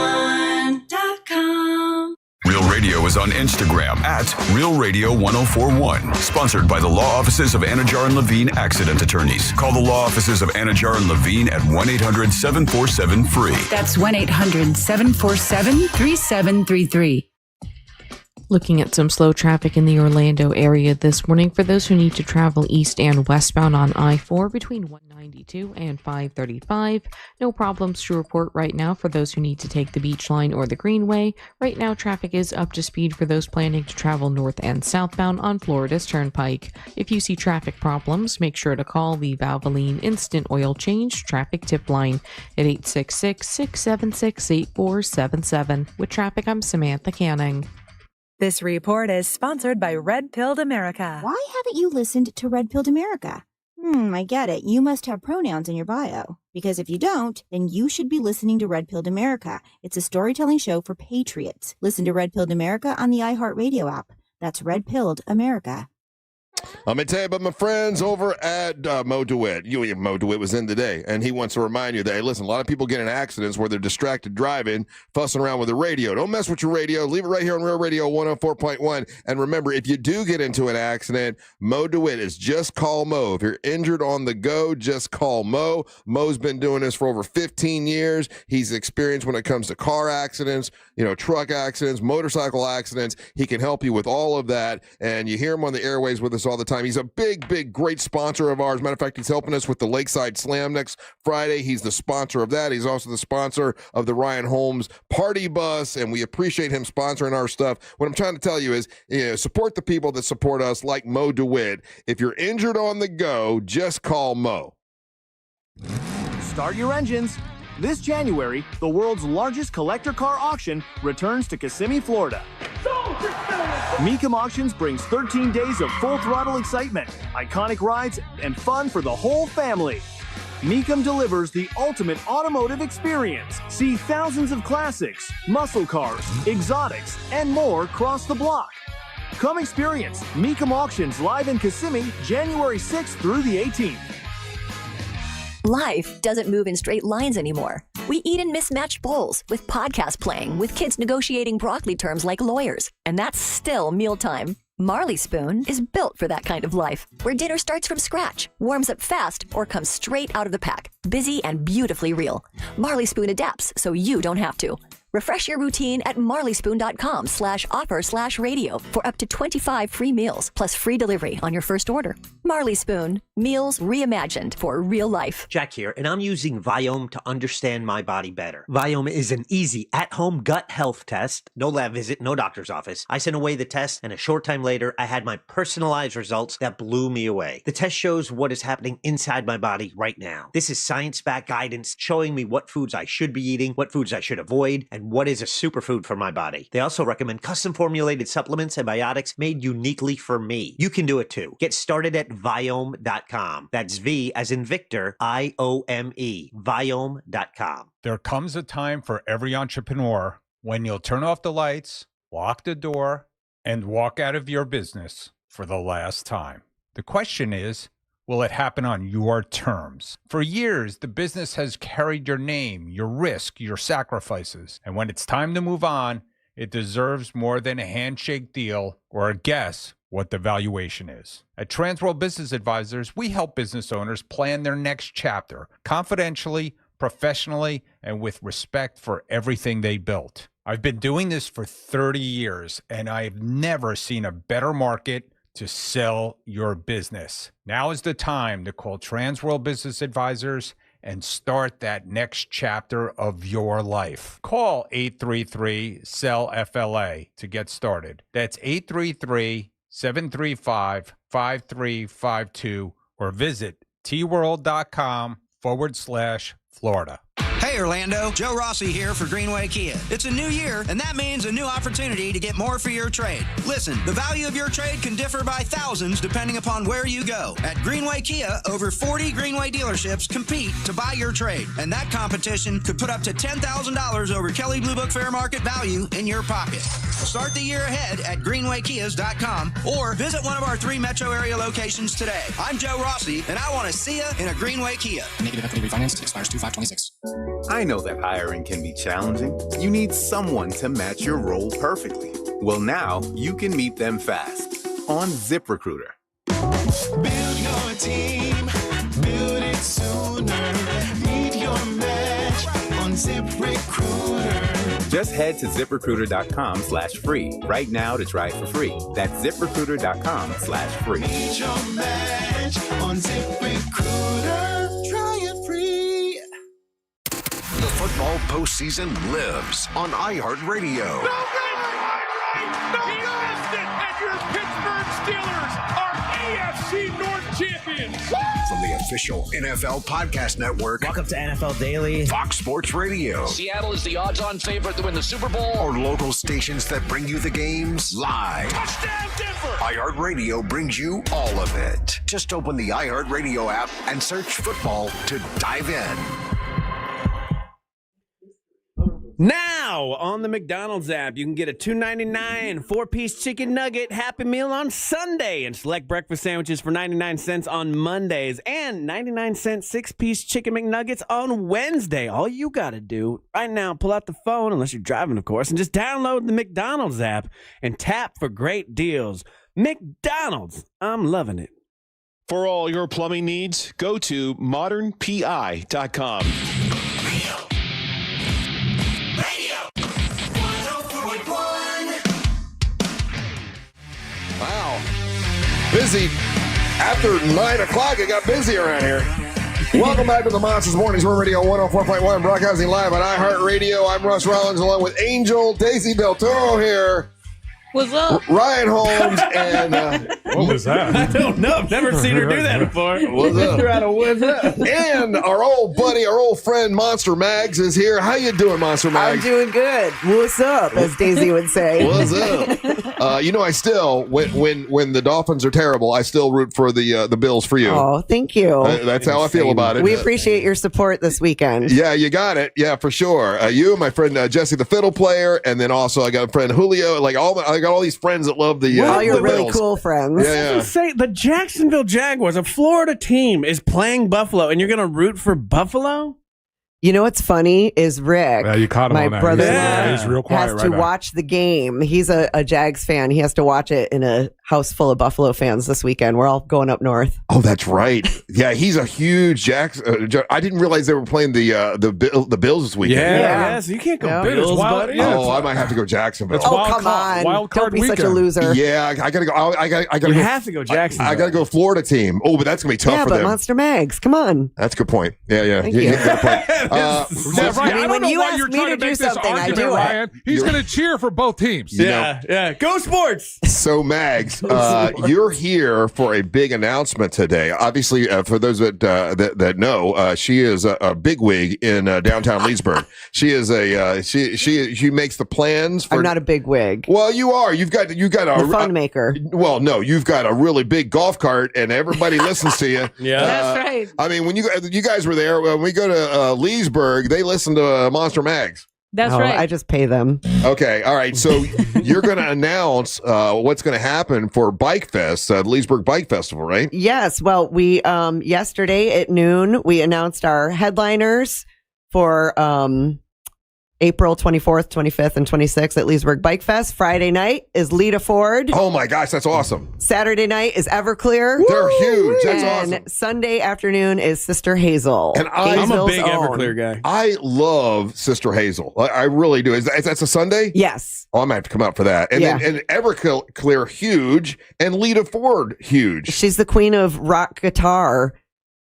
Real Radio is on Instagram at Real Radio 1041. Sponsored by the law offices of Anajar and Levine Accident Attorneys. Call the law offices of Anajar and Levine at 1-800-747-FREE. That's 1-800-747-3733. Looking at some slow traffic in the Orlando area this morning for those who need to travel east and westbound on I-4 between 192 and 535. No problems to report right now for those who need to take the Beach Line or the Greenway. Right now, traffic is up to speed for those planning to travel north and southbound on Florida's Turnpike. If you see traffic problems, make sure to call the Valvoline Instant Oil Change Traffic Tip Line at 866-676-8477. With traffic, I'm Samantha Canning. This report is sponsored by Red Pilled America. Why haven't you listened to Red Pilled America? I get it. You must have pronouns in your bio. Because if you don't, then you should be listening to Red Pilled America. It's a storytelling show for patriots. Listen to Red Pilled America on the iHeartRadio app. That's Red Pilled America. I'm going to tell you about my friends over at Mo DeWitt. Mo DeWitt was in today, and he wants to remind you that, hey, listen, a lot of people get in accidents where they're distracted driving, fussing around with the radio. Don't mess with your radio. Leave it right here on Real Radio 104.1. And remember, if you do get into an accident, Mo DeWitt is just call Mo. If you're injured on the go, just call Mo. Mo's been doing this for over 15 years. He's experienced when it comes to car accidents, truck accidents, motorcycle accidents. He can help you with all of that, and you hear him on the airways with us all the time. He's a big, great sponsor of ours. Matter of fact, he's helping us with the Lakeside Slam next Friday. He's the sponsor of that. He's also the sponsor of the Ryan Holmes Party Bus, and we appreciate him sponsoring our stuff. What I'm trying to tell you is, support the people that support us, like Mo DeWitt. If you're injured on the go, just call Mo. Start your engines. This January, the world's largest collector car auction returns to Kissimmee, Florida. Mecum Auctions brings 13 days of full throttle excitement, iconic rides, and fun for the whole family. Mecum delivers the ultimate automotive experience. See thousands of classics, muscle cars, exotics, and more cross the block. Come experience Mecum Auctions live in Kissimmee, January 6th through the 18th. Life doesn't move in straight lines anymore. We eat in mismatched bowls, with podcasts playing, with kids negotiating broccoli terms like lawyers. And that's still mealtime. Marley Spoon is built for that kind of life, where dinner starts from scratch, warms up fast, or comes straight out of the pack. Busy and beautifully real. Marley Spoon adapts so you don't have to. Refresh your routine at marleyspoon.com/offer/radio for up to 25 free meals, plus free delivery on your first order. Marley Spoon, meals reimagined for real life. Jack here, and I'm using Viome to understand my body better. Viome is an easy at-home gut health test. No lab visit, no doctor's office. I sent away the test, and a short time later, I had my personalized results that blew me away. The test shows what is happening inside my body right now. This is science-backed guidance showing me what foods I should be eating, what foods I should avoid, and what is a superfood for my body. They also recommend custom formulated supplements and biotics made uniquely for me. You can do it too. Get started at Viome.com. That's V as in Victor, I-O-M-E, Viome.com. There comes a time for every entrepreneur when you'll turn off the lights, lock the door, and walk out of your business for the last time. The question is, will it happen on your terms? For years, the business has carried your name, your risk, your sacrifices. And when it's time to move on, it deserves more than a handshake deal or a guess what the valuation is. At Transworld Business Advisors, we help business owners plan their next chapter confidentially, professionally, and with respect for everything they built. I've been doing this for 30 years, and I've never seen a better market to sell your business. Now is the time to call Transworld Business Advisors and start that next chapter of your life. Call 833-SELL-FLA to get started. That's 833-735-5352 or visit tworld.com/Florida. Hey Orlando, Joe Rossi here for Greenway Kia. It's a new year, and that means a new opportunity to get more for your trade. Listen, the value of your trade can differ by thousands depending upon where you go. At Greenway Kia, over 40 Greenway dealerships compete to buy your trade, and that competition could put up to $10,000 over Kelley Blue Book fair market value in your pocket. Start the year ahead at greenwaykias.com or visit one of our 3 metro area locations today. I'm Joe Rossi, and I want to see you in a Greenway Kia. Negative equity refinance expires 2/5/26. I know that hiring can be challenging. You need someone to match your role perfectly. Well, now you can meet them fast on ZipRecruiter. Build your team, build it sooner. Meet your match on ZipRecruiter. Just head to ZipRecruiter.com/free right now to try it for free. That's ZipRecruiter.com/free. Meet your match on ZipRecruiter. Try it free. The football postseason lives on iHeartRadio. And your Pittsburgh Steelers are AFC North champions. From the official NFL podcast network. Welcome to NFL Daily. Fox Sports Radio. Seattle is the odds-on favorite to win the Super Bowl. Or local stations that bring you the games live. Touchdown Denver. iHeartRadio brings you all of it. Just open the iHeartRadio app and search football to dive in. Now, on the McDonald's app, you can get a $2.99 4-piece chicken nugget Happy Meal on Sunday and select breakfast sandwiches for 99 cents on Mondays and 99-cent 6-piece chicken McNuggets on Wednesday. All you got to do right now, pull out the phone, unless you're driving, of course, and just download the McDonald's app and tap for great deals. McDonald's, I'm loving it. For all your plumbing needs, go to modernpi.com. Wow. Busy. After 9 o'clock, it got busy around here. Welcome back to the Monsters Mornings Room Radio 104.1, broadcasting live on iHeartRadio. I'm Russ Rollins along with Angel Deisi Del Toro here. What's up? Ryan Holmes and what was that? I don't know. I've never seen her do that before. What's up? What's up? And our old buddy, our old friend Monster Mags is here. How you doing, Monster Mags? I'm doing good. What's up, as Daisy would say. What's up? I still when the Dolphins are terrible, I still root for the Bills for you. Oh, thank you. That's how I feel about it. We appreciate your support this weekend. Yeah, you got it. Yeah, for sure. You and my friend Jesse, the fiddle player, and then also I got a friend Julio. I got all these friends that love the all your the really Bills. cool friends. Yeah. Say the Jacksonville Jaguars, a Florida team, is playing Buffalo, and you're going to root for Buffalo? You know what's funny is Rick, Yeah, you caught him my on that. brother, He's real quiet has right to now. watch the game. He's a Jags fan. He has to watch it in a house full of Buffalo fans this weekend. We're all going up north. Oh, that's right. Yeah, he's a huge Jacks. I didn't realize they were playing the Bills this weekend. Yeah, so you can't go Bills, buddy. Oh, I might have to go Jacksonville. Oh, come on. Wild card Don't be such a weekend. loser. Yeah, I gotta go. I gotta You go. have to go Jacksonville. I gotta go Florida team. Oh, but that's gonna be tough Yeah, for but them. Monster Mags, come on. That's a good point. Yeah. Thank you. You got a point. Yeah, Ryan, I mean, I don't when know you why ask you're me trying to to make do this something, I argument, do it. Ryan. He's going to cheer for both teams. Yeah. Go sports. So, Mags, you're here for a big announcement today. Obviously, for those that know, she is a bigwig in downtown Leesburg. She is she makes the plans. For, I'm not a big wig. Well, you are. You've got a fun maker. Well, no, you've got a really big golf cart, and everybody listens to you. Yeah, That's right. I mean, when you guys were there, when we go to Leesburg, they listen to Monster Mags. That's Oh, right. I just pay them. Okay, all right. So you're going to announce what's going to happen for Bike Fest, the Leesburg Bike Festival, right? Yes. Well, we yesterday at noon we announced our headliners for April 24th, 25th, and 26th at Leesburg Bike Fest. Friday night is Lita Ford. Oh my gosh, that's awesome! Saturday night is Everclear. They're huge. That's and awesome. Sunday afternoon is Sister Hazel. And I'm a Gainesville's big own. Everclear guy. I love Sister Hazel. I really do. Is that's a Sunday? Yes. Oh, I might have to come out for that. And then and Everclear huge and Lita Ford huge. She's the queen of rock guitar.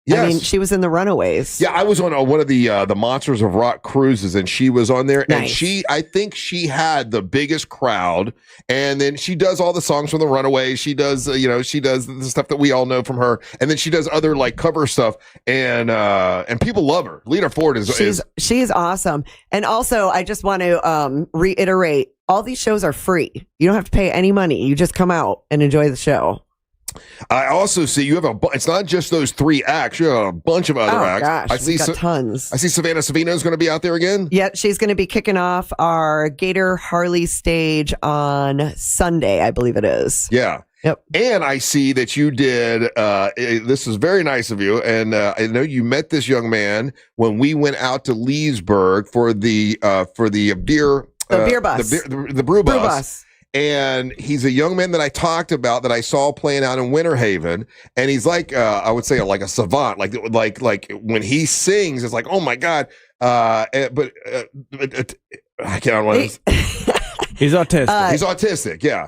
Yes. I mean, she was in the Runaways. Yeah, I was on one of the Monsters of Rock cruises, and she was on there. Nice. And I think she had the biggest crowd. And then she does all the songs from the Runaways. She does, she does the stuff that we all know from her. And then she does other like cover stuff, and people love her. Lita Ford she's awesome. And also, I just want to reiterate: all these shows are free. You don't have to pay any money. You just come out and enjoy the show. I also see you have it's not just those 3 acts. You have a bunch of other acts. Gosh, I see we've got tons. I see Savannah Savino's going to be out there again. Yeah, she's going to be kicking off our Gator Harley stage on Sunday, I believe it is. Yeah. Yep. And I see that you did, this is very nice of you. And I know you met this young man when we went out to Leesburg for the beer bus. The brew bus. And he's a young man that I talked about that I saw playing out in Winter Haven. And he's like, I would say like a savant, like when he sings, it's like, oh my God. But I can't want to. He's autistic. He's autistic, yeah.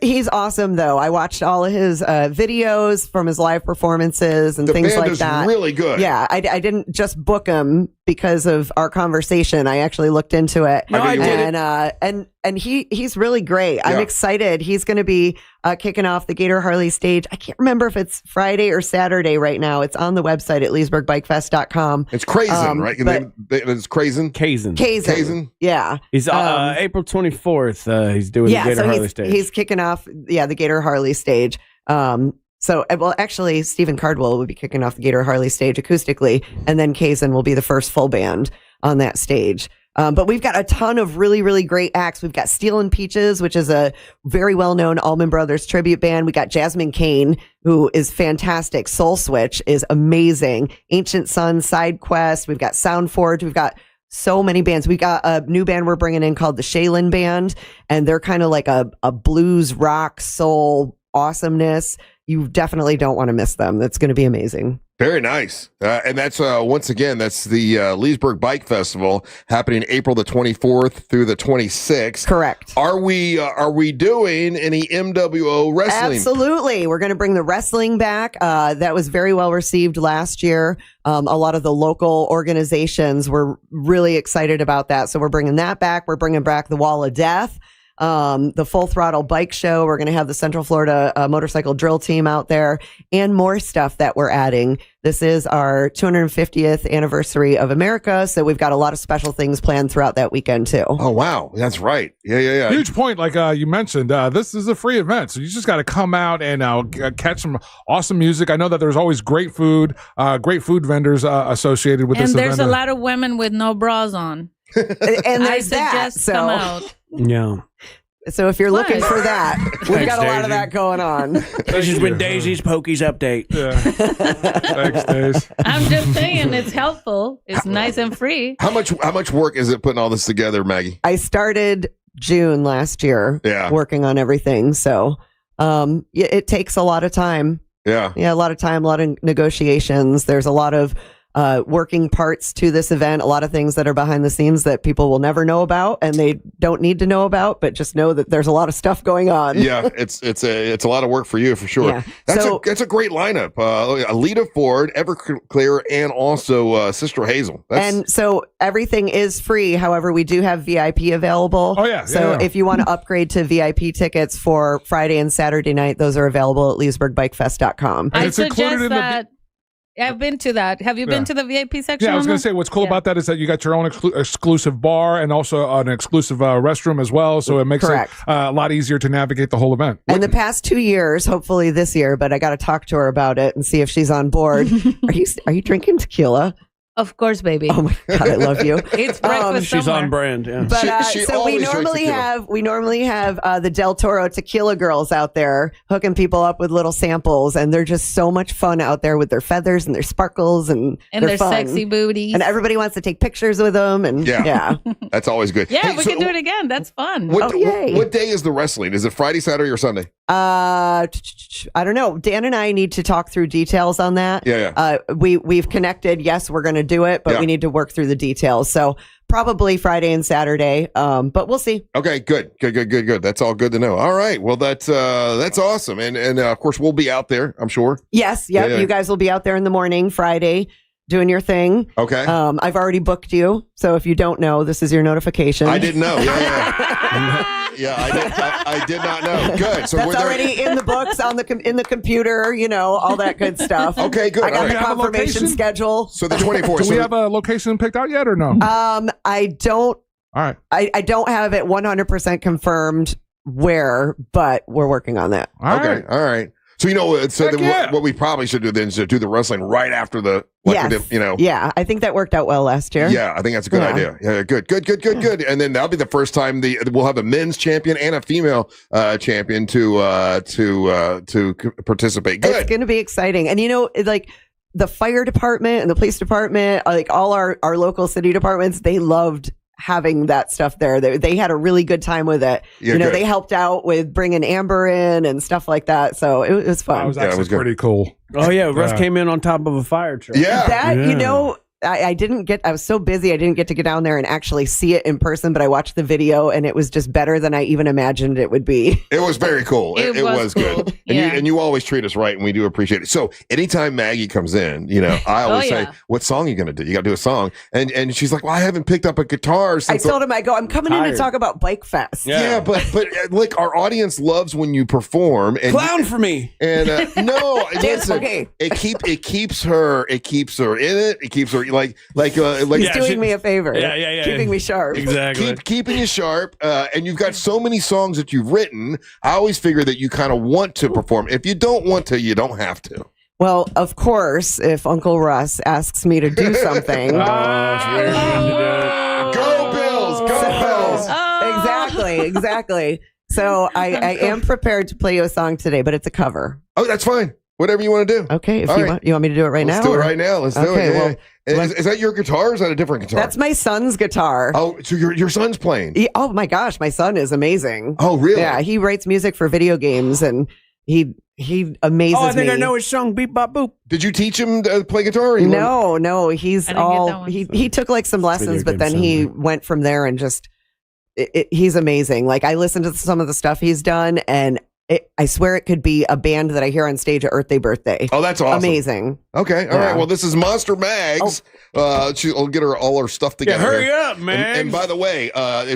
He's awesome though. I watched all of his videos from his live performances and The things band like is that. really good. Yeah, I didn't just book him because of our conversation. I actually looked into it. No, I did. And he's really great. I'm Yeah. excited. He's going to be kicking off the Gator Harley stage. I can't remember if it's Friday or Saturday right now. It's on the website at leesburgbikefest.com. It's Crazen, right? It's Crazen. Kazin. Yeah. He's April 24th. He's doing the Gator Harley stage. He's kicking off, the Gator Harley stage. Actually, Stephen Cardwell will be kicking off the Gator Harley stage acoustically, and then Kazin will be the first full band on that stage. But we've got a ton of really, really great acts. We've got Steel and Peaches, which is a very well-known Allman Brothers tribute band. We got Jasmine Kane, who is fantastic. Soul Switch is amazing. Ancient Sun, Side Quest. We've got Soundforge. We've got so many bands. We got a new band we're bringing in called the Shaylin Band, and they're kind of like a blues, rock, soul awesomeness. You definitely don't want to miss them. That's going to be amazing. Very nice. And that's, once again, that's the Leesburg Bike Festival happening April the 24th through the 26th. Correct. Are we doing any MWO wrestling? Absolutely. We're going to bring the wrestling back. That was very well received last year. A lot of the local organizations were really excited about that. So we're bringing that back. We're bringing back the Wall of Death. the Full Throttle Bike Show. We're going to have the Central Florida Motorcycle Drill Team out there, and more stuff that we're adding. This is our 250th anniversary of America, so we've got a lot of special things planned throughout that weekend too. Oh wow, that's right. Yeah. Huge point. Like you mentioned, this is a free event, so you just got to come out and catch some awesome music. I know that there's always great food vendors associated with this event. And there's a lot of women with no bras on. And I there's that. suggest come out. Yeah. So if you're looking for that, we've got a lot of Daisy. that going on. This has been Daisy's Pokies update. Yeah. Thanks, Daisy. I'm just saying it's helpful. It's nice and free. How much work is it putting all this together, Maggie? I started June last year working on everything. So it takes a lot of time. Yeah, a lot of time, a lot of negotiations. There's a lot of working parts to this event, a lot of things that are behind the scenes that people will never know about and they don't need to know about, but just know that there's a lot of stuff going on. Yeah, it's a lot of work for you for sure. Yeah. That's a great lineup. Alita Ford, Everclear, and also Sister Hazel. And so everything is free. However, we do have VIP available. Oh, yeah. So if you want to upgrade to VIP tickets for Friday and Saturday night, those are available at leesburgbikefest.com. I suggest that. I've been to that. Have you been to the VIP section? Yeah, I was going to say what's cool about that is that you got your own exclusive bar and also an exclusive restroom as well. So it makes it a lot easier to navigate the whole event. And the past 2 years, hopefully this year, but I got to talk to her about it and see if she's on board. Are you drinking tequila? Of course, baby. Oh my God, I love you. It's breakfast She's somewhere. on brand. Yeah. But so we always normally have the Del Toro tequila girls out there hooking people up with little samples, and they're just so much fun out there with their feathers and their sparkles and their fun. sexy booties. And everybody wants to take pictures with them. And yeah. That's always good. Yeah, Hey, we so can do it again. That's fun. What day is the wrestling? Is it Friday, Saturday, or Sunday? I don't know. Dan and I need to talk through details on that. Yeah. We've connected. Yes, we're going to do it, but we need to work through the details. So probably Friday and Saturday. But we'll see. Okay, good. That's all good to know. All right. Well, that's awesome. And of course we'll be out there, I'm sure. Yes. Yep. Yeah. You guys will be out there in the morning, Friday, doing your thing. Okay. I've already booked you. So if you don't know, this is your notification. I didn't know. Yeah, I did not know. Good. So that's already in the books in the computer. You know, all that good stuff. Okay, good. I got All the right. confirmation schedule. So the 24th. Do we have a location picked out yet or no? I don't. All right. I don't have it 100% confirmed where, but we're working on that. All right. So what we probably should do then is to do the wrestling right after the Yeah, I think that worked out well last year. Yeah, I think that's a good idea. Yeah, good. And then that'll be the first time we'll have a men's champion and a female champion to participate. Good. It's going to be exciting. And like the fire department and the police department, like all our local city departments, they loved having that stuff there. They had a really good time with it. Yeah, they helped out with bringing Amber in and stuff like that. So it was fun. That was actually pretty cool. Oh yeah, Russ came in on top of a fire truck. I was so busy I didn't get to get down there and actually see it in person, but I watched the video and it was just better than I even imagined it would be. It was very cool. It was cool. Good. And you always treat us right, and we do appreciate it. So anytime Maggie comes in, I always say, what song are you going to do? You got to do a song. And she's like, well, I haven't picked up a guitar since. I told him, I'm coming in to talk about Bike Fest. Yeah, but like our audience loves when you perform. And clown for me. And no, listen, okay. it keeps her in it. It keeps her like he's doing me a favor. Yeah. Keeping me sharp. Exactly. Keeping you sharp. And you've got so many songs that you've written. I always figure that you kind of want to perform. If you don't want to, you don't have to. Well, of course, if Uncle Russ asks me to do something. Go Bills! Go Bills! Exactly. So I am prepared to play you a song today, but it's a cover. Oh, that's fine. Whatever you want to do. Okay, if you want me to do it right now? Let's do it right now. Let's do it. Yeah. Well, is that your guitar or is that a different guitar? That's my son's guitar. Oh, so your son's playing? Oh my gosh, my son is amazing. Oh, really? Yeah, he writes music for video games and he amazes me. Oh, I think I know his song, Beep Bop Boop. Did you teach him to play guitar? No, he's he took like some lessons, but then he went from there and just he's amazing. Like I listened to some of the stuff he's done and I swear it could be a band that I hear on stage at Earth Day Birthday. Oh, that's awesome. Amazing. Okay. All right. Well, this is Monster Mags. She'll get all her stuff together. Yeah, hurry here. up, man. And by the way,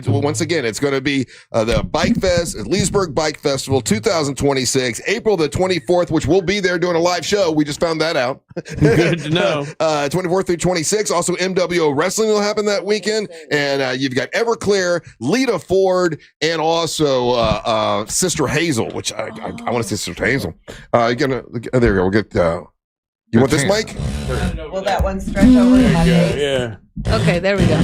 once again, it's going to be the Bike Fest, Leesburg Bike Festival 2026, April the 24th, which we'll be there doing a live show. We just found that out. Good to know. 24th through 26. Also, MWO Wrestling will happen that weekend. And you've got Everclear, Lita Ford, and also Sister Hazel, which I want to say Sister Hazel. There you go. We'll get... you want this mic? Will that one stretch over to my face? Yeah. Okay, there we go.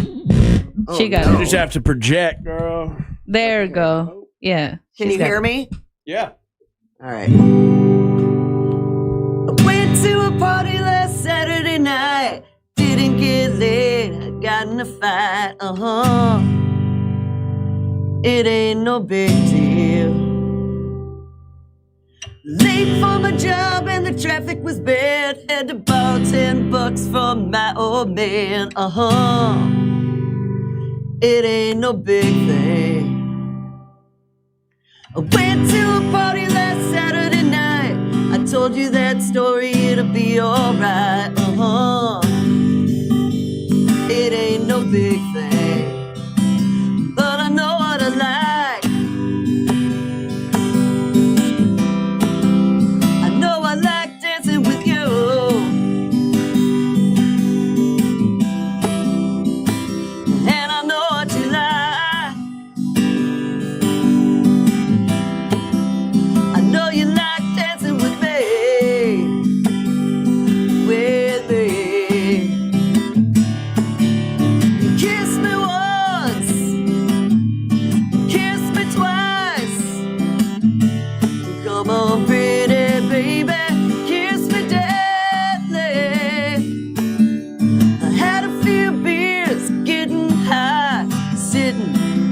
She got You it. just have to project, girl. There we go. Yeah. Can you hear me? Yeah. All right. I went to a party last Saturday night. Didn't get laid. I got in a fight. It ain't no big deal. Late for my job and the traffic was bad. Had to borrow $10 from my old man. It ain't no big thing. I went to a party last Saturday night. I told you that story, it'll be alright. It ain't no big thing, but I know what I like.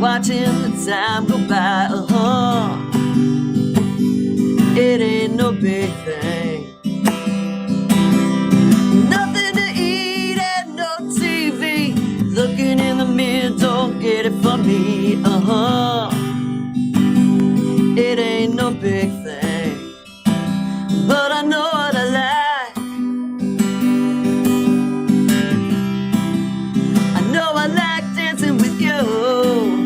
Watching the time go by, it ain't no big thing. Nothing to eat and no TV. Looking in the mirror, don't get it for me, It ain't no big thing, but I know what I like. I know I like dancing with you.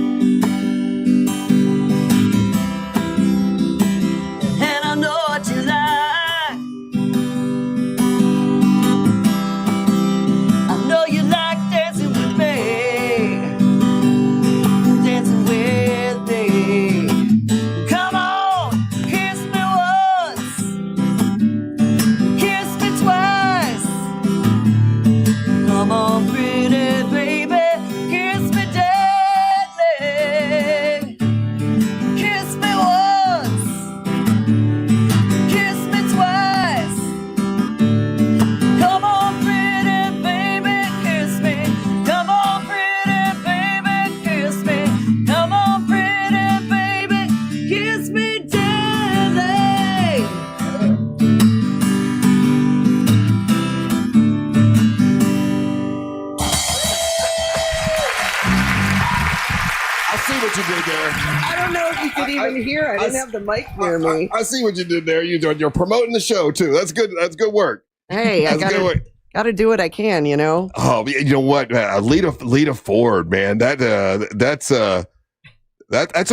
Here, I didn't have the mic near me. I see what you did there. You're promoting the show too. That's good. That's good work. Hey, I gotta do what I can. You know. Oh, you know what? Lita Ford, man. That's a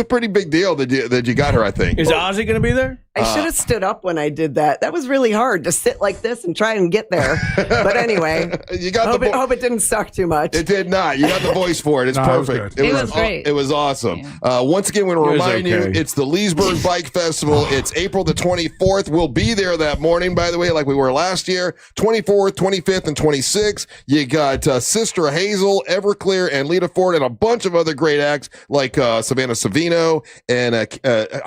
pretty big deal that you got her. I think. Is Ozzy going to be there? I should have stood up when I did that. That was really hard to sit like this and try and get there. But anyway, you got hope it didn't suck too much. It did not. You got the voice for it. It's perfect. It was great. It was awesome. Yeah. Once again, we want to remind you, it's the Leesburg Bike Festival. It's April the 24th. We'll be there that morning, by the way, like we were last year. 24th, 25th, and 26th. You got Sister Hazel, Everclear, and Lita Ford, and a bunch of other great acts like Savannah Savino and I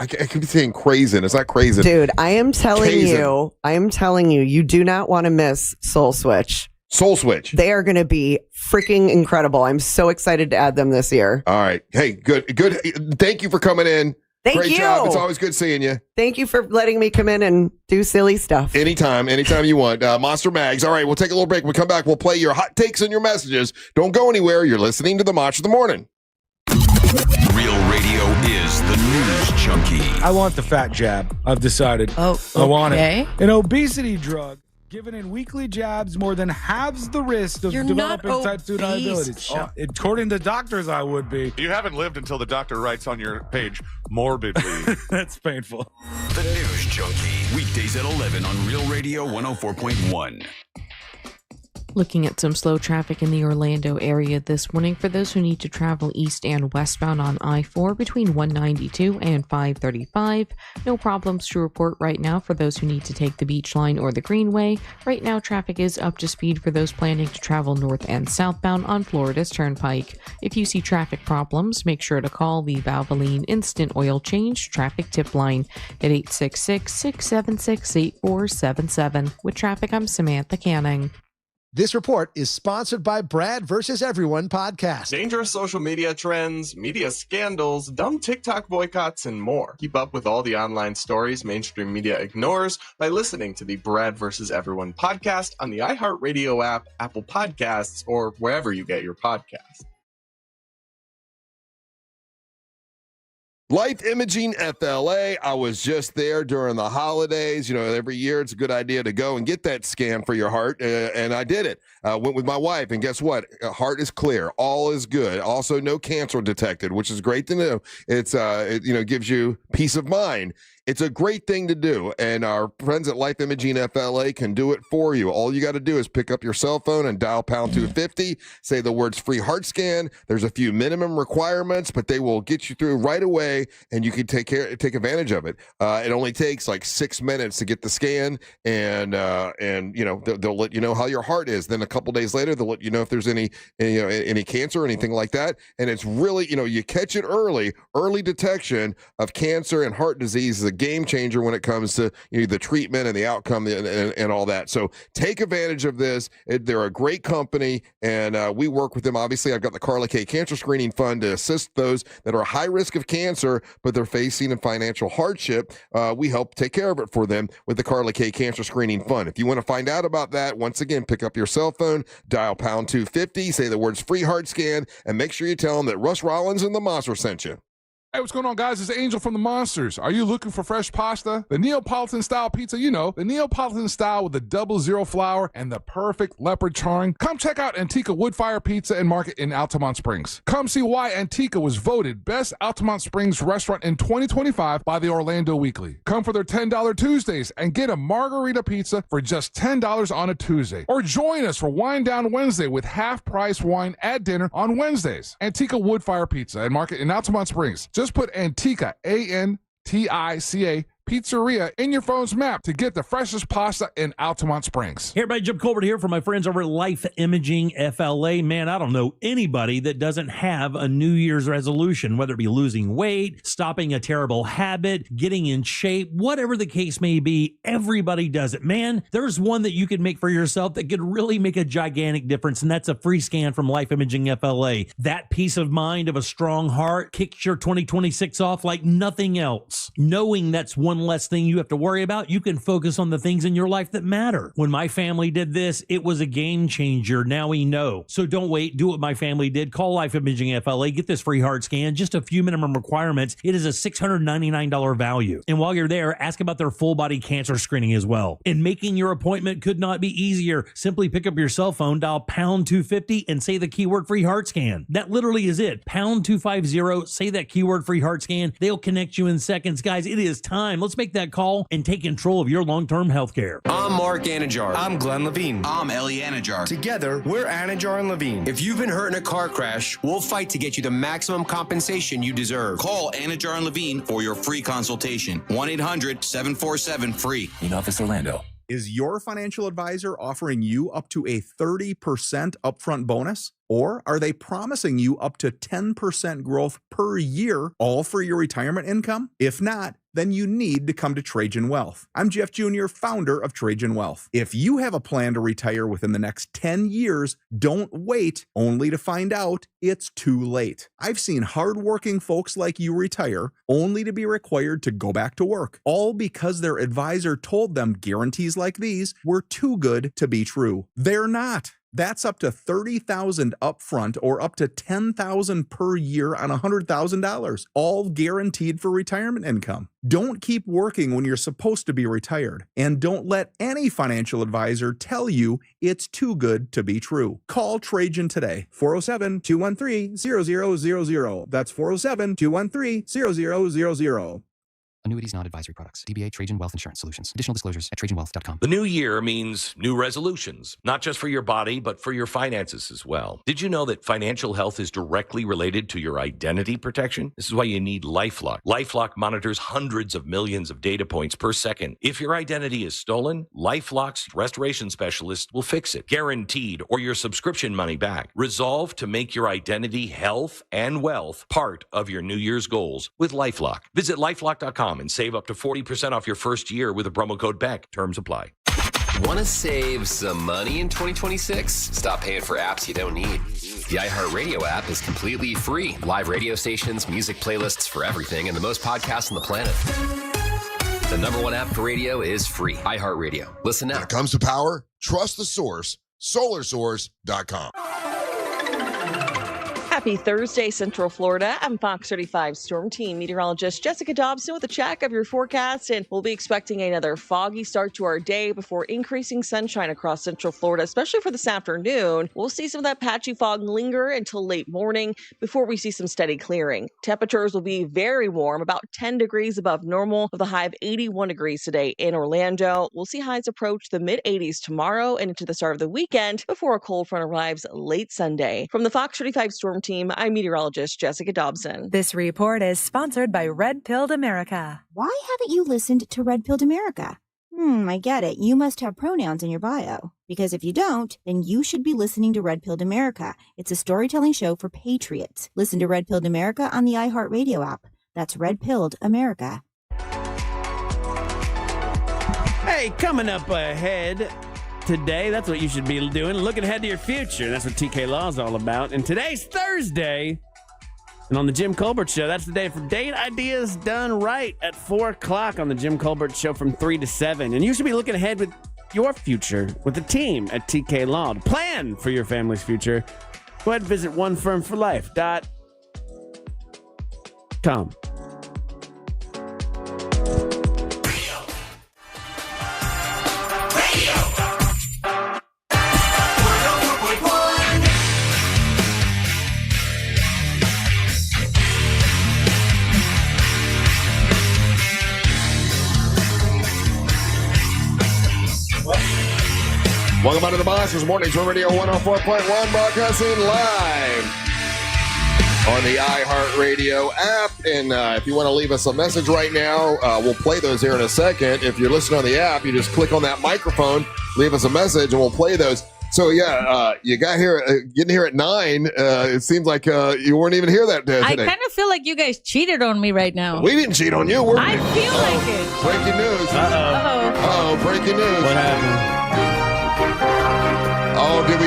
keep saying Crazen. It's not Crazen. Dude, I am telling you, you do not want to miss Soul Switch. Soul Switch. They are going to be freaking incredible. I'm so excited to add them this year. All right. Hey, good. Thank you for coming in. Great job. It's always good seeing you. Thank you for letting me come in and do silly stuff. Anytime you want. Monster Mags. All right, we'll take a little break. When we come back, we'll play your hot takes and your messages. Don't go anywhere. You're listening to the Match of the Morning. Real radio is the news junkie. I want the fat jab. I've decided. Oh, I want okay. it. An obesity drug given in weekly jabs more than halves the risk of You're developing not type 2 obese, diabetes. Chuck. According to doctors, I would be. You haven't lived until the doctor writes on your page, morbidly. That's painful. The News Junkie. Weekdays at 11 on Real Radio 104.1. Looking at some slow traffic in the Orlando area this morning for those who need to travel east and westbound on I-4 between 192 and 535. No problems to report right now for those who need to take the Beach Line or the Greenway. Right now, traffic is up to speed for those planning to travel north and southbound on Florida's Turnpike. If you see traffic problems, make sure to call the Valvoline Instant Oil Change Traffic Tip Line at 866-676-8477. With traffic, I'm Samantha Canning. This report is sponsored by Brad vs. Everyone podcast. Dangerous social media trends, media scandals, dumb TikTok boycotts, and more. Keep up with all the online stories mainstream media ignores by listening to the Brad vs. Everyone podcast on the iHeartRadio app, Apple Podcasts, or wherever you get your podcasts. Life Imaging FLA. I was just there during the holidays. You know, every year it's a good idea to go and get that scan for your heart. And I did it. Went with my wife, and guess what? Heart is clear. All is good. Also, no cancer detected, which is great to know. It's, it gives you peace of mind. It's a great thing to do, and our friends at Life Imaging FLA can do it for you. All you got to do is pick up your cell phone and dial pound 250, say the words free heart scan. There's a few minimum requirements, but they will get you through right away, and you can take advantage of it. It only takes like 6 minutes to get the scan, and they'll let you know how your heart is. Then a couple days later, they'll let you know if there's any cancer or anything like that. And it's really, you catch it early detection of cancer and heart disease is a game changer when it comes to the treatment and the outcome and all that. So take advantage of this. They're a great company, and we work with them. Obviously, I've got the Carla K Cancer Screening Fund to assist those that are high risk of cancer, but they're facing a financial hardship. We help take care of it for them with the Carla K Cancer Screening Fund. If you want to find out about that, once again, pick up your cell phone, dial pound 250, say the words free heart scan, and make sure you tell them that Russ Rollins and the Monster sent you. Hey, what's going on, guys? It's Angel from the Monsters. Are you looking for fresh pasta? The Neapolitan-style pizza, the Neapolitan-style with the 00 flour and the perfect leopard charring. Come check out Antica Woodfire Pizza and Market in Altamont Springs. Come see why Antica was voted Best Altamont Springs Restaurant in 2025 by the Orlando Weekly. Come for their $10 Tuesdays and get a margarita pizza for just $10 on a Tuesday. Or join us for Wine Down Wednesday with half-price wine at dinner on Wednesdays. Antica Woodfire Pizza and Market in Altamont Springs. Just put Antica, Antica, Pizzeria in your phone's map to get the freshest pasta in Altamont Springs. Hey, everybody, Jim Colbert here from my friends over at Life Imaging FLA. Man, I don't know anybody that doesn't have a New Year's resolution, whether it be losing weight, stopping a terrible habit, getting in shape, whatever the case may be. Everybody does it. Man, there's one that you can make for yourself that could really make a gigantic difference, and that's a free scan from Life Imaging FLA. That peace of mind of a strong heart kicks your 2026 off like nothing else. Knowing that's one less thing you have to worry about, you can focus on the things in your life that matter. When my family did this, it was a game changer. Now we know. So don't wait. Do what my family did. Call Life Imaging FLA. Get this free heart scan. Just a few minimum requirements. It is a $699 value. And while you're there, ask about their full body cancer screening as well. And making your appointment could not be easier. Simply pick up your cell phone, dial pound 250 and say the keyword free heart scan. That literally is it. Pound 250, say that keyword free heart scan. They'll connect you in seconds. Guys, it is time. Let's make that call and take control of your long-term health care. I'm Mark Anajar. I'm Glenn Levine. I'm Ellie Anajar. Together, we're Anajar and Levine. If you've been hurt in a car crash, we'll fight to get you the maximum compensation you deserve. Call Anajar and Levine for your free consultation. 1-800-747-FREE. In Office Orlando. Is your financial advisor offering you up to a 30% upfront bonus? Or are they promising you up to 10% growth per year, all for your retirement income? If not, then you need to come to Trajan Wealth. I'm Jeff Jr., founder of Trajan Wealth. If you have a plan to retire within the next 10 years, don't wait only to find out it's too late. I've seen hardworking folks like you retire only to be required to go back to work, all because their advisor told them guarantees like these were too good to be true. They're not. That's up to $30,000 upfront or up to $10,000 per year on $100,000, all guaranteed for retirement income. Don't keep working when you're supposed to be retired, and don't let any financial advisor tell you it's too good to be true. Call Trajan today, 407-213-0000. That's 407-213-0000. Annuities, not advisory products. DBA Trajan Wealth Insurance Solutions. Additional disclosures at trajanwealth.com. The new year means new resolutions, not just for your body, but for your finances as well. Did you know that financial health is directly related to your identity protection? This is why you need LifeLock. LifeLock monitors hundreds of millions of data points per second. If your identity is stolen, LifeLock's restoration specialist will fix it, guaranteed, or your subscription money back. Resolve to make your identity, health, and wealth part of your New Year's goals with LifeLock. Visit LifeLock.com and save up to 40% off your first year with the promo code BECK. Terms apply. Want to save some money in 2026? Stop paying for apps you don't need. The iHeartRadio app is completely free. Live radio stations, music playlists for everything, and the most podcasts on the planet. The number one app for radio is free. iHeartRadio. Listen now. When it comes to power, trust the source. SolarSource.com. Happy Thursday, Central Florida. I'm Fox 35 Storm Team meteorologist Jessica Dobson with a check of your forecast, and we'll be expecting another foggy start to our day before increasing sunshine across Central Florida, especially for this afternoon. We'll see some of that patchy fog linger until late morning before we see some steady clearing. Temperatures will be very warm, about 10 degrees above normal, with a high of 81 degrees today in Orlando. We'll see highs approach the mid-80s tomorrow and into the start of the weekend before a cold front arrives late Sunday. From the Fox 35 Storm Team, I'm meteorologist Jessica Dobson. This report is sponsored by Red Pilled America. Why haven't you listened to Red Pilled America? I get it. You must have pronouns in your bio. Because if you don't, then you should be listening to Red Pilled America. It's a storytelling show for patriots. Listen to Red Pilled America on the iHeartRadio app. That's Red Pilled America. Hey, coming up ahead today, that's what you should be doing, looking ahead to your future. That's what TK Law is all about. And today's Thursday, and on the Jim Colbert Show, that's the day for date ideas done right at 4 o'clock on the Jim Colbert Show from 3 to 7. And you should be looking ahead with your future with the team at TK Law to plan for your family's future. Go ahead and visit onefirmforlife.com. Welcome back to the Monsters Morning Show Radio 104.1, broadcasting live on the iHeartRadio app. And if you want to leave us a message right now, we'll play those here in a second. If you're listening on the app, you just click on that microphone, leave us a message, and we'll play those. So, you got here, getting here at 9. It seems like you weren't even here that day. I kind of feel like you guys cheated on me right now. We didn't cheat on you. I feel like it. Breaking news. Uh-oh, breaking news. What happened? Oh, did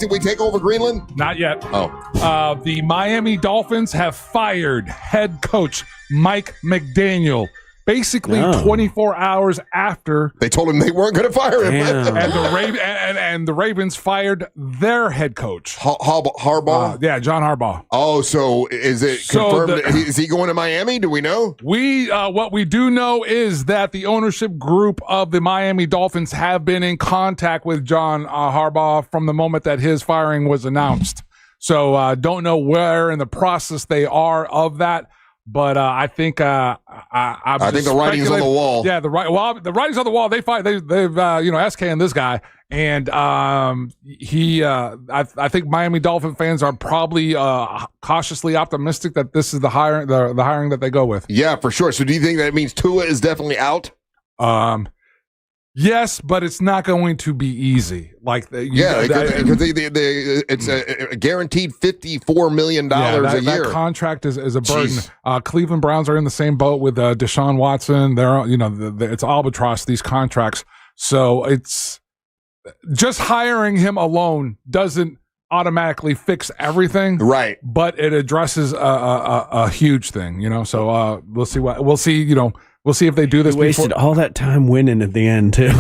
we take over Greenland? Not yet. Oh. The Miami Dolphins have fired head coach Mike McDaniel. Basically, 24 hours after they told him they weren't going to fire him, and the Ravens fired their head coach, Harbaugh. John Harbaugh. Oh, so is it confirmed? Is he going to Miami? Do we know? What we do know is that the ownership group of the Miami Dolphins have been in contact with John Harbaugh from the moment that his firing was announced. So don't know where in the process they are of that. But I think I think the writing's on the wall. Yeah, the writing's on the wall. They've SK'd this guy, and I think Miami Dolphin fans are probably cautiously optimistic that this is the hiring that they go with. Yeah, for sure. So do you think that means Tua is definitely out? Yes, but it's not going to be easy. It's a guaranteed $54 million a year. That contract is a burden. Cleveland Browns are in the same boat with Deshaun Watson. It's albatross, these contracts. So it's just hiring him alone doesn't automatically fix everything, right? But it addresses a huge thing. So we'll see. We'll see if they do this. We wasted all that time winning at the end too.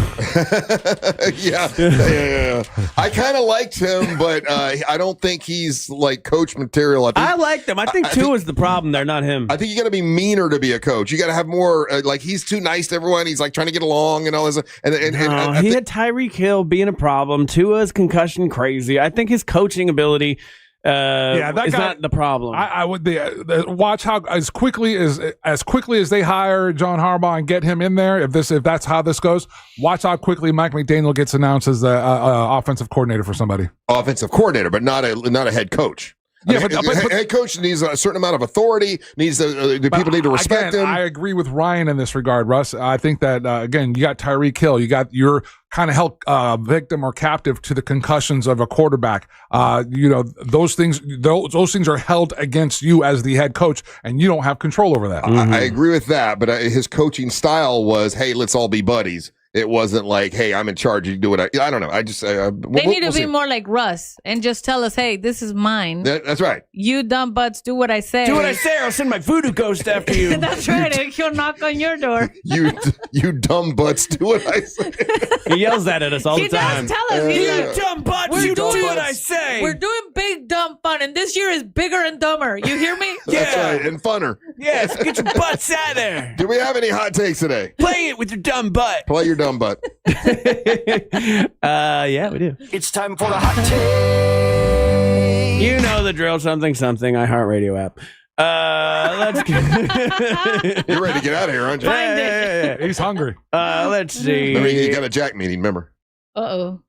Yeah. I kind of liked him, but I don't think he's like coach material. I liked him. I think Tua is the problem there, not him. I think you got to be meaner to be a coach. You got to have more. Like he's too nice to everyone. He's like trying to get along and all this. And he had Tyreek Hill being a problem. Tua's concussion crazy. I think his coaching ability. Is not the problem. I would watch how as quickly as they hire John Harbaugh and get him in there. If that's how this goes, watch how quickly Mike McDaniel gets announced as the offensive coordinator for somebody. Offensive coordinator, but not a head coach. Yeah, but head coach needs a certain amount of authority. The people need to respect him. I agree with Ryan in this regard, Russ. I think that again, you got Tyreek Hill, you're kind of held victim or captive to the concussions of a quarterback. Those things are held against you as the head coach, and you don't have control over that. I agree with that, but his coaching style was, "Hey, let's all be buddies." It wasn't like, "Hey, I'm in charge. You do what I don't know." I just they need to be more like Russ and just tell us, "Hey, this is mine." That's right. You dumb butts, do what I say. Do what I say, or I'll send my voodoo ghost after you. That's right. And he'll knock on your door. You dumb butts, do what I say. He yells that at us all the time. He does tell us. You dumb butts, you do what I say. We're doing big, dumb fun, and this year is bigger and dumber. You hear me? That's right, and funner. Yes, get your butts out of there. Do we have any hot takes today? Play it with your dumb butt. Play your dumb butt. Yeah, we do. It's time for the hot take. You know the drill. Something. iHeartRadio app. Let's go. You're ready to get out of here, aren't you? Yeah. He's hungry. Let's see. You got a Jack meeting, remember? Uh-oh.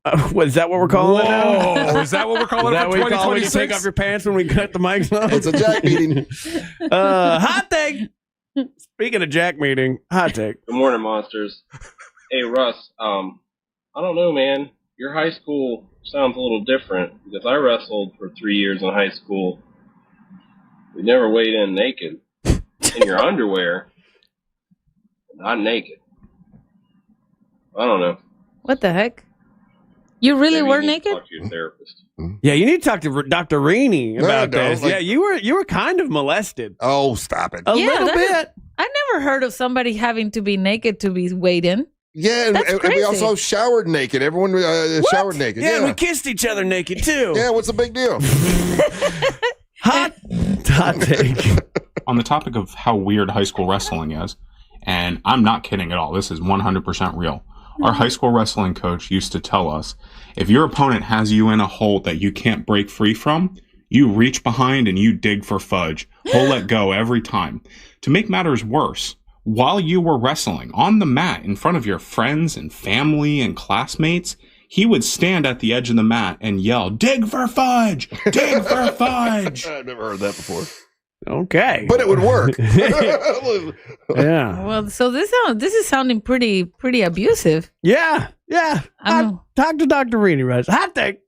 Is that what we're calling it now? Is that what we're calling it for 2026? When you take off your pants when we cut the mics off? It's a Jack meeting. Hot take. Speaking of Jack meeting, hot take. Good morning, monsters. Hey, Russ, I don't know, man. Your high school sounds a little different because I wrestled for 3 years in high school. We never weighed in naked. In your underwear, not naked. I don't know. What the heck? You really were naked? Talk to your therapist. Yeah, you need to talk to Dr. Rini about this. Like, yeah, you were kind of molested. Oh, stop it. A little bit. I never heard of somebody having to be naked to be weighed in. Yeah, and we also showered naked. Everyone showered naked. Yeah, we kissed each other naked too. Yeah, what's the big deal? Hot take. On the topic of how weird high school wrestling is, and I'm not kidding at all, this is 100% real. Our high school wrestling coach used to tell us, if your opponent has you in a hold that you can't break free from, you reach behind and you dig for fudge. He'll let go every time. To make matters worse, while you were wrestling on the mat in front of your friends and family and classmates, he would stand at the edge of the mat and yell, "Dig for fudge! Dig for fudge!" I've never heard that before. Okay. But it would work. Yeah. Well, so this is sounding pretty abusive. Yeah. Talk to Dr. Rini, Russ. Hot take.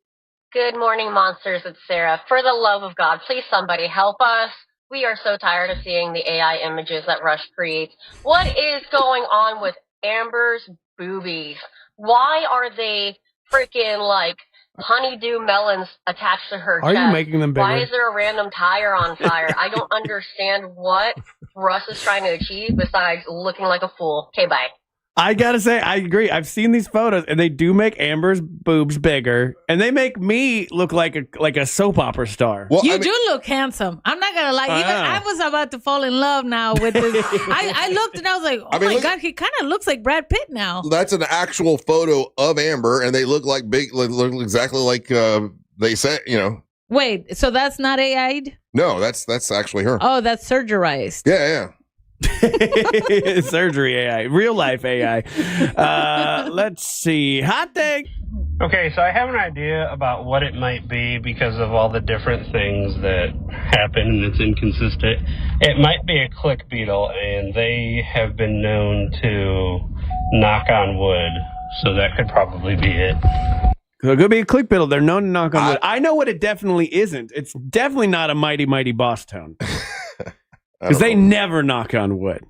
Good morning, monsters. It's Sarah. For the love of God, please somebody help us. We are so tired of seeing the AI images that Rush creates. What is going on with Amber's boobies? Why are they freaking like honeydew melons attached to her chest? Are you making them bigger? Why is there a random tire on fire? I don't understand what Russ is trying to achieve besides looking like a fool. Okay, bye. I gotta say, I agree. I've seen these photos, and they do make Amber's boobs bigger, and they make me look like a soap opera star. Well, you do look handsome. I'm not gonna lie. Even I was about to fall in love now with this. I looked and I was like, oh my God, he kind of looks like Brad Pitt now. That's an actual photo of Amber, and they look like look exactly like they said. Wait, so that's not AI'd? No, that's actually her. Oh, that's surgerized. Yeah. Surgery AI, real life AI. Let's see. Hot take. Okay, so I have an idea about what it might be because of all the different things that happen and it's inconsistent. It might be a click beetle, and they have been known to knock on wood, so that could probably be it. So it could be a click beetle. They're known to knock on wood. I know what it definitely isn't. It's definitely not a mighty, mighty boss tone. Because they never knock on wood.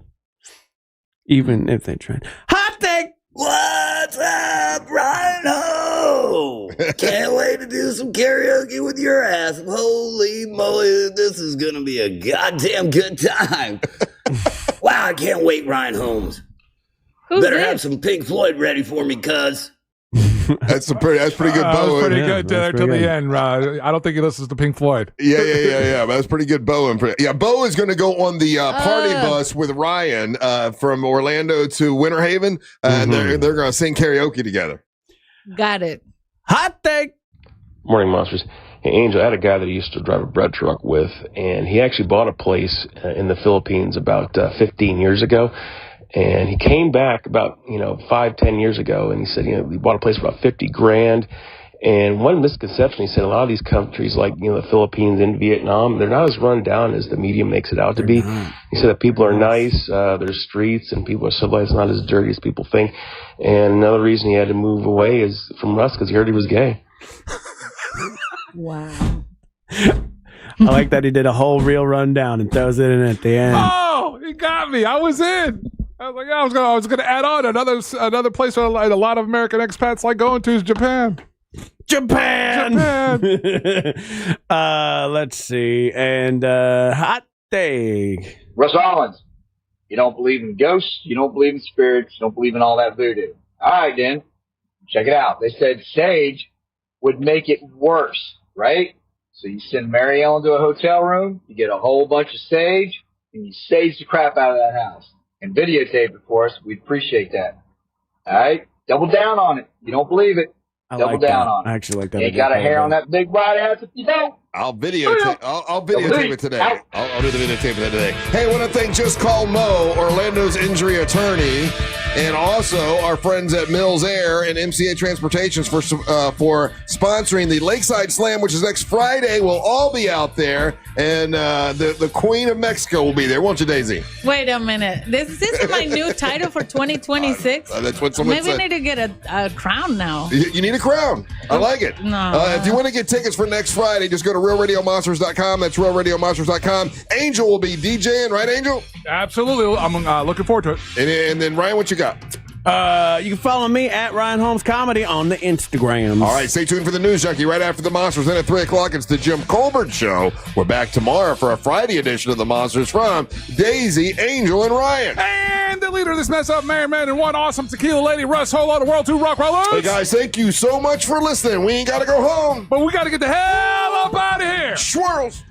Even if they try. Hot take! What's up, Rhino? Can't wait to do some karaoke with your ass. Holy moly, this is going to be a goddamn good time. Wow. I can't wait, Ryan Holmes. Who's Better this? have some Pink Floyd ready for me, cuz. That's pretty good That bow. was pretty Yeah, good there till the end. I don't think he listens to Pink Floyd. Yeah. But that's pretty good, Bo. Yeah, Bo is going to go on the party bus with Ryan from Orlando to Winter Haven, and they're going to sing karaoke together. Got it. Hot take. Morning, Monsters. Hey, Angel, I had a guy that I used to drive a bread truck with, and he actually bought a place in the Philippines about 15 years ago. And he came back about, 5-10 years ago, and he said, he bought a place for about $50,000. And one misconception, he said, a lot of these countries like, the Philippines and Vietnam, they're not as run down as the media makes it out to be. He said that people are nice, there's streets, and people are civilized, not as dirty as people think. And another reason he had to move away is from Russ, because he heard he was gay. Wow. I like that he did a whole real rundown and throws it in at the end. Oh, he got me. I was in. I was like, I was gonna add on another place where a lot of American expats like going to is Japan. Let's see. And hot take. Russ Rollins, you don't believe in ghosts, you don't believe in spirits, you don't believe in all that voodoo. All right, then. Check it out. They said sage would make it worse, right? So you send Mary Ellen to a hotel room, you get a whole bunch of sage, and you sage the crap out of that house. And videotape it for us. We'd appreciate that. All right? Double down on it. You don't believe it. Double down on it. I actually like that. You ain't got a hair on that big white ass if you don't. I'll videotape. I'll videotape it today. I'll do the videotape of that today. Hey, I want to thank Just Call Mo, Orlando's injury attorney, and also our friends at Mills Air and MCA Transportations for sponsoring the Lakeside Slam, which is next Friday. We'll all be out there, and the Queen of Mexico will be there, won't you, Daisy? Wait a minute. This is my new title for 2026. That's what someone Maybe said. I need to get a crown now. You need a crown. I like it. No. If you want to get tickets for next Friday, just go to RealRadioMonsters.com. That's RealRadioMonsters.com. Angel will be DJing, right, Angel? Absolutely. I'm looking forward to it. And then, Ryan, what you got? You can follow me at Ryan Holmes Comedy on the Instagrams. All right, stay tuned for the News Junkie right after the Monsters. Then at 3 o'clock, it's the Jim Colbert Show. We're back tomorrow for a Friday edition of the Monsters from Daisy, Angel, and Ryan. And the leader of this mess up, Mayor Man, and one awesome tequila lady, Russ, whole lot of World 2 Rock Rollers. Hey, guys, thank you so much for listening. We ain't got to go home, but we got to get the hell up out of here. Swirls.